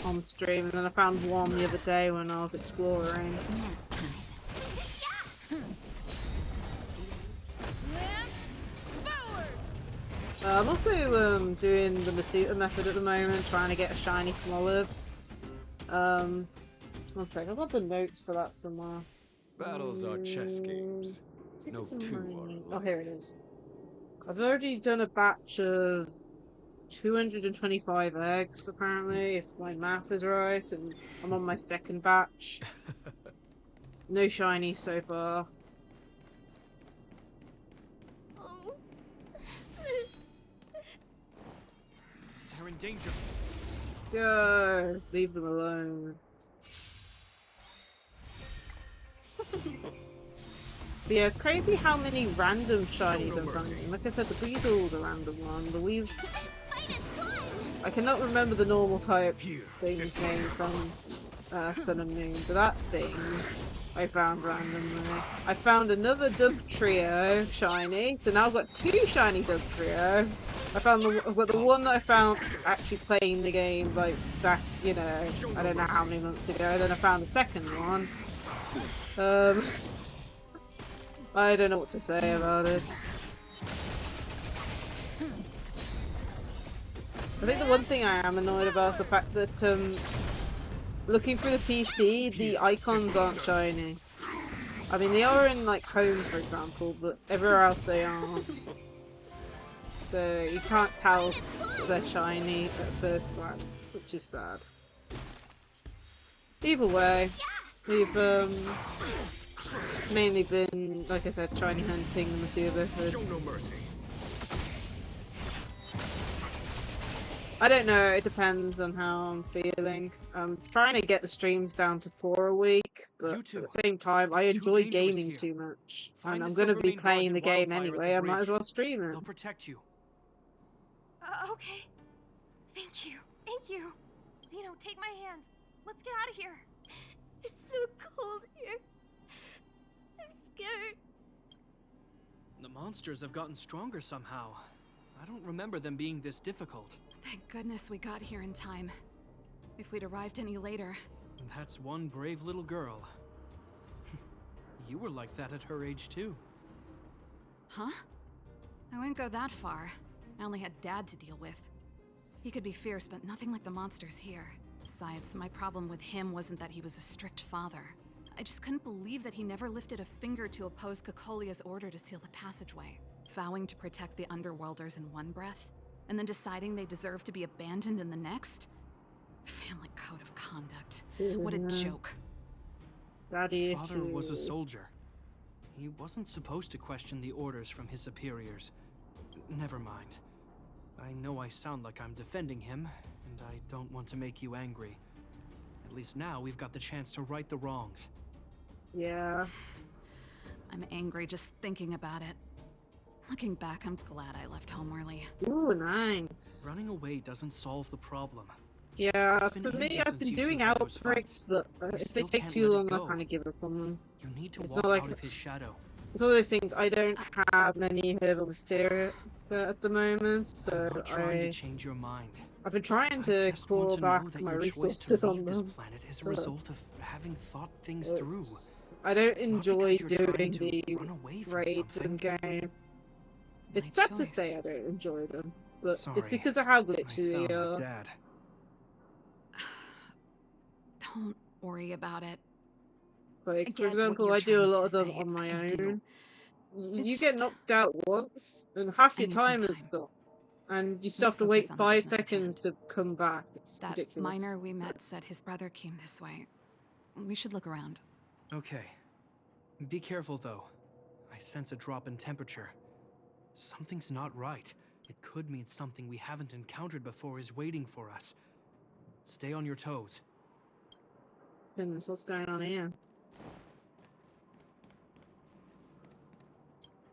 on stream, and then I found one the other day when I was exploring. I'm also doing the Masuta method at the moment, trying to get a shiny Smoliv. One sec, I've got the notes for that somewhere. Battles are chess games. No two are alike. Oh, here it is. I've already done a batch of 225 eggs, apparently, if my math is right, and I'm on my 2nd batch. No shinies so far. They're in danger. Go! Leave them alone. But yeah, it's crazy how many random shinies I'm finding. Like I said, the Weasel's a random one. The Weave... I cannot remember the normal type thing's name from Sun and Moon, but that thing I found randomly. I found another Dugtrio shiny, so now I've got 2 shiny Dugtrio. I found the one that I found actually playing the game like back, you know, I don't know how many months ago. Then I found the 2nd one. I don't know what to say about it. I think the one thing I am annoyed about is the fact that looking through the PC, the icons aren't shiny. I mean, they are in like home, for example, but everywhere else they aren't. So you can't tell they're shiny at first glance, which is sad. Either way, we've mainly been, like I said, shiny hunting in the Suba. Show no mercy. I don't know, it depends on how I'm feeling. I'm trying to get the streams down to 4 a week, but at the same time, I enjoy gaming too much. And I'm going to be playing the game anyway, I might as well stream it. They'll protect you. Okay. Thank you. Thank you. Zeno, take my hand. Let's get out of here. It's so cold here. I'm scared. The monsters have gotten stronger somehow. I don't remember them being this difficult. Thank goodness we got here in time. If we'd arrived any later... And that's one brave little girl. You were like that at her age too. Huh? I wouldn't go that far. I only had Dad to deal with. He could be fierce, but nothing like the monsters here. Besides, my problem with him wasn't that he was a strict father. I just couldn't believe that he never lifted a finger to oppose Cocolia's order to seal the passageway. Vowing to protect the Underworlders in one breath, and then deciding they deserve to be abandoned in the next? Family code of conduct. What a joke. Father was a soldier. He wasn't supposed to question the orders from his superiors. Never mind. I know I sound like I'm defending him, and I don't want to make you angry. At least now we've got the chance to right the wrongs. Yeah. I'm angry just thinking about it. Looking back, I'm glad I left home early. Ooh, nice. Running away doesn't solve the problem. Yeah, for me, I've been doing outbreaks, but if they take too long, I kind of give up on them. You need to It's walk not like out of his shadow. it's one of those things. I don't have many herbal hysteria at the moment, so I'm not trying to change your mind. I've been trying to claw back my resources on them. This planet is a result of having thought things through. I don't enjoy because you're doing trying to the run away from raids in something. game. It's sad to say I don't enjoy them, but it's Sorry. because of how I glitchy sound they like are. Dad. Don't worry about it. Like, for get what example, you're I do a trying lot to of them say, on my I can do. own. You It's get just- knocked out once, and half I your need some time is gone. And you still have to wait focus on the 5 business at seconds to come back. It's That ridiculous. miner we met said his brother came this way. We should look around. Okay. Be careful, though. I sense a drop in temperature. Something's not right. It could mean something we haven't encountered before is waiting for us. Stay on your toes. Goodness, what's going on here?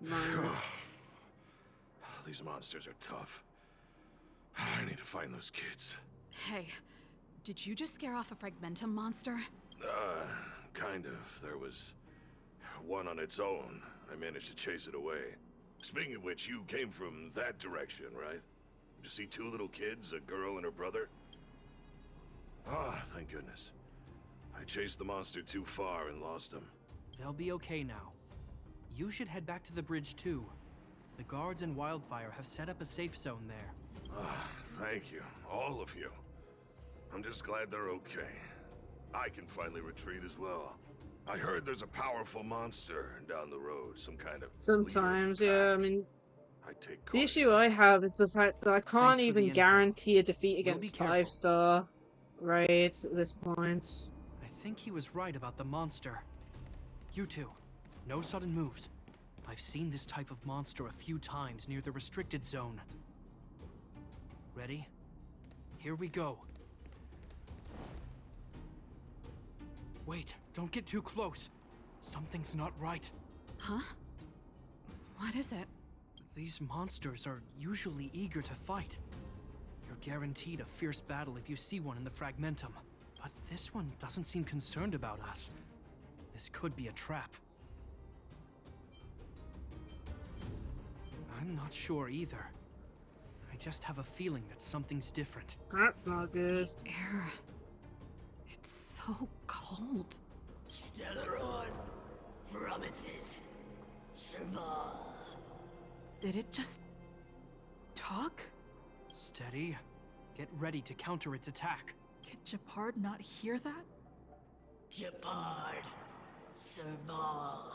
Miner. These monsters are tough. I need to find those kids. Hey, did you just scare off a Fragmentum monster? Kind of. There was one on its own. I managed to chase it away. Speaking of which, you came from that direction, right? Did you see 2 little kids, a girl and her brother? Ah, thank goodness. I chased the monster too far and lost him. They'll be okay now. You should head back to the bridge, too. The guards and Wildfire have set up a safe zone there. Ah, thank you. All of you. I'm just glad they're okay. I can finally retreat as well. I heard there's a powerful monster down the road, some kind of... Sometimes, yeah, I mean, I take the issue I have is the fact that I can't for the even intel. guarantee a defeat We'll be against careful. 5-star raids at this point. I think he was right about the monster. You two, no sudden moves. I've seen this type of monster a few times near the restricted zone. Ready? Here we go. Wait, don't get too close. Something's not right. Huh? What is it? These monsters are usually eager to fight. You're guaranteed a fierce battle if you see one in the Fragmentum. But this one doesn't seem concerned about us. This could be a trap. I'm not sure either. I just have a feeling that something's different. That's not good. Air. It's so cold. Stellaron promises survive. Did it just talk? Steady. Get ready to counter its attack. Can Japard not hear that? Japard, Serval.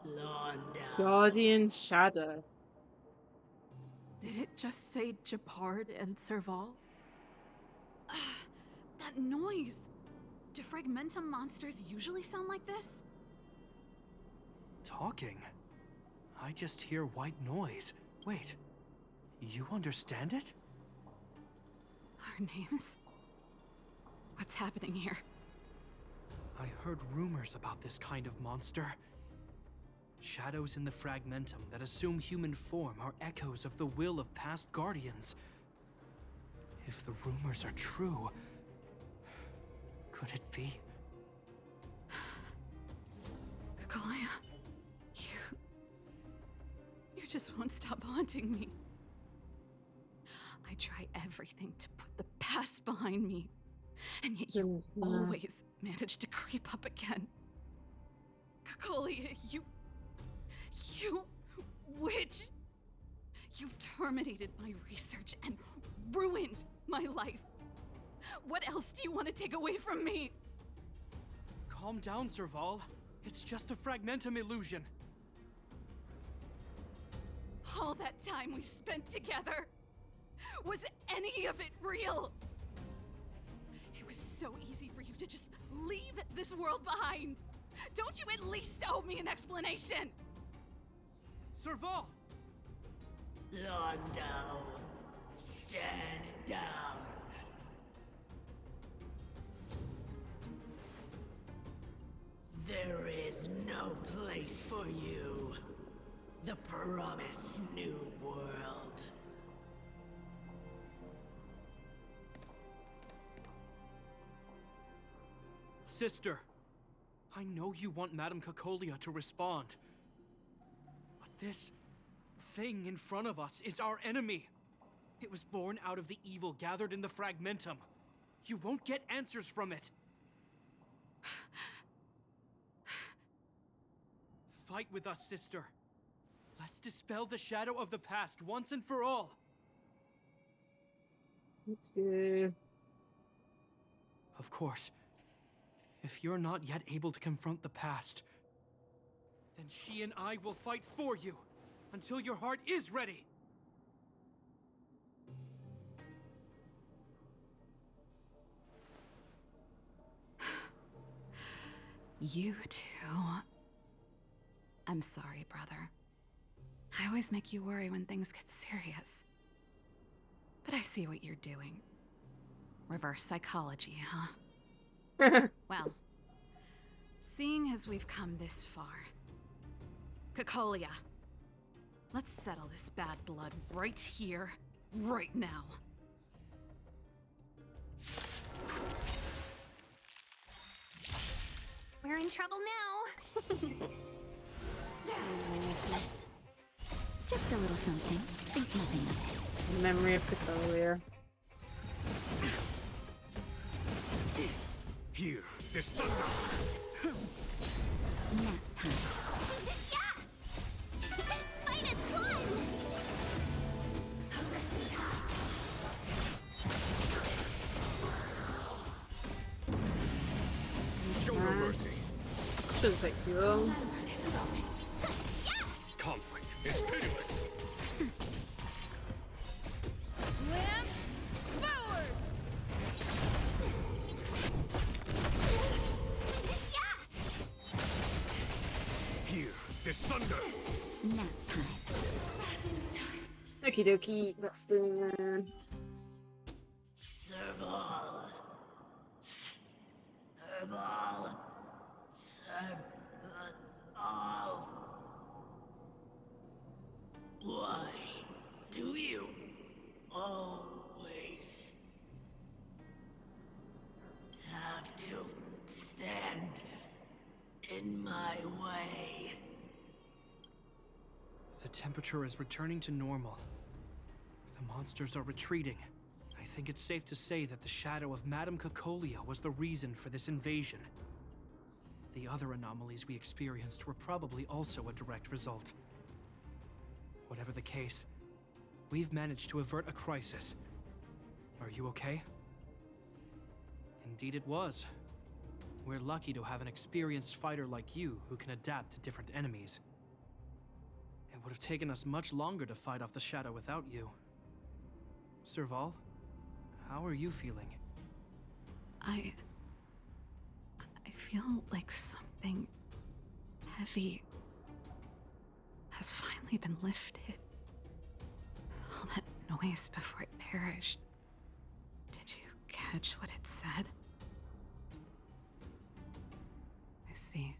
Londa. Guardian Shadow. Did it just say Japard and Serval? That noise! Do fragmentum monsters usually sound like this? Talking? I just hear white noise. Wait, you understand it? Our names? What's happening here? I heard rumors about this kind of monster. Shadows in the fragmentum that assume human form are echoes of the will of past guardians. If the rumors are true, could it be? Kaguya, you just won't stop haunting me. I try everything to put the past behind me, and yet you always manage to creep up again. Kaguya, you witch! You've terminated my research and ruined my life. What else do you want to take away from me? Calm down, Serval. It's just a fragmentum illusion. All that time we spent together, was any of it real? It was so easy for you to just leave this world behind. Don't you at least owe me an explanation? Serval! Londo, stand down. There is no place for you. The promised new world. Sister, I know you want Madame Cacolia to respond. But this thing in front of us is our enemy. It was born out of the evil gathered in the fragmentum. You won't get answers from it. Fight with us, sister. Let's dispel the shadow of the past once and for all. Let's go. Of course, if you're not yet able to confront the past, then she and I will fight for you until your heart is ready. You too. I'm sorry, brother. I always make you worry when things get serious. But I see what you're doing. Reverse psychology, huh? Well, seeing as we've come this far, Cacolia, let's settle this bad blood right here, right now. We're in trouble now. Just a little something. Think nothing of it. Memory of Cacolia. Here, this thunder. Nap time. Minus one! Show no mercy. Shouldn't take too long. Conflict is pitiless. Lance forward! Here, this thunder. Nap time. Okie dokie, let's do it. Serval. Serval. Serval. Why do you always have to stand in my way? The temperature is returning to normal. The monsters are retreating. I think it's safe to say that the shadow of Madame Cacolia was the reason for this invasion. The other anomalies we experienced were probably also a direct result. Whatever the case, we've managed to avert a crisis. Are you okay? Indeed it was. We're lucky to have an experienced fighter like you who can adapt to different enemies. It would have taken us much longer to fight off the shadow without you. Serval, how are you feeling? I feel like something heavy has finally been lifted. All that noise before it perished. Did you catch what it said? I see.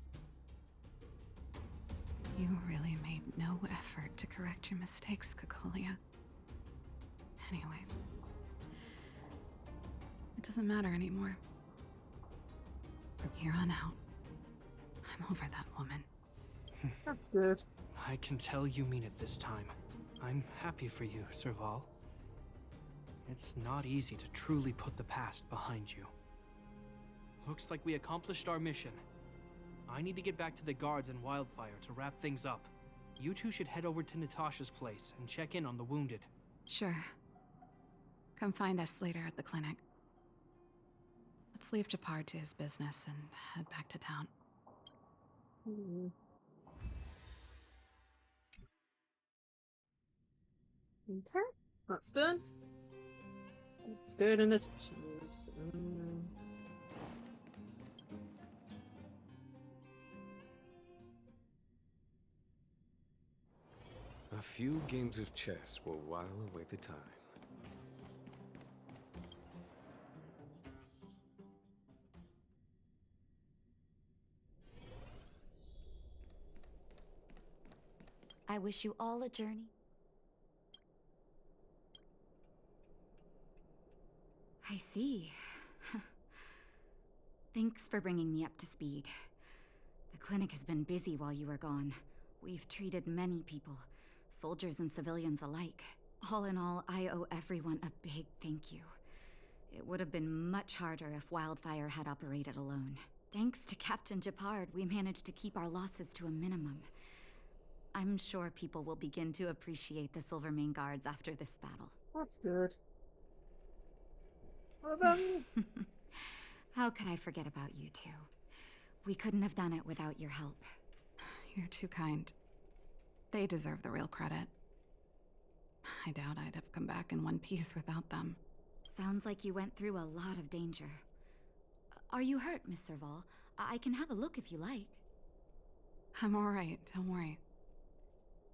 You really made no effort to correct your mistakes, Cocolia. Anyway, it doesn't matter anymore. From here on out, I'm over that woman. That's good. I can tell you mean it this time. I'm happy for you, Serval. It's not easy to truly put the past behind you. Looks like we accomplished our mission. I need to get back to the guards and Wildfire to wrap things up. You two should head over to Natasha's place and check in on the wounded. Sure. Come find us later at the clinic. Let's leave Japar to his business and head back to town. Okay, that's done. Let's go to Natasha's. A few games of chess will while away the time. I wish you all a journey. I see. Thanks for bringing me up to speed. The clinic has been busy while you were gone. We've treated many people, soldiers and civilians alike. All in all, I owe everyone a big thank you. It would have been much harder if Wildfire had operated alone. Thanks to Captain Japard, we managed to keep our losses to a minimum. I'm sure people will begin to appreciate the Silvermane Guards after this battle. That's good. What about you? How could I forget about you two? We couldn't have done it without your help. You're too kind. They deserve the real credit. I doubt I'd have come back in one piece without them. Sounds like you went through a lot of danger. Are you hurt, Miss Serval? I can have a look if you like. I'm alright, don't worry.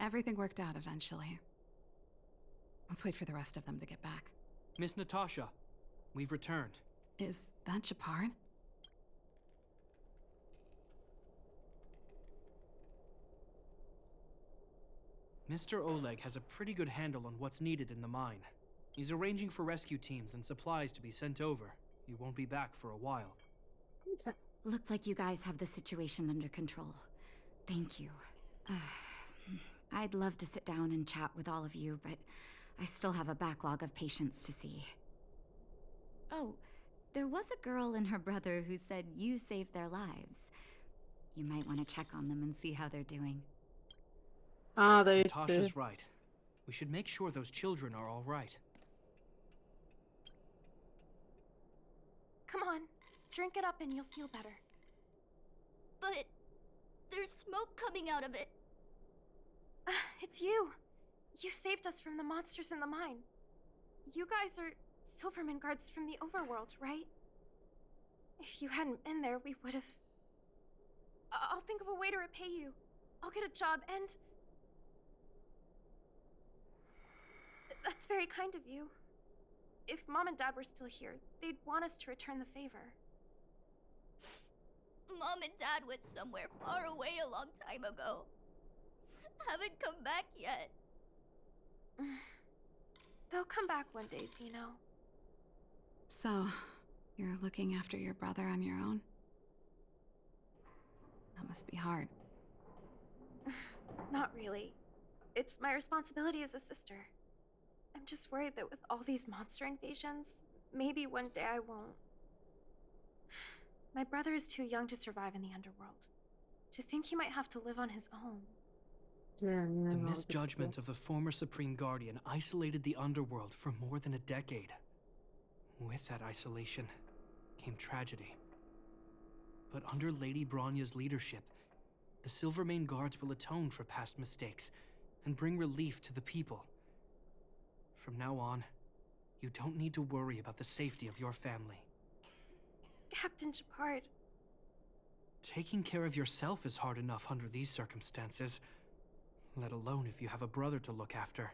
Everything worked out eventually. Let's wait for the rest of them to get back. Miss Natasha, we've returned. Is that Japard? Mr. Oleg has a pretty good handle on what's needed in the mine. He's arranging for rescue teams and supplies to be sent over. He won't be back for a while. Looks like you guys have the situation under control. Thank you. I'd love to sit down and chat with all of you, but I still have a backlog of patients to see. Oh, there was a girl and her brother who said you saved their lives. You might want to check on them and see how they're doing. Ah, those Natasha's two. right. We should make sure those children are all right. Come on, drink it up and you'll feel better. But there's smoke coming out of it. It's you. You saved us from the monsters in the mine. You guys are Silvermane Guards from the overworld, right? If you hadn't been there, we would have... I'll think of a way to repay you. I'll get a job and... That's very kind of you. If Mom and Dad were still here, they'd want us to return the favor. Mom and Dad went somewhere far away a long time ago. Haven't come back yet. They'll come back one day, Zeno. So, you're looking after your brother on your own? That must be hard. Not really. It's my responsibility as a sister. I'm just worried that with all these monster invasions, maybe one day I won't. My brother is too young to survive in the underworld. To think he might have to live on his own. Yeah, The misjudgment of the former Supreme Guardian isolated the underworld for more than a decade. With that isolation came tragedy. But under Lady Bronya's leadership, the Silvermane Guards will atone for past mistakes and bring relief to the people. From now on, you don't need to worry about the safety of your family. Captain Shepard. Taking care of yourself is hard enough under these circumstances, let alone if you have a brother to look after.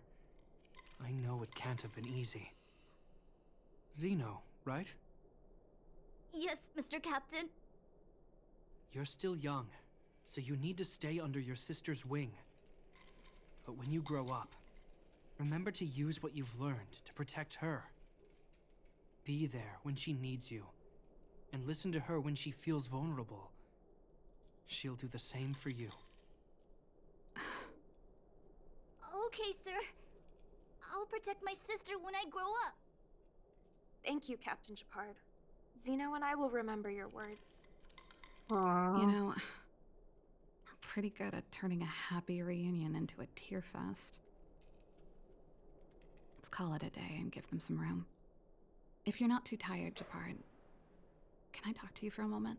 I know it can't have been easy. Zeno, right? Yes, Mr. Captain. You're still young, so you need to stay under your sister's wing. But when you grow up, remember to use what you've learned to protect her. Be there when she needs you, and listen to her when she feels vulnerable. She'll do the same for you. Okay, sir. I'll protect my sister when I grow up. Thank you, Captain Shepard. Zeno and I will remember your words. Aww. You know, we're pretty good at turning a happy reunion into a tear fest. Let's call it a day and give them some room. If you're not too tired, Shepard, can I talk to you for a moment?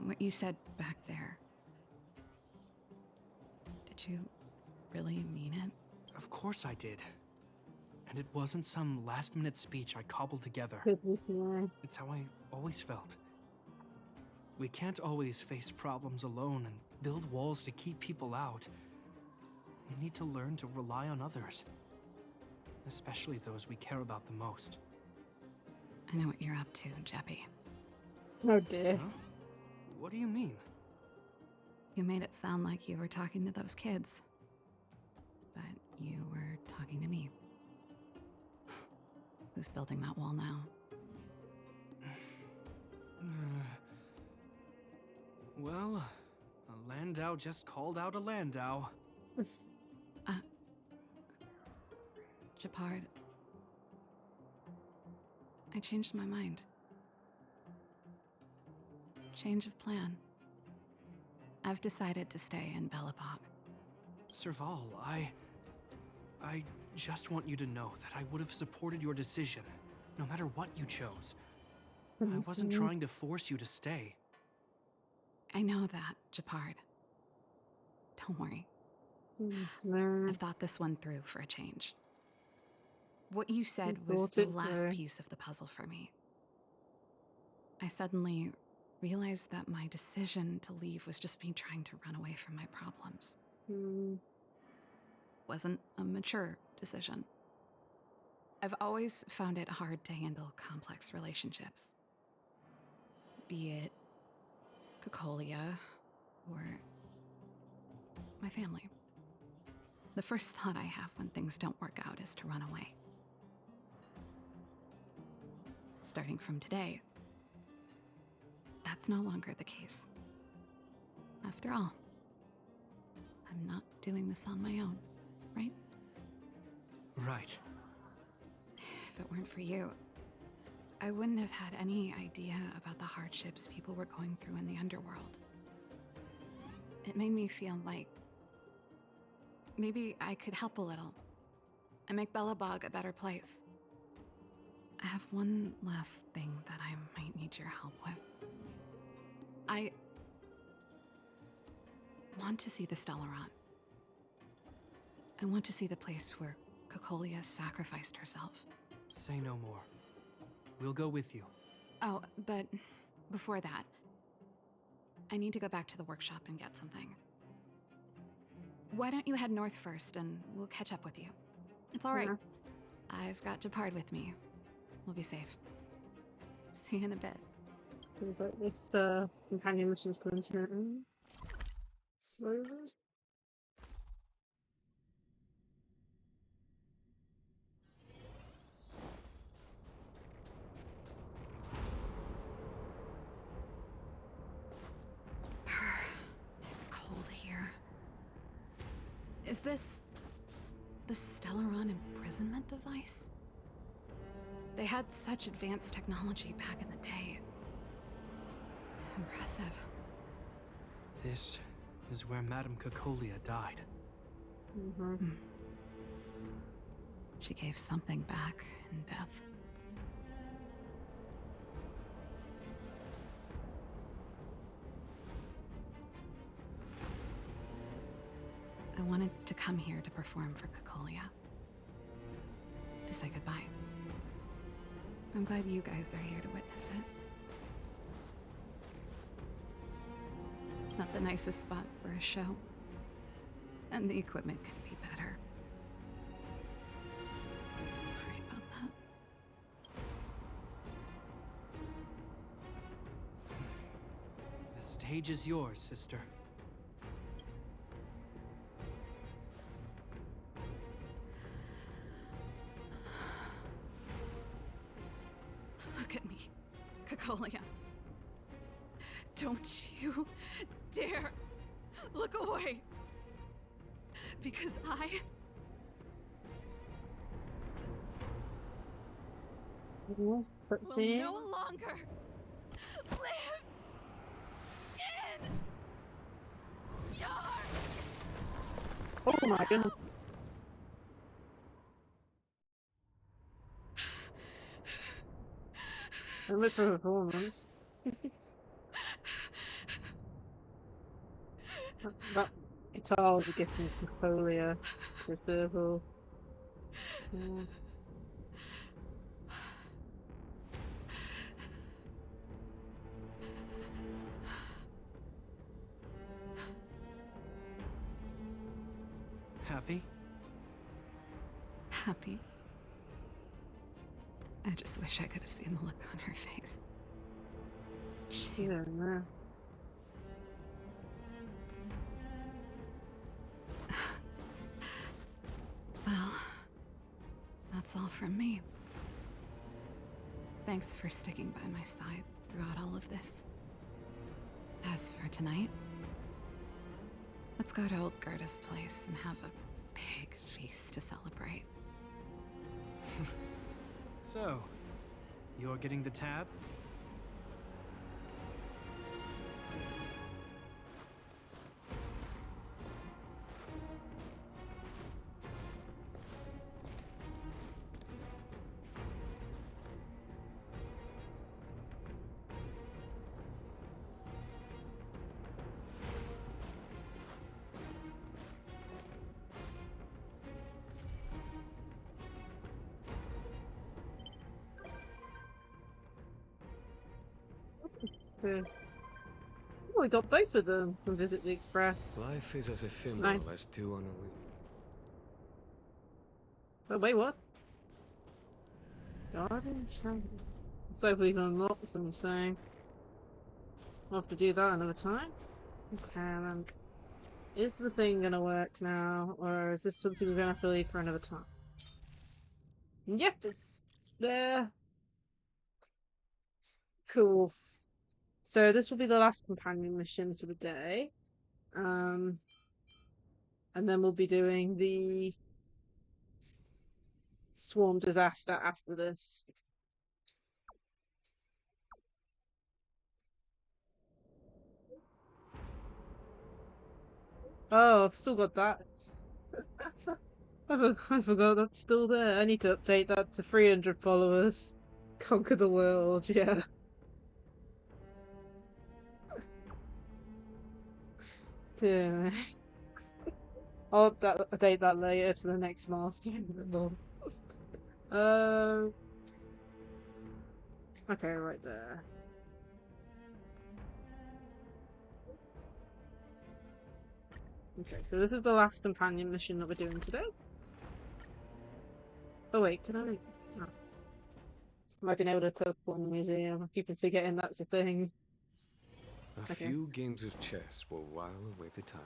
What you said back there, did you really mean it? Of course I did. And it wasn't some last-minute speech I cobbled together. Goodness me. It's how I've always felt. We can't always face problems alone and build walls to keep people out. We need to learn to rely on others, especially those we care about the most. I know what you're up to, Jeppy. Oh dear. Huh? What do you mean? You made it sound like you were talking to those kids. But you were talking to me. Who's building that wall now? Well, a Landau just called out a Landau. Shepard, I changed my mind. Change of plan. I've decided to stay in Belobog. Serval, I just want you to know that I would have supported your decision, no matter what you chose. I wasn't trying to force you to stay. I know that, Shepard. Don't worry. I've thought this one through for a change. What you said was the last piece of the puzzle for me. I suddenly realized that my decision to leave was just me trying to run away from my problems. Wasn't a mature decision. I've always found it hard to handle complex relationships. Be it Cocolia or my family. The first thought I have when things don't work out is to run away. Starting from today, that's no longer the case. After all, I'm not doing this on my own, right? Right. If it weren't for you, I wouldn't have had any idea about the hardships people were going through in the underworld. It made me feel like maybe I could help a little and make Belobog a better place. I have one last thing that I might need your help with. I want to see the Stellaron. I want to see the place where Cocolia sacrificed herself. Say no more. We'll go with you. Oh, but before that, I need to go back to the workshop and get something. Why don't you head north first and we'll catch up with you? It's all right. I've got Shepard with me. We'll be safe. See you in a bit. Seems like this companion mission's going to end slowly. It's cold here. Is this the Stellaron imprisonment device? They had such advanced technology back in the day. Impressive. This is where Madame Cacolia died. She gave something back in death. I wanted to come here to perform for Cacolia. To say goodbye. I'm glad you guys are here to witness it. Not the nicest spot for a show. And the equipment could be better. Sorry about that. The stage is yours, sister. Look at me, Cacolia. Don't you dare look away. Because I will no longer live in your... Oh my goodness. I missed her performance. That guitar was a gift from Cacolia. The circle. So... Happy? Happy. I just wish I could have seen the look on her face. Yeah, no. Well, that's all from me. Thanks for sticking by my side throughout all of this. As for tonight, let's go to old Gerda's place and have a big feast to celebrate. So, you're getting the tab? Oh, we got both of them from Visit the Express. Life is as ephemeral Nice. as dew on a leaf. Oh, wait, what? Garden Shadow. Let's hope we can unlock some, so... We'll have to do that another time. Okay, then. Is the thing gonna work now, or is this something we're gonna have to leave for another time? Yep, it's there. Cool. So this will be the last companion mission for the day. And then we'll be doing the swarm disaster after this. Oh, I've still got that. I forgot that's still there. I need to update that to 300 followers. Conquer the world, yeah. Yeah. I'll update that later to the next milestone. Okay, right there. Okay, so this is the last companion mission that we're doing today. Oh wait, can I... Oh. Might be able to teleport in the museum. I keep forgetting that's a thing. A few games of chess will while away the time.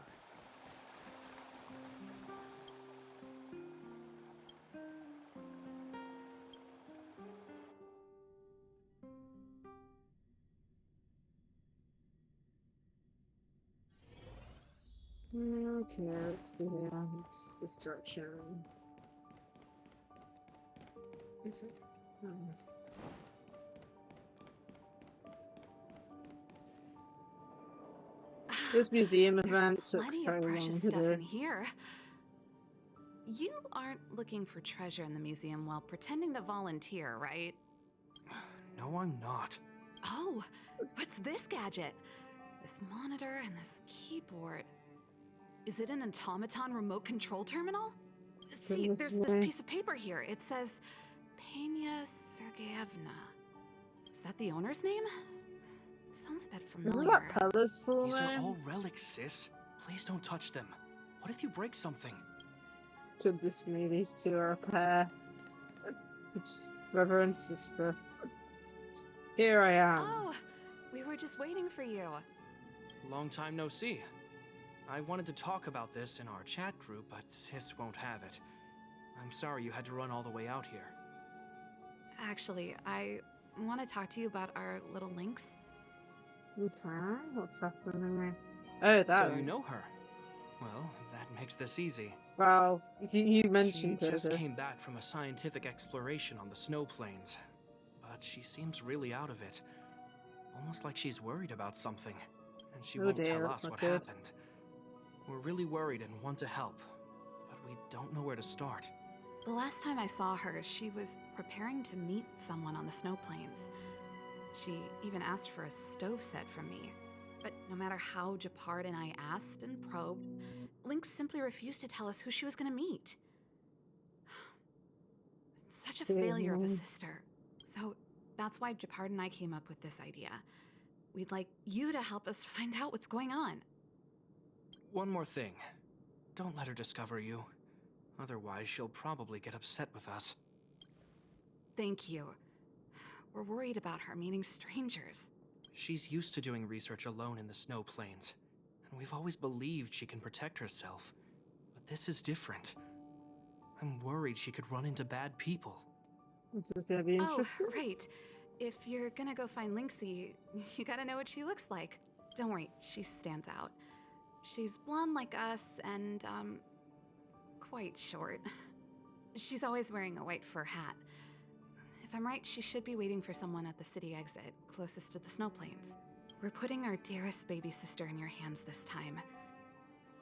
Okay, let's see here. It's this direction. Is it? Oh, yes. This museum There's event took plenty so of long precious to stuff do. in here. You aren't looking for treasure in the museum while pretending to volunteer, right? No, I'm not. Oh, what's this gadget? This monitor and this keyboard. Is it an automaton remote control terminal? See, Goodness there's this me. piece of paper here. It says Pena Sergeyevna. Is that the owner's name? Sounds a bit Isn't familiar. that Pella's full These are name? all relics, sis. Please don't touch them. What if you break something? Goodness me, these two are a pair. Brother and sister. Here I am. Oh, we were just waiting for you. Long time no see. I wanted to talk about this in our chat group, but sis won't have it. I'm sorry you had to run all the way out here. Actually, I want to talk to you about our little Lynx. Okay, what's happening? Oh, that So you one. know her. Well, that makes this easy. Well, you mentioned She her. just this. came back from a scientific exploration on the snow plains. But she seems really out of it. Almost like she's worried about something. And she Oh won't dear, tell that's us not what good. happened. We're really worried and want to help. But we don't know where to start. The last time I saw her, she was preparing to meet someone on the snow plains. She even asked for a stove set from me. But no matter how Japard and I asked and probed, Lynx simply refused to tell us who she was going to meet. Such a failure of a sister. So that's why Japard and I came up with this idea. We'd like you to help us find out what's going on. One more thing. Don't let her discover you. Otherwise, she'll probably get upset with us. Thank you. We're worried about her meeting strangers. She's used to doing research alone in the snow plains, and we've always believed she can protect herself. But this is different. I'm worried she could run into bad people. This is gonna be interesting. Oh, right. If you're gonna go find Lynxie, you gotta know what she looks like. Don't worry, she stands out. She's blonde like us and, quite short. She's always wearing a white fur hat. If I'm right, she should be waiting for someone at the city exit, closest to the snow plains. We're putting our dearest baby sister in your hands this time.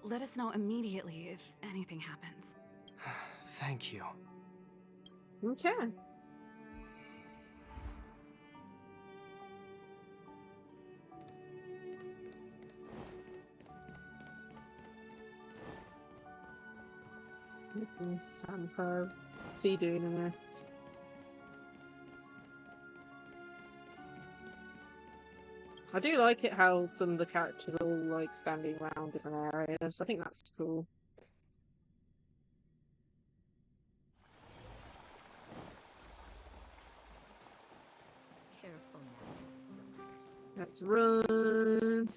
Let us know immediately if anything happens. Thank you. Okay. Sampo. What's he doing in there? I do like it how some of the characters are all like standing around different areas. I think that's cool. Careful now. Let's run.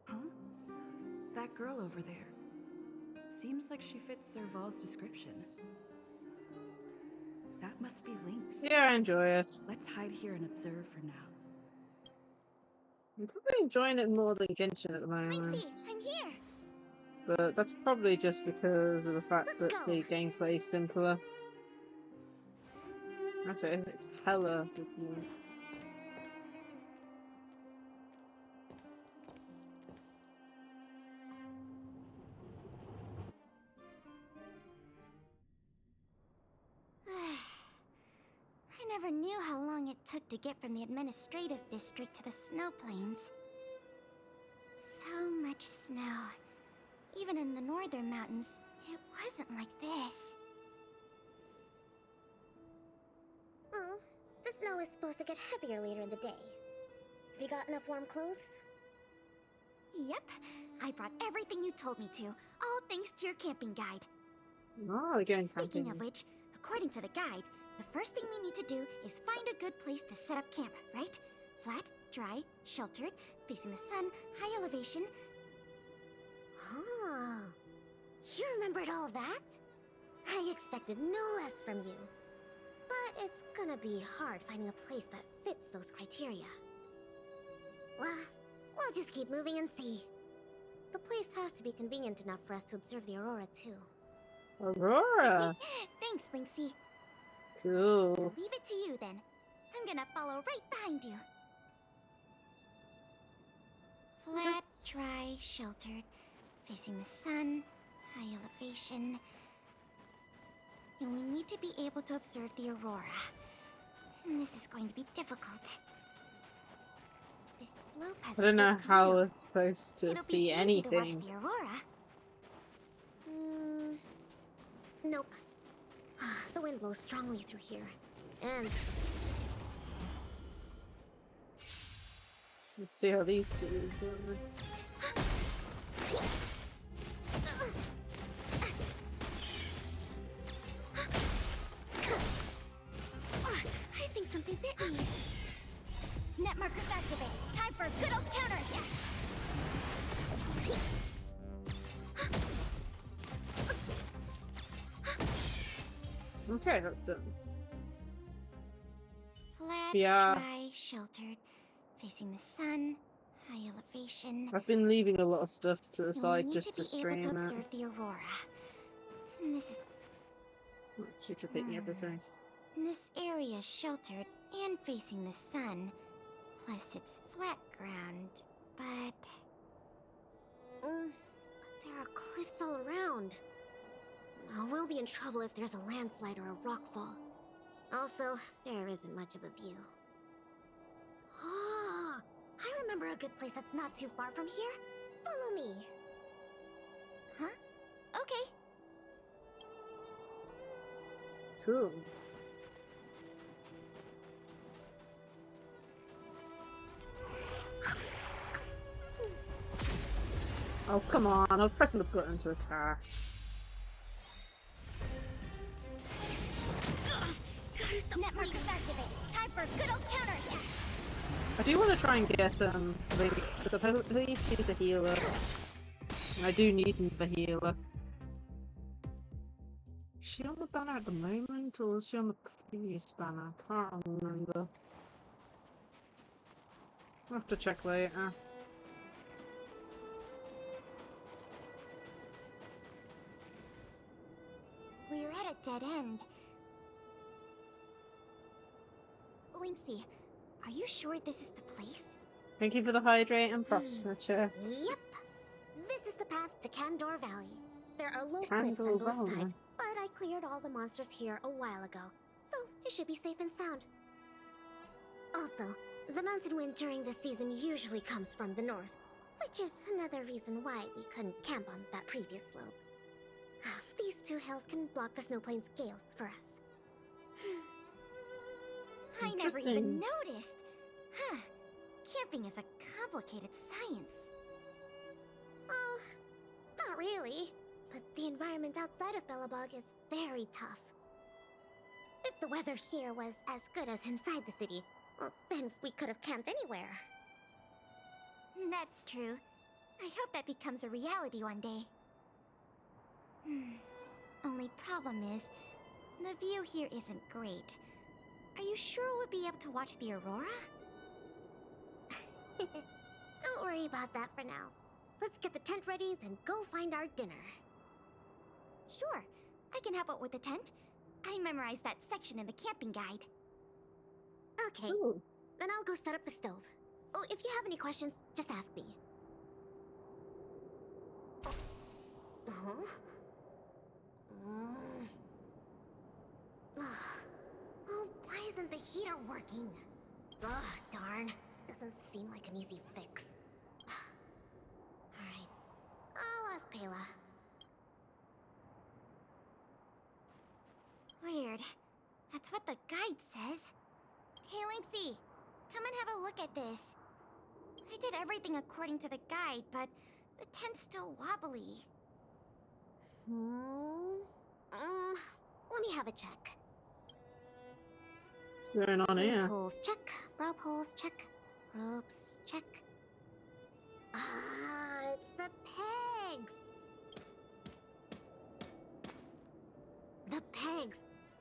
Huh? That girl over there. Seems like she fits Serval's description. That must be Lynx. Yeah, I enjoy it. Let's hide here and observe for now. I'm probably enjoying it more than Genshin at the moment. Lynxie, I'm here. But that's probably just because of the fact Let's that go. the gameplay is simpler. Actually, it's hella with Lynx. I never knew how long it took to get from the administrative district to the snow plains. So much snow. Even in the northern mountains, it wasn't like this. Oh, the snow is supposed to get heavier later in the day. Have you got enough warm clothes? Yep, I brought everything you told me to, all thanks to your camping guide. Oh, they're going Speaking camping. of which, according to the guide, the first thing we need to do is find a good place to set up camp, right? Flat, dry, sheltered, facing the sun, high elevation. Oh, you remembered all that? I expected no less from you. But it's gonna be hard finding a place that fits those criteria. Well, we'll just keep moving and see. The place has to be convenient enough for us to observe the aurora, too. Aurora. Thanks, Lynxie. Cool. I'll leave it to you then. I'm gonna follow right behind you. Flat, dry, sheltered, facing the sun, high elevation. And we need to be able to observe the aurora. And this is going to be difficult. This slope has I don't know good how view. we're supposed to It'll see be easy anything. to watch the aurora. Nope. The wind blows strongly through here. And Let's see how these two are doing. I think something bit me. Net markers activate. Time for a good old counterattack. Okay, that's done. Flat, Yeah. dry, sheltered, facing the sun, high elevation. I've been leaving a lot of stuff to the And we side need just to to be able stream to it. observe the aurora. And this is She's repeating everything. This area is sheltered and facing the sun. Plus it's flat ground, but there are cliffs all around. We'll be in trouble if there's a landslide or a rockfall. Also, there isn't much of a view. Ah, I remember a good place that's not too far from here. Follow me. Huh? Okay. Cool. Oh, come on. I was pressing the button to attack. Net markers activate. Time for a good old counterattack. I do want to try and get Lynx, because I believe she's a healer. And I do need another healer. Is she on the banner at the moment, or is she on the previous banner? I can't remember. I'll have to check later. We're at a dead end. Lynxie, are you sure this is the place? Thank you for the hydrate and posture. Yep. This is the path to Candor Valley. There are low cliffs Candor on both Valley. sides, but I cleared all the monsters here a while ago, so it should be safe and sound. Also, the mountain wind during this season usually comes from the north, which is another reason why we couldn't camp on that previous slope. These two hills can block the snowplain's gales for us. I never even Interesting. noticed. Huh. Camping is a complicated science. Oh, not really. But the environment outside of Bellabog is very tough. If the weather here was as good as inside the city, well, then we could have camped anywhere. That's true. I hope that becomes a reality one day. Only problem is, the view here isn't great. Are you sure we'll be able to watch the aurora? Don't worry about that for now. Let's get the tent ready, then go find our dinner. Sure, I can help out with the tent. I memorized that section in the camping guide. Okay, then I'll go set up the stove. Oh, if you have any questions, just ask me. Huh? Oh, why isn't the heater working? Ugh, darn. Doesn't seem like an easy fix. Alright, I'll ask Pela. Weird. That's what the guide says. Hey, Lynxie, come and have a look at this. I did everything according to the guide, but the tent's still wobbly. Let me have a check. What's going on Rope here? holes check, rope holes check, ropes check. Ah, it's the pegs! The pegs!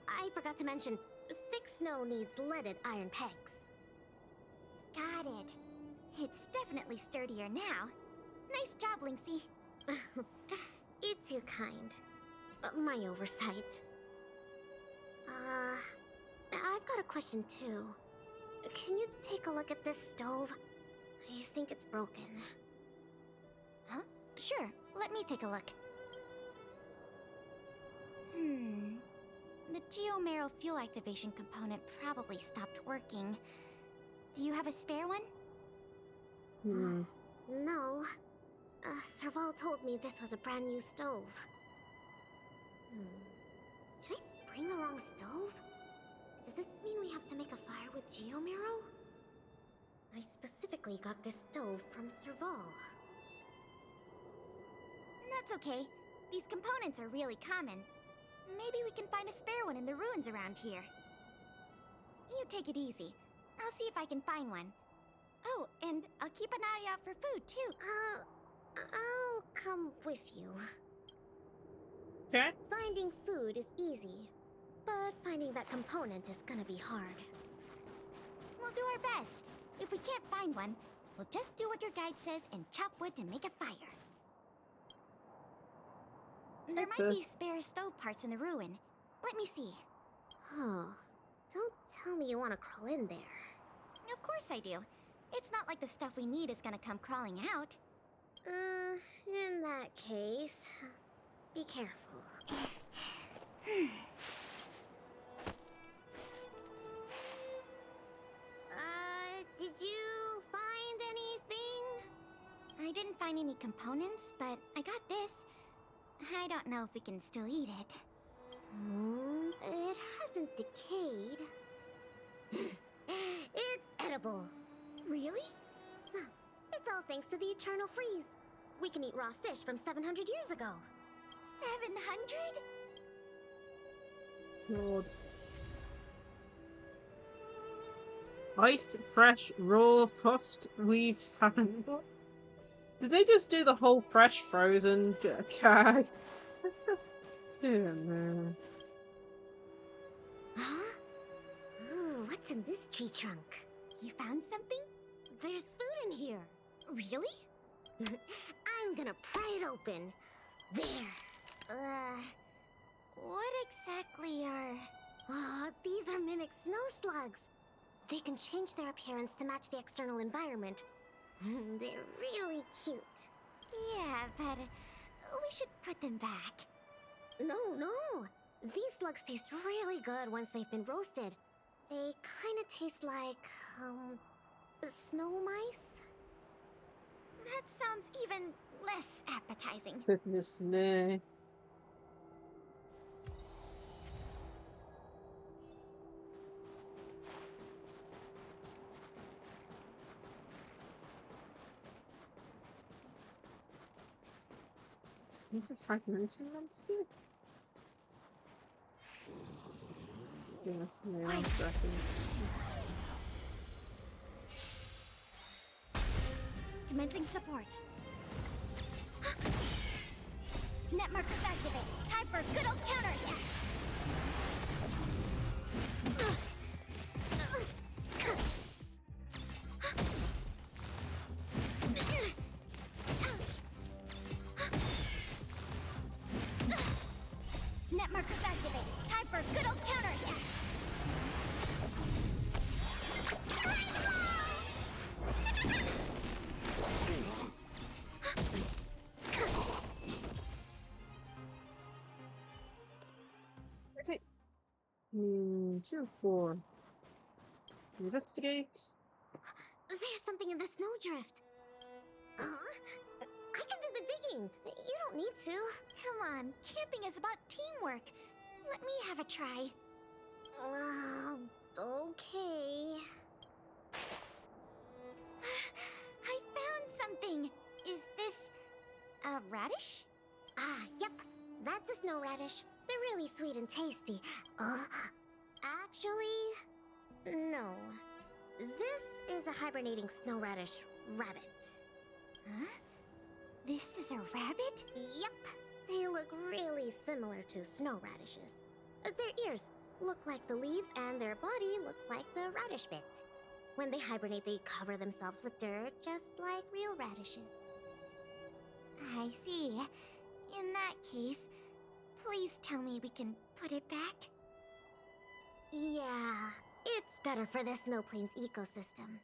I forgot to mention, thick snow needs leaded iron pegs. Got it. It's definitely sturdier now. Nice job, Lynxie. You're too kind. My oversight. I've got a question too. Can you take a look at this stove? I think it's broken. Huh? Sure, let me take a look. The geomarrow fuel activation component probably stopped working. Do you have a spare one? No. Serval told me this was a brand new stove. Did I bring the wrong stove? Does this mean we have to make a fire with geomarrow? I specifically got this stove from Serval. That's okay. These components are really common. Maybe we can find a spare one in the ruins around here. You take it easy. I'll see if I can find one. Oh, and I'll keep an eye out for food, too. I'll come with you. Okay. Finding food is easy, but finding that component is gonna be hard. We'll do our best. If we can't find one, we'll just do what your guide says and chop wood to make a fire. There might be spare stove parts in the ruin. Let me see. Huh. Don't tell me you want to crawl in there. Of course I do. It's not like the stuff we need is gonna come crawling out. In that case, be careful. Did you find anything? I didn't find any components, but I got this. I don't know if we can still eat it. It hasn't decayed. It's edible. Really? It's all thanks to the eternal freeze. We can eat raw fish from 700 years ago. 700? Lord. Ice, fresh, raw, frost, weave, salmon. Did they just do the whole fresh, frozen gag? Man. Huh? Ooh, what's in this tree trunk? You found something? There's food in here. Really? I'm gonna pry it open. There. What exactly are... Oh, these are mimic snow slugs. They can change their appearance to match the external environment. They're really cute. Yeah, but we should put them back. No. These slugs taste really good once they've been roasted. They kind of taste like, snow mice? That sounds even less appetizing. Goodness me. It's a fragmenting monster? Goodness me, 1 second. Commencing support. Net markers activated. Time for a good old counterattack. Net markers activated. Time for a good old counterattack. Okay. 2, 4. Investigate. There's something in the snowdrift. I can do the digging. You don't need to. Come on, camping is about teamwork. Let me have a try. Okay. I found something. Is this a radish? Yep. That's a snow radish. They're really sweet and tasty. Actually, no. This is a hibernating snow radish rabbit. Huh? This is a rabbit? Yep. They look really similar to snow radishes. Their ears look like the leaves and their body looks like the radish bits. When they hibernate, they cover themselves with dirt, just like real radishes. I see. In that case, Please tell me we can put it back. Yeah, it's better for the Snow Plains ecosystem.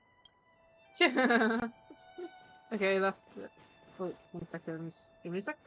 Okay, that's it. Wait, 1 second. Give me a sec.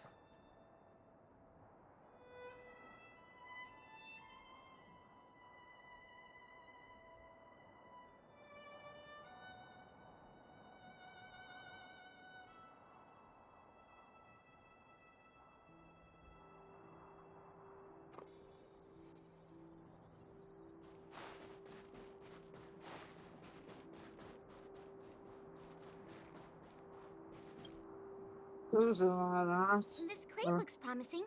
This crate looks promising.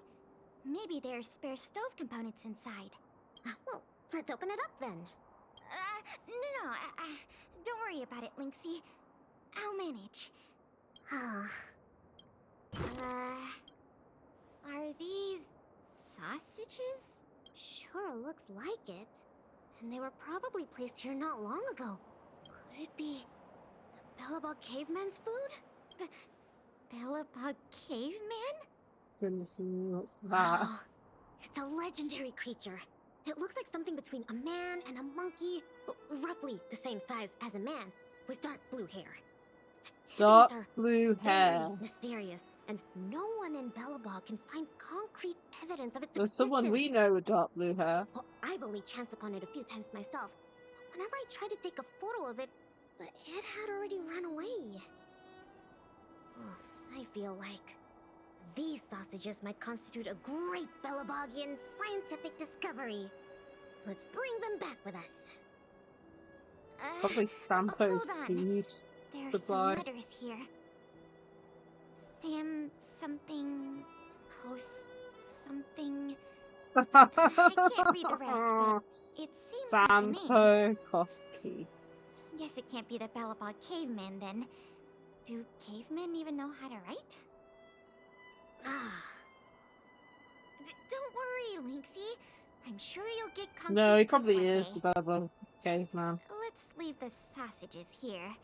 Maybe there's spare stove components inside. Well, let's open it up then. No, don't worry about it, Lynxie. I'll manage. Are these sausages? Sure looks like it. And they were probably placed here not long ago. Could it be the Bellabog caveman's food? Bellabog caveman? Goodness me, what's that? It's a legendary creature. It looks like something between a man and a monkey, roughly the same size as a man, with dark blue hair. Dark Are blue hair. very mysterious, and no one in Bellabog can find concrete evidence of its There's existence. someone we know with dark blue hair. Well, I've only chanced upon it a few times myself. Whenever I tried to take a photo of it, it had already run away. I feel like these sausages might constitute a great Bellabogian scientific discovery. Let's bring them back with us. Probably Sampo's hold on. food There are supply. some letters here. Sam something, post something. I can't read the rest, but it seems like a name. Sampo Koski. Guess it can't be the Bellabog caveman then. Do cavemen even know how to write? Don't worry, Lynxie. I'm sure you'll get concrete No, he proof probably one is day. the Bellabog caveman. Let's leave the sausages here.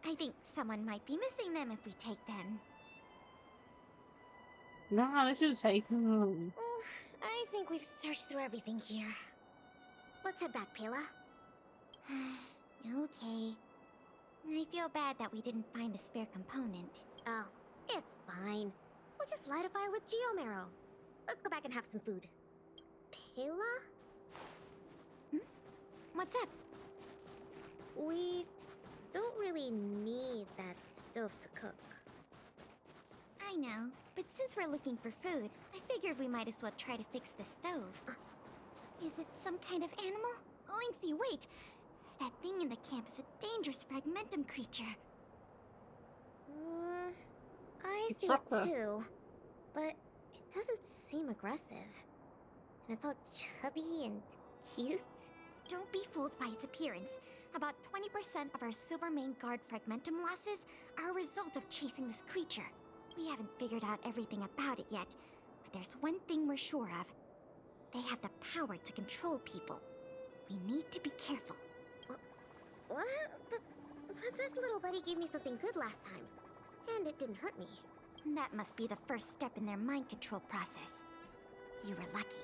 I think someone might be missing them if we take them. No, they should have taken them. I think we've searched through everything here. Let's head back, Pela. Okay. I feel bad that we didn't find a spare component. Oh, it's fine. We'll just light a fire with Geomarrow. Let's go back and have some food. Pela? What's up? We don't really need that stove to cook. I know, but since we're looking for food, I figured we might as well try to fix the stove. Is it some kind of animal? Lynxie, wait! That thing in the camp is a dangerous fragmentum creature. I see it too, but it doesn't seem aggressive. And it's all chubby and cute. Don't be fooled by its appearance. About 20% of our Silvermane Guard fragmentum losses are a result of chasing this creature. We haven't figured out everything about it yet, but there's one thing we're sure of. They have the power to control people. We need to be careful. What? But this little buddy gave me something good last time, and it didn't hurt me. That must be the first step in their mind control process. You were lucky.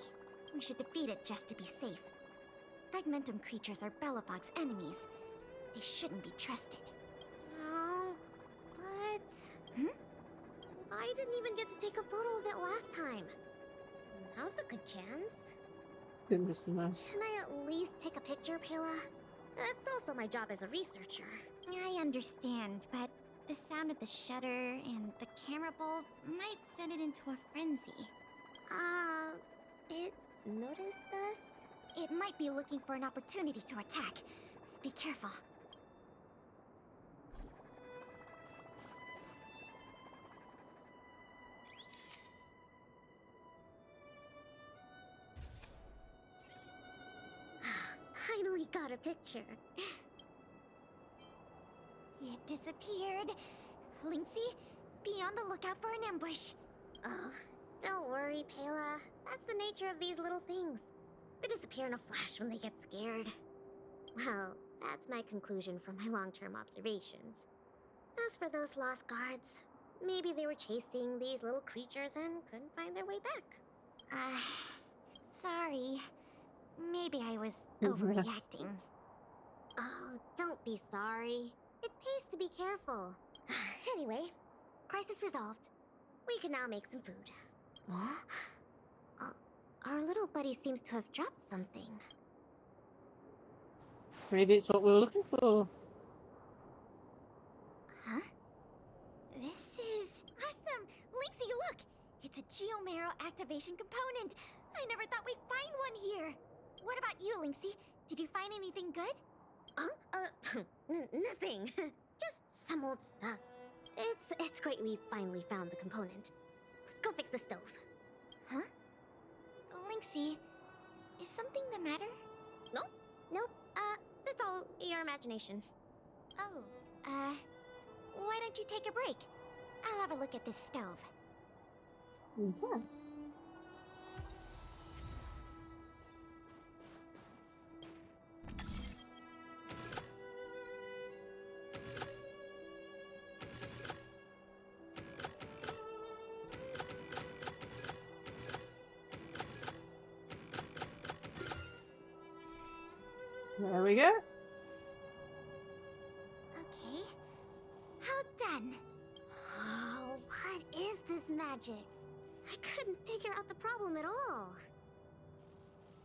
We should defeat it just to be safe. Fragmentum creatures are Bellabog's enemies. They shouldn't be trusted. Oh, but... I didn't even get to take a photo of it last time. Now's a good chance. Goodness me. Can I at least take a picture, Pela? That's also my job as a researcher. I understand, but the sound of the shutter and the camera bulb might send it into a frenzy. It noticed us? It might be looking for an opportunity to attack. Be careful. Finally got a picture. It disappeared. Lynxie, be on the lookout for an ambush. Oh, don't worry, Pela. That's the nature of these little things. They disappear in a flash when they get scared. Well, that's my conclusion from my long-term observations. As for those lost guards, maybe they were chasing these little creatures and couldn't find their way back. Sorry. Maybe I was Yes. overreacting. Oh, don't be sorry. It pays to be careful. Anyway, crisis resolved. We can now make some food. Our little buddy seems to have dropped something. Maybe it's what we were looking for. Huh? This is awesome! Lynxie, look! It's a Geomarrow activation component! I never thought we'd find one here! What about you, Lynxie? Did you find anything good? Nothing. Just some old stuff. It's great we finally found the component. Let's go fix the stove. Huh? Lynxie, is something the matter? Nope. That's all your imagination. Oh, why don't you take a break? I'll have a look at this stove. Okay. There we go. Okay. How done? Oh, what is this magic? I couldn't figure out the problem at all.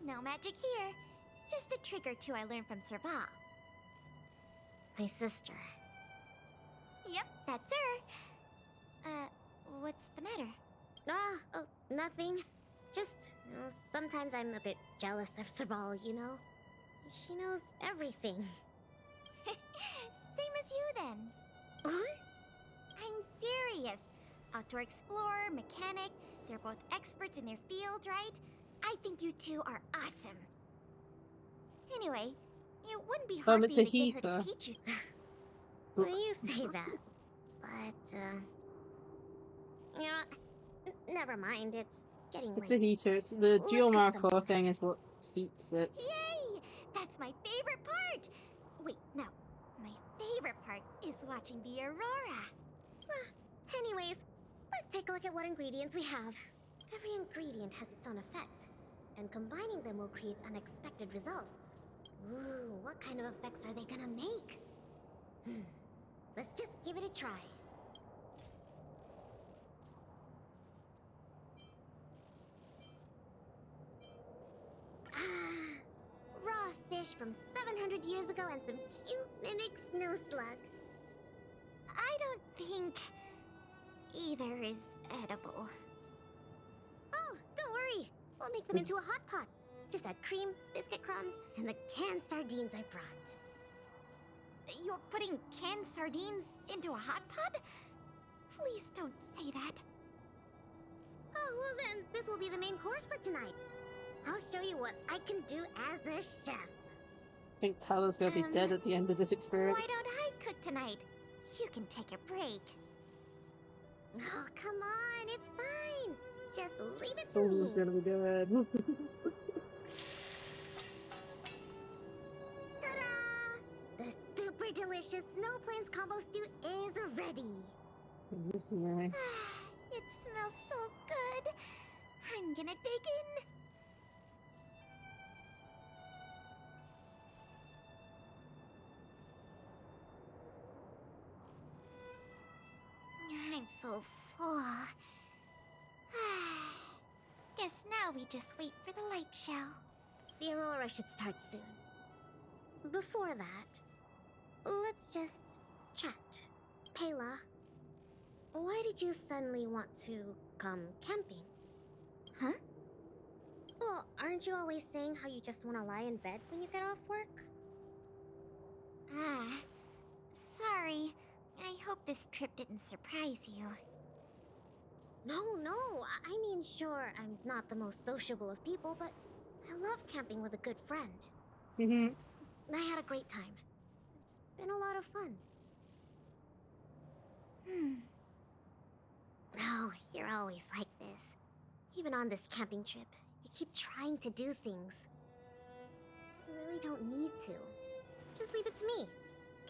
No magic here. Just a trick or two I learned from Serval. My sister. Yep, that's her. What's the matter? Nothing. Just, sometimes I'm a bit jealous of Serval, you know? She knows everything. Same as you then. What? I'm serious. Outdoor explorer, mechanic, they're both experts in their field, right? I think you two are awesome. Anyway, it wouldn't be hard for it's you a to get her heater. to teach you. Well, you say that. But, you know, never mind. It's getting It's late. a heater. It's the Let's cook Geomarrow something. core thing is what heats it. Yay! That's my favorite part! Wait, no. My favorite part is watching the aurora. Anyways, let's take a look at what ingredients we have. Every ingredient has its own effect, and combining them will create unexpected results. Ooh, what kind of effects are they gonna make? Let's just give it a try. Raw fish from 700 years ago and some cute mimic snow slug. I don't think either is edible. Oh, don't worry. We'll make them into a hot pot. Just add cream, biscuit crumbs, and the canned sardines I brought. You're putting canned sardines into a hot pot? Please don't say that. Oh, well then, this will be the main course for tonight. I'll show you what I can do as a chef. I think Paula's gonna be dead at the end of this experience. Why don't I cook tonight? You can take a break. Oh, come on, it's fine. Just leave it to Someone's me. gonna be good. Ta-da! The super delicious Snow Plains combo stew is ready. Listening. It smells so good. I'm gonna dig in. I'm so full. Guess now we just wait for the light show. The aurora should start soon. Before that, let's just chat. Pela, why did you suddenly want to come camping? Huh? Well, aren't you always saying how you just want to lie in bed when you get off work? Sorry. I hope this trip didn't surprise you. No, I mean, sure, I'm not the most sociable of people, but I love camping with a good friend. I had a great time. It's been a lot of fun. Oh, you're always like this. Even on this camping trip, you keep trying to do things. You really don't need to. Just leave it to me.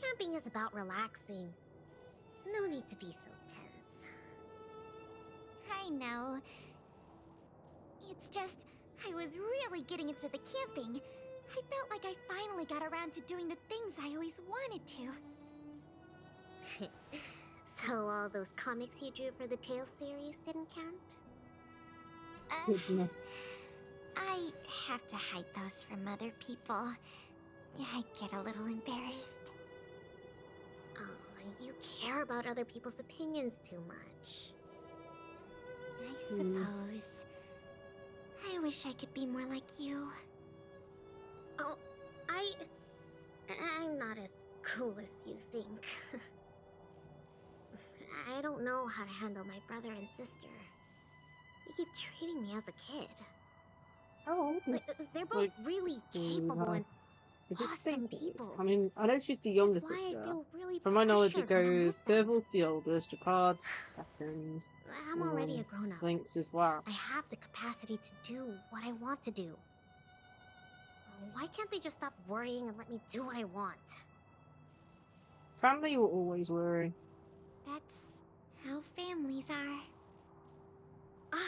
Camping is about relaxing. No need to be so tense. I know. It's just, I was really getting into the camping. I felt like I finally got around to doing the things I always wanted to. So all those comics you drew for the Tales series didn't count? Goodness. I have to hide those from other people. I get a little embarrassed. Oh, you care about other people's opinions too much. I suppose. I wish I could be more like you. Oh, I'm not as cool as you think. I don't know how to handle my brother and sister. You keep treating me as a kid. Oh, They're both really capable and is this awesome stated? people. I mean, I know she's the Which younger is why I sister. feel really From my knowledge, it pressured when I'm goes with them. Serval's the oldest, Japard's second. I'm already a grown-up. Lynx is last. I have the capacity to do what I want to do. Why can't they just stop worrying and let me do what I want? Family will always worry. That's how families are. Ah,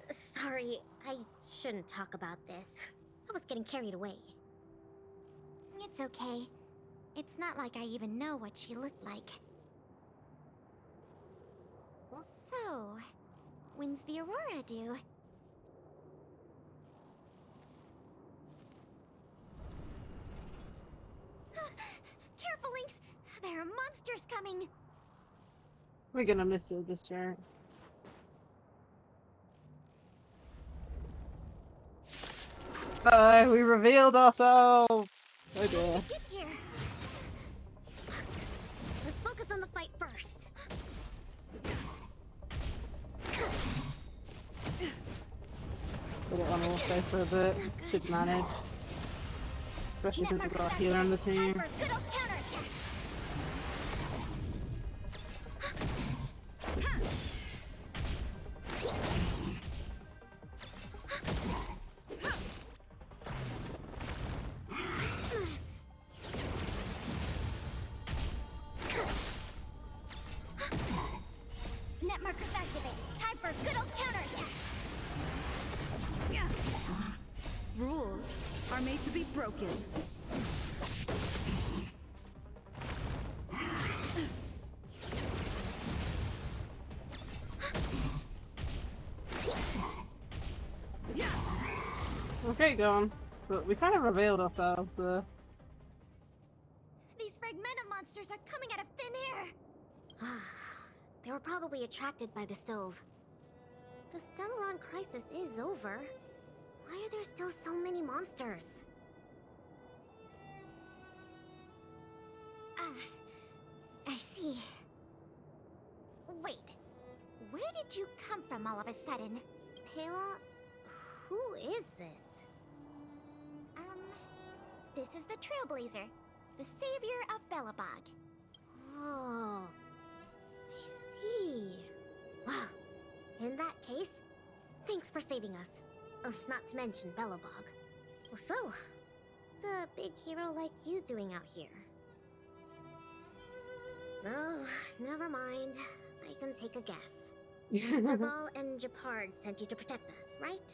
sorry, I shouldn't talk about this. I was getting carried away. It's okay. It's not like I even know what she looked like. So, when's the Aurora due? Careful, Lynx! There are monsters coming! We're gonna miss her this year. We revealed ourselves! Oh dear. Get here! Let's focus on the fight first. Put it on also for a bit. Should manage. Especially since we've got a healer on the team. For a good old counterattack! Net markers activated. Time for a good old counterattack. Rules are made to be broken. Okay, go on. But we kind of revealed ourselves there. These fragmenta monsters are coming out of thin air. They were probably attracted by the stove. The Stellaron crisis is over. Why are there still so many monsters? I see. Wait, where did you come from all of a sudden? Pela, who is this? This is the Trailblazer, the savior of Belobog. Oh, I see. Well, in that case, thanks for saving us. Not to mention Belobog. So, what's a big hero like you doing out here? Oh, never mind. I can take a guess. Serval and Japard sent you to protect us, right?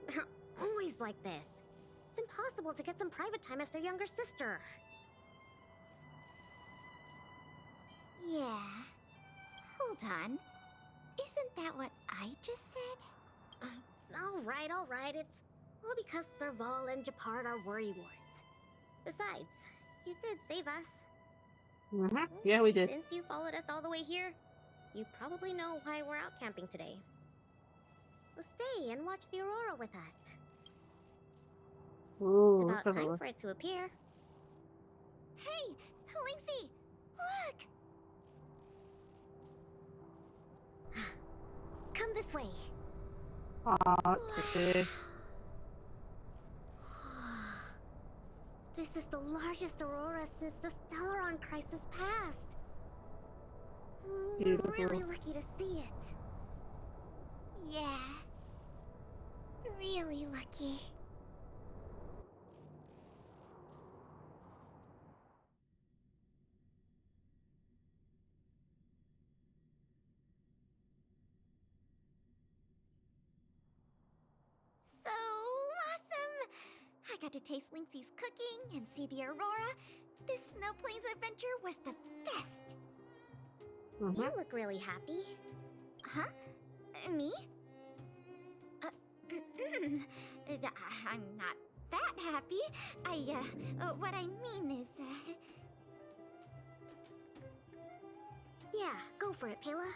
They're always like this. It's impossible to get some private time as their younger sister. Yeah. Hold on. Isn't that what I just said? All right. It's all because Serval and Japard are worrywarts. Besides, you did save us. Yeah, we did. Since you followed us all the way here, you probably know why we're out camping today. Stay and watch the Aurora with us. Ooh, It's about time for it to appear. Hey, Lynxie, look! Come this way. Aw, that's pretty. This is the largest aurora since the Stellaron crisis passed. We're really lucky to see it. Yeah. Really lucky. got to taste Lynxie's cooking and see the aurora. This Snow Plains adventure was the best. You look really happy. Huh? Me? I'm not that happy. What I mean is, Yeah, go for it, Pela.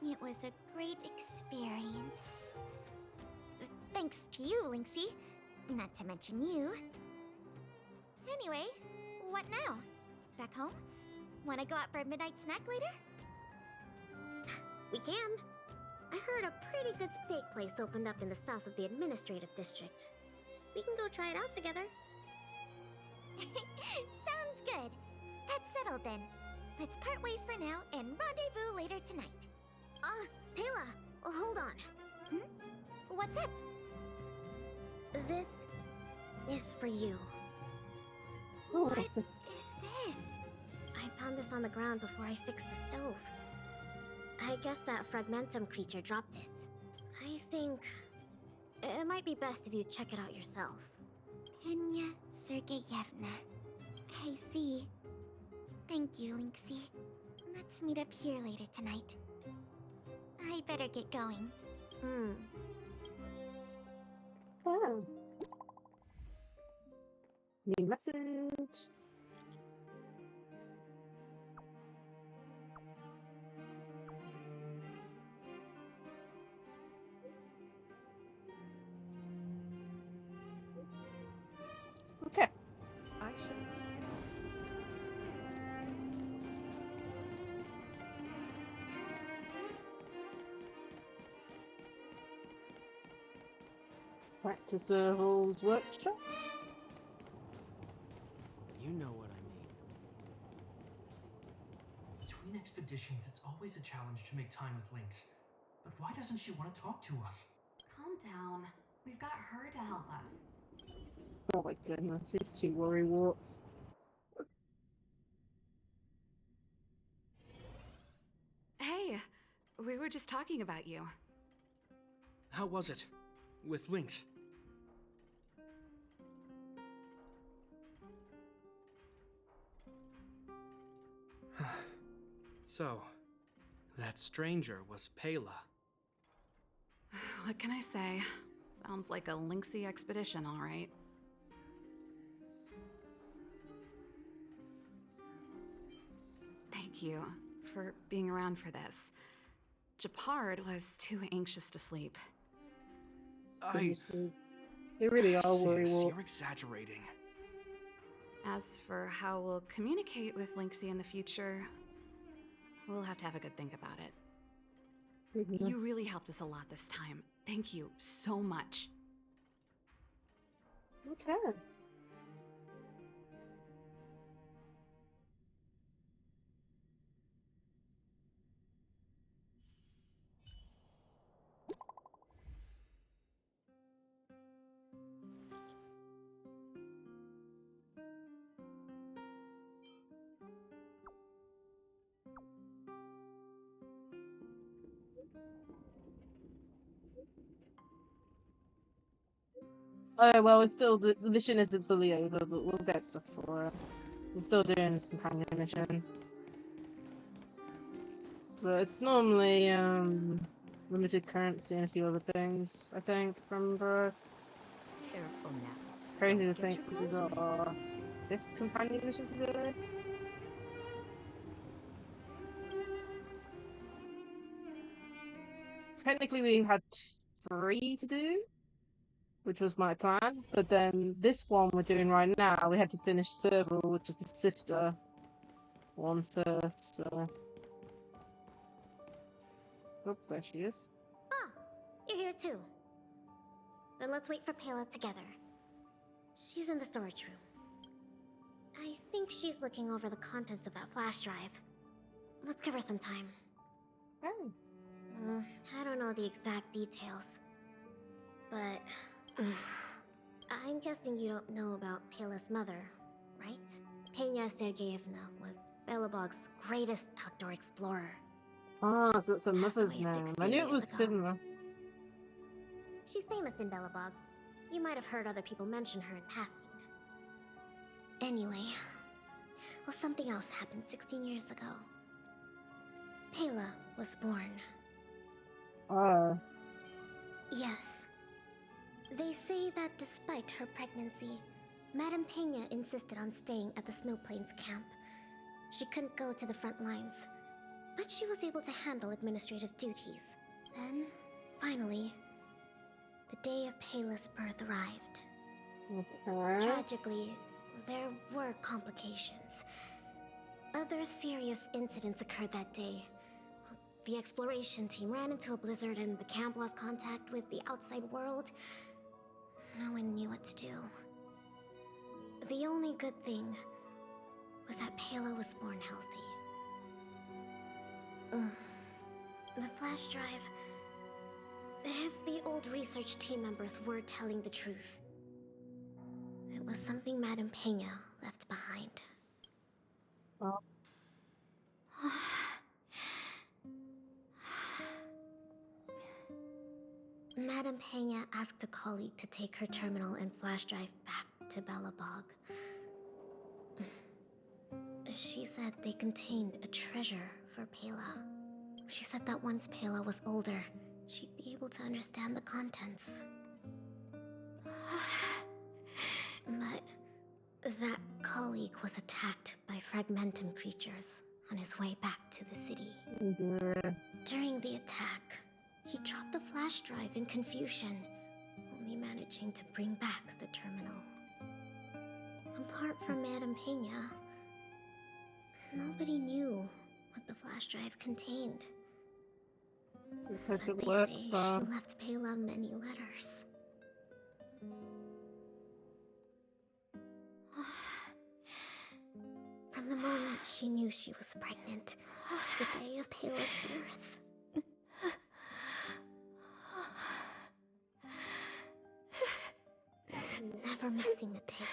It was a great experience. Thanks to you, Lynxie. Not to mention you. Anyway, what now? Back home? Wanna go out for a midnight snack later? We can. I heard a pretty good steak place opened up in the south of the administrative district. We can go try it out together. Sounds good. That's settled then. Let's part ways for now and rendezvous later tonight. Pela, hold on. What's up? This is for you. What is this? I found this on the ground before I fixed the stove. I guess that fragmentum creature dropped it. I think it might be best if you check it out yourself. Penya Sergeyevna. I see. Thank you, Lynxie. Let's meet up here later tonight. I better get going. Oh. New message. Okay. I see. Practice rules workshop. You know what I mean. Between expeditions, it's always a challenge to make time with Lynx. But why doesn't she want to talk to us? Calm down. We've got her to help us. Oh my goodness, these two worry warts. Hey, we were just talking about you. How was it? With Lynx? So, that stranger was Pela. What can I say? Sounds like a Lynxie expedition, all right. Thank you for being around for this. Japard was too anxious to sleep. They really are worry Sis, warts. you're exaggerating. As for how we'll communicate with Lynxie in the future, we'll have to have a good think about it. You really helped us a lot this time. Thank you so much. Okay. Oh well, we're still the mission isn't fully over, but we'll get stuff for it. We're still doing this companion mission, but it's normally limited currency and a few other things. I think from Careful now. it's crazy to Don't get think your this is clothes our 5th companion mission to do. Technically, we had 3 to do, which was my plan. But then this one we're doing right now, we had to finish Serval, which is the sister one first. So, oh, there she is. Ah, you're here too. Then let's wait for Pela together. She's in the storage room. I think she's looking over the contents of that flash drive. Let's give her some time. Oh. I don't know the exact details, but I'm guessing you don't know about Pela's mother, right? Penya Sergeyevna was Belobog's greatest outdoor explorer. Ah, so that's her Passed mother's away name. 16 I knew it years was ago. similar. She's famous in Belobog. You might have heard other people mention her in passing. Anyway, well, something else happened 16 years ago. Pela was born. Yes. They say that despite her pregnancy, Madame Pena insisted on staying at the Snow Plains camp. She couldn't go to the front lines, but she was able to handle administrative duties. Then, finally, the day of Pela's birth arrived. Okay. Tragically, there were complications. Other serious incidents occurred that day. The exploration team ran into a blizzard and the camp lost contact with the outside world. No one knew what to do. The only good thing was that Pela was born healthy. The flash drive... If the old research team members were telling the truth, it was something Madame Pena left behind. Madame Pena asked a colleague to take her terminal and flash drive back to Belobog. She said they contained a treasure for Pela. She said that once Pela was older, she'd be able to understand the contents. But that colleague was attacked by fragmentum creatures on his way back to the city. During the attack, he dropped the flash drive in confusion, only managing to bring back the terminal. Apart from Madame Pena, nobody knew what the flash drive contained. Let's hope But it they works. say she left Pela many letters. From the moment she knew she was pregnant to the day of Pela's birth. Never missing a day.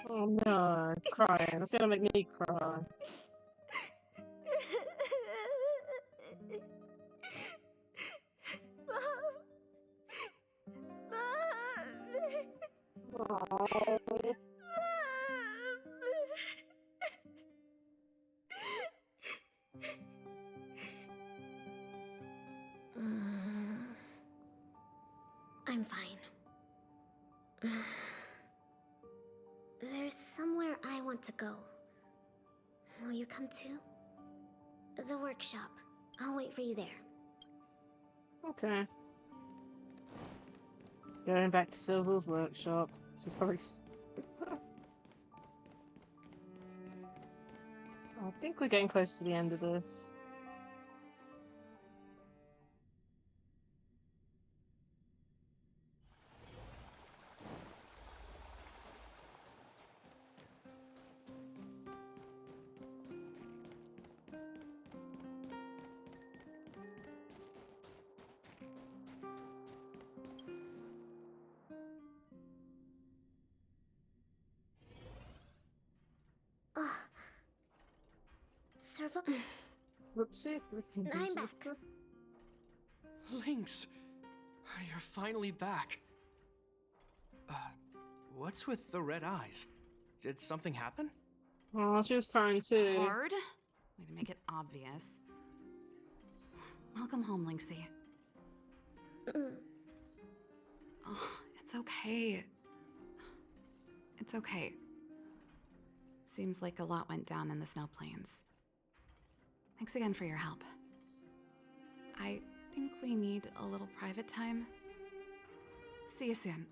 Oh no, crying. It's gonna make me cry. I'm fine. There's somewhere I want to go. Will you come too? The workshop. I'll wait for you there. Okay. Going back to Silver's workshop. She's probably... I think we're getting close to the end of this. Whoopsie. I'm back. Lynx! You're finally back. What's with the red eyes? Did something happen? Oh, she was crying too. Hard? Way to make it obvious. Welcome home, Lynxie. Oh, it's okay. It's okay. Seems like a lot went down in the Snow Plains. Thanks again for your help. I think we need a little private time. See you soon.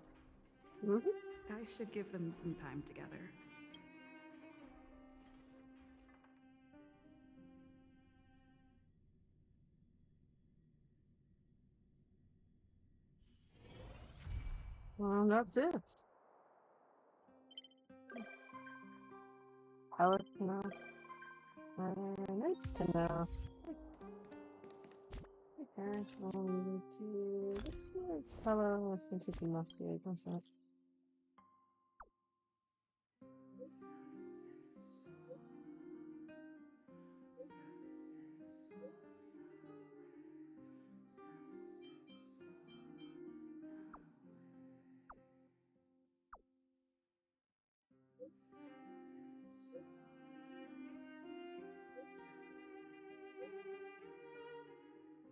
I should give them some time together. Well, that's it. How no. Nice to know. Okay, we'll do this one. Hello, listen to some Lacie. What's that?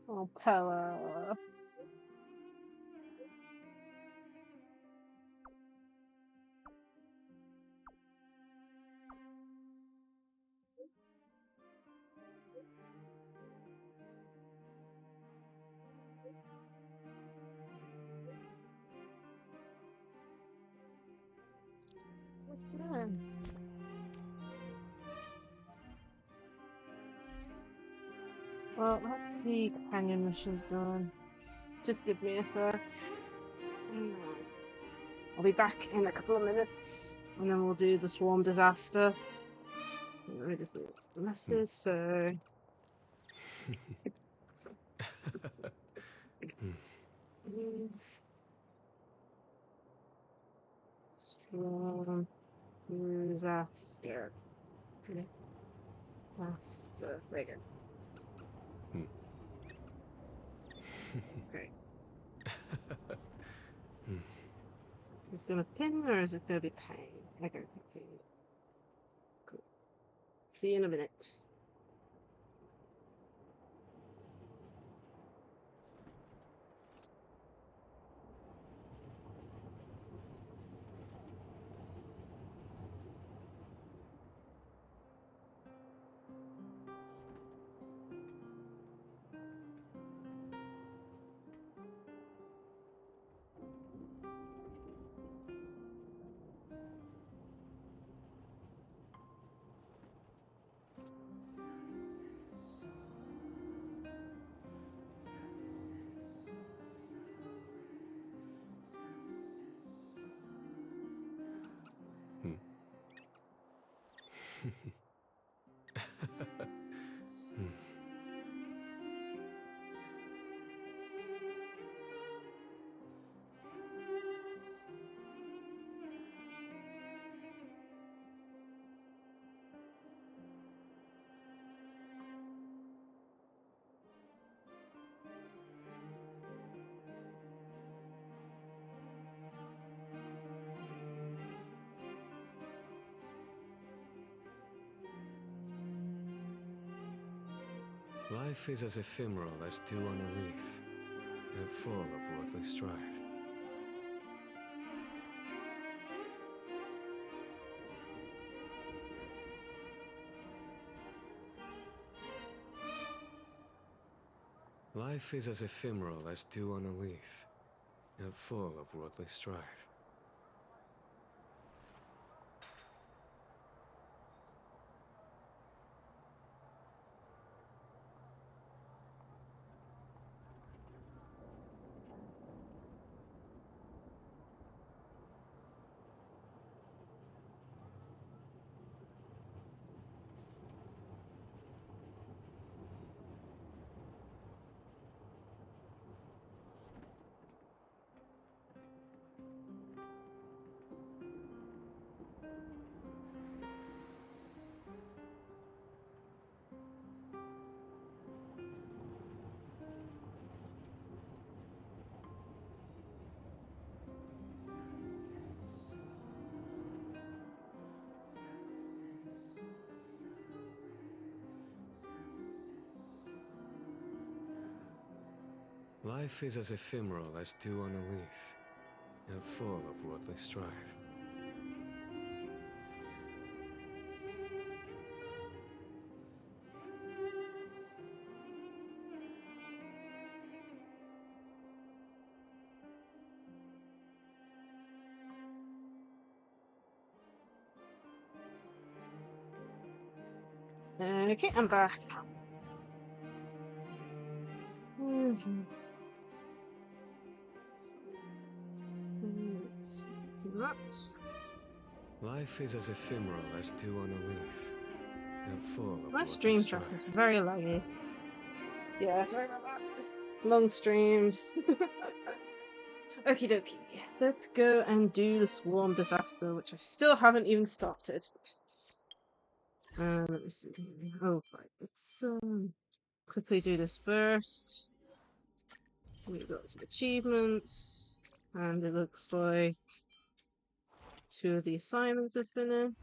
Oh, Pella. Yeah. Well, that's the companion missions done. Just give me a sec. I'll be back in a couple of minutes, and then we'll do the swarm disaster. So let me just leave this message. So. Swarm disaster. Disaster. There you go. Okay. Is it gonna pin or is it gonna be pain? Okay, pin. Cool. See you in a minute. Life is as ephemeral as dew on a leaf, and full of worldly strife. Life is as ephemeral as dew on a leaf, and full of worldly strife. Life is as ephemeral as dew on a leaf, and full of worldly strife. Okay, I'm back. Life is as ephemeral as dew on a leaf, and full of My worldly stream track strife. is very laggy. Yeah, sorry about that. Long streams. Okie dokie. Let's go and do the swarm disaster, which I still haven't even started. Let me see. Oh, right. Let's quickly do this first. We've got some achievements, and it looks like 2 of the assignments are finished.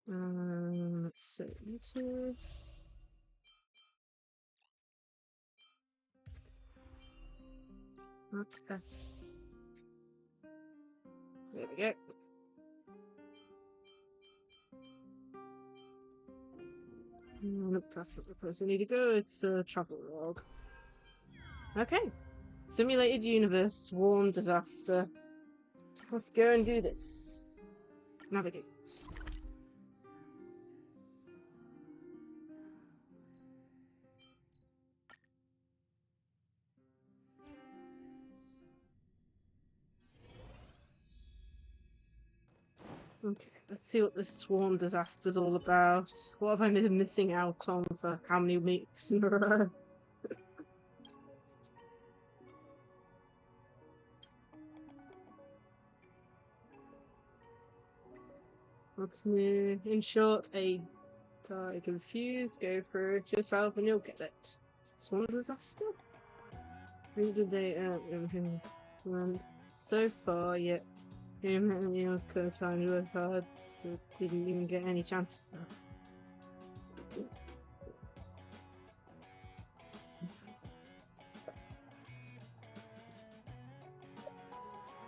Let's see. Okay. There we go. Nope, that's not the place I need to go. It's a travel log. Okay. Simulated universe, swarm disaster. Let's go and do this. Navigate. Okay, let's see what this swarm disaster is all about. What have I been missing out on for how many weeks in a row? What's new? In short, die confused, go through it yourself and you'll get it. Swarm disaster? Who did they and so far yet him and Neil's co-time to work hard but didn't even get any chance to.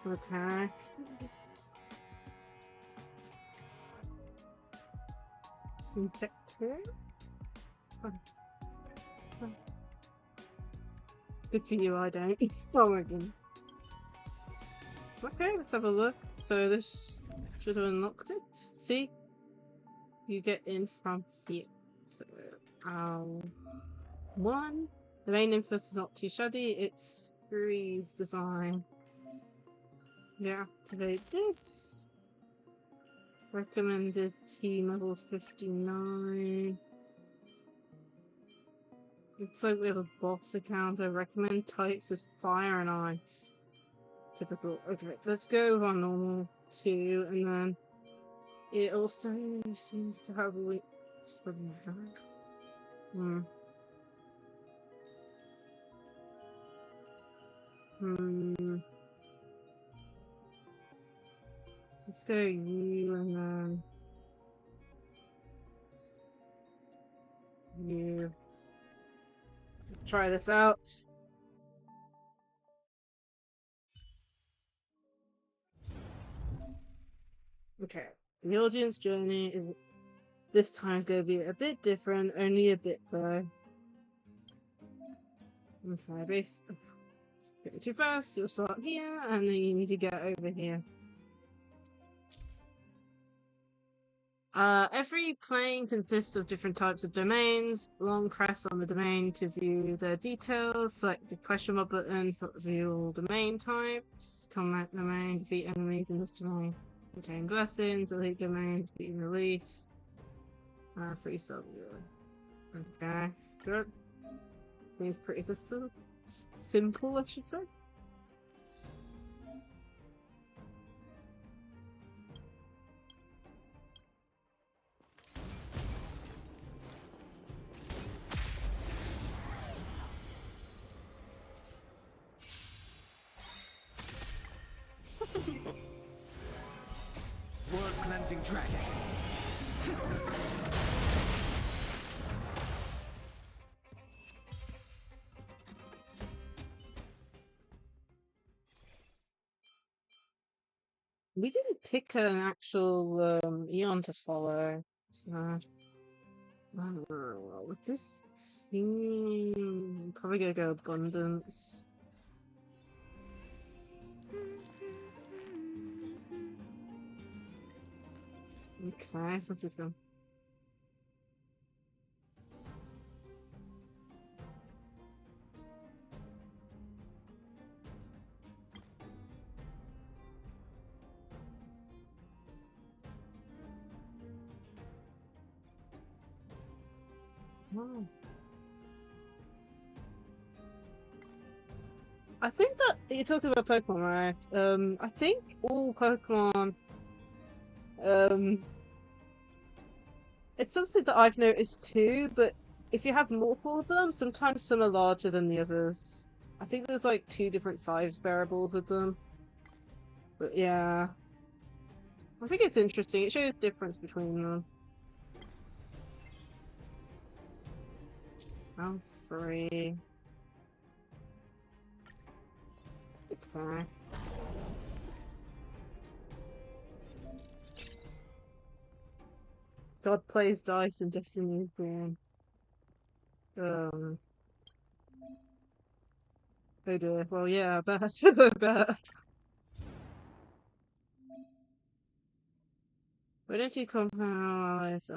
Okay. Insector? Good for you, I don't. Oh my god. Okay, let's have a look. So this should have unlocked it. See? You get in from here. So, one. The main info is not too shoddy. It's Breeze design. Yeah, activate this. Recommended team level 59. Looks like we have a boss account. I recommend types as fire and ice. Typical. Okay, let's go with our normal 2, and then it also seems to have links for that. Let's go you and then you. Let's try this out. Okay, the audience journey is this time is going to be a bit different, only a bit though. Okay, base. Go too fast, you'll start here, and then you need to get over here. Every plane consists of different types of domains. Long press on the domain to view the details. Select the question mark button for view all domain types. Combat domain, defeat enemies in this domain. Obtain blessings, elite domain, defeat an elite. Freestyle viewer. Okay, good. Seems pretty simple, I should say. World cleansing dragon. We didn't pick an actual Eon to follow. So, with this team, probably gonna go abundance. Okay, so let's go. Wow. I think that you're talking about Pokemon, right? I think all Pokemon, it's something that I've noticed too, but if you have multiple of them, sometimes some are larger than the others. I think there's like 2 different size variables with them. But yeah. I think it's interesting. It shows difference between them. I'm free. Okay. God plays dice and Destiny is born. Oh dear. Well, yeah, I bet. I bet. Why don't you come from our allies?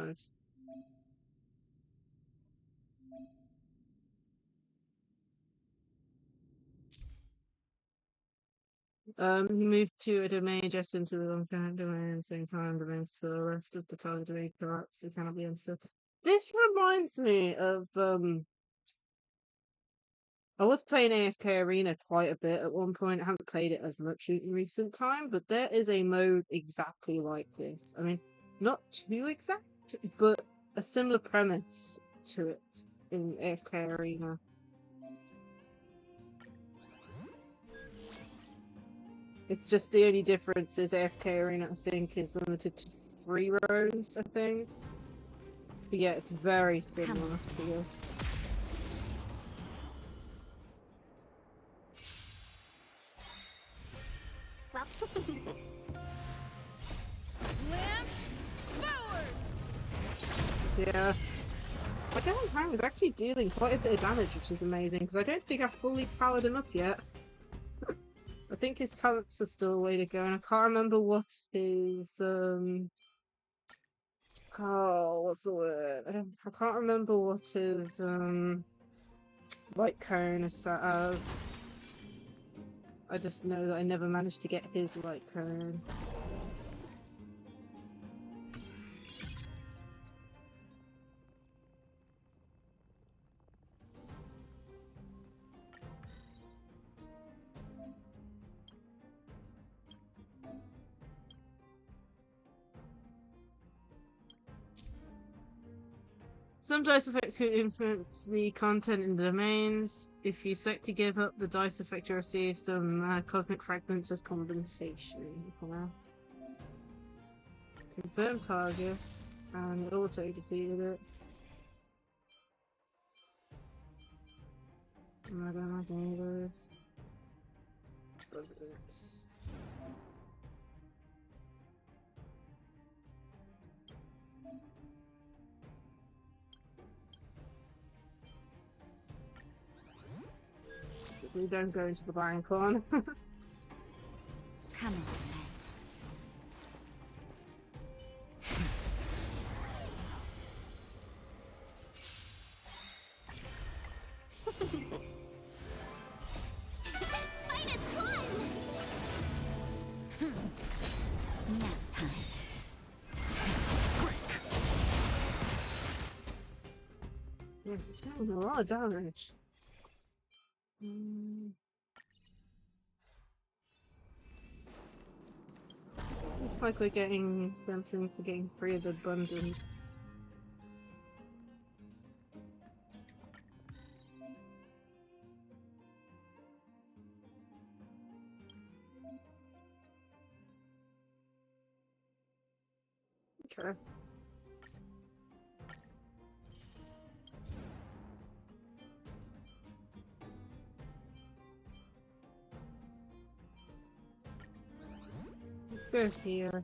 He moved to a domain just into the non-parent domain, same time domains to the left of the target domain correct, so it cannot be understood. This reminds me of I was playing AFK Arena quite a bit at one point. I haven't played it as much in recent time, but there is a mode exactly like this. I mean, not too exact, but a similar premise to it in AFK Arena. It's just the only difference is AFK Arena, I think, is limited to 3 rows, I think. But yeah, it's very similar to this. Well, Yeah. My Devil Prime is actually dealing quite a bit of damage, which is amazing, because I don't think I've fully powered him up yet. I think his talents are still a way to go, and I can't remember what his, oh, what's the word? I can't remember what his, light cone is set as. I just know that I never managed to get his light cone. Some dice effects can influence the content in the domains. If you select to give up the dice effect, you receive some cosmic fragments as compensation. Confirm target, and it auto defeated it. I don't like any of those. We don't go into the blind corner. Come on, nap time. Yes, it's doing a lot of damage. Looks like we're getting something for getting free of abundance. Okay. Let's go here.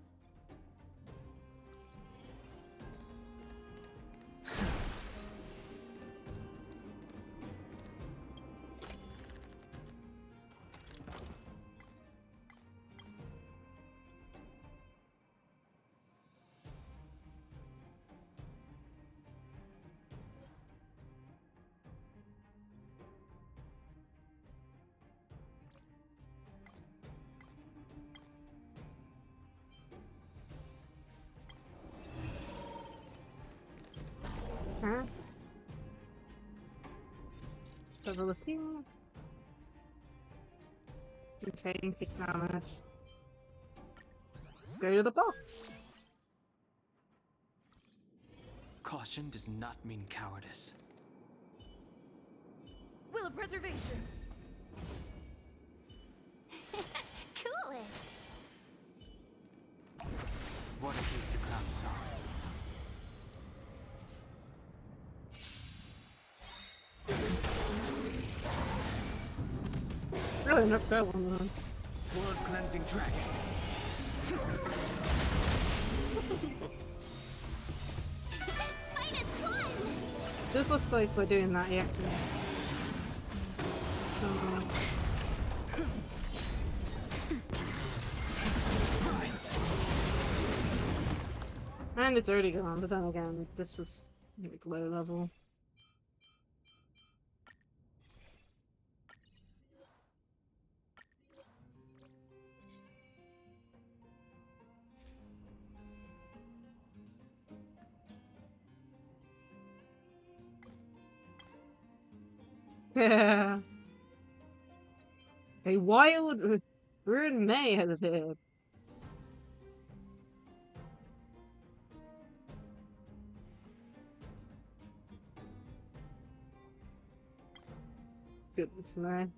Huh? Have a look here. Okay, increase damage. Let's go to the box. Caution does not mean cowardice. Will of preservation. coolest. What against the crown song? an uphill one then. Blood cleansing dragon. This looks like we're doing that, yeah. And it's already gone, but then again, this was like low level. Yeah. A wild Ruin May has appeared. Goodness, man.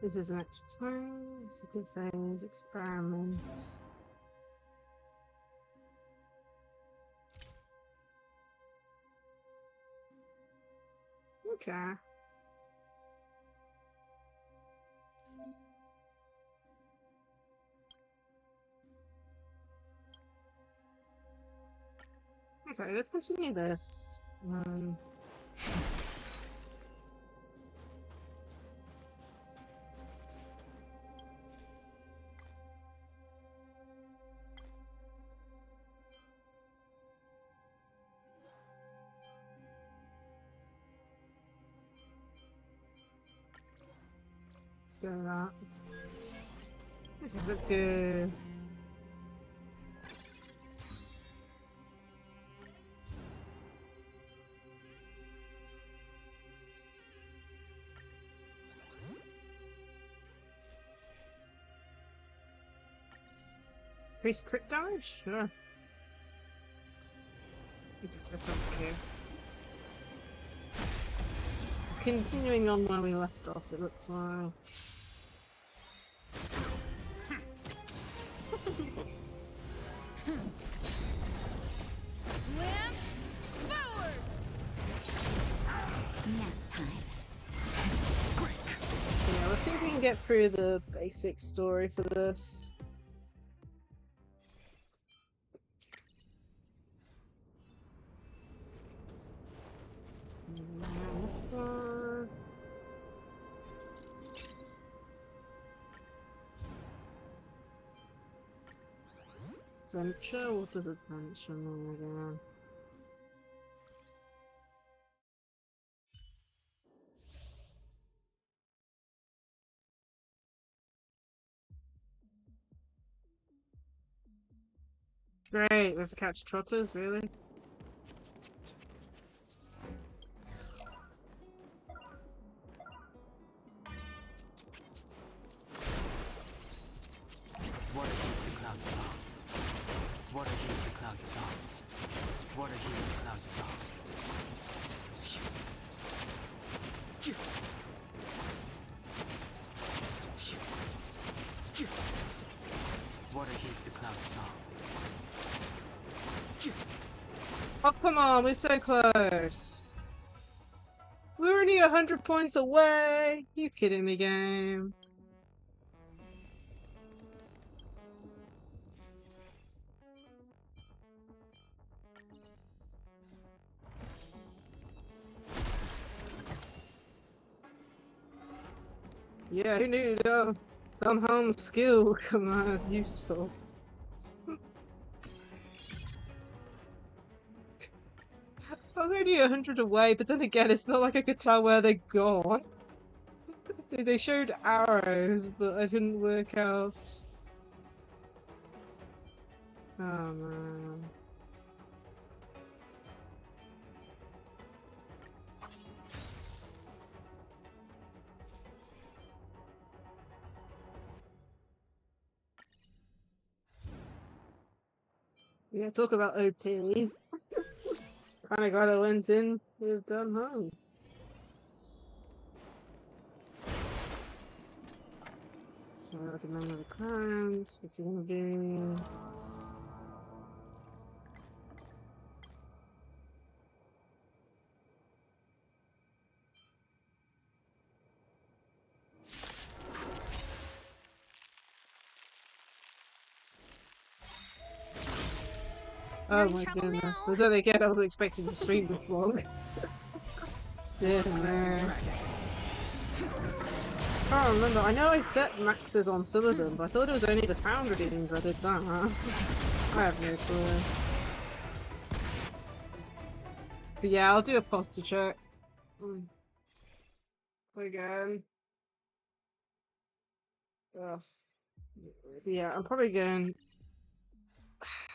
This is an experiment. It's a good things. Experiment. Okay. Okay, let's continue this. Go that. Okay, let's go. Increase crit damage? Sure. That's okay. Continuing on where we left off, it looks like. Nap time. Yeah, let's see if we can get through the basic story for this. Next one. Adventure? What does adventure mean again? Great, we have to catch trotters, really? Water heals the cloud song. Water heals the cloud song. Water heals the cloud song. Water heals the cloud song. Oh, come on, we're so close. We're only 100 points away. You kidding me, game? Yeah, who knew Dunham's skill come out useful? I was only 100 away, but then again, it's not like I could tell where they're gone. They showed arrows, but I didn't work out. Oh man. Yeah, talk about OP. Kinda glad I went in with Dunham. Remember the crimes. What's he gonna do? Oh my goodness. But then again, I wasn't expecting to stream this long. Yeah, man. I can't remember. I know I set maxes on some of them, but I thought it was only the sound readings I did that. I have no clue. But yeah, I'll do a posture check. Again. Ugh. Yeah, I'm probably going...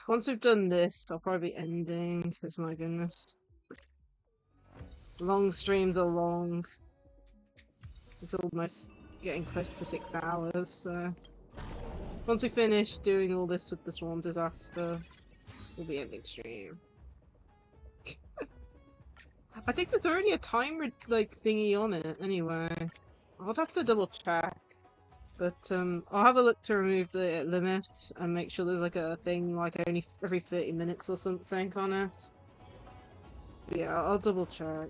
Once we've done this, I'll probably be ending, because my goodness. Long streams are long. It's almost getting close to 6 hours, so... Once we finish doing all this with the swarm disaster, we'll be ending stream. I think there's already a time like thingy on it anyway. I'll have to double check. But I'll have a look to remove the limit and make sure there's like a thing like only every 30 minutes or something on it. But yeah, I'll double check.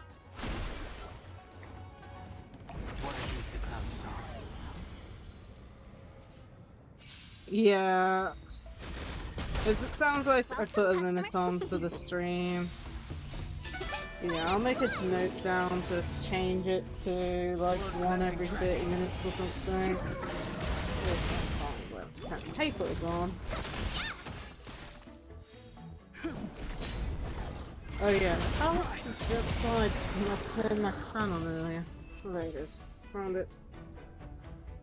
Yeah. It sounds like I put a limit on for the stream. Yeah, I'll make a note down to change it to like 1 every 30 minutes or something. Paper is on. Oh yeah, how is the outside when I turned my fan on earlier? Oh, there it is. Found it.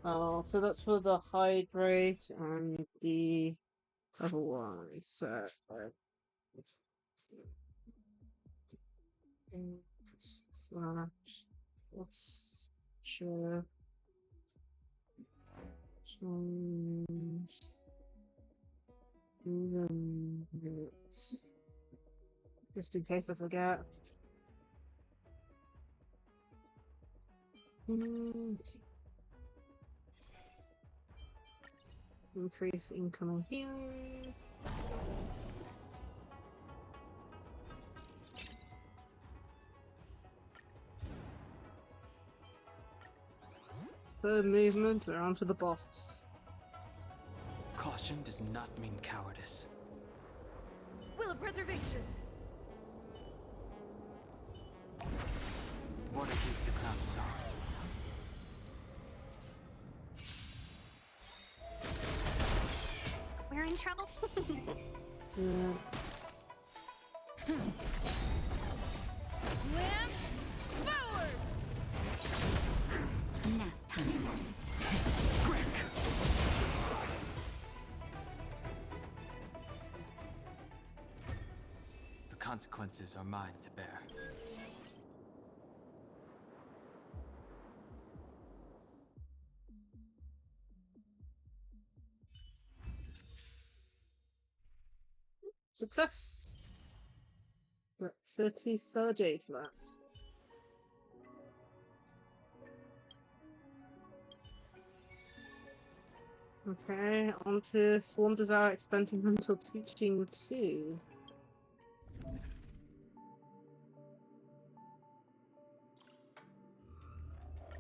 Oh, so that's for the hydrate and the other one. So, slash posture change the minutes. Just in case I forget. Increase incoming healing. Third movement, we're on to the boss. Caution does not mean cowardice. Will of preservation. What a gift the clown saw. We're in trouble. Yeah. Lance forward. Nap time. Quick. The consequences are mine to bear. Success! We're at 30 star jade for that. Okay, on to Swarm Desire Experimental Teaching 2.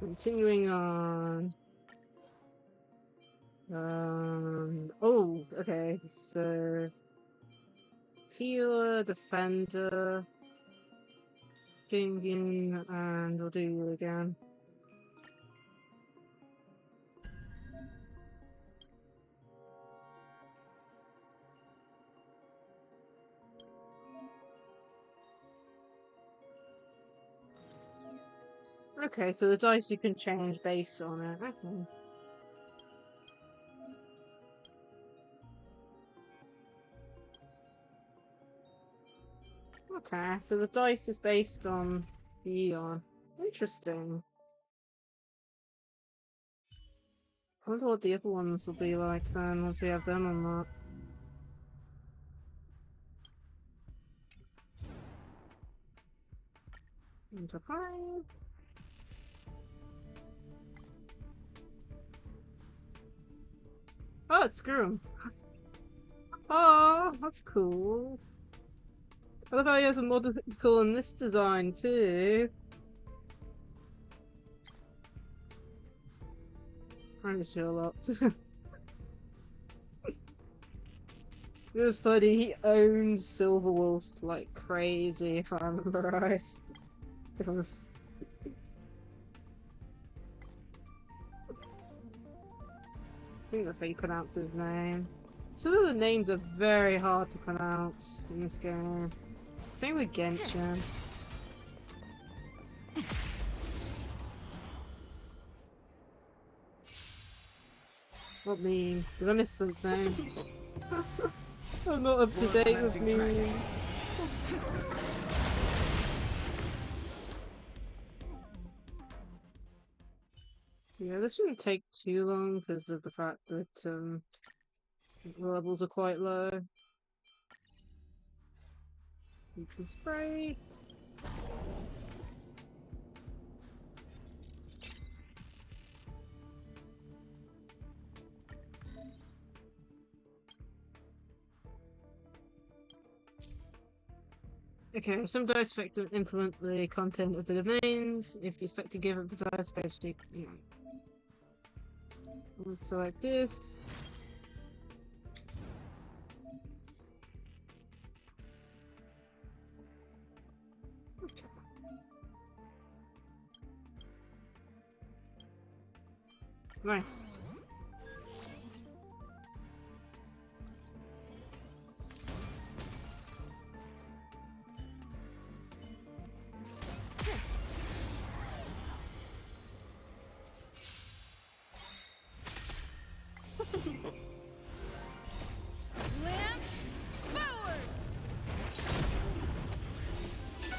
Continuing on. Oh, okay, so healer, defender, dinging, and we'll do you again. Okay, so the dice you can change based on it. Okay. Okay, so the dice is based on Eon. Interesting. I wonder what the other ones will be like then, once we have them on that. Into 5. Oh, it's Screw. Oh, that's cool. I love how he has a monocle in this design too. Trying to show a lot. It was funny, he owned Silverwolf like crazy, if I remember right. I think that's how you pronounce his name. Some of the names are very hard to pronounce in this game. Same with Genshin. What meme? Did I miss something? I'm not up to date with memes. Yeah, this shouldn't take too long because of the fact that the levels are quite low. Neutral spray. Okay, some dice effects influence the content of the domains. If you select to give up the dice space, you know. Let's select this. Okay. Nice.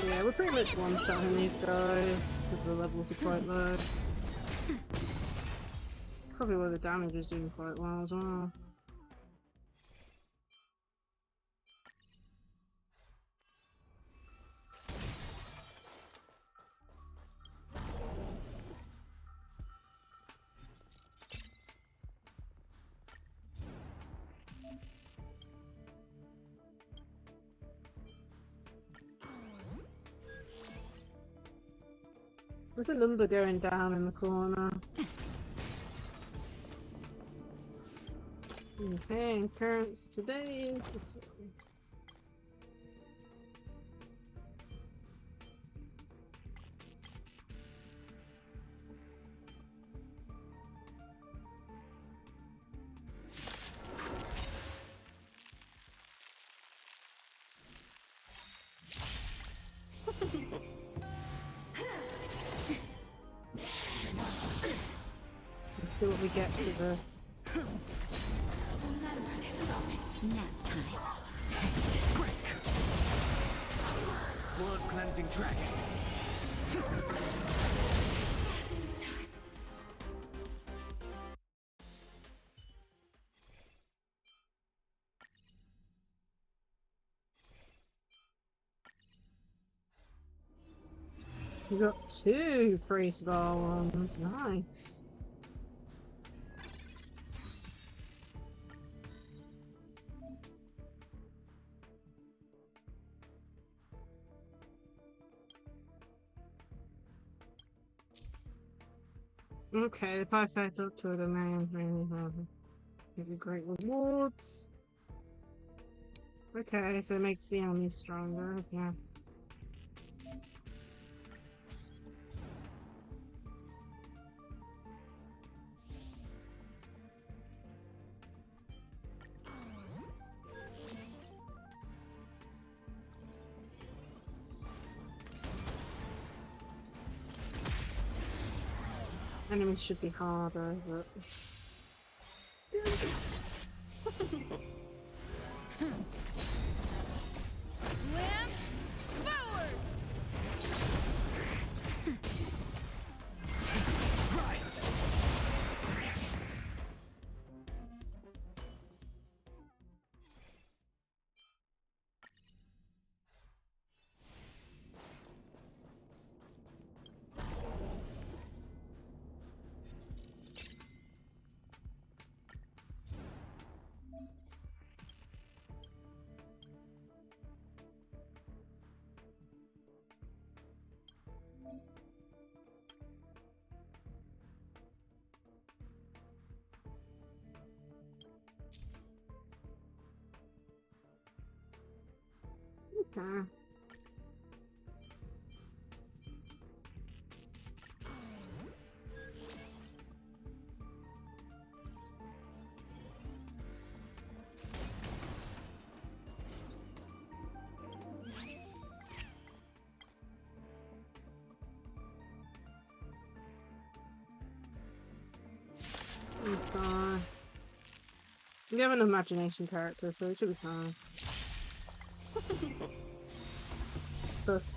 Yeah, we're pretty much one-shotting these guys, because the levels are quite low. Probably where the damage is doing quite well as well. There's a number going down in the corner. Okay, and currents today is this one. Let's see what we get for this. Remember this moment. Nap time. Blood cleansing dragon. We got 2 3-star ones, nice. Okay, the perfect up to the man really have great rewards. Okay, so it makes the enemies stronger, yeah. Enemies should be harder, but still. Lance forward! Rise! Okay. Okay. We have an imagination character, so it should be fine. Plus,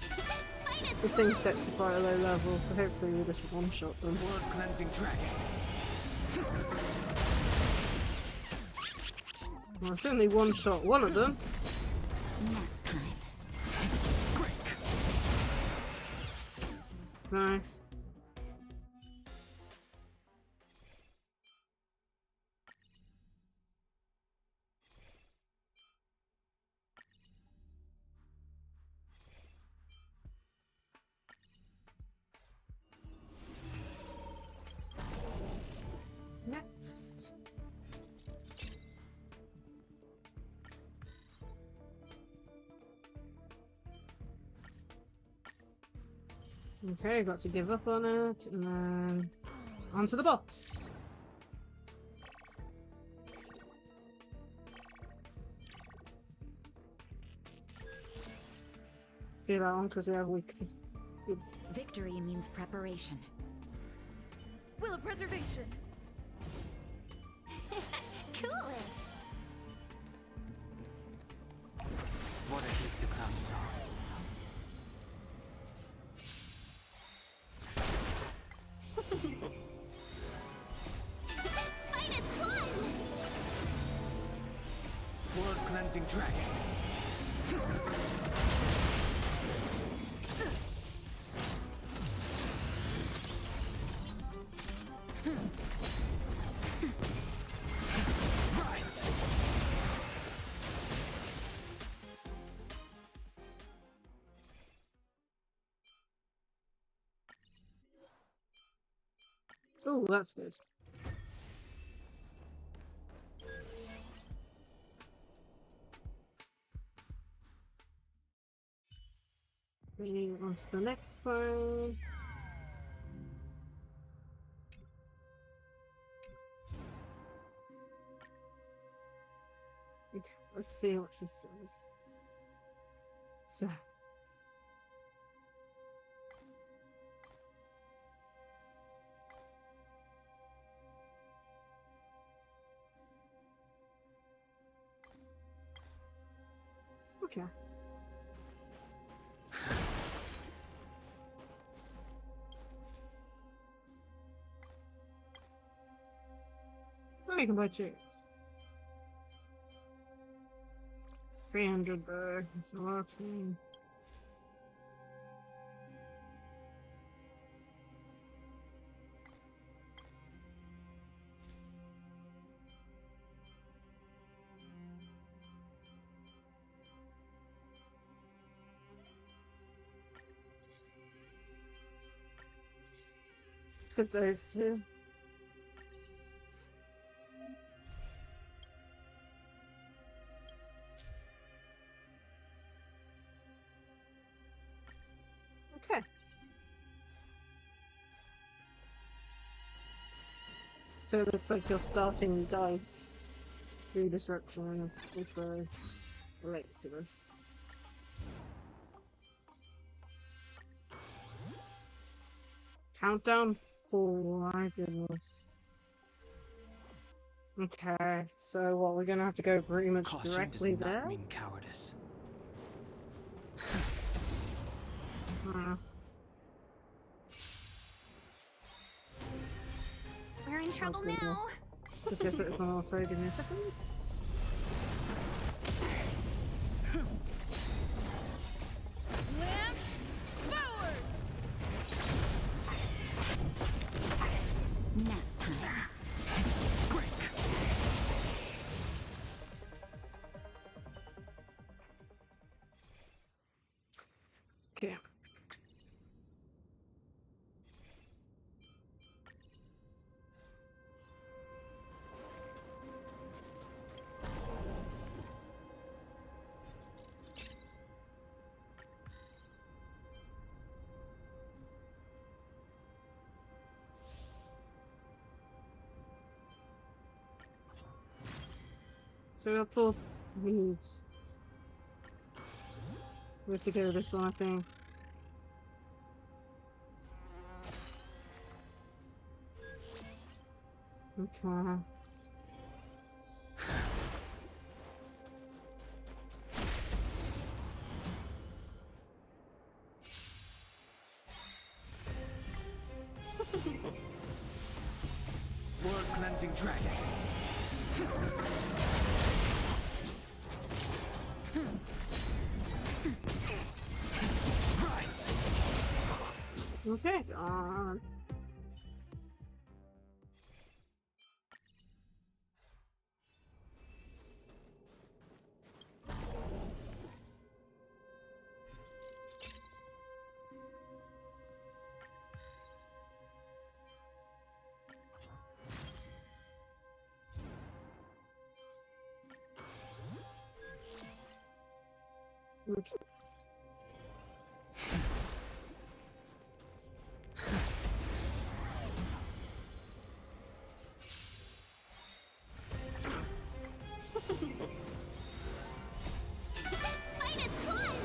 the thing's set to quite a low level, so hopefully we'll just one-shot them. Blood cleansing dragon. Well, I've certainly one-shot one of them. Nice. Next. Okay, got to give up on it, and then onto the boss. Let's do that one because we have weekly. Victory means preparation. Will of preservation. Cool it. What a gift the clown saw. Minus one! Blood cleansing dragon. Rise! Oh, that's good. Moving on to the next one. Let's see what this says. So. Okay. Oh, you can buy chips. 300 bird. That's a lot of things. Let's get those two. Okay. So it looks like you're starting dice through disruption, and it's also relates to this. Countdown 4, my goodness. Okay, so what, we're gonna have to go pretty much Caution directly does not there? mean cowardice. We're in trouble now. Goodness. Just gonna set this on auto, give me a second. Lance forward! Nap time. Okay. So we have 4 moves. We have to go this one, I think. Okay. World cleansing dragon. Rise. Okay. Okay. Fight is one!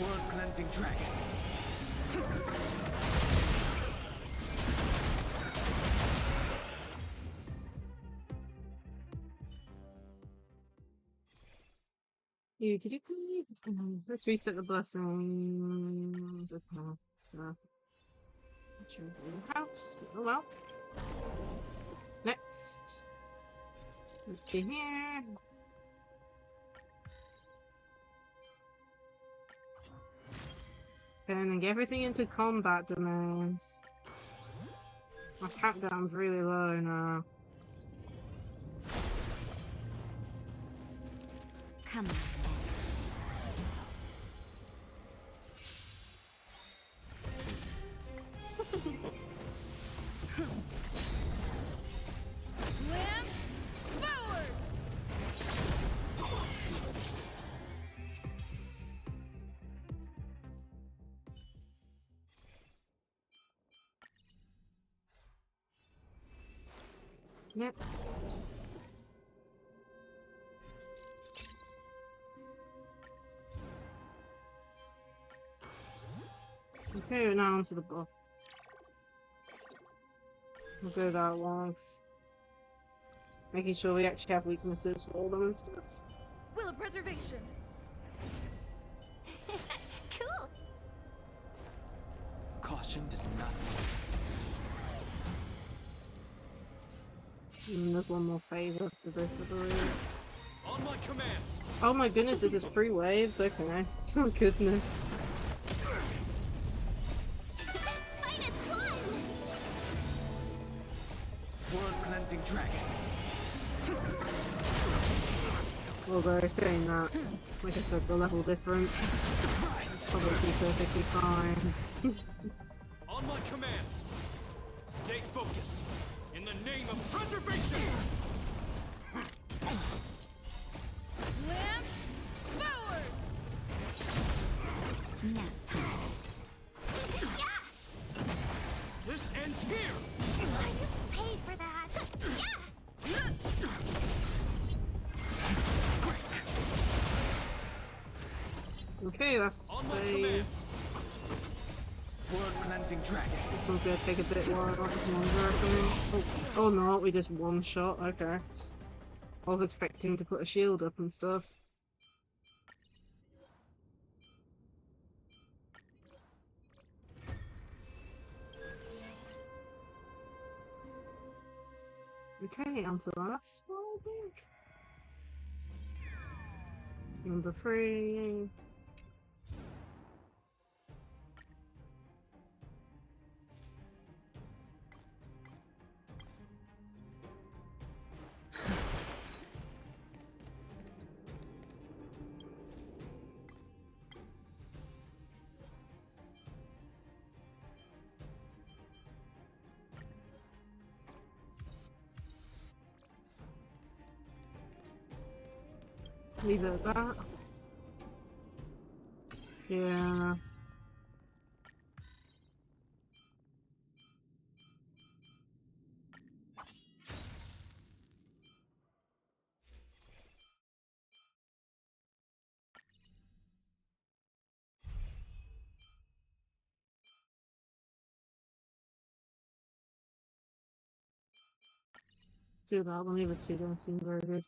World cleansing dragon. Could you please? Let's reset the blessings. Okay. So, house. Oh well. Next. Let's see here. Turning everything into combat domains. My countdown's really low now. Come on. Lance forward! Next. Okay, now onto the boss. We'll go that one. Making sure we actually have weaknesses for all them and stuff. Will of preservation. Cool. Caution does not. And there's one more phase after this, I believe. On my command. Oh my goodness, this is 3 waves? Okay. Oh goodness. Fight is one! World cleansing dragon. Although saying that, like I said, the level difference is probably perfectly fine. On my command. Stay focused. In the name of preservation. Lance forward! Nap time. This ends here! You paid for that! Okay, that's phase. World cleansing dragon. This one's gonna take a bit longer, I think. Oh no, we just one shot, okay. I was expecting to put a shield up and stuff. Okay, on to the last one, I think. Number 3. Leave it at that. Yeah. too bad. I'll leave it to don't seem very good.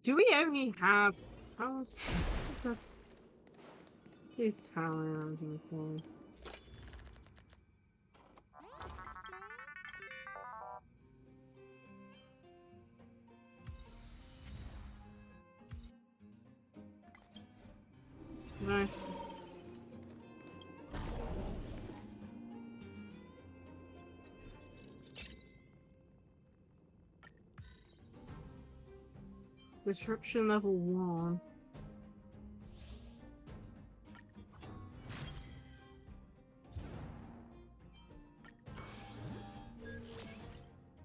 Do we only have... Oh, that's... Please tell me I'm doing okay. Nice. Disruption level 1.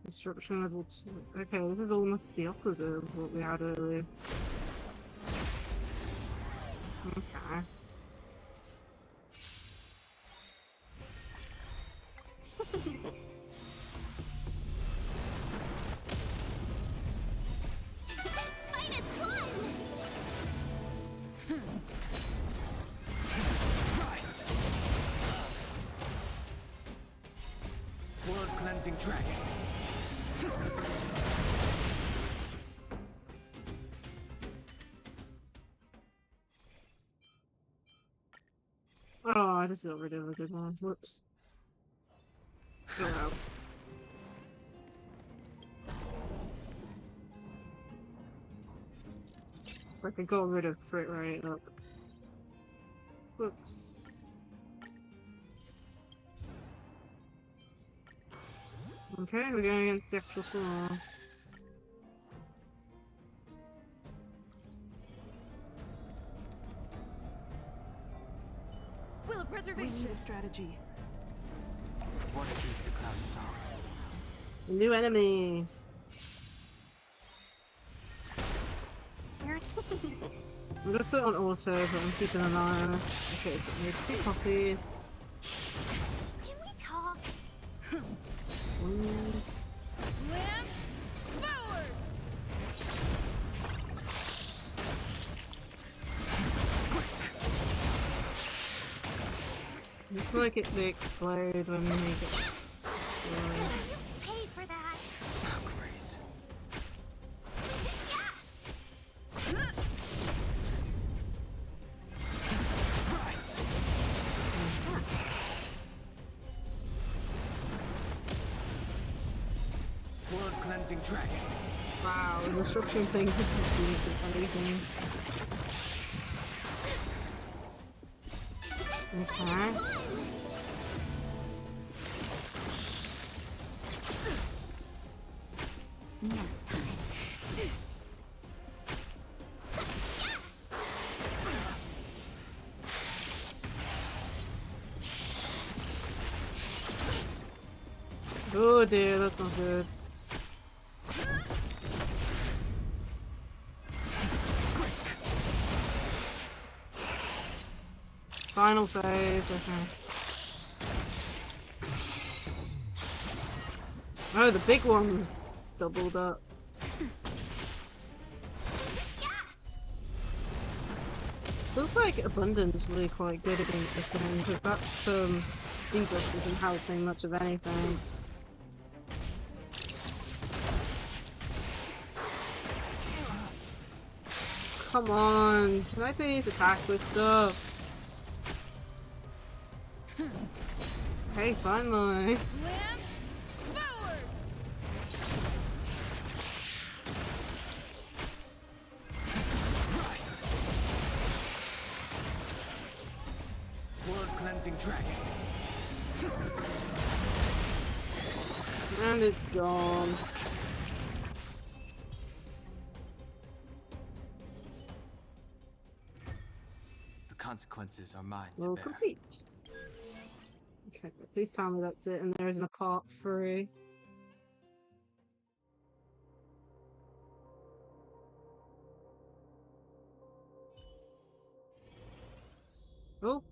Disruption level 2. Okay, this is almost the opposite of what we had earlier. Okay. World cleansing dragon. Oh, I just got rid of a good one. Whoops. Oh well. I got rid of crit rate up. Whoops. Okay, we're going against the actual swarm. Will of preservation. We need a strategy. What keeps the cloud song? New enemy. I'm gonna put it on auto, but I'm keeping an eye on it. Okay, so we need 2 copies. Can we talk? Lance forward! I feel like they explode when they get destroyed. Pay for that. Oh, Grace. Rise. World cleansing dragon. Wow, the disruption thing is amazing. Okay. Oh dear, that's not good. Final phase, okay. Oh, the big one's doubled up. Looks like Abundance really quite good against this thing, because that debuff isn't helping much of anything. Come on, can I please attack with stuff? Hey, finally. Lance forward! Rise. World cleansing dragon. And it's gone. The consequences are mine to Well, bear. complete. Okay, please tell me that's it, and there isn't a part 3. Oh.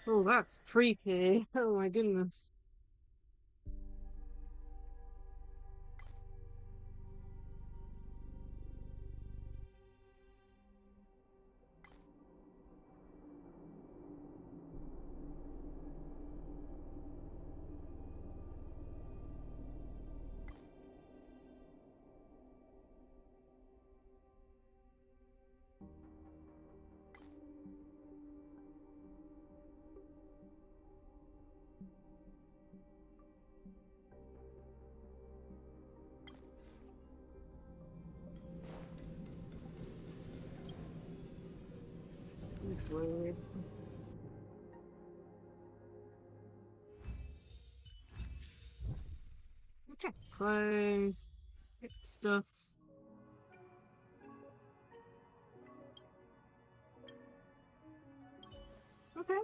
Oh, that's creepy. Oh my goodness. Looks weird. Okay, close. Get stuff. Okay.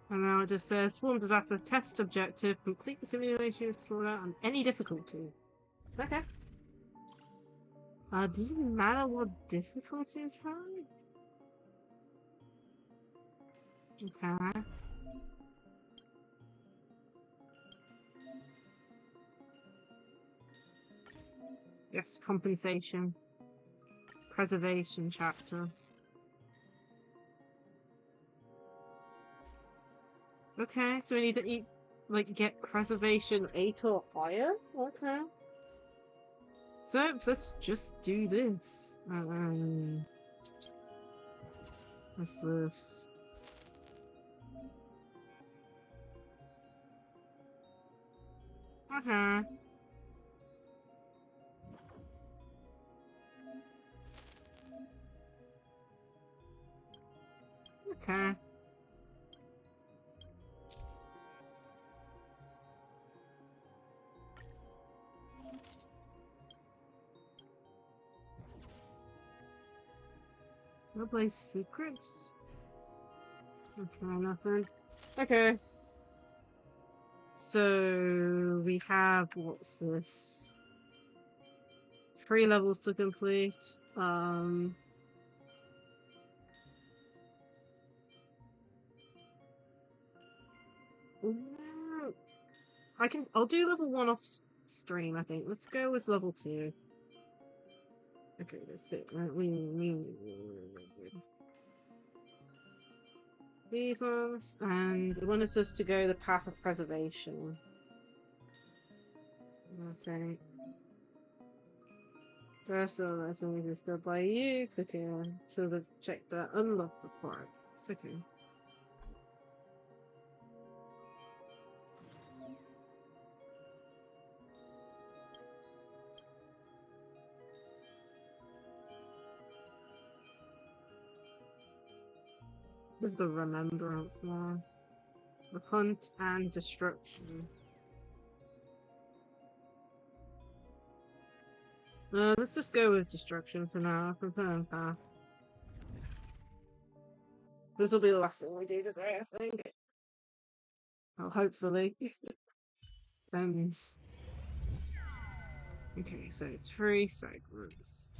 And now it just says Swarm Disaster Test Objective. Complete the simulation throughout on any difficulty. Okay. Does it matter what difficulty it's on? Okay. Yes, compensation. Preservation chapter. Okay, so we need to eat, like, get preservation 8 or higher? Okay. So, let's just do this. What's this? Okay. Okay. Nobody secrets? Okay, nothing. Okay. So we have, what's this? 3 levels to complete. I'll do level 1 off stream, I think. Let's go with level 2. Okay, that's it. These ones, and they want us to go the path of preservation. Okay. First of all, that's when we just go by you. Click here to the check the unlock report. It's okay. This is the remembrance one. The hunt and destruction. Let's just go with destruction for now. Confirm path. This will be the last thing we do today, I think. Oh, hopefully. Depends. Okay, so it's 3 segments.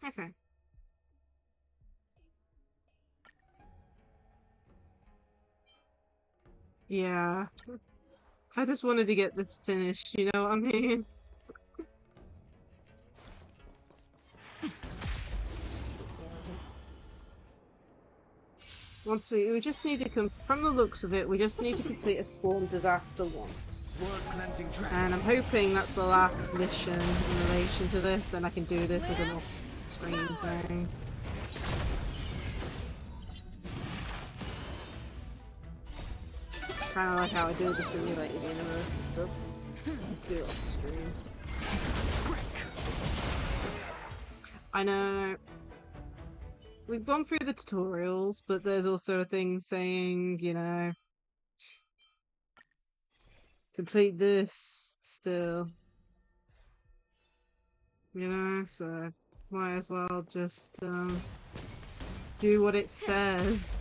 Okay. Yeah. I just wanted to get this finished, you know what I mean? Once we just need to from the looks of it, we just need to complete a Swarm Disaster once. And I'm hoping that's the last mission in relation to this, then I can do this as an off-screen thing. Kind of like how I do the simulated universe and stuff. Just do it off the screen. I know. We've gone through the tutorials, but there's also a thing saying, you know, complete this still. You know, so might as well just do what it says.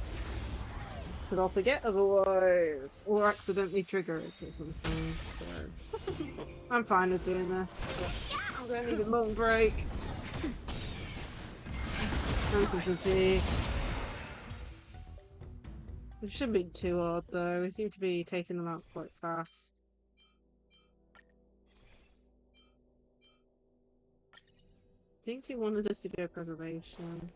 Because I'll forget otherwise, or accidentally trigger it or something. So I'm fine with doing this. I'm gonna need a long break. I'm fatigued. It shouldn't be too hard though, we seem to be taking them out quite fast. I think he wanted us to go preservation.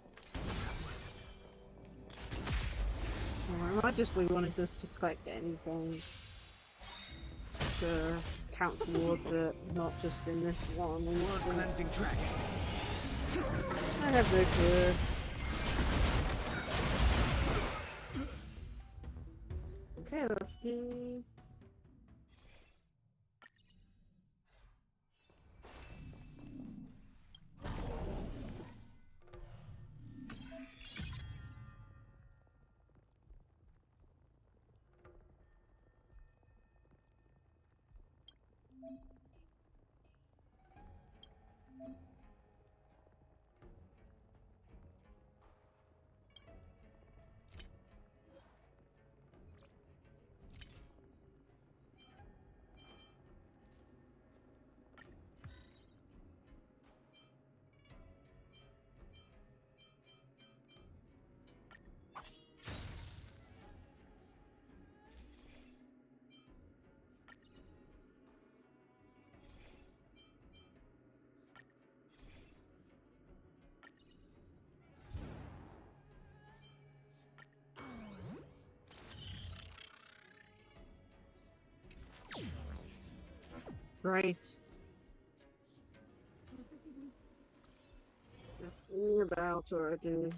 Or it might just be wanted us to collect anything to count towards it, not just in this one. Cleansing dragon. I have no clue. Okay, let's do. Right. Something about already.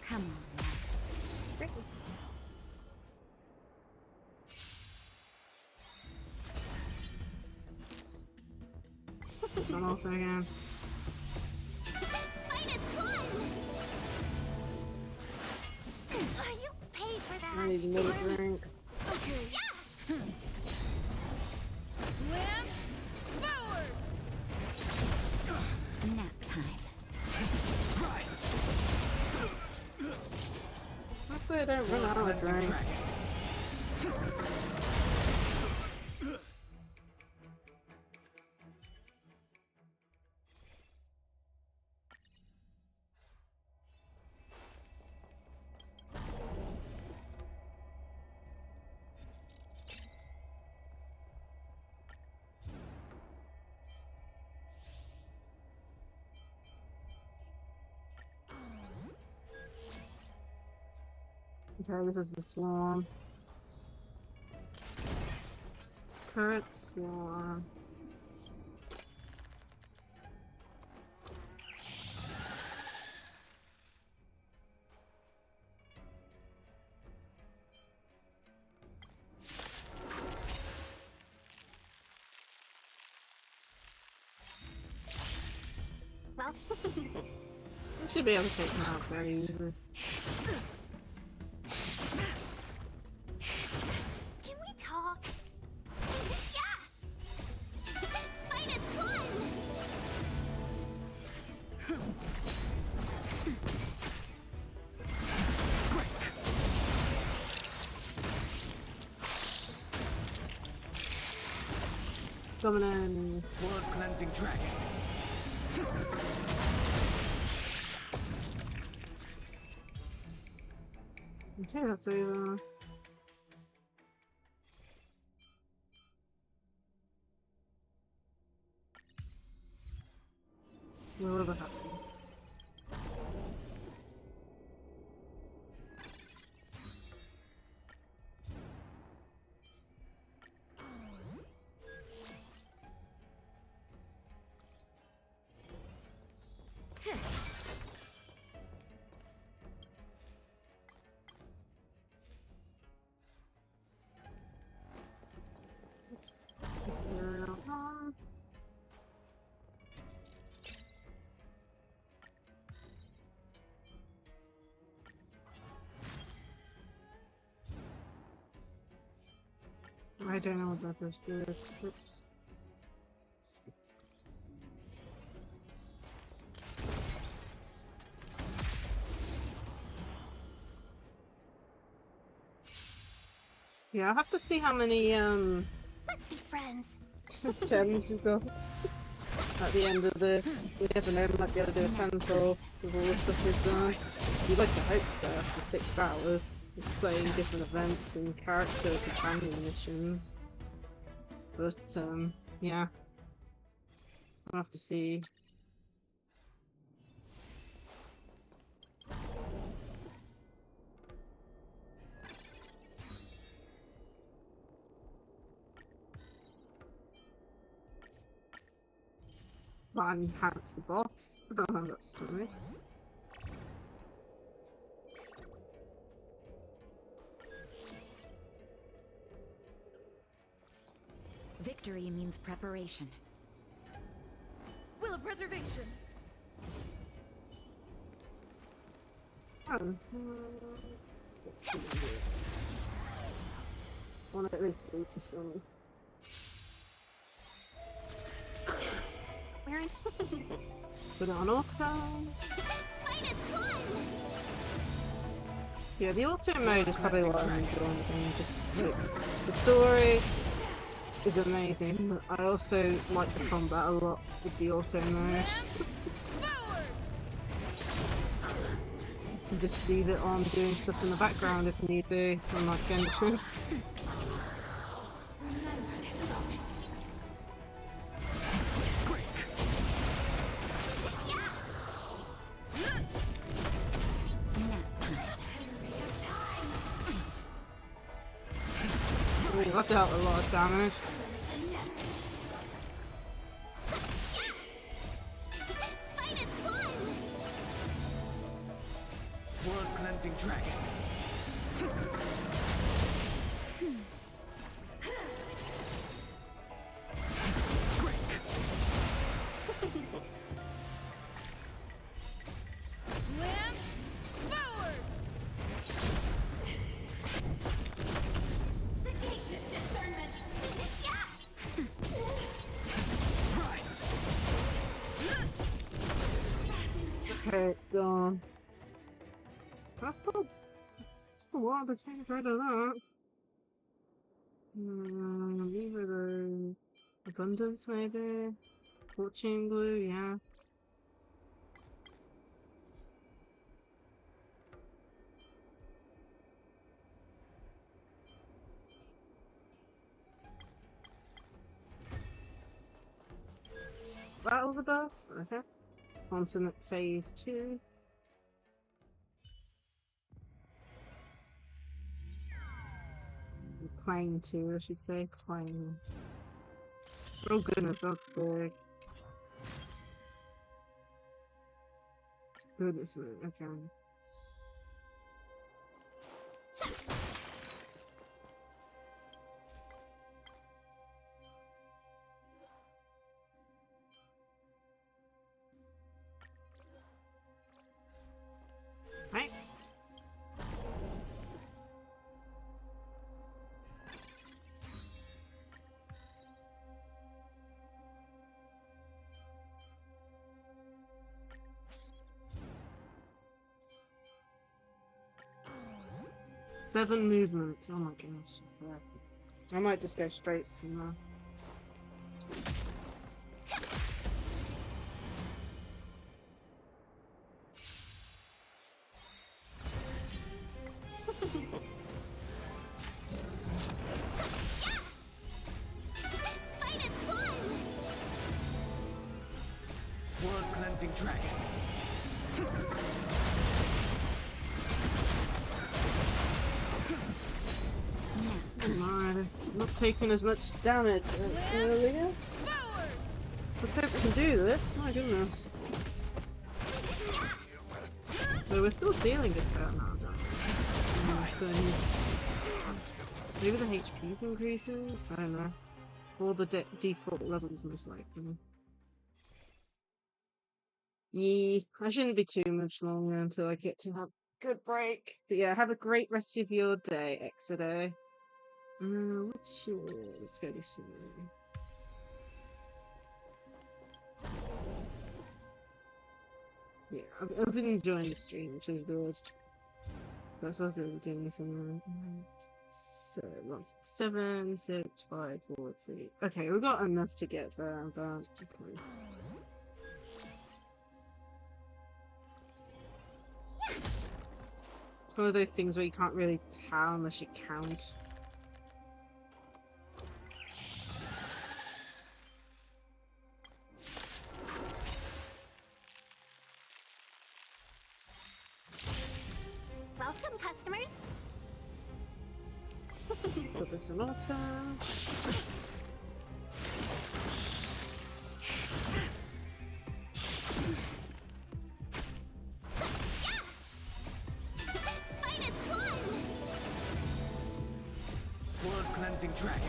Come on. It's on also again. You paid for that. I need another drink. Okay. Yeah. Slam forward. Nap time. Rise. Hopefully I don't run out of drink. Okay, this is the swarm. Current swarm. Well, I should be able to take them out very easily. Can we talk? Yeah. Fight is fun. Coming in. Blood cleansing dragon. Okay, that's over. Whatever happened. I don't know what that first did. Oops. Yeah, I'll have to see how many Let's be friends. gems you got. at the end of this. You never know, we might be able to do a 10-12 with all the stuff we've done. You'd like to hope so after 6 hours of playing different events and character companion missions. But, yeah. We'll have to see. One hacks the boss. Oh, that's funny. Victory means preparation. Will of preservation. One at least group of some. We're in. Put it on auto. Yeah, the auto mode is probably what I'm enjoying. Just the story is amazing, but I also like the combat a lot with the auto mode. And just leave it on doing stuff in the background if need be, unlike Genshin. That dealt a lot of damage. World cleansing dragon. Okay, it's gone. That's cool. It's a while to take rid of that. Either the abundance, maybe. Fortune glue, yeah. Battle the buff? Okay. Continent phase 2. Plane 2, I should say. Plane. Oh goodness, that's big. Goodness, okay. Right. Seven movements. Oh my gosh. I might just go straight from there. World cleansing dragon. Not taking as much damage as earlier. Let's hope we can do this. My goodness. So we're still dealing a fair amount of damage. So maybe the HP's increasing? I don't know. Or the default levels most likely. Yeah, I shouldn't be too much longer until I get to have a good break. But yeah, have a great rest of your day, Exoday. What's your... Let's go this way. Yeah, I've been enjoying the stream, which is good. That's also doing something. So, 1, 6, 7, 6, 5, 4, 3. Okay, we've got enough to get there, but... Okay. It's one of those things where you can't really tell unless you count. Welcome, customers. Put this in water. Blood cleansing dragon.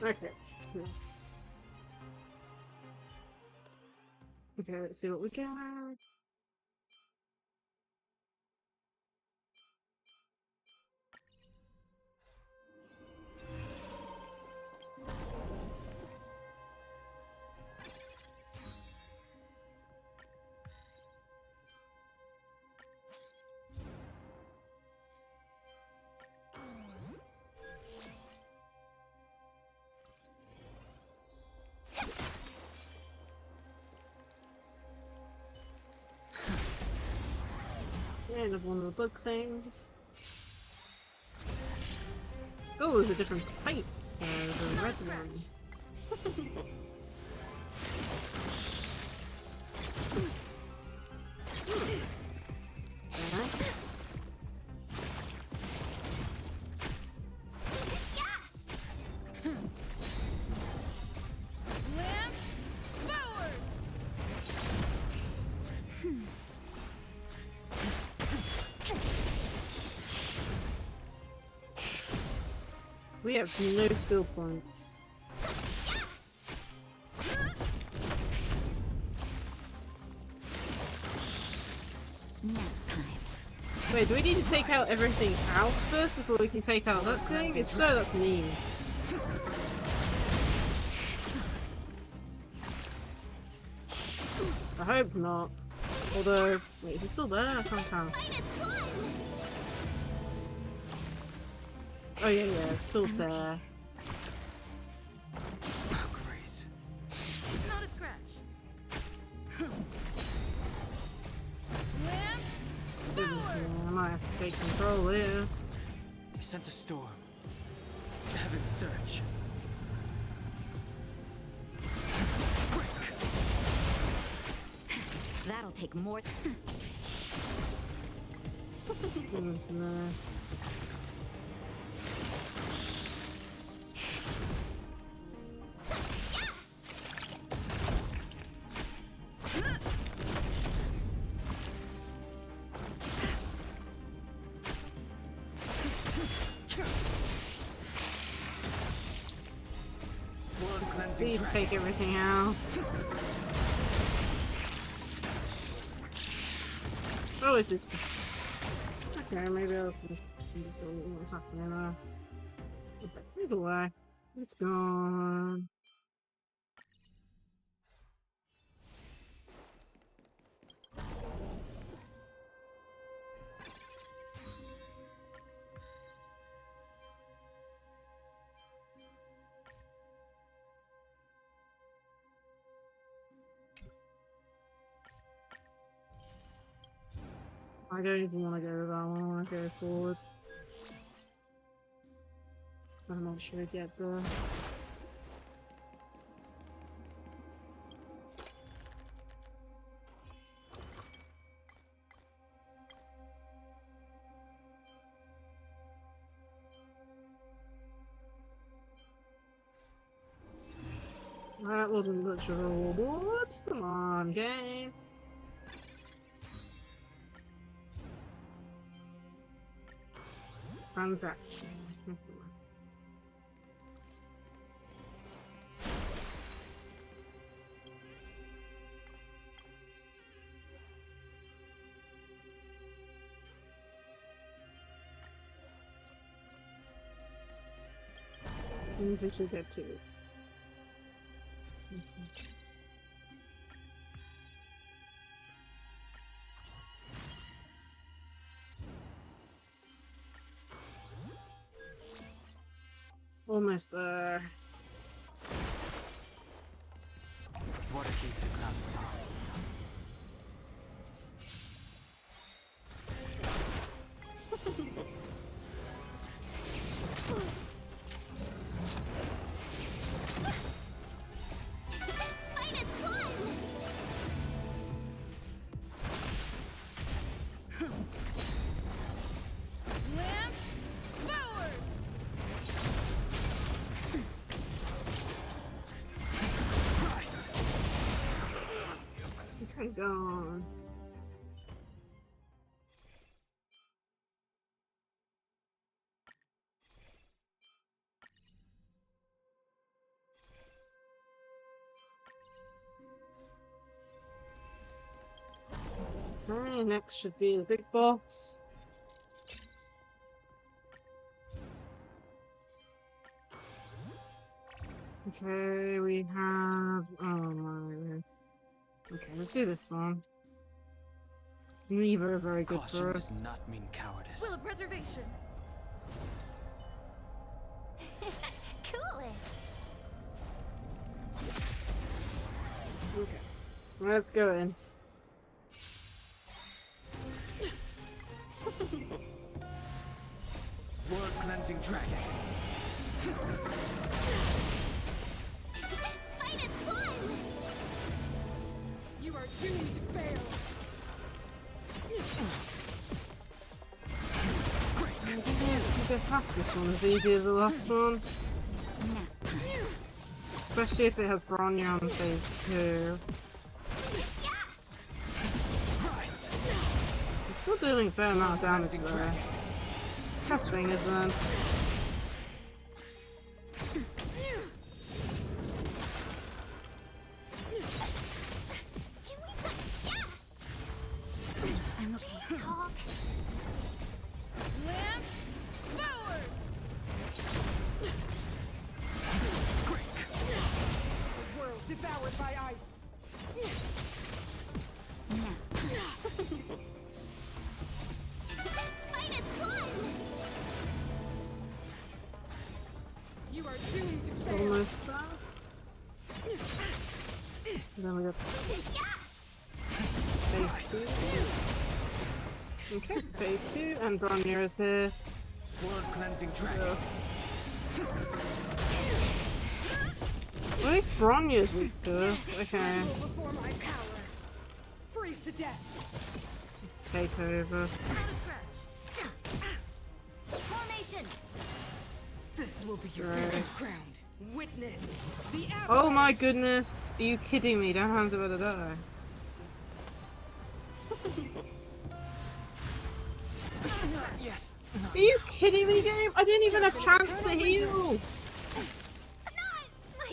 Okay. Yes. Okay, let's see what we got. Another one of the bug things. Oh, there's a different type. There's a red one. We have no skill points. Wait, do we need to take out everything else first before we can take out that thing? If so, that's mean. I hope not. Although, wait, is it still there? I can't tell. Oh yeah, it's still there. Oh, Grace. Not a scratch. Goodness me, I might have to take control here. I sent a storm. Heaven's search. That'll take more. Goodness me. Please take everything out. Oh, it's just... Okay, maybe I'll just see what's happening there. Okay, either way, it's gone. I don't even want to go with that one, I want to go forward. I'm not sure yet though. That wasn't much of a reward. Come on, game. Transaction. Things we should get to. Almost there. Water keeps the ground soft. Okay, gone. Okay, next should be the big boss. Okay, we have. Oh my. Okay, let's do this one. Neither are very good Caution for us. does not mean cowardice. Will of preservation. Coolest. Okay, let's go in. World cleansing dragon. Fight as one! You are doomed to fail. I don't think we can get past this one as easy as the last one. Especially if it has Bronya on phase 2. It's still doing a fair amount of damage though. Cast fingers then. I'm okay. Talk. Lance forward. The world devoured by ice. Fight as one! You are doomed to fail. Almost there. Then we got phase 2. Okay, phase 2, and Bronya is here. World cleansing dragon. At least Bronya's weak to us. Okay, Before my power. Freeze to death. let's take over. Formation! This will be your Right. biggest ground. Witness the Oh my goodness! Are you kidding me? That hand's about to die. Not yet. Are you kidding me, game? I didn't even have chance to heal!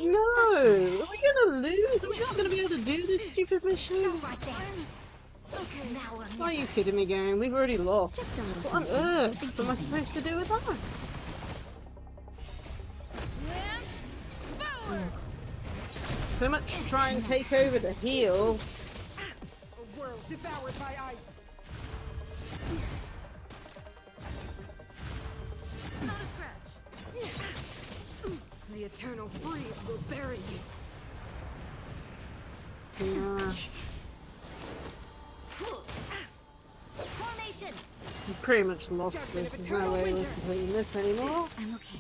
No! Are we gonna lose? Are we not gonna be able to do this stupid mission? Why are you kidding me, game? We've already lost. What on earth am I supposed to do with that? So much to try and take over to heal. A world devoured by ice. Not a scratch. The eternal freeze will bury you. Yeah. Formation! We pretty much lost this. There's no way we're completing this anymore. I'm okay.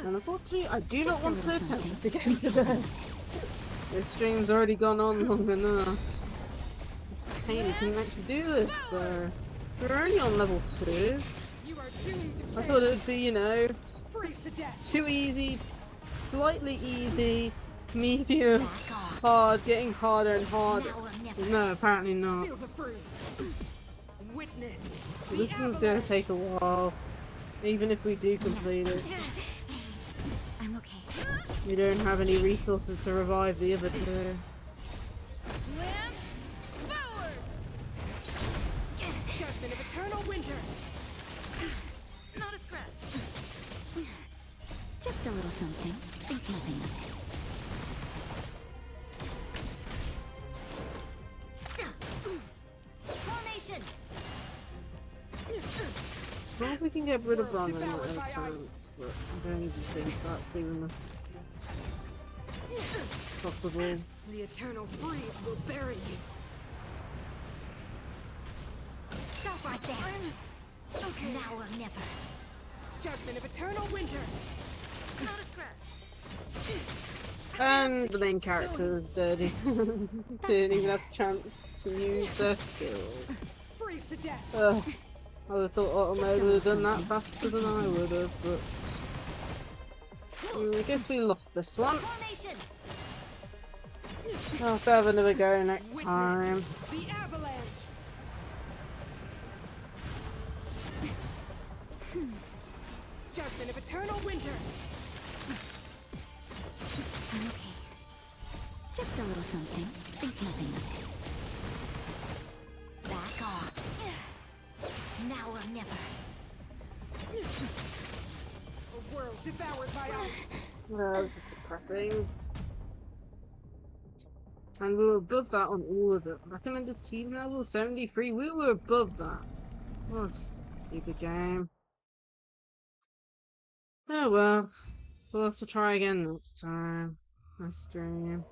And unfortunately, I do not want to attempt this again today. This stream's already gone on long enough. It's a pain we can actually do this, though. We're only on level 2. I thought it would be, you know, too easy, slightly easy, medium, hard, getting harder and harder. No, apparently not. So this one's gonna take a while, even if we do complete it. I'm okay. We don't have any resources to revive the other 2. Judgment of eternal winter. Not a scratch. Just a little something. Think nothing of it. Formation! As long as we can get rid of Ron, we might have a chance, but I don't even think that's even possible. The eternal freeze will bury you. Stop right there. Okay. Now or never. Judgment of eternal winter. Not a scratch. And the main character is dirty. Didn't even have a chance to use their skill. Freeze to death. I would have thought Automate would have done that faster than I would have, but I guess we lost this one. I'll have another go next time. The avalanche. Judgment of eternal winter. I'm okay. Just a little something. Think nothing of it. Back off. Now or never. A world devoured by ice. This is depressing. And we were above that on all of them. Recommended team level 73. We were above that. Oh, stupid game. Oh well. We'll have to try again next time. Next stream.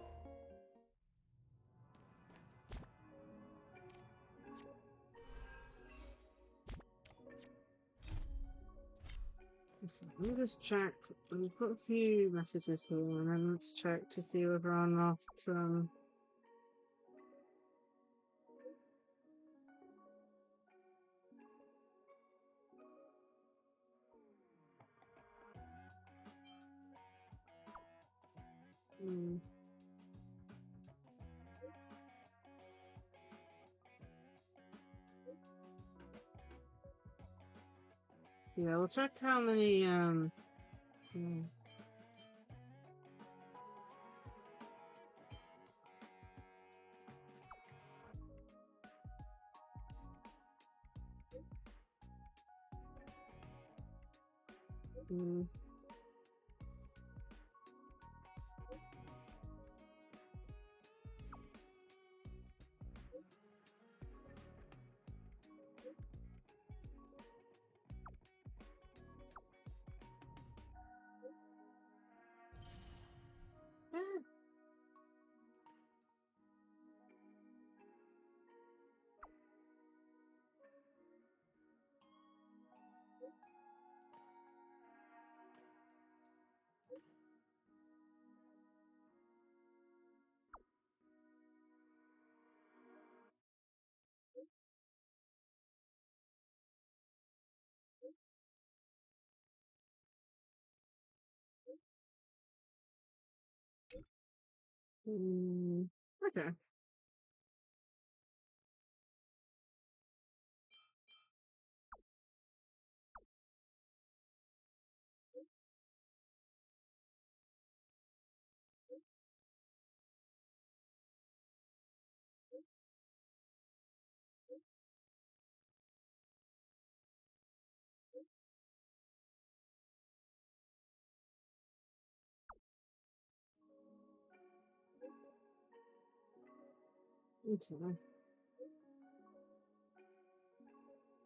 Let me just check. We've got a few messages here, and then let's check to see whether or not yeah, we'll check how many okay. Okay.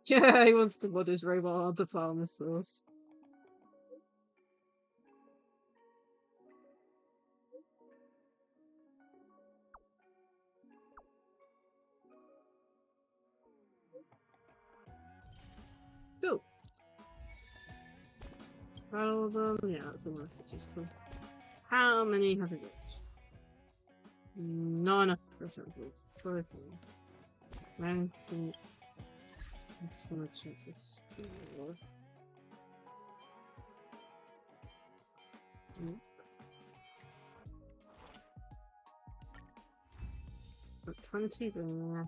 Yeah, he wants to mod his robot on the farmer source. Cool. All of them? Yeah, that's all messages. Cool. How many have we got? Not enough for example. 4 I just want to check this score. Got 20 there.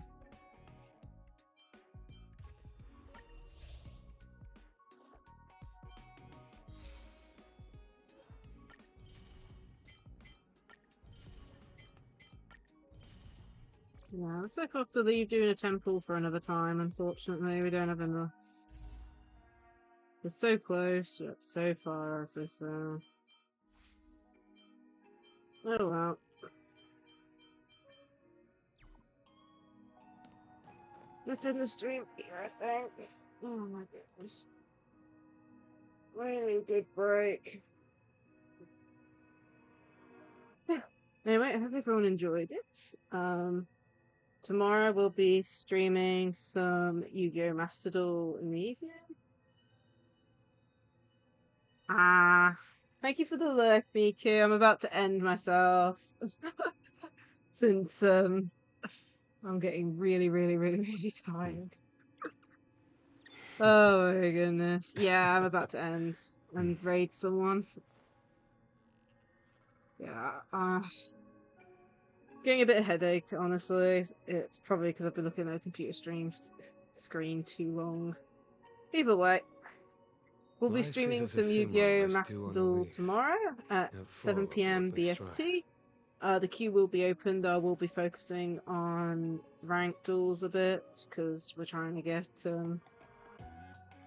Yeah, looks like I'll have to leave doing a temple for another time, unfortunately. We don't have enough. It's so close, yet so far, as they say. Oh well. Let's end the stream here, I think. Oh my goodness. Really good break. Anyway, I hope everyone enjoyed it. Tomorrow we'll be streaming some Yu-Gi-Oh! Master Duel in the evening. Thank you for the lurk, Miku. I'm about to end myself. Since, I'm getting really, really, really, really tired. Oh my goodness. Yeah, I'm about to end and raid someone. Yeah, getting a bit of headache, honestly. It's probably because I've been looking at a computer screen too long. Either way, we'll be streaming some Yu-Gi-Oh! Master Duel tomorrow at 7 PM BST. The queue will be open, though I will be focusing on ranked duels a bit, because we're trying to get,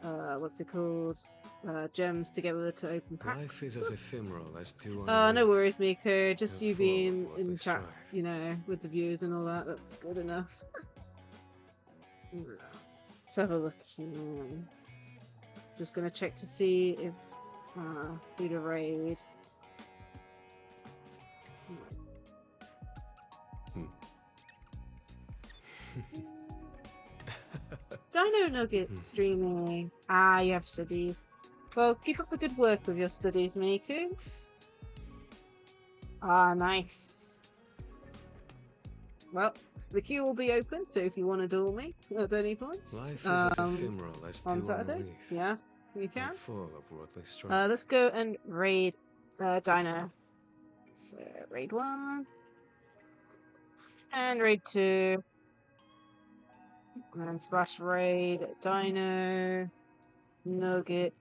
what's it called? Gems together to open packs. Life is as ephemeral as dew on a No leaf. worries, Miko. Just you full of being what in they chats, you know, with the viewers and all that, that's good enough. Let's have a look here. Just gonna check to see if who to raid. Dino Nuggets streaming. You have studies. Well, keep up the good work with your studies, Miku. Nice. Well, the queue will be open, so if you want to duel me at any point, Life is as ephemeral as on dew Saturday, on a leaf. yeah, you can. Full of worldly strife. Let's go and raid Dino. So raid 1 and raid 2, and then slash raid Dino Nugget.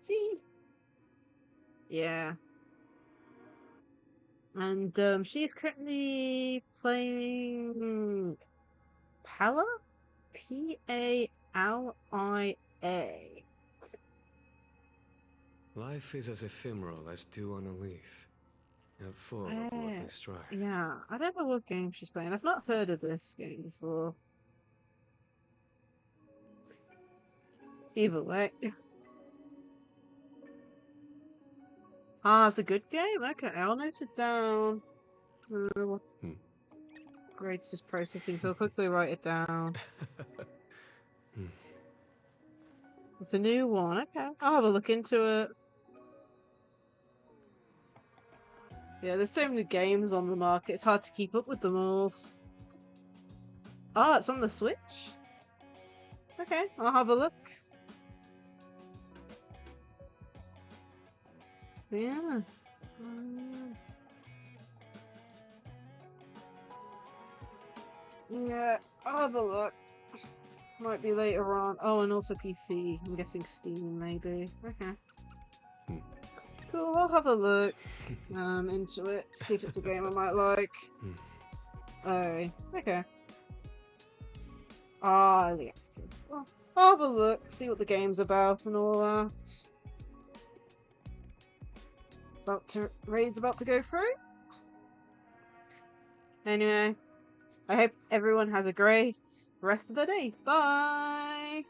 See, yeah. And she's currently playing Pala? P-A-L-I-A. Life is as ephemeral as dew on a leaf, and full of worldly strife. Yeah, I don't know what game she's playing. I've not heard of this game before. Either way. It's a good game? Okay, I'll note it down. Great, it's just processing, so I'll quickly write it down. It's a new one, okay. I'll have a look into it. Yeah, there's so many games on the market, it's hard to keep up with them all. It's on the Switch? Okay, I'll have a look. Yeah. Yeah, I'll have a look. Might be later on. Oh, and also PC. I'm guessing Steam, maybe. Okay. Cool, I'll have a look into it, see if it's a game I might like. Oh, okay. The extras. Well, I'll have a look, see what the game's about and all that. Raid's about to go through. Anyway, I hope everyone has a great rest of the day. Bye!